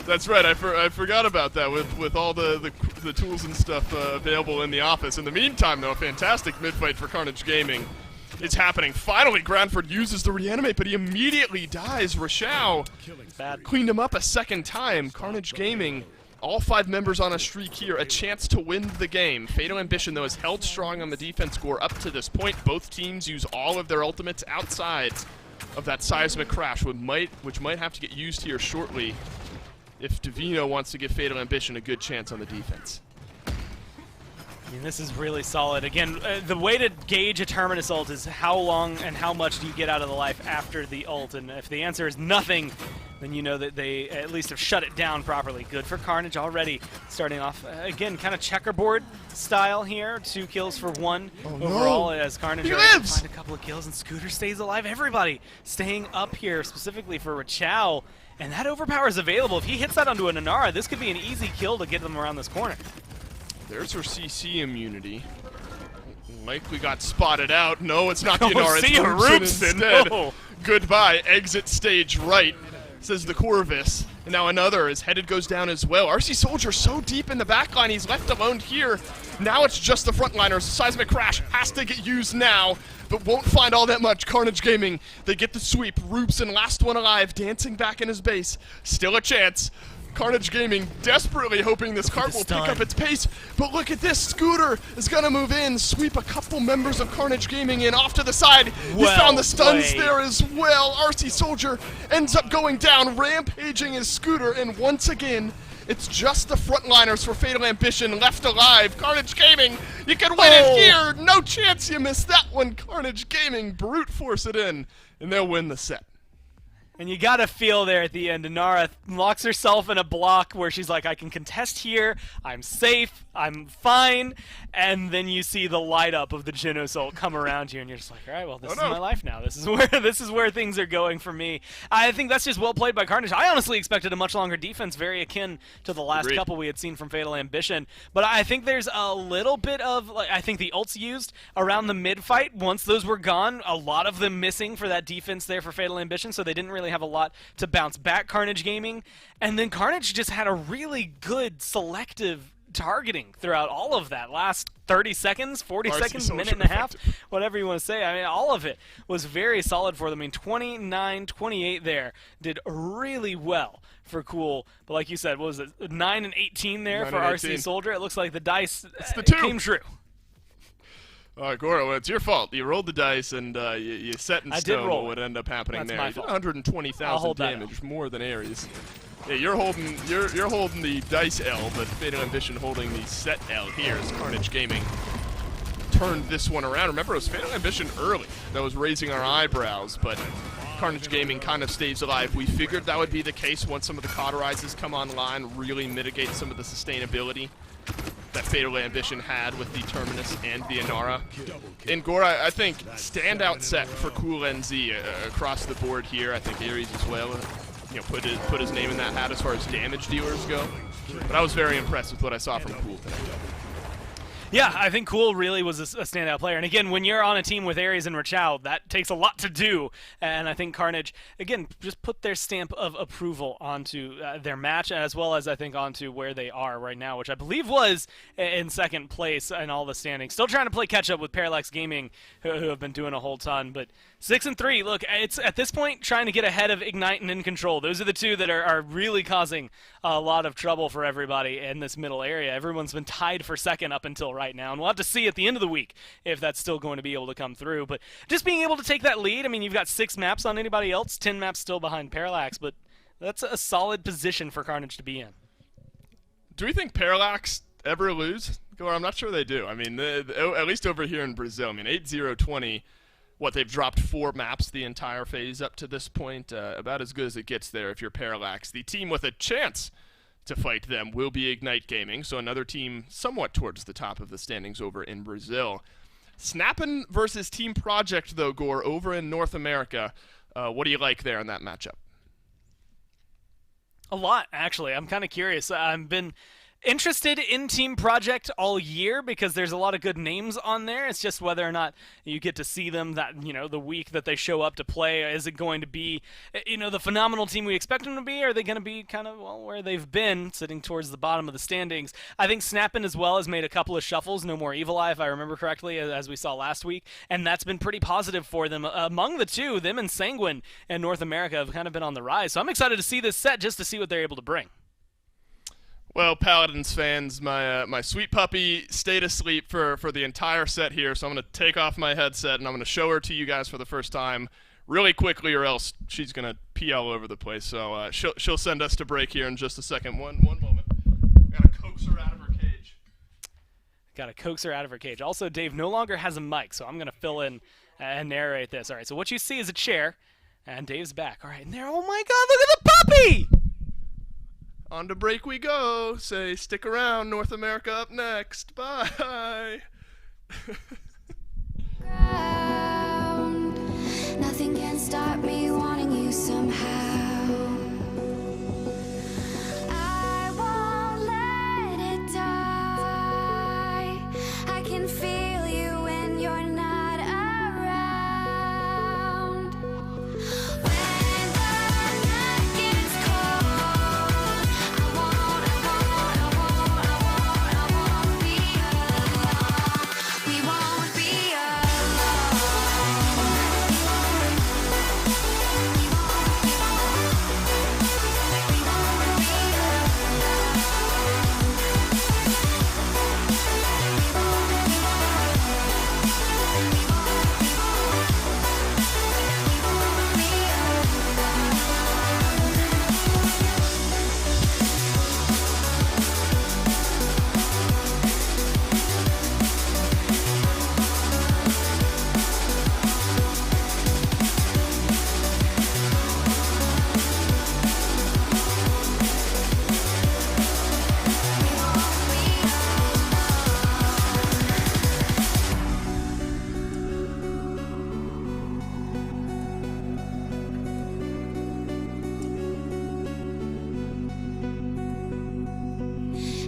That's right. I forgot about that with all the tools and stuff available in the office. In the meantime, though, a fantastic mid-fight for Carnage Gaming. It's happening. Finally, Groundford uses the reanimate, but he immediately dies. Rochelle cleaned him up a second time. Carnage Gaming, all 5 members on a streak here, a chance to win the game. Fatal Ambition, though, has held strong on the defense score up to this point. Both teams use all of their ultimates outside of that seismic crash, which might have to get used here shortly if Divino wants to give Fatal Ambition a good chance on the defense. I mean, this is really solid. Again, the way to gauge a Terminus ult is how long and how much do you get out of the life after the ult, and if the answer is nothing, then you know that they at least have shut it down properly. Good for Carnage already, starting off, again, kind of checkerboard style here. 2 kills for 1 overall as Carnage He are able to lives! find a couple of kills, and Scooter stays alive. Everybody staying up here, specifically for Rachao, and that overpower is available. If he hits that onto an Inara, this could be an easy kill to get them around this corner. There's her CC immunity. Likely got spotted out. No, it's not the Oh, Inara, see ya, it's Roopson Roopson. instead. No. Goodbye, exit stage right, says the Corvus. And now another, his headed goes down as well. RC Soldier so deep in the backline, he's left alone here. Now it's just the frontliners. Seismic Crash has to get used now, but won't find all that much. Carnage Gaming, they get the sweep. Roopson, last one alive, dancing back in his base. Still a chance. Carnage Gaming desperately hoping this cart will pick up its pace, but look at this, Scooter is gonna move in, sweep a couple members of Carnage Gaming in off to the side. He found the stuns there as well. RC Soldier ends up going down, rampaging his Scooter, and once again, it's just the frontliners for Fatal Ambition left alive. Carnage Gaming, you can win it here. No chance you missed that one. Carnage Gaming brute force it in, and they'll win the set. And you gotta feel there at the end, Inara locks herself in a block where she's like, I can contest here, I'm safe, I'm fine, and then you see the light up of the Jin Assault come around you, and you're just like, all right, well, this is my life now. This is where things are going for me. I think that's just well played by Carnage. I honestly expected a much longer defense, very akin to the last couple we had seen from Fatal Ambition, but I think there's a little bit of, like, I think the ults used around the mid fight, once those were gone, a lot of them missing for that defense there for Fatal Ambition, so they didn't really have a lot to bounce back Carnage Gaming, and then Carnage just had a really good selective targeting throughout all of that last 30 seconds, 40 seconds, minute and a half, whatever you want to say. I mean, all of it was very solid for them. I mean, 29-28 there did really well for Cool, but like you said, what was it, 9 and 18 there for RC Soldier? It looks like the dice came true. Goro, well, it's your fault. You rolled the dice and you set in stone what would end up happening there. My You did fault. 120,000 damage, more than Ares. Yeah, you're holding the dice L, but Fatal Ambition holding the set L here as Carnage Gaming turned this one around. Remember, it was Fatal Ambition early that was raising our eyebrows, but Carnage Gaming kind of stays alive. We figured that would be the case once some of the cauterizes come online, really mitigate some of the sustainability that Fatal Ambition had with the Terminus and the Inara. And Gora, I think, standout set for Cool NZ across the board here. I think Ares as well, put his name in that hat as far as damage dealers go. But I was very impressed with what I saw from Cool today. Yeah, I think Cool really was a standout player. And again, when you're on a team with Ares and Rachao, that takes a lot to do. And I think Carnage, again, just put their stamp of approval onto their match, as well as I think onto where they are right now, which I believe was in second place in all the standings. Still trying to play catch up with Parallax Gaming, who have been doing a whole ton. But 6-3, look, it's at this point trying to get ahead of Ignite and In Control. Those are the two that are really causing a lot of trouble for everybody in this middle area. Everyone's been tied for second up until right now, and we'll have to see at the end of the week if that's still going to be able to come through. But just being able to take that lead, I mean, you've got 6 maps on anybody else, 10 maps still behind Parallax, but that's a solid position for Carnage to be in. Do we think Parallax ever lose? Or I'm not sure they do. I mean, at least over here in Brazil, I mean, 8-0-20, what, they've dropped 4 maps the entire phase up to this point. About as good as it gets there if you're Parallax. The team with a chance to fight them will be Ignite Gaming, so another team somewhat towards the top of the standings over in Brazil. Snappin versus Team Project, though, Gore, over in North America. What do you like there in that matchup? A lot, actually. I'm kind of curious. I've been interested in Team Project all year because there's a lot of good names on there. It's just whether or not you get to see them that, the week that they show up to play. Is it going to be, the phenomenal team we expect them to be? Or are they going to be kind of, where they've been, sitting towards the bottom of the standings? I think Snappin as well has made a couple of shuffles. No more Evil Eye, if I remember correctly, as we saw last week. And that's been pretty positive for them. Among the two, them and Sanguine in North America have kind of been on the rise. So I'm excited to see this set just to see what they're able to bring. Well, Paladins fans, my sweet puppy stayed asleep for the entire set here, so I'm going to take off my headset and I'm going to show her to you guys for the first time really quickly, or else she's going to pee all over the place. So she'll send us to break here in just a second. One moment. Got to coax her out of her cage. Got to coax her out of her cage. Also, Dave no longer has a mic, so I'm going to fill in and narrate this. All right, so what you see is a chair, and Dave's back. All right, and there, oh my God, look at the puppy! Whee! On to break we go. Say, stick around. North America up next. Bye. Ground. Nothing can stop me wanting you somehow. I won't let it die. I can feel you when you're not around. When the night gets cold, I won't be alone. We won't be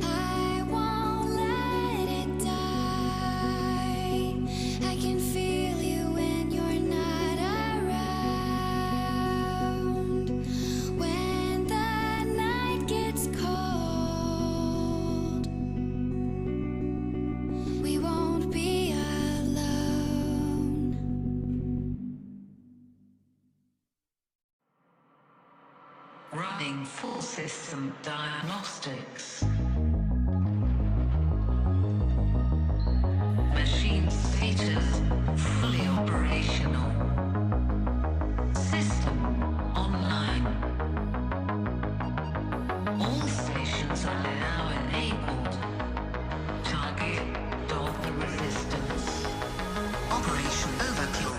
I won't let it die. I can feel you when you're not around. When the night gets cold, we won't be alone. Running full system diagnostics. Machine status fully operational. System online. All stations are now enabled. Target dog the resistance. Operation Overkill.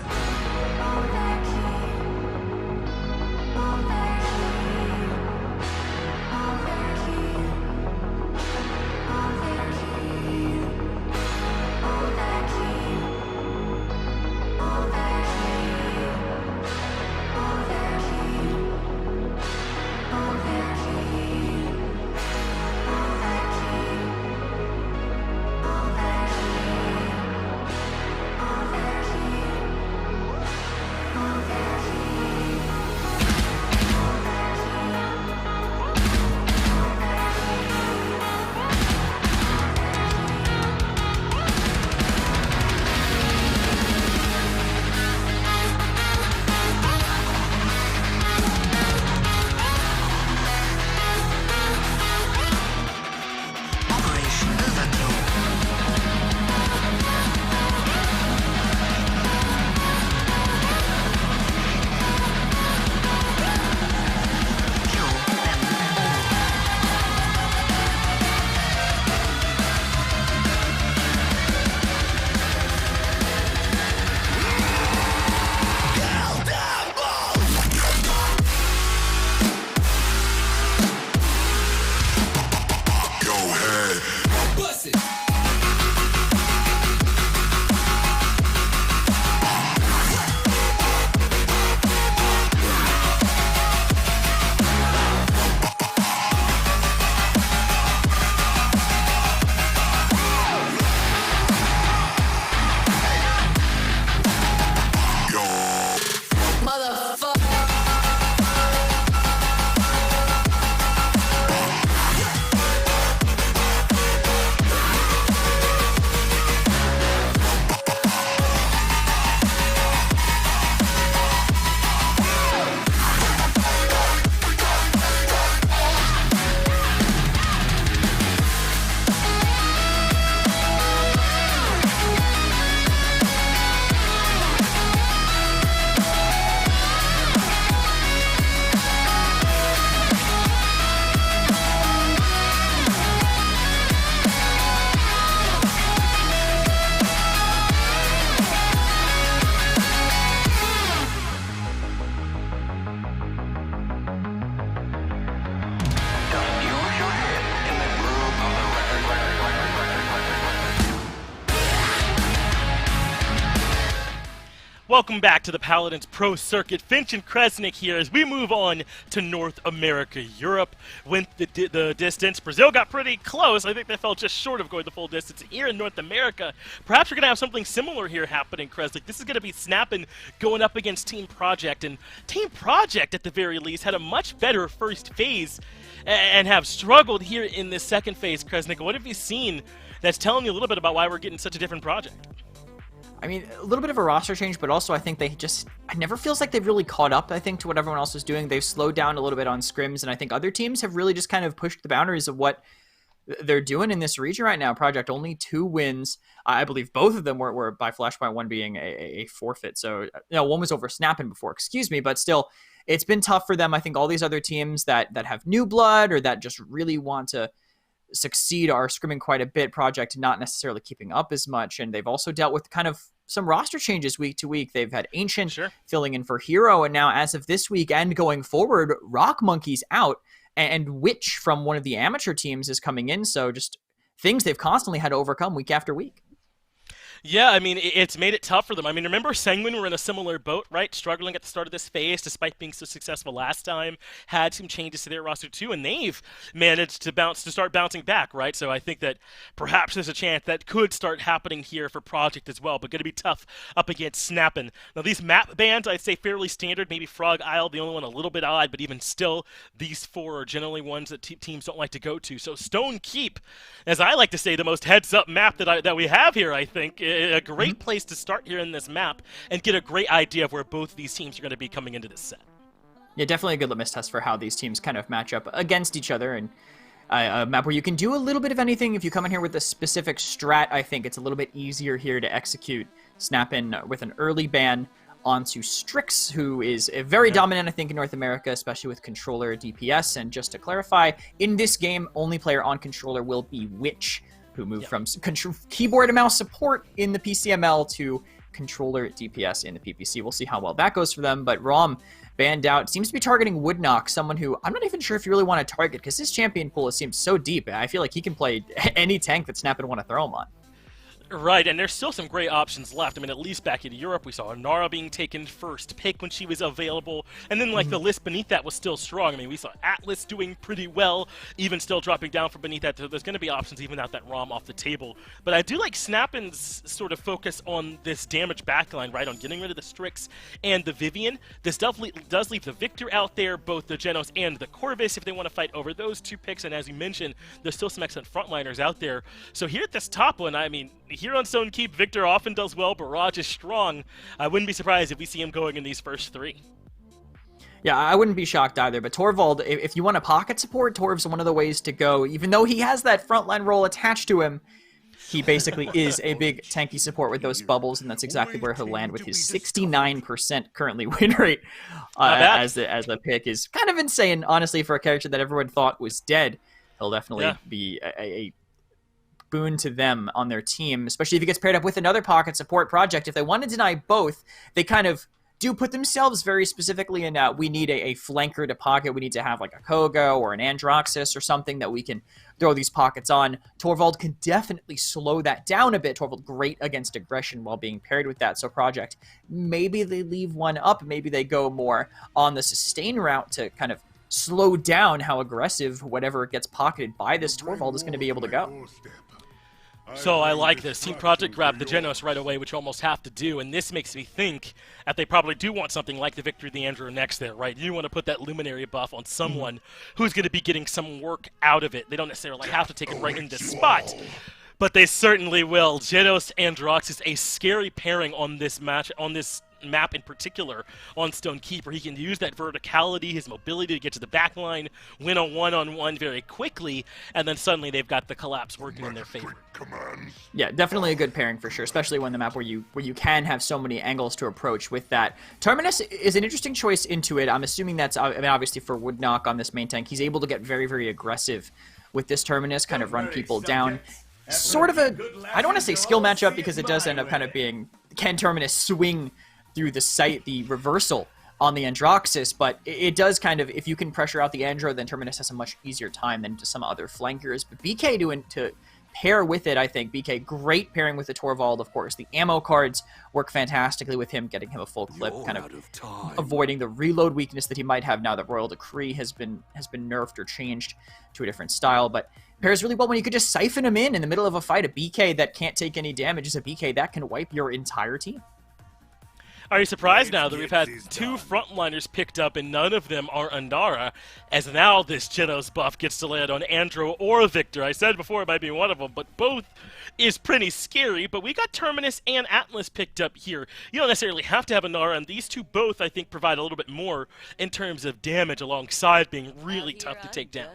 Welcome back to the Paladins Pro Circuit. Finch and Kresnik here as we move on to North America. Europe went the distance. Brazil got pretty close. I think they fell just short of going the full distance. Here in North America, perhaps we're going to have something similar here happening, Kresnik. This is going to be Snappin going up against Team Project. And Team Project, at the very least, had a much better first phase and have struggled here in this second phase, Kresnik. What have you seen that's telling you a little bit about why we're getting such a different project? I mean, a little bit of a roster change, but also I think they just, it never feels like they've really caught up, I think, to what everyone else is doing. They've slowed down a little bit on scrims, and I think other teams have really just kind of pushed the boundaries of what they're doing in this region right now. Project only 2 wins. I believe both of them were by Flashpoint, one being a forfeit. So, one was over Snappin before, excuse me, but still, it's been tough for them. I think all these other teams that have new blood or that just really want to succeed are scrimming quite a bit. Project not necessarily keeping up as much, and they've also dealt with kind of some roster changes week to week. They've had Ancient filling in for Hero, and now as of this week and going forward, Rock Monkey's out, and Witch from one of the amateur teams is coming in. So just things they've constantly had to overcome week after week. Yeah, I mean, it's made it tough for them. I mean, remember Sanguine were in a similar boat, right? Struggling at the start of this phase, despite being so successful last time. Had some changes to their roster too, and they've managed to start bouncing back, right? So I think that perhaps there's a chance that could start happening here for Project as well, but going to be tough up against Snappin. Now, these map bans, I'd say fairly standard. Maybe Frog Isle, the only one a little bit odd, but even still, these 4 are generally ones that teams don't like to go to. So Stone Keep, as I like to say, the most heads-up map that we have here, I think. A great place to start here in this map and get a great idea of where both of these teams are going to be coming into this set. Yeah, definitely a good litmus test for how these teams kind of match up against each other, and a map where you can do a little bit of anything. If you come in here with a specific strat, I think it's a little bit easier here to execute. Snap in with an early ban onto Strix, who is very dominant, I think, in North America, especially with controller DPS. And just to clarify, in this game, only player on controller will be Witch, who moved from keyboard and mouse support in the PCML to controller DPS in the PPC. We'll see how well that goes for them, but Rom banned out. Seems to be targeting Woodknock, someone who I'm not even sure if you really want to target, because his champion pool seems so deep. I feel like he can play any tank that Snap would want to throw him on. Right, and there's still some great options left. I mean, at least back in Europe, we saw Nara being taken first pick when she was available, and then, the list beneath that was still strong. I mean, we saw Atlas doing pretty well, even still dropping down from beneath that. So there's going to be options even without that ROM off the table. But I do like Snappin's sort of focus on this damage backline, right, on getting rid of the Strix and the Vivian. This definitely does leave the Victor out there, both the Genos and the Corvus, if they want to fight over those 2 picks. And as you mentioned, there's still some excellent frontliners out there. So here at this top one, I mean, here on Stone Keep, Victor often does well, Barrage is strong. I wouldn't be surprised if we see him going in these first 3. Yeah, I wouldn't be shocked either, but Torvald, if you want a pocket support, Torv's one of the ways to go. Even though he has that frontline role attached to him, he basically is a big tanky support with those bubbles, and that's exactly where he'll land with his 69% currently win rate as the pick is kind of insane, honestly, for a character that everyone thought was dead. He'll definitely be a boon to them on their team, especially if he gets paired up with another pocket support Project. If they want to deny both, they kind of do put themselves very specifically in we need a flanker to pocket. We need to have like a Koga or an Androxus or something that we can throw these pockets on. Torvald can definitely slow that down a bit. Torvald great against aggression while being paired with that. So Project, maybe they leave one up. Maybe they go more on the sustain route to kind of slow down how aggressive whatever gets pocketed by this Torvald is going to be able to go. So I like this. Team Project grabbed the Genos right away, which you almost have to do, and this makes me think that they probably do want something like the Victory the Andrew next there, right? You want to put that Luminary buff on someone who's going to be getting some work out of it. They don't necessarily have to take it right in this spot, but they certainly will. Genos Androxus, a scary pairing on this match, on this map in particular on Stone Keep, where he can use that verticality, his mobility to get to the back line, win a one-on-one very quickly, and then suddenly they've got the collapse working in their favor. Yeah, definitely a good pairing for sure, especially when the map where you can have so many angles to approach with that. Terminus is an interesting choice into it. I'm assuming that's, I mean, obviously for Woodknock on this main tank, he's able to get very, very aggressive with this Terminus, kind of run people down. Sort of a, I don't want to say skill matchup because it does end up kind of being, can Terminus swing through the sight, the reversal on the Androxus, but it does kind of, if you can pressure out the Andro, then Terminus has a much easier time than to some other flankers. But BK to pair with it, I think. BK, great pairing with the Torvald, of course. The ammo cards work fantastically with him, getting him a full clip, kind of avoiding the reload weakness that he might have now that Royal Decree has been nerfed or changed to a different style. But pairs really well when you could just siphon him in the middle of a fight. A BK that can't take any damage is a BK that can wipe your entire team. Are you surprised now that we've had 2 frontliners picked up and none of them are Andara, as now this Genos buff gets to land on Andro or Victor? I said before it might be one of them, but both is pretty scary. But we got Terminus and Atlas picked up here. You don't necessarily have to have Andara, and these two both, I think, provide a little bit more in terms of damage alongside being really tough to take down.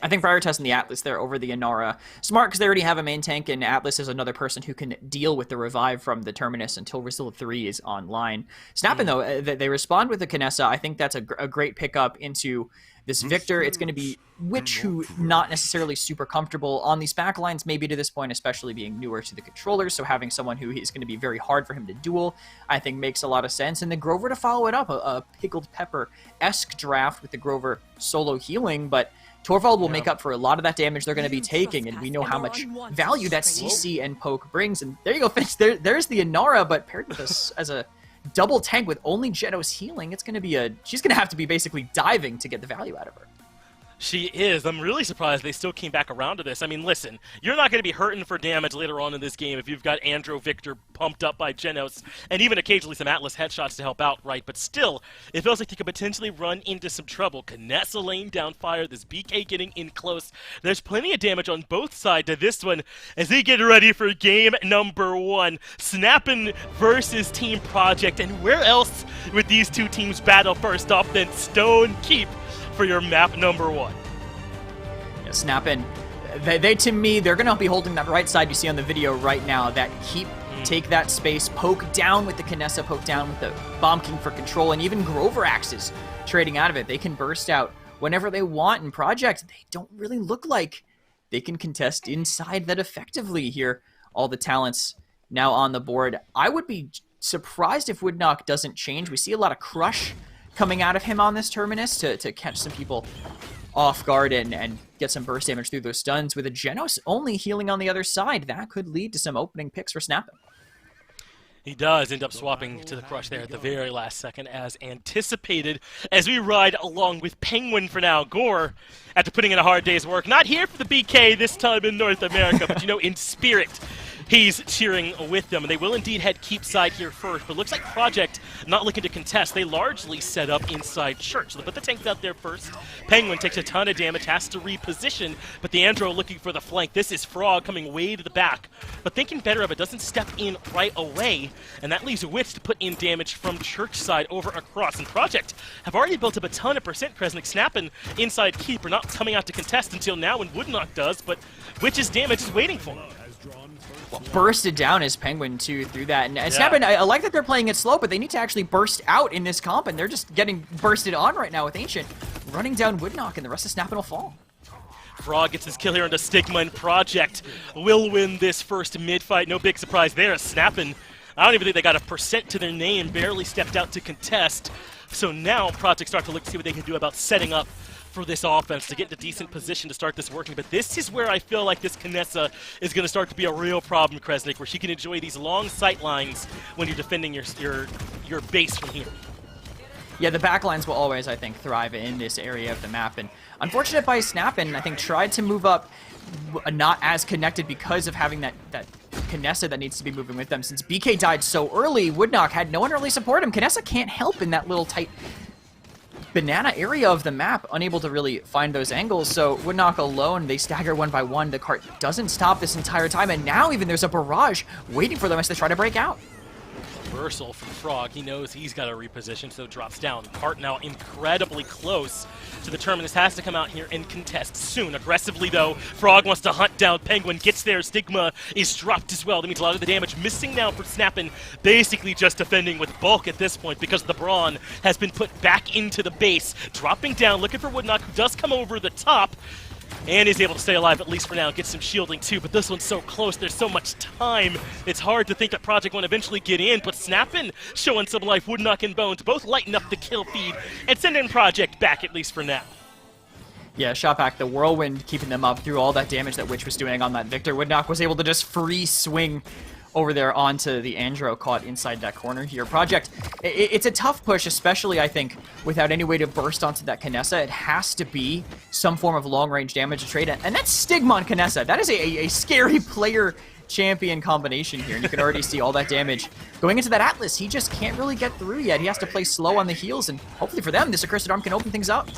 I think prioritizing the Atlas there over the Inara. Smart, because they already have a main tank, and Atlas is another person who can deal with the revive from the Terminus until Resila 3 is online. Snapping, though, they respond with the Kinessa. I think that's a great pickup into this Victor. It's going to be Witch, who not necessarily super comfortable on these backlines, maybe to this point, especially being newer to the controllers, so having someone who is going to be very hard for him to duel, I think makes a lot of sense. And then Grover to follow it up, a Pickled Pepper-esque draft with the Grover solo healing, but Torvald will make up for a lot of that damage they're going to be taking, and we know how much value that CC and Poke brings. And there you go, Finch. There's the Inara, but paired with this as a double tank with only Genos healing, it's going to be she's going to have to be basically diving to get the value out of her. She is. I'm really surprised they still came back around to this. I mean, listen, you're not going to be hurting for damage later on in this game if you've got Andro Victor pumped up by Genos, and even occasionally some Atlas headshots to help out, right? But still, it feels like you could potentially run into some trouble. Kinessa laying down fire, this BK getting in close. There's plenty of damage on both sides of this one as they get ready for game number 1. Snappin' versus Team Project, and where else would these two teams battle first off than Stone Keep for your map number 1. Yeah, Snappin', they to me, they're going to be holding that right side you see on the video right now, that keep, take that space, poke down with the Kinessa, poke down with the Bomb King for control, and even Grover Axes trading out of it. They can burst out whenever they want in Project. They don't really look like they can contest inside that effectively here. All the talents now on the board. I would be surprised if Woodknock doesn't change. We see a lot of Crush coming out of him on this Terminus to catch some people off guard and get some burst damage through those stuns. With a Genos only healing on the other side, that could lead to some opening picks for Snappin'. He does end up swapping to the Crush there at the very last second as anticipated, as we ride along with Penguin for now. Gore, after putting in a hard day's work, not here for the BK this time in North America, but you know, in spirit, he's cheering with them. And they will indeed head keep side here first, but looks like Project not looking to contest. They largely set up inside Church. So they put the tanks out there first. Penguin takes a ton of damage, has to reposition, but the Andro looking for the flank. This is Frog coming way to the back, but thinking better of it, doesn't step in right away, and that leaves Witch to put in damage from Church side over across. And Project have already built up a ton of percent. Kresnik snapping inside keep, are not coming out to contest until now when Woodknock does, but Witch's damage is waiting for him. Well, bursted down as Penguin too through that, and Snappin', I like that they're playing it slow, but they need to actually burst out in this comp, and they're just getting bursted on right now with Ancient running down Woodknock, and the rest of Snappin' will fall. Frog gets his kill here into Stigma, and Project will win this first mid-fight. No big surprise there. Snappin', I don't even think they got a percent to their name, barely stepped out to contest. So now Project start to look to see what they can do about setting up for this offense to get into decent position to start this working. But this is where I feel like this Kinessa is going to start to be a real problem, Kresnik, where she can enjoy these long sight lines when you're defending your base from here. Yeah, the backlines will always, I think, thrive in this area of the map. And unfortunate by Snappin', I think, tried to move up not as connected because of having that Kinessa that needs to be moving with them. Since BK died so early, Woodknock had no one really support him. Kinessa can't help in that little tight banana area of the map, unable to really find those angles. So Woodknock alone, they stagger one by one. The cart doesn't stop this entire time, and now even there's a barrage waiting for them as they try to break out. Reversal from Frog. He knows he's got to reposition, so drops down. Cart now incredibly close to the Terminus. Has to come out here and contest soon. Aggressively, though, Frog wants to hunt down Penguin. Gets there. Stigma is dropped as well. That means a lot of the damage missing now for Snappin'. Basically just defending with bulk at this point because the Brawn has been put back into the base. Dropping down, looking for Woodknock, who does come over the top. And is able to stay alive, at least for now, get some shielding too, but this one's so close, there's so much time, it's hard to think that Project won't eventually get in, but Snappin' showing some life, Woodknock and Bones, both lighten up the kill feed, and send in Project back, at least for now. Yeah, shot back the Whirlwind, keeping them up through all that damage that Witch was doing on that Victor. Woodnock was able to just free swing over there onto the Andro caught inside that corner here. Project, it's a tough push, especially, I think, without any way to burst onto that Kinessa. It has to be some form of long-range damage to trade, and that's Stigma on Kinessa. That is a scary player champion combination here, and you can already see all that damage going into that Atlas. He just can't really get through yet. He has to play slow on the heels, and hopefully for them, this Accursed Arm can open things up.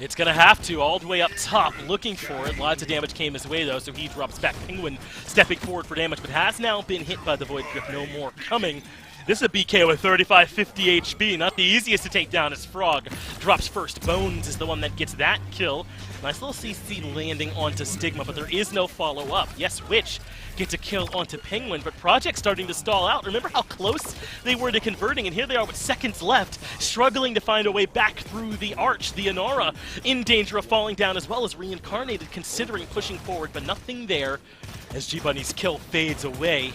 It's going to have to, all the way up top, looking for it. Lots of damage came his way, though, so he drops back. Penguin stepping forward for damage, but has now been hit by the Void Grip. No more coming. This is a BK with 35-50 HP. Not the easiest to take down as Frog drops first. Bones is the one that gets that kill. Nice little CC landing onto Stigma, but there is no follow-up. Yes, Witch gets a kill onto Penguin, but Project starting to stall out. Remember how close they were to converting, and here they are with seconds left, struggling to find a way back through the arch. The Inara in danger of falling down, as well as Reincarnated considering pushing forward, but nothing there as G-Bunny's kill fades away.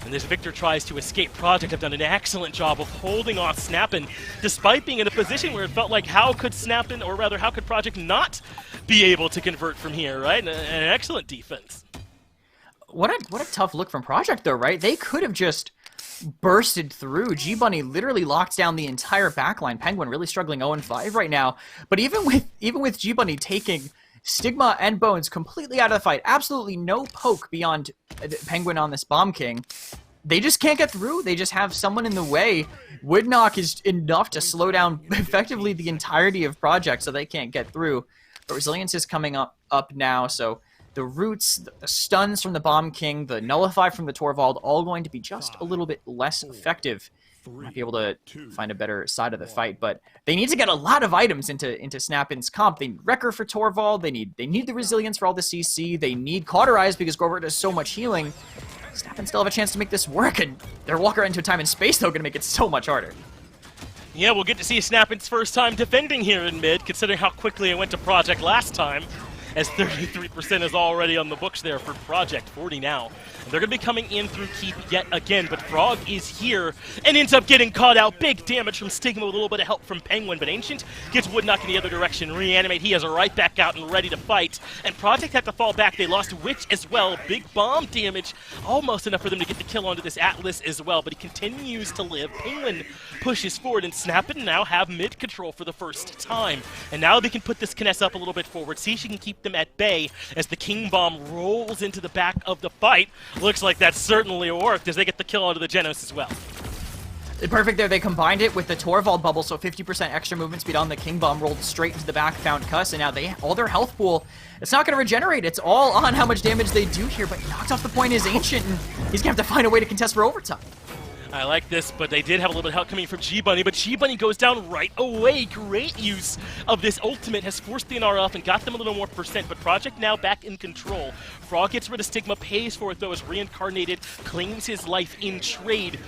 And as Victor tries to escape, Project have done an excellent job of holding off Snappin', despite being in a position where it felt like how could Snappin', or rather how could Project not be able to convert from here, right? An excellent defense. What a tough look from Project, though, right? They could have just bursted through. G-Bunny literally locked down the entire backline. Penguin really struggling 0-5 right now. But even with G-Bunny taking Stigma and Bones completely out of the fight, absolutely no poke beyond Penguin on this Bomb King, they just can't get through. They just have someone in the way. Woodnock is enough to slow down effectively the entirety of Project, so they can't get through. But Resilience is coming up now, so the roots, the stuns from the Bomb King, the Nullify from the Torvald, all going to be just a little bit less effective. Might be able to find a better side of the fight, but they need to get a lot of items into Snappin's comp. They need Wrecker for Torvald, they need the Resilience for all the CC, they need Cauterize because Grover does so much healing. Snappin still have a chance to make this work, and their Walker into Time and Space, though, going to make it so much harder. Yeah, we'll get to see Snappin's first time defending here in mid, considering how quickly it went to Project last time, as 33% is already on the books there for Project, 40 now. And they're going to be coming in through Keep yet again, but Frog is here and ends up getting caught out. Big damage from Stigma with a little bit of help from Penguin, but Ancient gets Woodnock in the other direction. Reanimate, he is right back out and ready to fight. And Project had to fall back. They lost Witch as well. Big bomb damage, almost enough for them to get the kill onto this Atlas as well, but he continues to live. Penguin pushes forward, and Snappin' now have mid control for the first time. And now they can put this Kiness up a little bit forward, see if she can keep them at bay as the King Bomb rolls into the back of the fight. Looks like that certainly worked as they get the kill onto the Genos as well. Perfect there. They combined it with the Torvald bubble, so 50% extra movement speed on the King Bomb, rolled straight into the back, found Cuss, and now all their health pool, it's not going to regenerate. It's all on how much damage they do here, but knocked off the point is Ancient, and he's going to have to find a way to contest for overtime. I like this, but they did have a little bit of help coming from G-Bunny, but G-Bunny goes down right away. Great use of this ultimate, has forced the NR up and got them a little more percent, but Project now back in control. Frog gets rid of Stigma, pays for it though as Reincarnated claims his life in trade.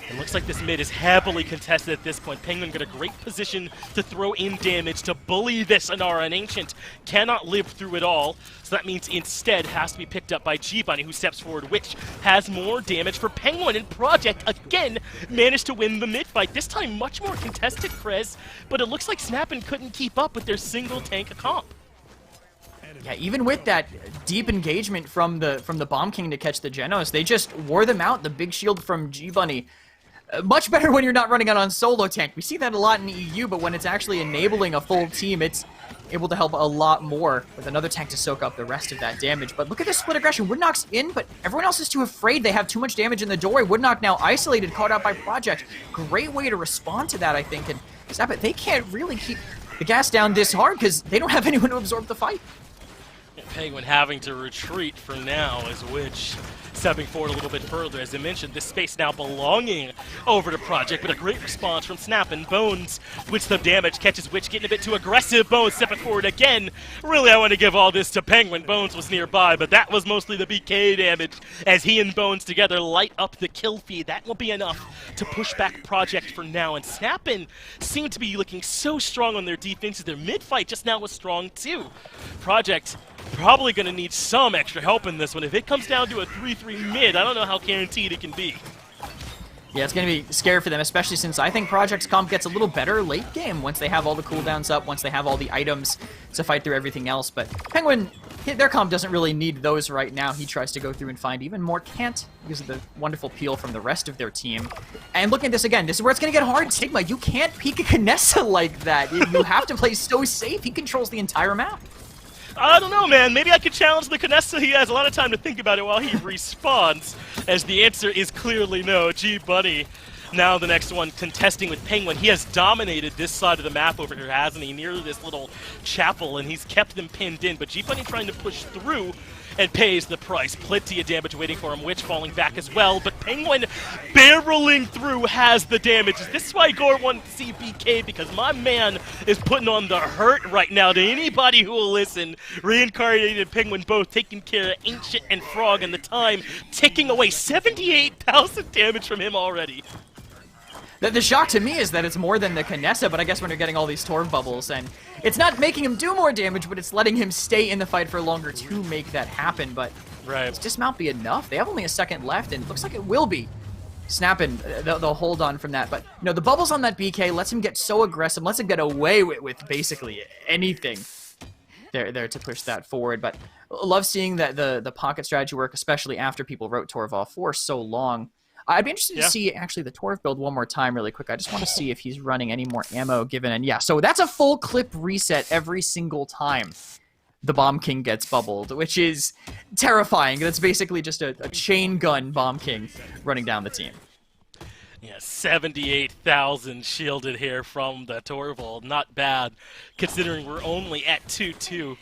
It looks like this mid is heavily contested at this point. Penguin got a great position to throw in damage to bully this Inara, and Ancient cannot live through it all. So that means instead has to be picked up by G-Bunny, who steps forward, which has more damage for Penguin. And Project, again, managed to win the mid fight. This time much more contested, Krez, but it looks like Snappin' couldn't keep up with their single tank comp. Yeah, even with that deep engagement from the Bomb King to catch the Genos, they just wore them out. The big shield from G-Bunny. Much better when you're not running out on solo tank. We see that a lot in EU, but when it's actually enabling a full team, it's able to help a lot more with another tank to soak up the rest of that damage. But look at this split aggression. Woodnock's in, but everyone else is too afraid. They have too much damage in the doorway. Woodnock now isolated, caught out by Project. Great way to respond to that, I think. And Snap it, they can't really keep the gas down this hard because they don't have anyone to absorb the fight. Penguin having to retreat for now as Witch stepping forward a little bit further. As I mentioned, this space now belonging over to Project, but a great response from Snappin'. Bones with some damage, catches Witch getting a bit too aggressive. Bones stepping forward again. Really, I want to give all this to Penguin. Bones was nearby, but that was mostly the BK damage as he and Bones together light up the kill feed. That will be enough to push back Project for now, and Snappin' seem to be looking so strong on their defense. Their mid-fight just now was strong too. Project probably going to need some extra help in this one. If it comes down to a 3-3 mid, I don't know how guaranteed it can be. Yeah, it's going to be scary for them, especially since I think Project's comp gets a little better late game once they have all the cooldowns up, once they have all the items to fight through everything else. But Penguin, their comp doesn't really need those right now. He tries to go through and find even more. Can't because of the wonderful peel from the rest of their team. And looking at this again, this is where it's going to get hard. Stigma, you can't peek a Kinessa like that. You have to play so safe. He controls the entire map. I don't know, man. Maybe I could challenge the Kinessa. He has a lot of time to think about it while he responds, as the answer is clearly no. Gee, buddy. Now the next one, contesting with Penguin. He has dominated this side of the map over here, hasn't he? Near this little chapel, and he's kept them pinned in. But G Bunny trying to push through and pays the price. Plenty of damage waiting for him. Witch falling back as well. But Penguin barreling through has the damage. This is why Gore wanted to see BK, because my man is putting on the hurt right now to anybody who will listen. Reincarnated Penguin both taking care of Ancient and Frog, and the time ticking away. 78,000 damage from him already. The shock to me is that it's more than the Kinessa, but I guess when you're getting all these Torv bubbles, and it's not making him do more damage, but it's letting him stay in the fight for longer to make that happen. But right. does dismount be enough? They have only a second left, and it looks like it will be. Snapping, they'll hold on from that. But no, the bubbles on that BK lets him get so aggressive, lets him get away with basically anything there to push that forward. But love seeing that the pocket strategy work, especially after people wrote Torv off for so long. I'd be interested to see actually the Torv build one more time really quick. I just want to see if he's running any more ammo given. And yeah, so that's a full clip reset every single time the Bomb King gets bubbled, which is terrifying. That's basically just a chain gun Bomb King running down the team. Yeah, 78,000 shielded here from the Torvald. Not bad, considering we're only at 2-2.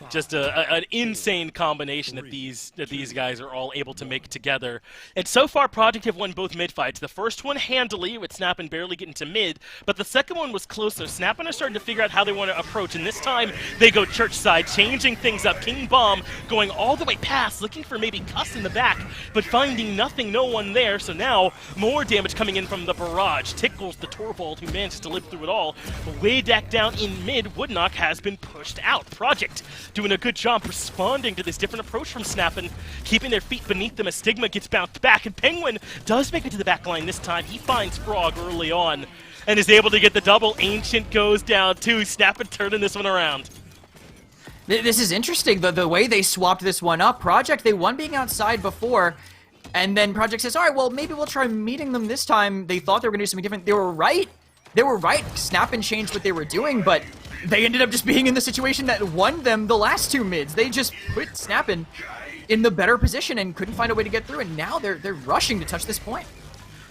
Just an insane combination that these guys are all able to make together. And so far, Project have won both mid fights. The first one handily, with Snappin barely getting to mid, but the second one was closer. Snappin are starting to figure out how they want to approach, and this time they go church side, changing things up. King Bomb going all the way past, looking for maybe Cuss in the back, but finding nothing, no one there. So now more damage coming in from the barrage. Tickles the Torvald, who manages to live through it all. Way back down in mid, Woodknock has been pushed out. Project doing a good job responding to this different approach from Snappin, keeping their feet beneath them as Stigma gets bounced back, and Penguin does make it to the back line this time. He finds Frog early on and is able to get the double. Ancient goes down too. Snappin turning this one around. This is interesting, the way they swapped this one up. Project, they won being outside before, and then Project says, all right, well, maybe we'll try meeting them this time. They thought they were going to do something different. They were right. They were right. Snappin changed what they were doing, but they ended up just being in the situation that won them the last two mids. They just put Snappin in the better position and couldn't find a way to get through, and now they're rushing to touch this point.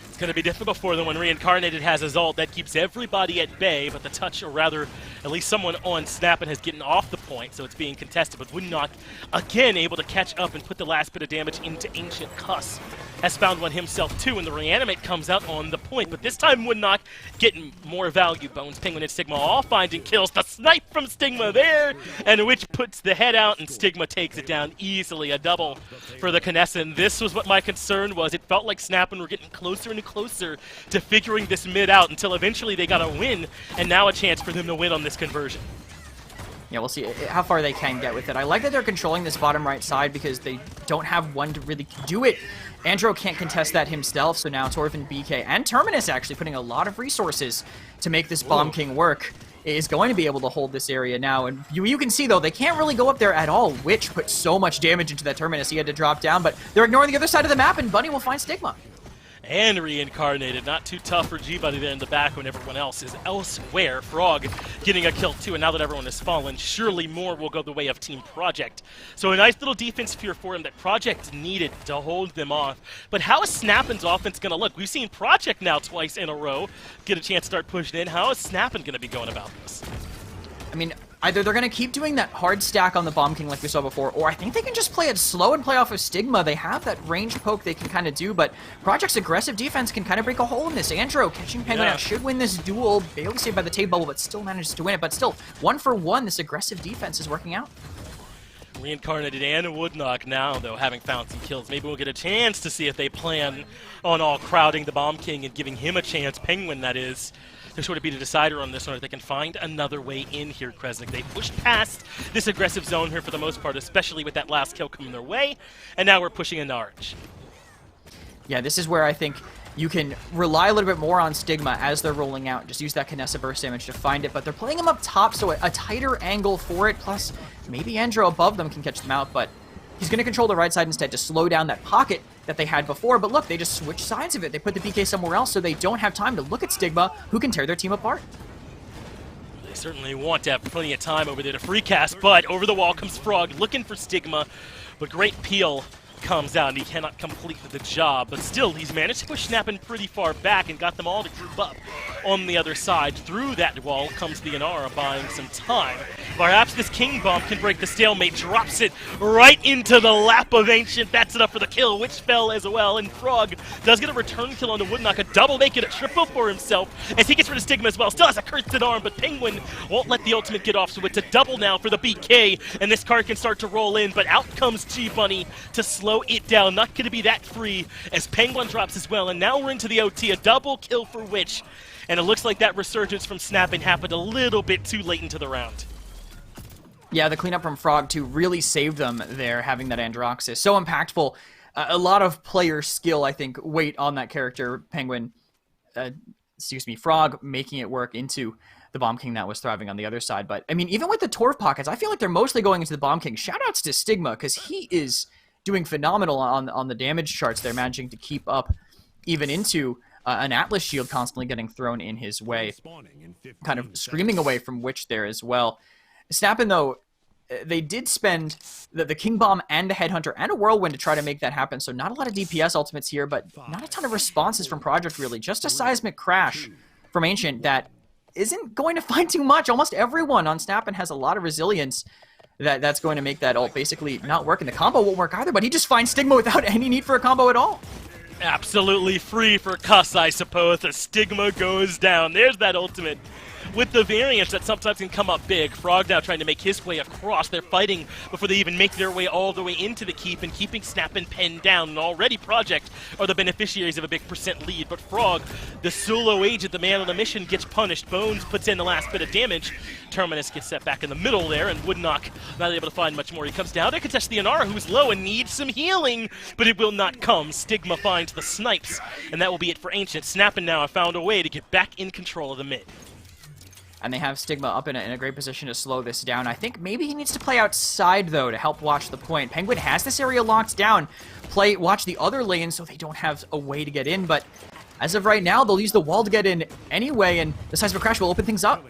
It's going to be difficult for them when Reincarnated has his ult. That keeps everybody at bay, but the touch, or rather, at least someone on Snappin has gotten off the point, so it's being contested. But Woodknock, again, able to catch up and put the last bit of damage into Ancient. Cuss has found one himself, too, and the Reanimate comes out on the point. But this time, Woodknock getting more value. Bones, Penguin, and Stigma all finding kills. The snipe from Stigma there, and Witch puts the head out, and Stigma takes it down easily. A double for the Kinessa, and this was what my concern was. It felt like Snappin were getting closer and closer to figuring this mid out until eventually they got a win, and now a chance for them to win on this conversion. Yeah, we'll see how far they can get with it. I like that they're controlling this bottom right side because they don't have one to really do it. Andro can't contest that himself, so now Torv and BK and Terminus actually putting a lot of resources to make this Bomb King work is going to be able to hold this area now. And you can see, though, they can't really go up there at all. Witch put so much damage into that Terminus, he had to drop down, but they're ignoring the other side of the map, and Bunny will find Stigma. And Reincarnated, not too tough for G-Buddy there in the back when everyone else is elsewhere. Frog getting a kill too, and now that everyone has fallen, surely more will go the way of Team Project. So a nice little defense here for him that Project needed to hold them off. But how is Snappin's offense going to look? We've seen Project now twice in a row get a chance to start pushing in. How is Snappin going to be going about this? I mean, either they're going to keep doing that hard stack on the Bomb King like we saw before, or I think they can just play it slow and play off of Stigma. They have that range poke they can kind of do, but Project's aggressive defense can kind of break a hole in this. Andro catching Penguin out should win this duel, barely saved by the tape bubble, but still manages to win it. But still, 1-for-1, this aggressive defense is working out. Reincarnated and Woodknock now, though, having found some kills. Maybe we'll get a chance to see if they plan on all crowding the Bomb King and giving him a chance, Penguin that is, to sort of be the decider on this one, if they can find another way in here, Kresnik. They pushed past this aggressive zone here for the most part, especially with that last kill coming their way, and now we're pushing into Arch. Yeah, this is where I think you can rely a little bit more on Stigma as they're rolling out. Just use that Kinessa burst damage to find it, but they're playing him up top, so a tighter angle for it, plus maybe Andro above them can catch them out, but he's going to control the right side instead to slow down that pocket that they had before. But look, they just switched sides of it. They put the PK somewhere else, so they don't have time to look at Stigma, who can tear their team apart. They certainly want to have plenty of time over there to free cast, but over the wall comes Frog looking for Stigma, but great peel comes out and he cannot complete the job, but still he's managed to push Snappin pretty far back and got them all to group up on the other side. Through that wall comes the Inara buying some time. Perhaps this King Bomb can break the stalemate, drops it right into the lap of Ancient. That's enough for the kill, which fell as well, and Frog does get a return kill onto Woodknock, a double make it a triple for himself as he gets rid of Stigma as well. Still has a cursed arm, but Penguin won't let the ultimate get off, so it's a double now for the BK, and this card can start to roll in, but out comes G-Bunny to slow it down. Not going to be that free as Penguin drops as well, and now we're into the OT, a double kill for Witch, and it looks like that resurgence from Snappin happened a little bit too late into the round. Yeah, the cleanup from Frog too really saved them there, having that Androxus. So impactful. A lot of player skill, I think, weight on that character, Penguin, Frog, making it work into the Bomb King that was thriving on the other side. But, I mean, even with the Torv pockets, I feel like they're mostly going into the Bomb King. Shoutouts to Stigma, because he is doing phenomenal on the damage charts. They're managing to keep up even into an Atlas shield constantly getting thrown in his way, kind of screaming away from Witch there as well. Snappin', though, they did spend the King Bomb and a Headhunter and a Whirlwind to try to make that happen, so not a lot of DPS ultimates here, but not a ton of responses from Project, really. Just a Seismic Crash from Ancient that isn't going to find too much. Almost everyone on Snappin' has a lot of resilience that's going to make that ult basically not work, and the combo won't work either, but he just finds Stigma without any need for a combo at all. Absolutely free for Cuss, I suppose. The Stigma goes down. There's that ultimate. With the variance that sometimes can come up big, Frog now trying to make his way across. They're fighting before they even make their way all the way into the keep and keeping Snappin pinned down. And already Project are the beneficiaries of a big percent lead, but Frog, the solo agent, the man on the mission, gets punished. Bones puts in the last bit of damage. Terminus gets set back in the middle there, and Woodknock not able to find much more. He comes down to contest the Inara, who's low and needs some healing, but it will not come. Stigma finds the snipes, and that will be it for Ancient. Snappin now have found a way to get back in control of the mid. And they have Stigma up in a great position to slow this down. I think maybe he needs to play outside, though, to help watch the point. Penguin has this area locked down. Watch the other lane so they don't have a way to get in, but as of right now, they'll use the wall to get in anyway, and the Seismic Crash will open things up.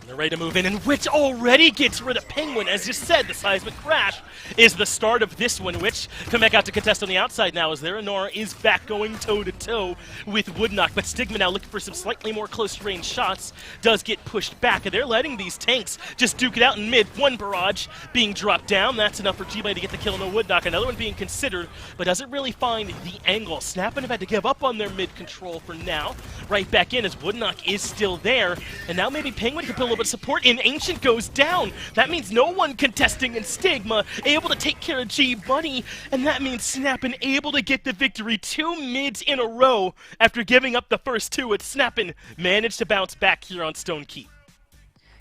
They're ready to move in, and Witch already gets rid of Penguin. As you said, the Seismic Crash is the start of this one. Witch come back out to contest on the outside now as their Inara is back going toe-to-toe with Woodknock, but Stigma now looking for some slightly more close-range shots does get pushed back, and they're letting these tanks just duke it out in mid. One barrage being dropped down. That's enough for G-Bunny to get the kill on the Woodknock. Another one being considered, but doesn't really find the angle. Snappin' have had to give up on their mid control for now. Right back in as Woodknock is still there, and now maybe Penguin can put a little bit of support in. Ancient goes down. That means no one contesting, and Stigma able to take care of G-Bunny, and that means Snappin able to get the victory. 2 mids in a row after giving up the first 2. It's Snappin managed to bounce back here on Stone Keep.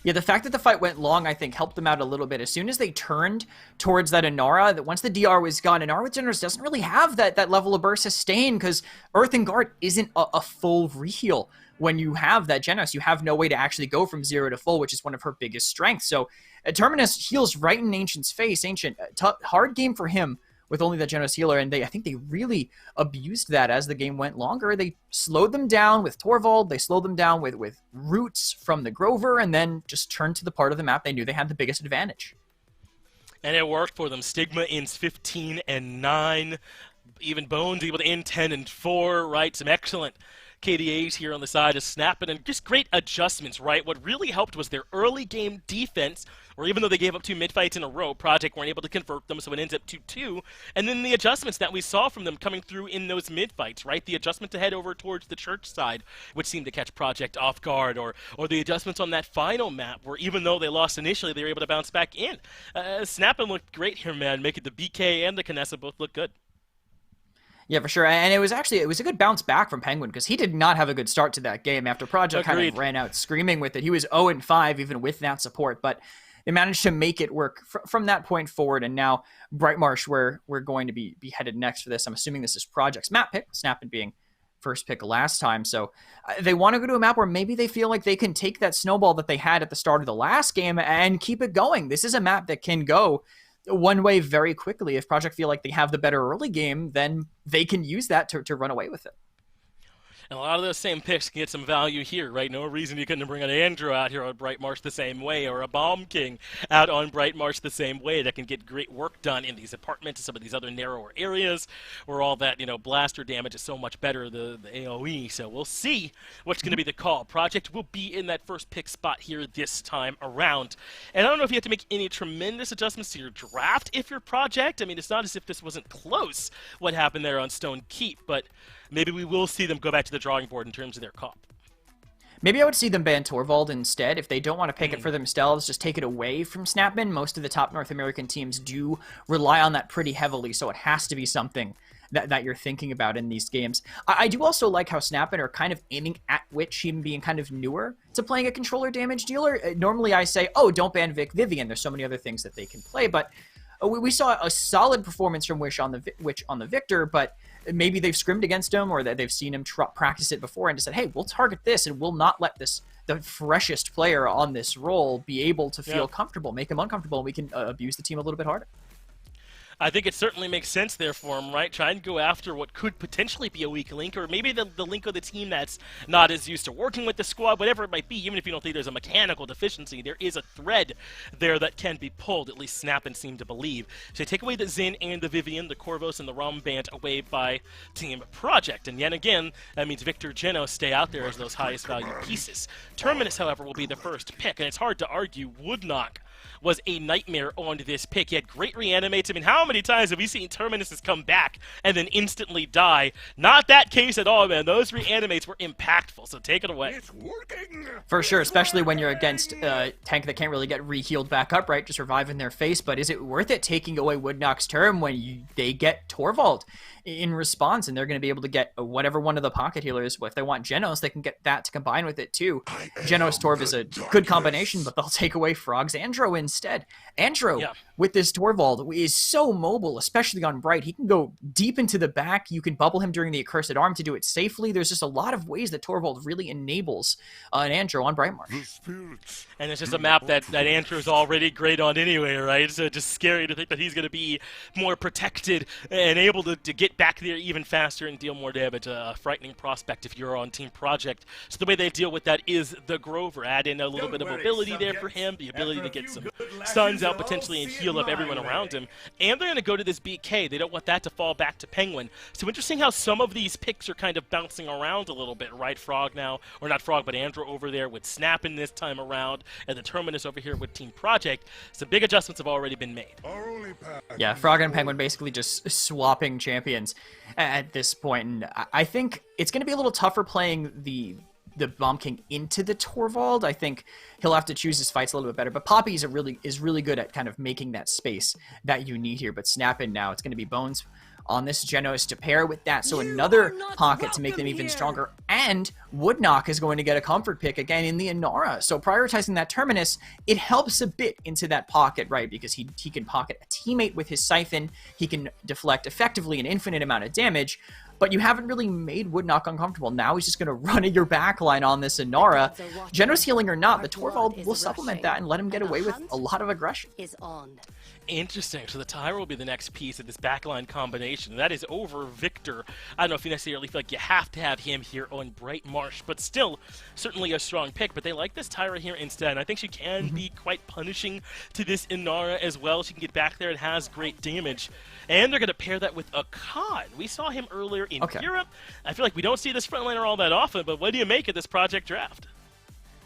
Yeah, the fact that the fight went long, I think, helped them out a little bit. As soon as they turned towards that Inara, that once the DR was gone, Inara with Generous doesn't really have that level of burst sustain, because Earth and Guard isn't a full reheal. When you have that Genos, you have no way to actually go from 0 to full, which is one of her biggest strengths. So Terminus heals right in Ancient's face. Ancient, hard game for him with only that Genos healer, and I think they really abused that as the game went longer. They slowed them down with Torvald, they slowed them down with Roots from the Grover, and then just turned to the part of the map they knew they had the biggest advantage. And it worked for them. Stigma ends 15-9. Even Bones able to end 10-4, right? Some excellent KDAs here on the side of Snappin', and just great adjustments, right? What really helped was their early game defense, or even though they gave up 2 mid-fights in a row, Project weren't able to convert them, so it ends up 2-2. And then the adjustments that we saw from them coming through in those mid-fights, right? The adjustment to head over towards the church side, which seemed to catch Project off guard, or the adjustments on that final map, where even though they lost initially, they were able to bounce back in. Snappin' looked great here, man, making the BK and the Kinessa both look good. Yeah, for sure. And it was a good bounce back from Penguin, because he did not have a good start to that game after Project kind of ran out screaming with it. He was 0-5 even with that support, but they managed to make it work from that point forward. And now Brightmarsh, where we're going to be headed next for this. I'm assuming this is Project's map pick, Snappin' being first pick last time. So they want to go to a map where maybe they feel like they can take that snowball that they had at the start of the last game and keep it going. This is a map that can go one way very quickly. If Project feel like they have the better early game, then they can use that to run away with it. And a lot of those same picks can get some value here, right? No reason you couldn't bring an Andrew out here on Bright Marsh the same way, or a Bomb King out on Bright Marsh the same way that can get great work done in these apartments and some of these other narrower areas where all that, blaster damage is so much better, the AoE. So we'll see what's going to be the call. Project will be in that first pick spot here this time around. And I don't know if you have to make any tremendous adjustments to your draft if you're Project. I mean, it's not as if this wasn't close, what happened there on Stone Keep, but maybe we will see them go back to the drawing board in terms of their comp. Maybe I would see them ban Torvald instead. If they don't want to pick it for themselves, just take it away from Snapman. Most of the top North American teams do rely on that pretty heavily, so it has to be something that you're thinking about in these games. I do also like how Snapman are kind of aiming at Witch, even being kind of newer to playing a controller damage dealer. Normally I say, oh, don't ban Vivian. There's so many other things that they can play, but we saw a solid performance from Witch on the Victor, but maybe they've scrimmed against him or that they've seen him practice it before and just said, hey, we'll target this and we'll not let the freshest player on this role be able to feel comfortable, make him uncomfortable, and we can abuse the team a little bit harder. I think it certainly makes sense there for him, right? Try and go after what could potentially be a weak link, or maybe the link of the team that's not as used to working with the squad, whatever it might be. Even if you don't think there's a mechanical deficiency, there is a thread there that can be pulled, at least Snap and seem to believe. So take away the Xin and the Vivian, the Corvos and the Romband away by Team Project. And yet again, that means Victor Geno stay out there as those highest value pieces. Terminus, however, will be the first pick, and it's hard to argue Woodknock was a nightmare on this pick. He had great reanimates. I mean, how many times have we seen Terminuses come back and then instantly die? Not that case at all, man. Those reanimates were impactful, so take it away. It's working. For sure, especially when you're against a tank that can't really get re-healed back up, right? Just revive in their face. But is it worth it taking away Woodknock's term when they get Torvald in response, and they're going to be able to get whatever one of the pocket healers? If they want Genos, they can get that to combine with it too. Genos Torv is a good combination, but they'll take away Frog's Andro instead. Andro, with this Torvald, is so mobile, especially on Bright. He can go deep into the back. You can bubble him during the Accursed Arm to do it safely. There's just a lot of ways that Torvald really enables an Andro on Bright Marsh. And it's just a map that Andrew's already great on anyway, right? So just scary to think that he's going to be more protected and able to get back there even faster and deal more damage. A frightening prospect if you're on Team Project. So the way they deal with that is the Grover. Add in a little bit of mobility there for him, the ability to get some stuns out potentially and heal up everyone around him. And they're going to go to this BK. They don't want that to fall back to Penguin. So interesting how some of these picks are kind of bouncing around a little bit, right? Frog now, or not Frog, but Andrew over there with Snap in this time around, and the Terminus over here with Team Project. Some big adjustments have already been made. Yeah, Frog and Penguin basically just swapping champions at this point. And I think it's going to be a little tougher playing the Bomb King into the Torvald. I think he'll have to choose his fights a little bit better. But Poppy is really good at kind of making that space that you need here. But Snap in now, it's going to be Bones on this Genos to pair with that. So another pocket to make them even stronger. And Woodknock is going to get a comfort pick again in the Inara. So prioritizing that Terminus, it helps a bit into that pocket, right? Because he can pocket a teammate with his Siphon. He can deflect effectively an infinite amount of damage. But you haven't really made Woodknock uncomfortable. Now he's just going to run at your backline on this Inara. Genos healing or not, the Torvald will supplement that and let him get away with a lot of aggression. Interesting. So the Tyra will be the next piece of this backline combination. That is over Victor. I don't know if you necessarily feel like you have to have him here on Bright Marsh, but still, certainly a strong pick. But they like this Tyra here instead. And I think she can be quite punishing to this Inara as well. She can get back there and has great damage. And they're going to pair that with a Khan. We saw him earlier in Europe. I feel like we don't see this frontliner all that often, but what do you make of this Project draft?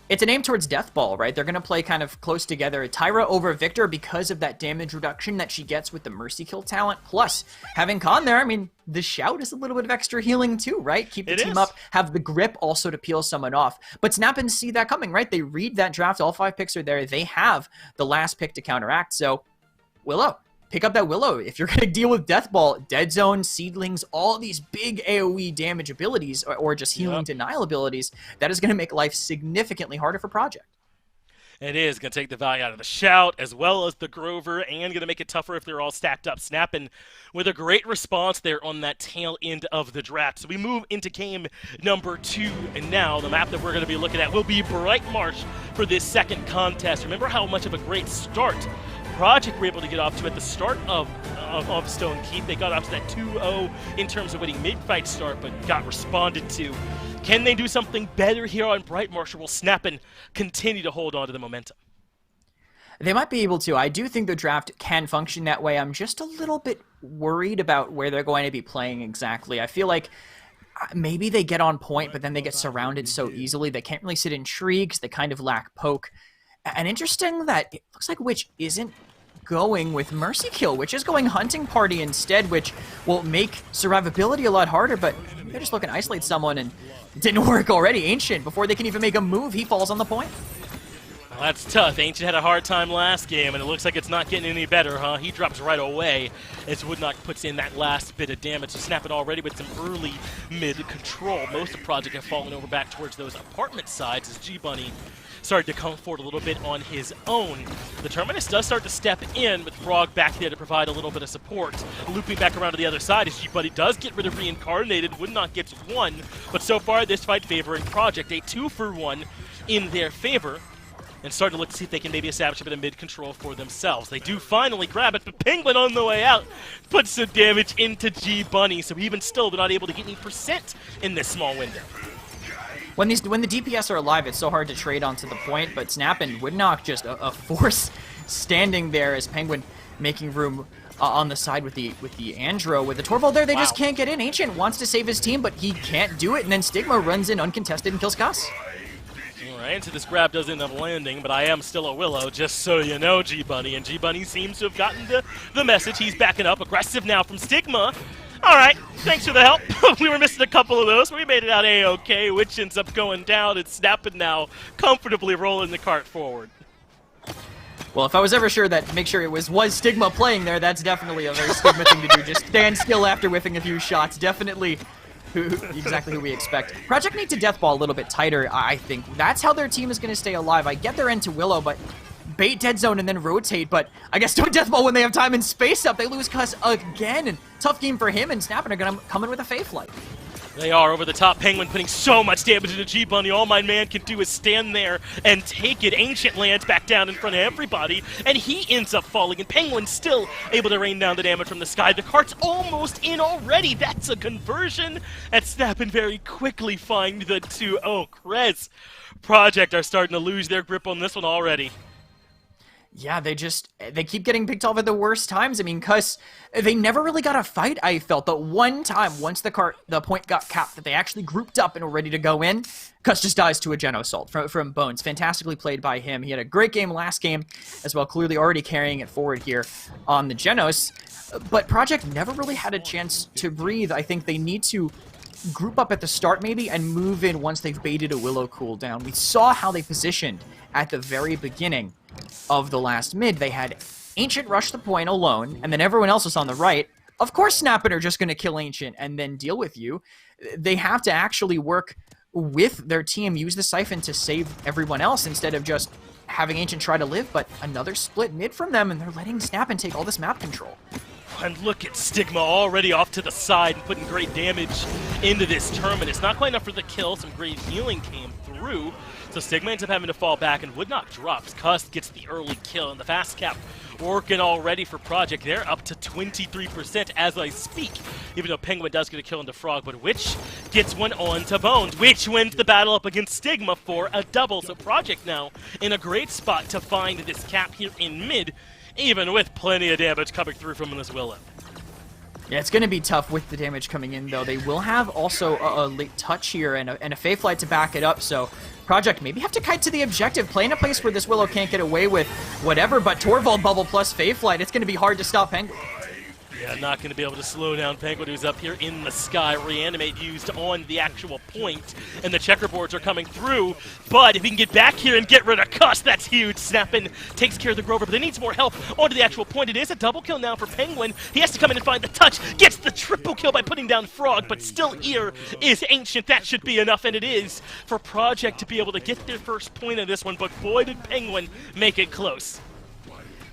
It's an aim towards Deathball, right? They're going to play kind of close together. Tyra over Victor because of that damage reduction that she gets with the Mercy Kill talent. Plus, having Khan there, I mean, the Shout is a little bit of extra healing too, right? Keep the team up, have the grip also to peel someone off. But Snap and see that coming, right? They read that draft, all 5 picks are there. They have the last pick to counteract. So, Willow. Pick up that Willow. If you're going to deal with Deathball, Dead Zone, Seedlings, all these big AoE damage abilities, or just healing denial abilities, that is going to make life significantly harder for Project. It is going to take the value out of the Shout as well as the Grover, and going to make it tougher if they're all stacked up. Snapping with a great response there on that tail end of the draft. So we move into game number 2, and now the map that we're going to be looking at will be Bright Marsh for this second contest. Remember how much of a great start Project were able to get off to at the start of Stone Keep. They got off to that 2-0 in terms of winning mid-fight start, but got responded to. Can they do something better here on Bright Marsh, or will Snap and continue to hold on to the momentum? They might be able to. I do think the draft can function that way. I'm just a little bit worried about where they're going to be playing exactly. I feel like maybe they get on point, but then they get surrounded so easily. They can't really sit in Shrieks. They kind of lack poke. And interesting that it looks like Witch isn't going with Mercy Kill, which is going Hunting Party instead, which will make survivability a lot harder, but they're just looking to isolate someone, and it didn't work already. Ancient, before they can even make a move, he falls on the point. Well, that's tough. Ancient had a hard time last game, and it looks like it's not getting any better, huh? He drops right away as Woodknock puts in that last bit of damage. So Snapping already with some early mid control. Most of Project have fallen over back towards those apartment sides as G-Bunny started to come forward a little bit on his own. The Terminus does start to step in with Frog back there to provide a little bit of support. Looping back around to the other side as G-Buddy does get rid of Reincarnated. Woodknock gets 1, but so far this fight favoring Project. A 2-for-1 in their favor. And starting to look to see if they can maybe establish a bit of mid-control for themselves. They do finally grab it, but Penguin on the way out puts some damage into G-Bunny, so even still they're not able to get any percent in this small window. When the DPS are alive, it's so hard to trade onto the point, but Snap and Woodknock just a force standing there as Penguin making room on the side with the Andro. With the Torvald there, they just can't get in. Ancient wants to save his team, but he can't do it, and then Stigma runs in uncontested and kills Cuss. Alright, so this grab does end up landing, but I am still a Willow, just so you know, G-Bunny. And G-Bunny seems to have gotten the message. He's backing up. Aggressive now from Stigma. Alright, thanks for the help. We were missing a couple of those, but we made it out A-OK. Witch ends up going down. It's Snapping now, comfortably rolling the cart forward. Well, if I was ever sure that, make sure it was Stigma playing there, that's definitely a very Stigma thing to do. Just stand still after whiffing a few shots. Definitely exactly who we expect. Project need to deathball a little bit tighter, I think. That's how their team is going to stay alive. I get they're into Willow, but bait dead zone and then rotate, but I guess don't deathball when they have time and space up. They lose Cuss again, and tough game for him, and Snapping are going to come in with a Fae Flight. They are over the top. Penguin putting so much damage into G-Bunny. All my man can do is stand there and take it. Ancient lands back down in front of everybody, and he ends up falling, and Penguin still able to rain down the damage from the sky. The cart's almost in already. That's a conversion. And Snapping very quickly find the 2-0. Krez Project are starting to lose their grip on this one already. Yeah, they keep getting picked off at the worst times. I mean, Cuss, they never really got a fight, I felt. But one time, once the point got capped, that they actually grouped up and were ready to go in, Cuss just dies to a Gen Assault from Bones. Fantastically played by him. He had a great game last game as well, clearly already carrying it forward here on the Genos. But Project never really had a chance to breathe. I think they need to group up at the start maybe and move in once they've baited a Willow cooldown. We saw how they positioned at the very beginning of the last mid. They had Ancient rush the point alone, and then everyone else was on the right. Of course Snapping are just going to kill Ancient and then deal with you. They have to actually work with their team, use the Siphon to save everyone else instead of just having Ancient try to live, but another split mid from them, and they're letting Snapping take all this map control. And look at Stigma already off to the side and putting great damage into this Terminus. Not quite enough for the kill. Some great healing came through. So Stigma ends up having to fall back, and Woodknock drops. Cuss gets the early kill, and the fast cap working already for Project. They're up to 23% as I speak, even though Penguin does get a kill into Frog, but Witch gets one on to Bones. Witch wins the battle up against Stigma for a double, so Project now in a great spot to find this cap here in mid, even with plenty of damage coming through from this Willow. Yeah, it's going to be tough with the damage coming in, though. They will have also a late touch here and a Fae Flight to back it up, so Project maybe have to kite to the objective, play in a place where this Willow can't get away with whatever, but Torvald bubble plus Fae Flight, it's going to be hard to stop Penguin. Yeah, not going to be able to slow down Penguin, who's up here in the sky. Reanimate used on the actual point, and the checkerboards are coming through. But if he can get back here and get rid of Cuss, that's huge. Snappin takes care of the Grover, but they needs more help onto the actual point. It is a double kill now for Penguin. He has to come in and find the touch. Gets the triple kill by putting down Frog, but still here is Ancient. That should be enough, and it is for Project to be able to get their first point of this one. But boy, did Penguin make it close.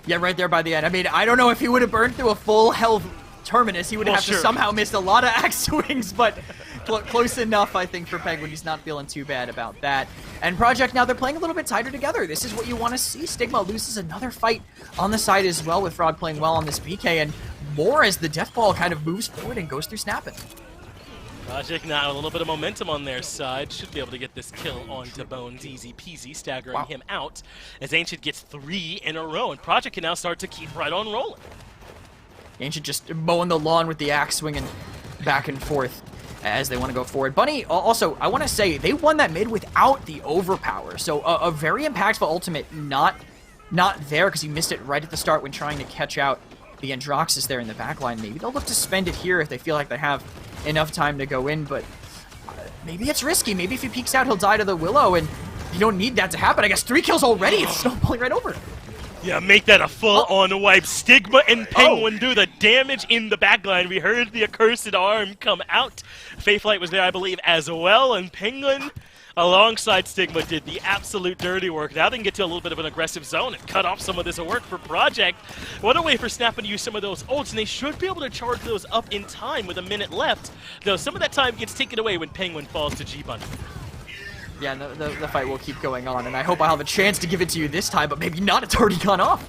Yeah, right there by the end. I mean, I don't know if he would have burned through a full health Terminus. He would have to somehow missed a lot of axe swings, but close enough, I think, for Penguin. He's not feeling too bad about that. And Project, now they're playing a little bit tighter together. This is what you want to see. Stigma loses another fight on the side as well, with Frog playing well on this BK, and more as the Death Ball kind of moves forward and goes through Snappin'. Project now a little bit of momentum on their side. Should be able to get this kill onto Bones easy peasy, staggering him out as Ancient gets 3 in a row, and Project can now start to keep right on rolling. Ancient just mowing the lawn with the axe, swinging back and forth as they want to go forward. Bunny, also, I want to say, they won that mid without the overpower, so a very impactful ultimate not there because he missed it right at the start when trying to catch out the Androxus there in the backline. Maybe they'll look to spend it here if they feel like they have enough time to go in, but maybe it's risky. Maybe if he peeks out, he'll die to the Willow, and you don't need that to happen. I guess 3 kills already. It's snowballing right over. Yeah, make that a full-on wipe. Stigma and Penguin do the damage in the backline. We heard the accursed arm come out. Faithlight was there, I believe, as well, and Penguin, alongside Stigma, did the absolute dirty work. Now they can get to a little bit of an aggressive zone and cut off some of this work for Project. What a way for Snappin to use some of those ults, and they should be able to charge those up in time with a minute left, though some of that time gets taken away when Penguin falls to G-Bunny. Yeah, the fight will keep going on, and I hope I'll have a chance to give it to you this time, but maybe not. It's already gone off.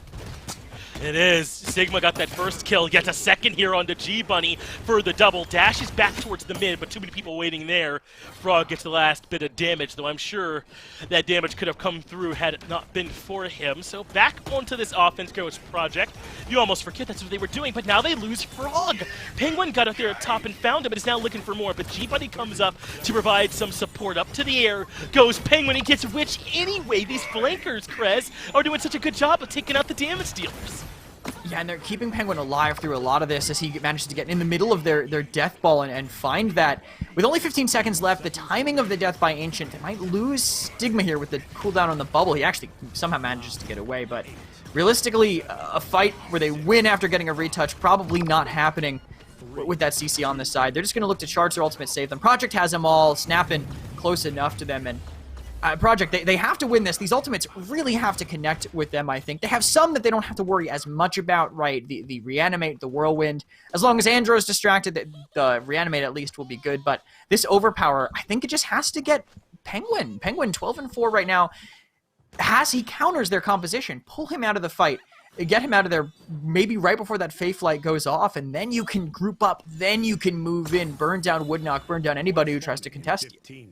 It is. Sigma got that first kill, gets a second here onto G-Bunny for the double. Dashes back towards the mid, but too many people waiting there. Frog gets the last bit of damage, though I'm sure that damage could have come through had it not been for him. So back onto this offense goes Project. You almost forget that's what they were doing, but now they lose Frog. Penguin got up there at top and found him, but is now looking for more. But G-Bunny comes up to provide some support. Up to the air goes Penguin. He gets Witch anyway. These flankers, Krez, are doing such a good job of taking out the damage dealers. Yeah, and they're keeping Penguin alive through a lot of this as he manages to get in the middle of their Death Ball and find that. With only 15 seconds left, the timing of the death by Ancient, they might lose Stigma here with the cooldown on the bubble. He actually somehow manages to get away, but realistically, a fight where they win after getting a retouch, probably not happening with that CC on the side. They're just going to look to charge their ultimate, save them. Project has them all, Snappin' close enough to them, and Project, they have to win this. These ultimates really have to connect with them, I think. They have some that they don't have to worry as much about, right? The Reanimate, the Whirlwind. As long as Andro's distracted, the Reanimate at least will be good. But this Overpower, I think it just has to get Penguin. Penguin, 12-4 right now. He counters their composition. Pull him out of the fight. Get him out of there maybe right before that Faith Light goes off, and then you can group up. Then you can move in, burn down Woodknock, burn down anybody who tries to contest you.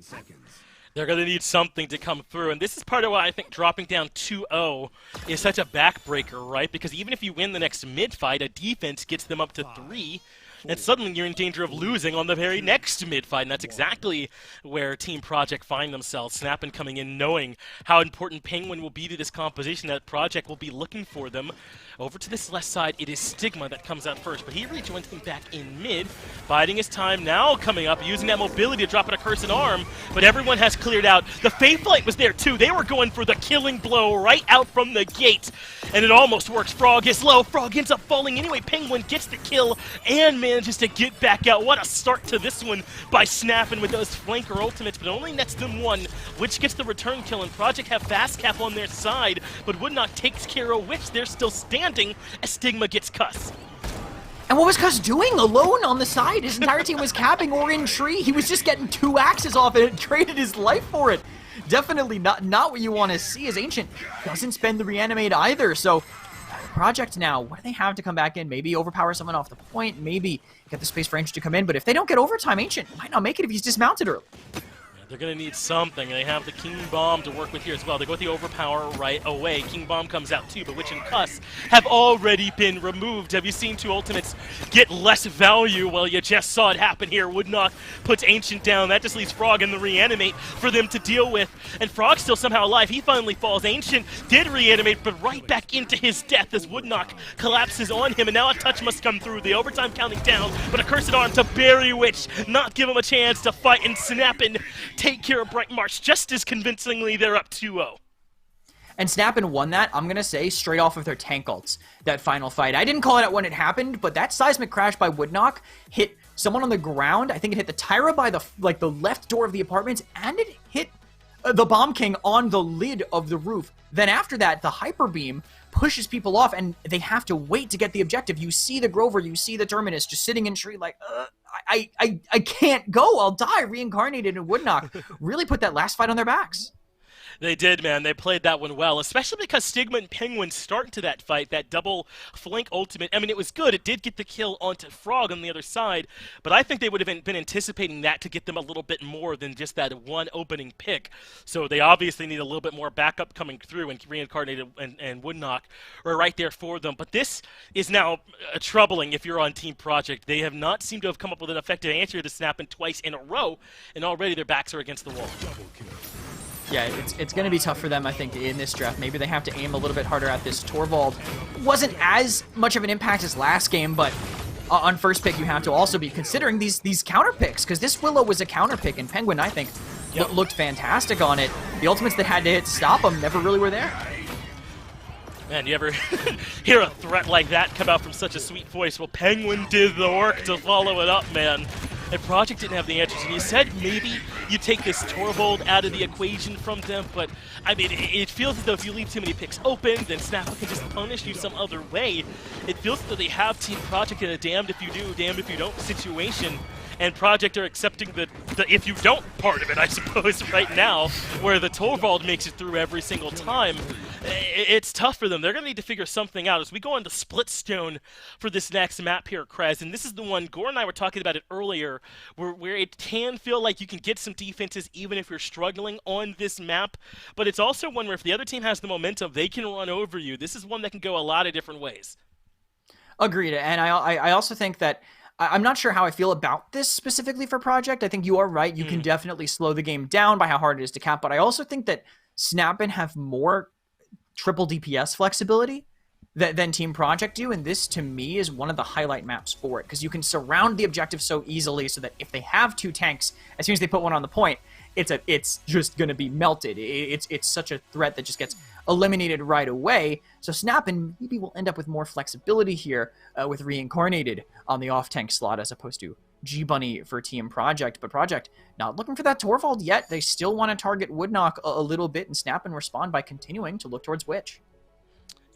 They're going to need something to come through, and this is part of why I think dropping down 2-0 is such a backbreaker, right? Because even if you win the next mid-fight, a defense gets them up to 3, and suddenly you're in danger of losing on the very next mid-fight, and that's exactly where Team Project find themselves. Snappin' coming in knowing how important Penguin will be to this composition, that Project will be looking for them. Over to this left side, it is Stigma that comes out first, but he rejoins them back in mid, biding his time now, coming up, using that mobility to drop an accursed arm, but everyone has cleared out. The Faithlight was there too. They were going for the killing blow right out from the gate, and it almost works. Frog is low. Frog ends up falling anyway. Penguin gets the kill and manages to get back out. What a start to this one by Snappin' with those flanker ultimates, but only nets them 1, which gets the return kill, and Project have fast cap on their side, but Woodknock takes care of Witch. They're still standing as Stigma gets Cuss. And what was Cuss doing alone on the side? His entire team was capping or in tree. He was just getting 2 axes off and traded his life for it. Definitely not what you want to see, as Ancient doesn't spend the Reanimate either. So Project now, what do they have to come back in? Maybe overpower someone off the point, maybe get the space for Ancient to come in. But if they don't get overtime, Ancient might not make it if he's dismounted early. They're going to need something. They have the King Bomb to work with here as well. They go with the Overpower right away. King Bomb comes out too, but Witch and Cuss have already been removed. Have you seen two ultimates get less value? Well, you just saw it happen here. Woodknock puts Ancient down. That just leaves Frog in the Reanimate for them to deal with. And Frog's still somehow alive. He finally falls. Ancient did Reanimate, but right back into his death as Woodknock collapses on him. And now a touch must come through. The overtime counting down, but a Cursed Arm to bury Witch, not give him a chance to fight, and Snappin' take care of Bright March just as convincingly. They're up 2-0. And Snappin' won that, I'm going to say, straight off of their tank ults, that final fight. I didn't call it out when it happened, but that seismic crash by Woodknock hit someone on the ground. I think it hit the Tyra by the left door of the apartment, and it hit the Bomb King on the lid of the roof. Then after that, the Hyper Beam pushes people off, and they have to wait to get the objective. You see the Grover, you see the Terminus just sitting in tree like, I can't go, I'll die. Reincarnated, and Woodknock really put that last fight on their backs. They did, man. They played that one well, especially because Stigma and Penguin start into that fight, that double flank ultimate. I mean, it was good. It did get the kill onto Frog on the other side, but I think they would have been anticipating that to get them a little bit more than just that one opening pick. So they obviously need a little bit more backup coming through, and Reincarnated and Woodknock are right there for them. But this is now troubling if you're on Team Project. They have not seemed to have come up with an effective answer to Snappin' twice in a row, and already their backs are against the wall. Yeah, it's going to be tough for them, I think, in this draft. Maybe they have to aim a little bit harder at this. Torvald wasn't as much of an impact as last game, but on first pick, you have to also be considering these counter picks, because this Willow was a counter pick, and Penguin, I think, looked fantastic on it. The ultimates that had to hit to stop him never really were there. Man, you ever hear a threat like that come out from such a sweet voice? Well, Penguin did the work to follow it up, man. And Project didn't have the answers, and you said maybe you take this Torvald out of the equation from them, but I mean, it feels as though if you leave too many picks open, then Snapper can just punish you some other way. It feels as though they have Team Project in a damned if you do, damned if you don't situation, and Project are accepting the if you don't part of it, I suppose, right now, where the Torvald makes it through every single time. It's tough for them. They're going to need to figure something out as we go into Splitstone for this next map here, Krez. And this is the one, Gore and I were talking about it earlier, where it can feel like you can get some defenses even if you're struggling on this map. But it's also one where if the other team has the momentum, they can run over you. This is one that can go a lot of different ways. Agreed. And I also think that I'm not sure how I feel about this specifically for Project. I think you are right. You can definitely slow the game down by how hard it is to cap. But I also think that Snappin' have more triple DPS flexibility than Team Project do, and this to me is one of the highlight maps for it, because you can surround the objective so easily so that if they have two tanks, as soon as they put one on the point, it's just going to be melted. It's such a threat that just gets eliminated right away. So Snappin' maybe will end up with more flexibility here with Reincarnated on the off-tank slot as opposed to G-Bunny for Team Project. But Project not looking for that Torvald yet. They still want to target Woodknock a little bit, and Snappin' respond by continuing to look towards Witch.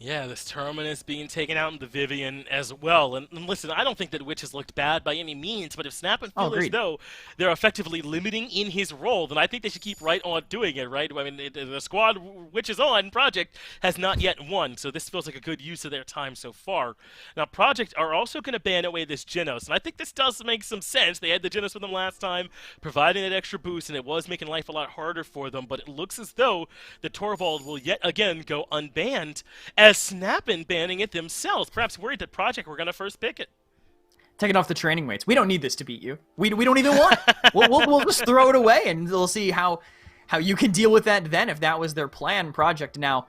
Yeah, this Terminus being taken out in the Vivian as well. And listen, I don't think that Witch has looked bad by any means, but if Snappin' feel as though they're effectively limiting in his role, then I think they should keep right on doing it, right? I mean, the squad Witch is on, Project, has not yet won, so this feels like a good use of their time so far. Now, Project are also going to ban away this Genos, and I think this does make some sense. They had the Genos with them last time, providing that extra boost, and it was making life a lot harder for them, but it looks as though the Torvald will yet again go unbanned, as Snappin' banning it themselves. Perhaps worried that Project were going to first pick it. Taking off the training weights. We don't need this to beat you. We don't even want it. We'll just throw it away, and we'll see how you can deal with that then, if that was their plan, Project. Now,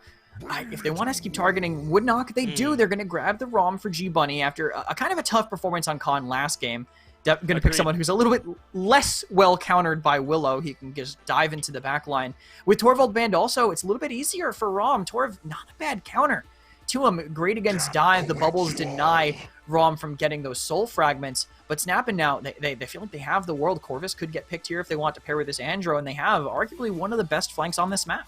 if they want us to keep targeting Woodknock, they do. They're going to grab the ROM for G-Bunny after a kind of a tough performance on Khan last game. Going to pick someone who's a little bit less well countered by Willow. He can just dive into the back line. With Torvald banned also, it's a little bit easier for ROM. Torv, not a bad counter to him. Great against dive. The bubbles deny ROM from getting those soul fragments. But Snappin' now, they feel like they have the world. Corvus could get picked here if they want to pair with this Andro, and they have arguably one of the best flanks on this map.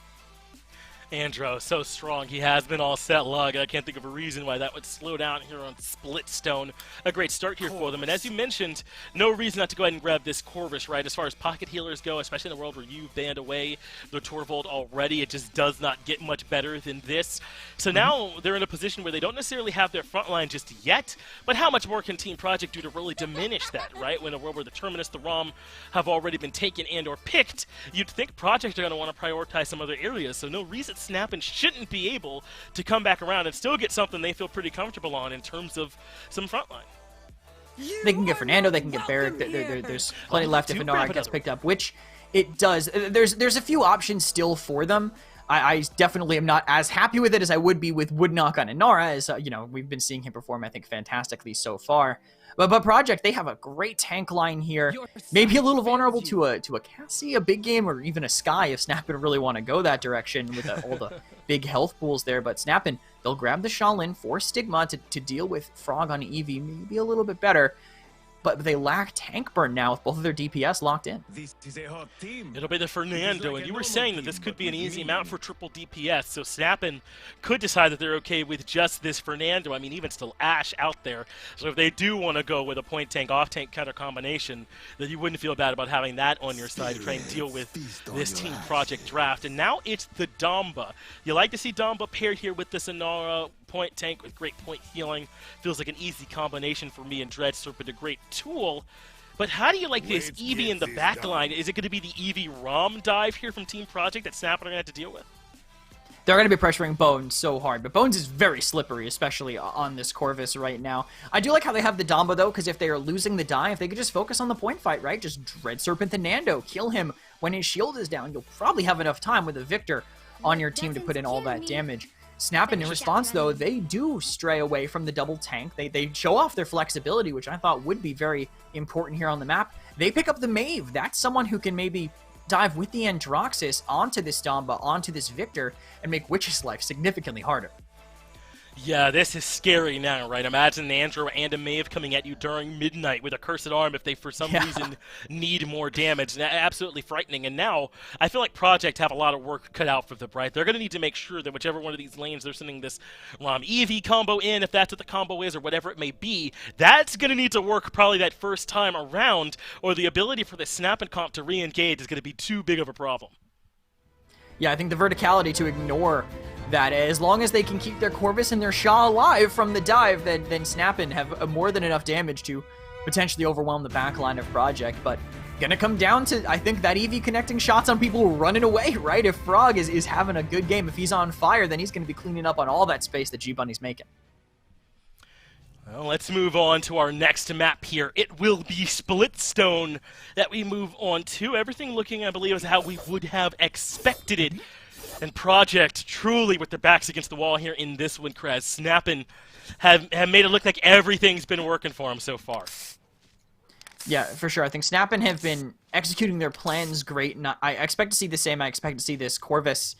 Andro, so strong. He has been all set lug. I can't think of a reason why that would slow down here on Splitstone. A great start here for them. And as you mentioned, no reason not to go ahead and grab this Corvus, right? As far as pocket healers go, especially in a world where you've banned away the Torvald already, it just does not get much better than this. So now they're in a position where they don't necessarily have their front line just yet, but how much more can Team Project do to really diminish that, right? When a world where the Terminus, the ROM have already been taken and or picked, you'd think Project are going to want to prioritize some other areas, so no reason Snappin shouldn't be able to come back around and still get something they feel pretty comfortable on in terms of some frontline. They can get Fernando, they can get Barrick. There's plenty left if Inara gets picked up, which it does. There's a few options still for them. I definitely am not as happy with it as I would be with Woodknock on Inara, as you know, we've been seeing him perform, I think, fantastically so far. But Project, they have a great tank line here. Maybe a little vulnerable to a Cassie, a big game, or even a Sky if Snappin really want to go that direction with all the big health pools there. But Snappin, they'll grab the Shaolin for Stigma to deal with Frog on Eevee, maybe a little bit better. But they lack tank burn now with both of their DPS locked in. This is a hot team. It'll be the Fernando, and you were saying that this could be an easy mount for triple DPS, so Snappin could decide that they're okay with just this Fernando. I mean, even still Ash out there. So if they do want to go with a point tank, off tank kind of combination, then you wouldn't feel bad about having that on your side to try and deal with this Team Project draft. And now it's the Damba. You like to see Damba paired here with the Sonara point tank with great point healing. Feels like an easy combination for me and Dread Serpent, a great tool. But how do you like this Eevee in the backline? Is it going to be the Eevee ROM dive here from Team Project that Snap are going to have to deal with? They're going to be pressuring Bones so hard, but Bones is very slippery, especially on this Corvus right now. I do like how they have the Damba, though, because if they are losing the dive, they could just focus on the point fight, right? Just Dread Serpent the Nando, kill him when his shield is down. You'll probably have enough time with a Victor on your team to put in all that damage. Snappin' in response, though, they do stray away from the double tank. They show off their flexibility, which I thought would be very important here on the map. They pick up the Maeve. That's someone who can maybe dive with the Androxus onto this Damba, onto this Victor, and make Witch's life significantly harder. Yeah, this is scary now, right? Imagine an Andro and a Maeve coming at you during midnight with a cursed arm if they, for some reason, need more damage. Absolutely frightening. And now, I feel like Project have a lot of work cut out for them, right? They're going to need to make sure that whichever one of these lanes they're sending this Eevee combo in, if that's what the combo is or whatever it may be, that's going to need to work probably that first time around, or the ability for the Snappin' comp to re-engage is going to be too big of a problem. Yeah, I think the verticality to ignore that, as long as they can keep their Corvus and their Shaw alive from the dive, then Snappin' have more than enough damage to potentially overwhelm the backline of Project. But gonna come down to, I think, that Eevee connecting shots on people running away, right? If Frog is having a good game, if he's on fire, then he's gonna be cleaning up on all that space that G-Bunny's making. Well, let's move on to our next map here. It will be Splitstone that we move on to. Everything looking, I believe, is how we would have expected it. And Project, truly with their backs against the wall here in this one, Krez, Snappin' have made it look like everything's been working for them so far. Yeah, for sure. I think Snappin' have been executing their plans great, and I expect to see the same. I expect to see this Corvus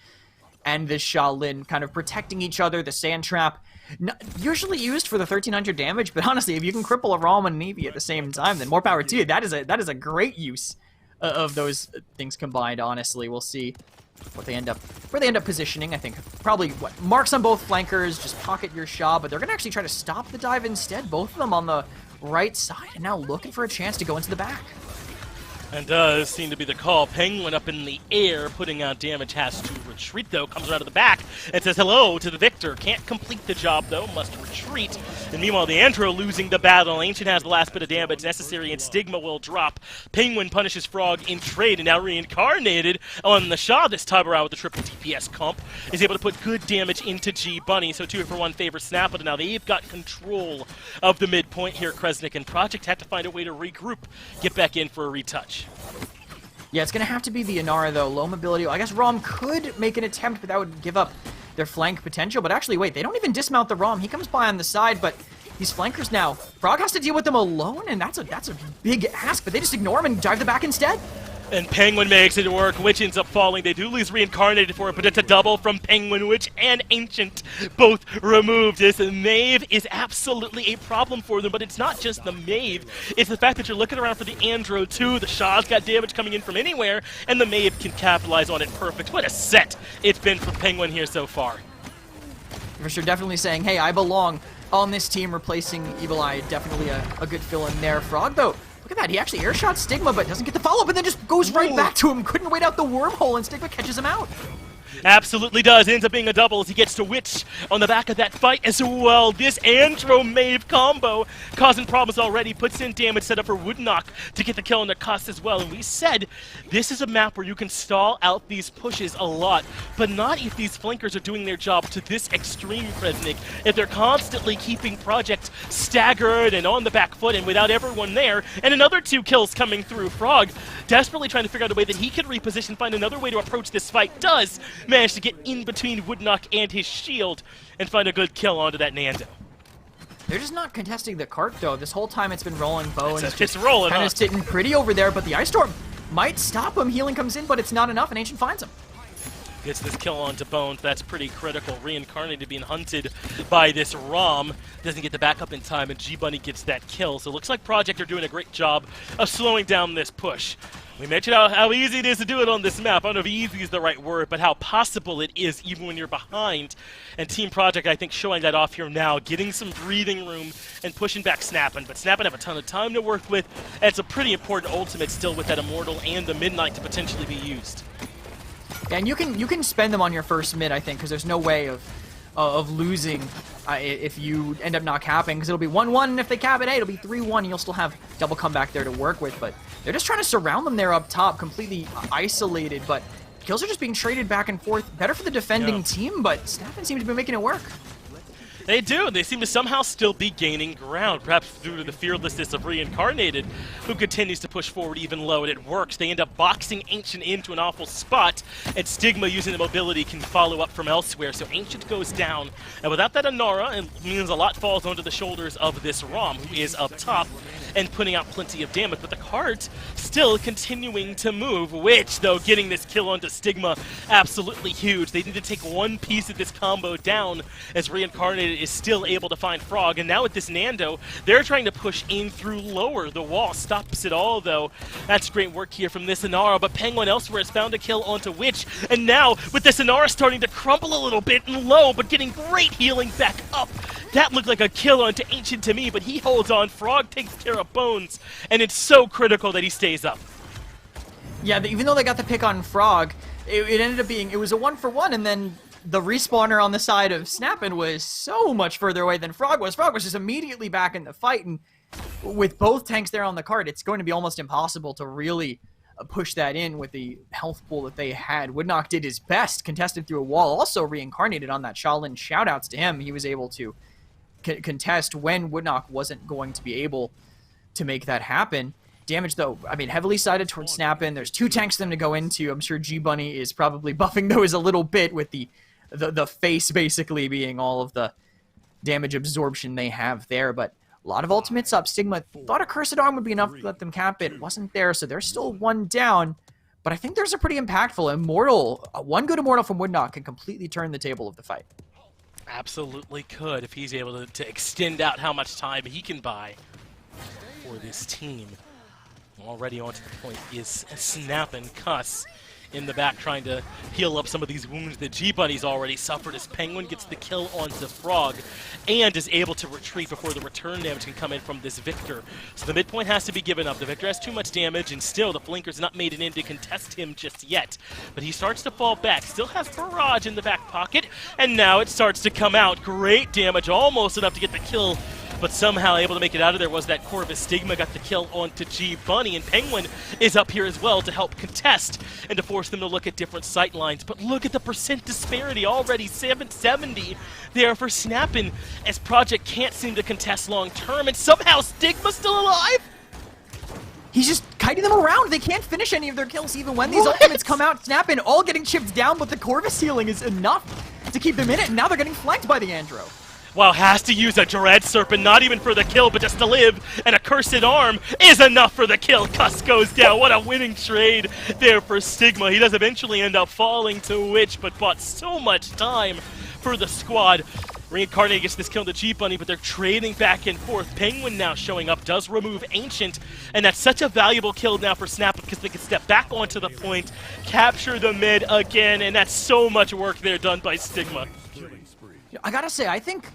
and this Shaolin kind of protecting each other, the Sand Trap. Usually used for the 1300 damage, but honestly, if you can cripple a ROM and an Eevee at the same time, then more power to you. That is a great use of those things combined. Honestly, we'll see where they end up positioning. I think probably marks on both flankers, just pocket your Sha, but they're gonna actually try to stop the dive instead. Both of them on the right side, and now looking for a chance to go into the back. And does seem to be the call. Penguin up in the air, putting out damage, has to retreat, though. Comes around to the back and says hello to the Victor. Can't complete the job, though. Must retreat. And meanwhile, the Andro losing the battle. Ancient has the last bit of damage necessary, and Stigma will drop. Penguin punishes Frog in trade, and now reincarnated on the Shaw this time around with the triple DPS comp. Is able to put good damage into G-Bunny, so 2-for-1 favor Snap, but now they've got control of the midpoint here. Kresnik and Project have to find a way to regroup, get back in for a retouch. Yeah, it's going to have to be the Inara, though. Low mobility. I guess ROM could make an attempt, but that would give up their flank potential. But actually, wait, they don't even dismount the ROM. He comes by on the side, but these flankers now, Frog has to deal with them alone, and that's a big ask, but they just ignore him and dive the back instead. And Penguin makes it work. Witch ends up falling. They do lose Reincarnated for it, but it's a double from Penguin, Witch, and Ancient. Both removed. This Mave is absolutely a problem for them, but it's not just the Mave. It's the fact that you're looking around for the Andro, too. The Shaw's got damage coming in from anywhere, and the Mave can capitalize on it perfect. What a set it's been for Penguin here so far. For sure, definitely saying, hey, I belong on this team, replacing Evil Eye. Definitely a good fill in there. Frog, though, look at that. He actually airshot Stigma, but doesn't get the follow-up, and then just goes right back to him. Couldn't wait out the wormhole, and Stigma catches him out. Absolutely does. Ends up being a double as he gets to Witch on the back of that fight as well. This Andro Mave combo causing problems already. Puts in damage set up for Woodknock to get the kill on the Cuss as well. And we said this is a map where you can stall out these pushes a lot, but not if these flankers are doing their job to this extreme, Kresnik. If they're constantly keeping Project staggered and on the back foot and without everyone there, and another 2 kills coming through. Frog desperately trying to figure out a way that he can reposition, find another way to approach this fight. Does manage to get in between Woodknock and his shield and find a good kill onto that Nando. They're just not contesting the cart, though. This whole time it's been rolling Bow, and It's rolling, kind huh? of sitting pretty over there, but the Ice Storm might stop him. Healing comes in, but it's not enough, and Ancient finds him. Gets this kill onto Bones. That's pretty critical. Reincarnated being hunted by this Rom. Doesn't get the backup in time, and G-Bunny gets that kill. So it looks like Project are doing a great job of slowing down this push. We mentioned how easy it is to do it on this map. I don't know if easy is the right word, but how possible it is even when you're behind. And Team Project, I think, showing that off here now, getting some breathing room and pushing back Snappin'. But Snappin' have a ton of time to work with, and it's a pretty important ultimate still with that Immortal and the Midnight to potentially be used. Yeah, and you can spend them on your first mid, I think, because there's no way of losing if you end up not capping, because it'll be 1-1, and if they cap it, hey, it'll be 3-1, and you'll still have double comeback there to work with. But they're just trying to surround them there up top, completely isolated, but kills are just being traded back and forth. Better for the defending team, but Snappin' seems to be making it work. They do. They seem to somehow still be gaining ground, perhaps due to the fearlessness of Reincarnated, who continues to push forward even low, and it works. They end up boxing Ancient into an awful spot, and Stigma, using the mobility, can follow up from elsewhere. So Ancient goes down, and without that Inara, it means a lot falls onto the shoulders of this Rom, who is up top and putting out plenty of damage. But the cart still continuing to move, which, though, getting this kill onto Stigma, absolutely huge. They need to take one piece of this combo down as Reincarnated is still able to find Frog. And now with this Nando, they're trying to push in through lower. The wall stops it all, though. That's great work here from this Inara, but Penguin elsewhere has found a kill onto Witch. And now, with this Inara starting to crumble a little bit and low, but getting great healing back up. That looked like a kill onto Ancient to me, but he holds on. Frog takes care of Bones, and it's so critical that he stays up. Yeah, even though they got the pick on Frog, it ended up being, it was a 1-for-1, and then the respawner on the side of Snappin' was so much further away than Frog was. Frog was just immediately back in the fight, and with both tanks there on the cart, it's going to be almost impossible to really push that in with the health pool that they had. Woodknock did his best, contested through a wall, also Reincarnated on that Shaolin. Shoutouts to him. He was able to contest when Woodknock wasn't going to be able to make that happen. Damage, though, I mean, heavily sided towards Snappin'. There's 2 tanks for them to go into. I'm sure G-Bunny is probably buffing those a little bit with the face basically being all of the damage absorption they have there. But a lot of ultimates up. Stigma thought a Cursed Arm would be enough to let them cap it. Wasn't there, so they're still 1 down. But I think there's a pretty impactful Immortal. One good Immortal from Woodknock can completely turn the table of the fight. Absolutely could, if he's able to extend out how much time he can buy for this team. Already onto the point is Snappin'. Cuss in the back trying to heal up some of these wounds that G-Bunny's already suffered as Penguin gets the kill onto Frog and is able to retreat before the return damage can come in from this Victor. So the midpoint has to be given up. The Victor has too much damage, and still the flanker's not made it in to contest him just yet. But he starts to fall back. Still has Barrage in the back pocket, and now it starts to come out. Great damage, almost enough to get the kill, but somehow able to make it out of there was that Corvus. Stigma got the kill onto G-Bunny, and Penguin is up here as well to help contest and to force them to look at different sight lines. But look at the percent disparity already, 770 there for Snappin', as Project can't seem to contest long term, and somehow Stigma's still alive? He's just kiting them around. They can't finish any of their kills even when these ultimates come out. Snappin' all getting chipped down, but the Corvus healing is enough to keep them in it, and now they're getting flanked by the Andro. Wow, has to use a Dread Serpent, not even for the kill, but just to live, and a Cursed Arm is enough for the kill. Cuss goes down. What a winning trade there for Stigma. He does eventually end up falling to Witch, but bought so much time for the squad. Reincarnate gets this kill on the G-Bunny, but they're trading back and forth. Penguin now showing up, does remove Ancient, and that's such a valuable kill now for Snap because they can step back onto the point, capture the mid again, and that's so much work there done by Stigma. I gotta say, I think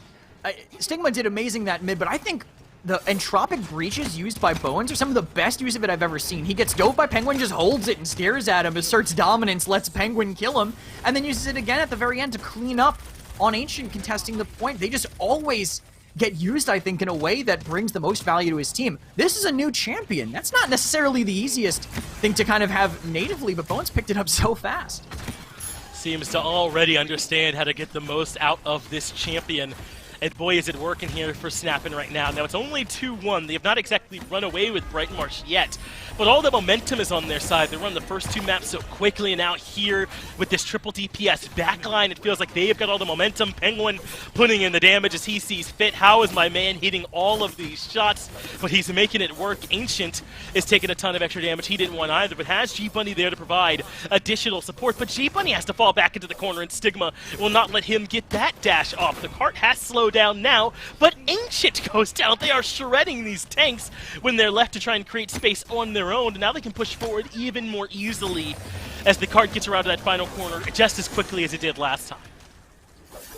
Stigma did amazing that mid, but I think the entropic breaches used by Bones are some of the best use of it I've ever seen. He gets dove by Penguin, just holds it and stares at him, asserts dominance, lets Penguin kill him, and then uses it again at the very end to clean up on Ancient contesting the point. They just always get used, I think, in a way that brings the most value to his team. This is a new champion. That's not necessarily the easiest thing to kind of have natively, but Bones picked it up so fast. Seems to already understand how to get the most out of this champion. And boy, is it working here for Snappin' right now. Now, it's only 2-1. They have not exactly run away with Bright Marsh yet, but all the momentum is on their side. They run the first 2 maps so quickly, and now here with this triple DPS backline, it feels like they've got all the momentum. Penguin putting in the damage as he sees fit. How is my man hitting all of these shots? But he's making it work. Ancient is taking a ton of extra damage. He didn't want either, but has G-Bunny there to provide additional support. But G-Bunny has to fall back into the corner, and Stigma will not let him get that dash off. The cart has slowed down now, but Ancient goes down. They are shredding these tanks when they're left to try and create space on their own, and now they can push forward even more easily as the cart gets around to that final corner just as quickly as it did last time.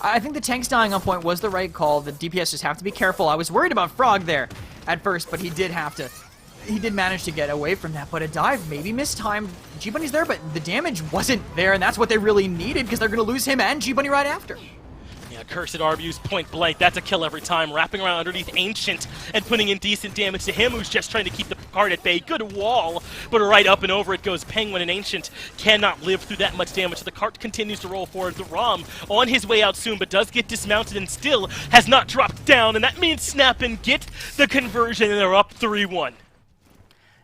I think the tanks dying on point was the right call. The DPS just have to be careful. I was worried about Frog there at first, but he did manage to get away from that, but a dive maybe mistimed. G-Bunny's there, but the damage wasn't there, and that's what they really needed because they're going to lose him and G-Bunny right after. Yeah, Cursed Arm used point blank. That's a kill every time. Wrapping around underneath Ancient and putting in decent damage to him, who's just trying to keep the card at bay. Good wall, but right up and over it goes Penguin, and Ancient cannot live through that much damage. The cart continues to roll forward. The Rom on his way out soon, but does get dismounted and still has not dropped down, and that means Snappin' get the conversion, and they're up 3-1.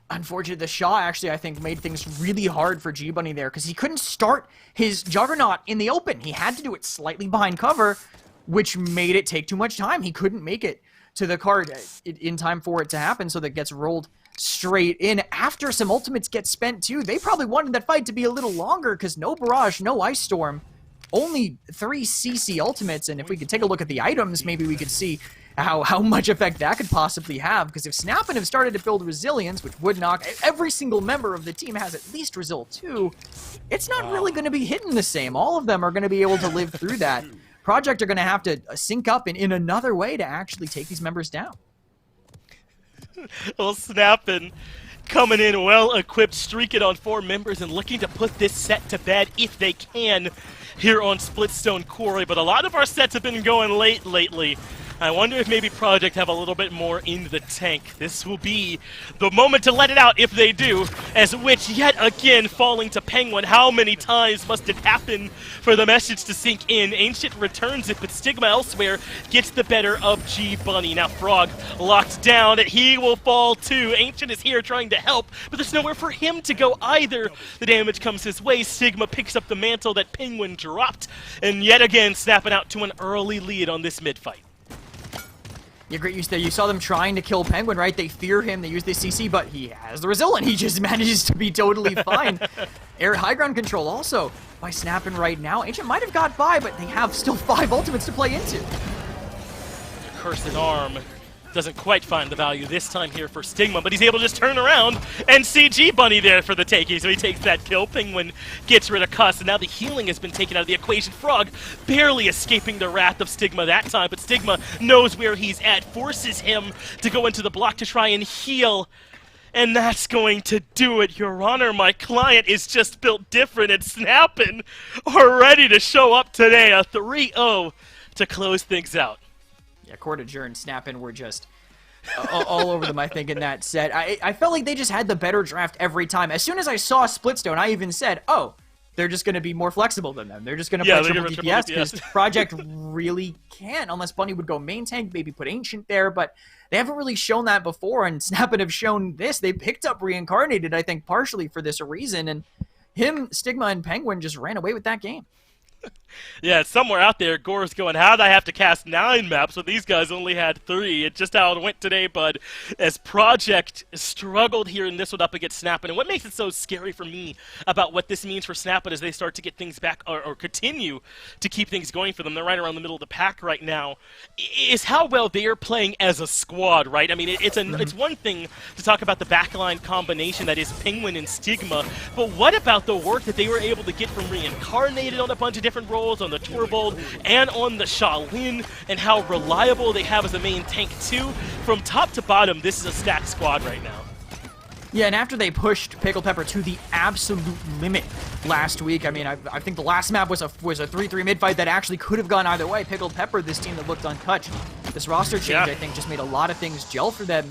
Unfortunately, the Shaw actually, I think, made things really hard for G-Bunny there because he couldn't start his Juggernaut in the open. He had to do it slightly behind cover, which made it take too much time. He couldn't make it to the card in time for it to happen, so that gets rolled straight in. After some ultimates get spent, too, they probably wanted that fight to be a little longer because no Barrage, no Ice Storm, only 3 CC ultimates, and if we could take a look at the items, maybe we could see how much effect that could possibly have, because if Snappin' have started to build resilience, which would knock every single member of the team has at least Resil 2, it's not really going to be hitting the same. All of them are going to be able to live through that. Project are going to have to sync up in another way to actually take these members down. Well, Snappin' coming in well-equipped, streaking on 4 members and looking to put this set to bed if they can here on Splitstone Quarry, but a lot of our sets have been going late lately. I wonder if maybe Project have a little bit more in the tank. This will be the moment to let it out if they do, as Witch yet again falling to Penguin. How many times must it happen for the message to sink in? Ancient returns it, but Stigma elsewhere gets the better of G-Bunny. Now Frog locked down. He will fall too. Ancient is here trying to help, but there's nowhere for him to go either. The damage comes his way. Stigma picks up the mantle that Penguin dropped, and yet again snapping out to an early lead on this mid-fight. Yeah, great use there. You saw them trying to kill Penguin, right? They fear him, they use the CC, but he has the Resil, and he just manages to be totally fine. Air high ground control also by Snappin' right now. Ancient might have got by, but they have still 5 ultimates to play into. The Cursed Arm doesn't quite find the value this time here for Stigma, but he's able to just turn around and see G-Bunny there for the taking, so he takes that kill. Penguin gets rid of Cuss, and now the healing has been taken out of the equation. Frog barely escaping the wrath of Stigma that time, but Stigma knows where he's at, forces him to go into the block to try and heal. And that's going to do it, Your Honor. My client is just built different, and Snappin' are ready to show up today. A 3-0 to close things out. Yeah, Court Adjourned, Snappin' were just all over them, I think, in that set. I felt like they just had the better draft every time. As soon as I saw Splitstone, I even said, oh, they're just going to be more flexible than them. They're just going to play triple DPS because Project really can't, unless Bunny would go main tank, maybe put Ancient there, but they haven't really shown that before, and Snappin' have shown this. They picked up Reincarnated, I think, partially for this reason, and him, Stigma, and Penguin just ran away with that game. Yeah, somewhere out there, Gore's going, how'd I have to cast 9 maps when these guys only had 3? It's just how it went today, bud. As Project struggled here in this one up against Snappin'. And what makes it so scary for me about what this means for Snappin' as they start to get things back, or continue to keep things going for them, they're right around the middle of the pack right now, is how well they are playing as a squad, right? I mean, it's one thing to talk about the backline combination that is Penguin and Stigma, but what about the work that they were able to get from Reincarnated on a bunch of different roles, on the Torvald and on the Shaolin, and how reliable they have as a main tank too? From top to bottom, this is a stacked squad right now. Yeah, and after they pushed Pickled Pepper to the absolute limit last week, I mean, I think the last map was a 3-3 mid-fight that actually could have gone either way. Pickled Pepper, this team that looked untouched. This roster change, I think, just made a lot of things gel for them.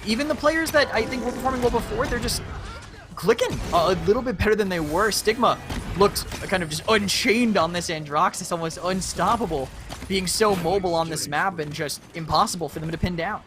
Even the players that I think were performing well before, they're just clicking a little bit better than they were. Stigma looked kind of just unchained on this Androxus, almost unstoppable, being so mobile on this map and just impossible for them to pin down.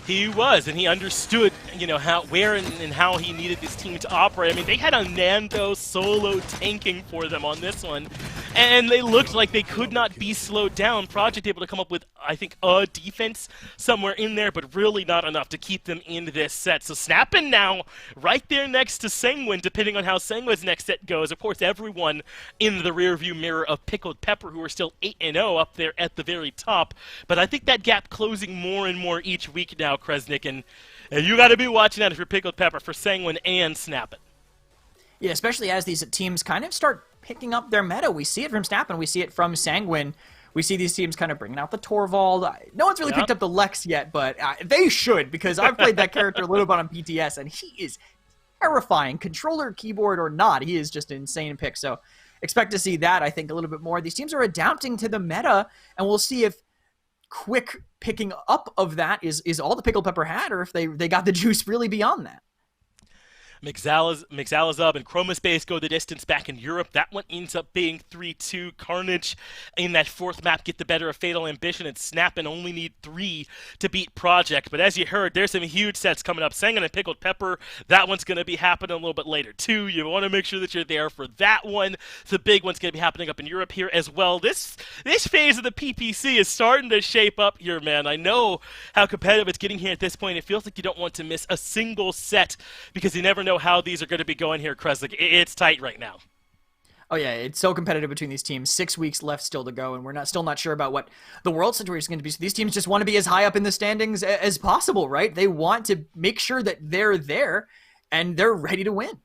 He was, and he understood, you know, where and how he needed this team to operate. I mean, they had a Nando solo tanking for them on this one, and they looked like they could not be slowed down. Project able to come up with, I think, a defense somewhere in there, but really not enough to keep them in this set. So Snappin' now right there next to Sanguine, depending on how Sanguine's next set goes. Of course, everyone in the rearview mirror of Pickled Pepper, who are still 8-0 up there at the very top. But I think that gap closing more and more each week now, Kresnik, and you got to be watching out if you're Pickled Pepper for Sanguine and Snappin'. Yeah, especially as these teams kind of start picking up their meta. We see it from Snappin', we see it from Sanguine. We see these teams kind of bringing out the Torvald. No one's really picked up the Lex yet, but they should, because I've played that character a little bit on PTS, and he is terrifying. Controller, keyboard, or not, he is just an insane pick. So expect to see that, I think, a little bit more. These teams are adapting to the meta, and we'll see if quick picking up of that is all the Pickled Pepper had, or if they got the juice really beyond that. Mixalazub and Chroma Space go the distance back in Europe. That one ends up being 3-2. Carnage in that fourth map get the better of Fatal Ambition, and Snappin' only need 3 to beat Project. But as you heard, there's some huge sets coming up. Sanguine and Pickled Pepper, that one's going to be happening a little bit later too. You want to make sure that you're there for that one. The big one's going to be happening up in Europe here as well. This phase of the PPC is starting to shape up here, man. I know how competitive it's getting here at this point. It feels like you don't want to miss a single set because you never know how these are going to be going here, Kreslik. It's tight right now. Oh yeah, it's so competitive between these teams. 6 weeks left still to go, and we're still not sure about what the world situation is going to be. So these teams just want to be as high up in the standings as possible, right? They want to make sure that they're there and they're ready to win.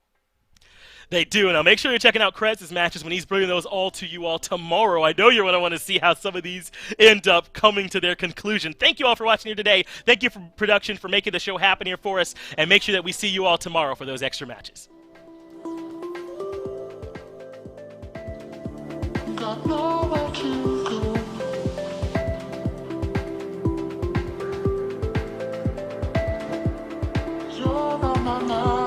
They do, and I'll make sure you're checking out Krez's matches when he's bringing those all to you all tomorrow. I know you're going to want to see how some of these end up coming to their conclusion. Thank you all for watching here today. Thank you for production for making the show happen here for us, and make sure that we see you all tomorrow for those extra matches. Got nowhere to go. You're on my mind.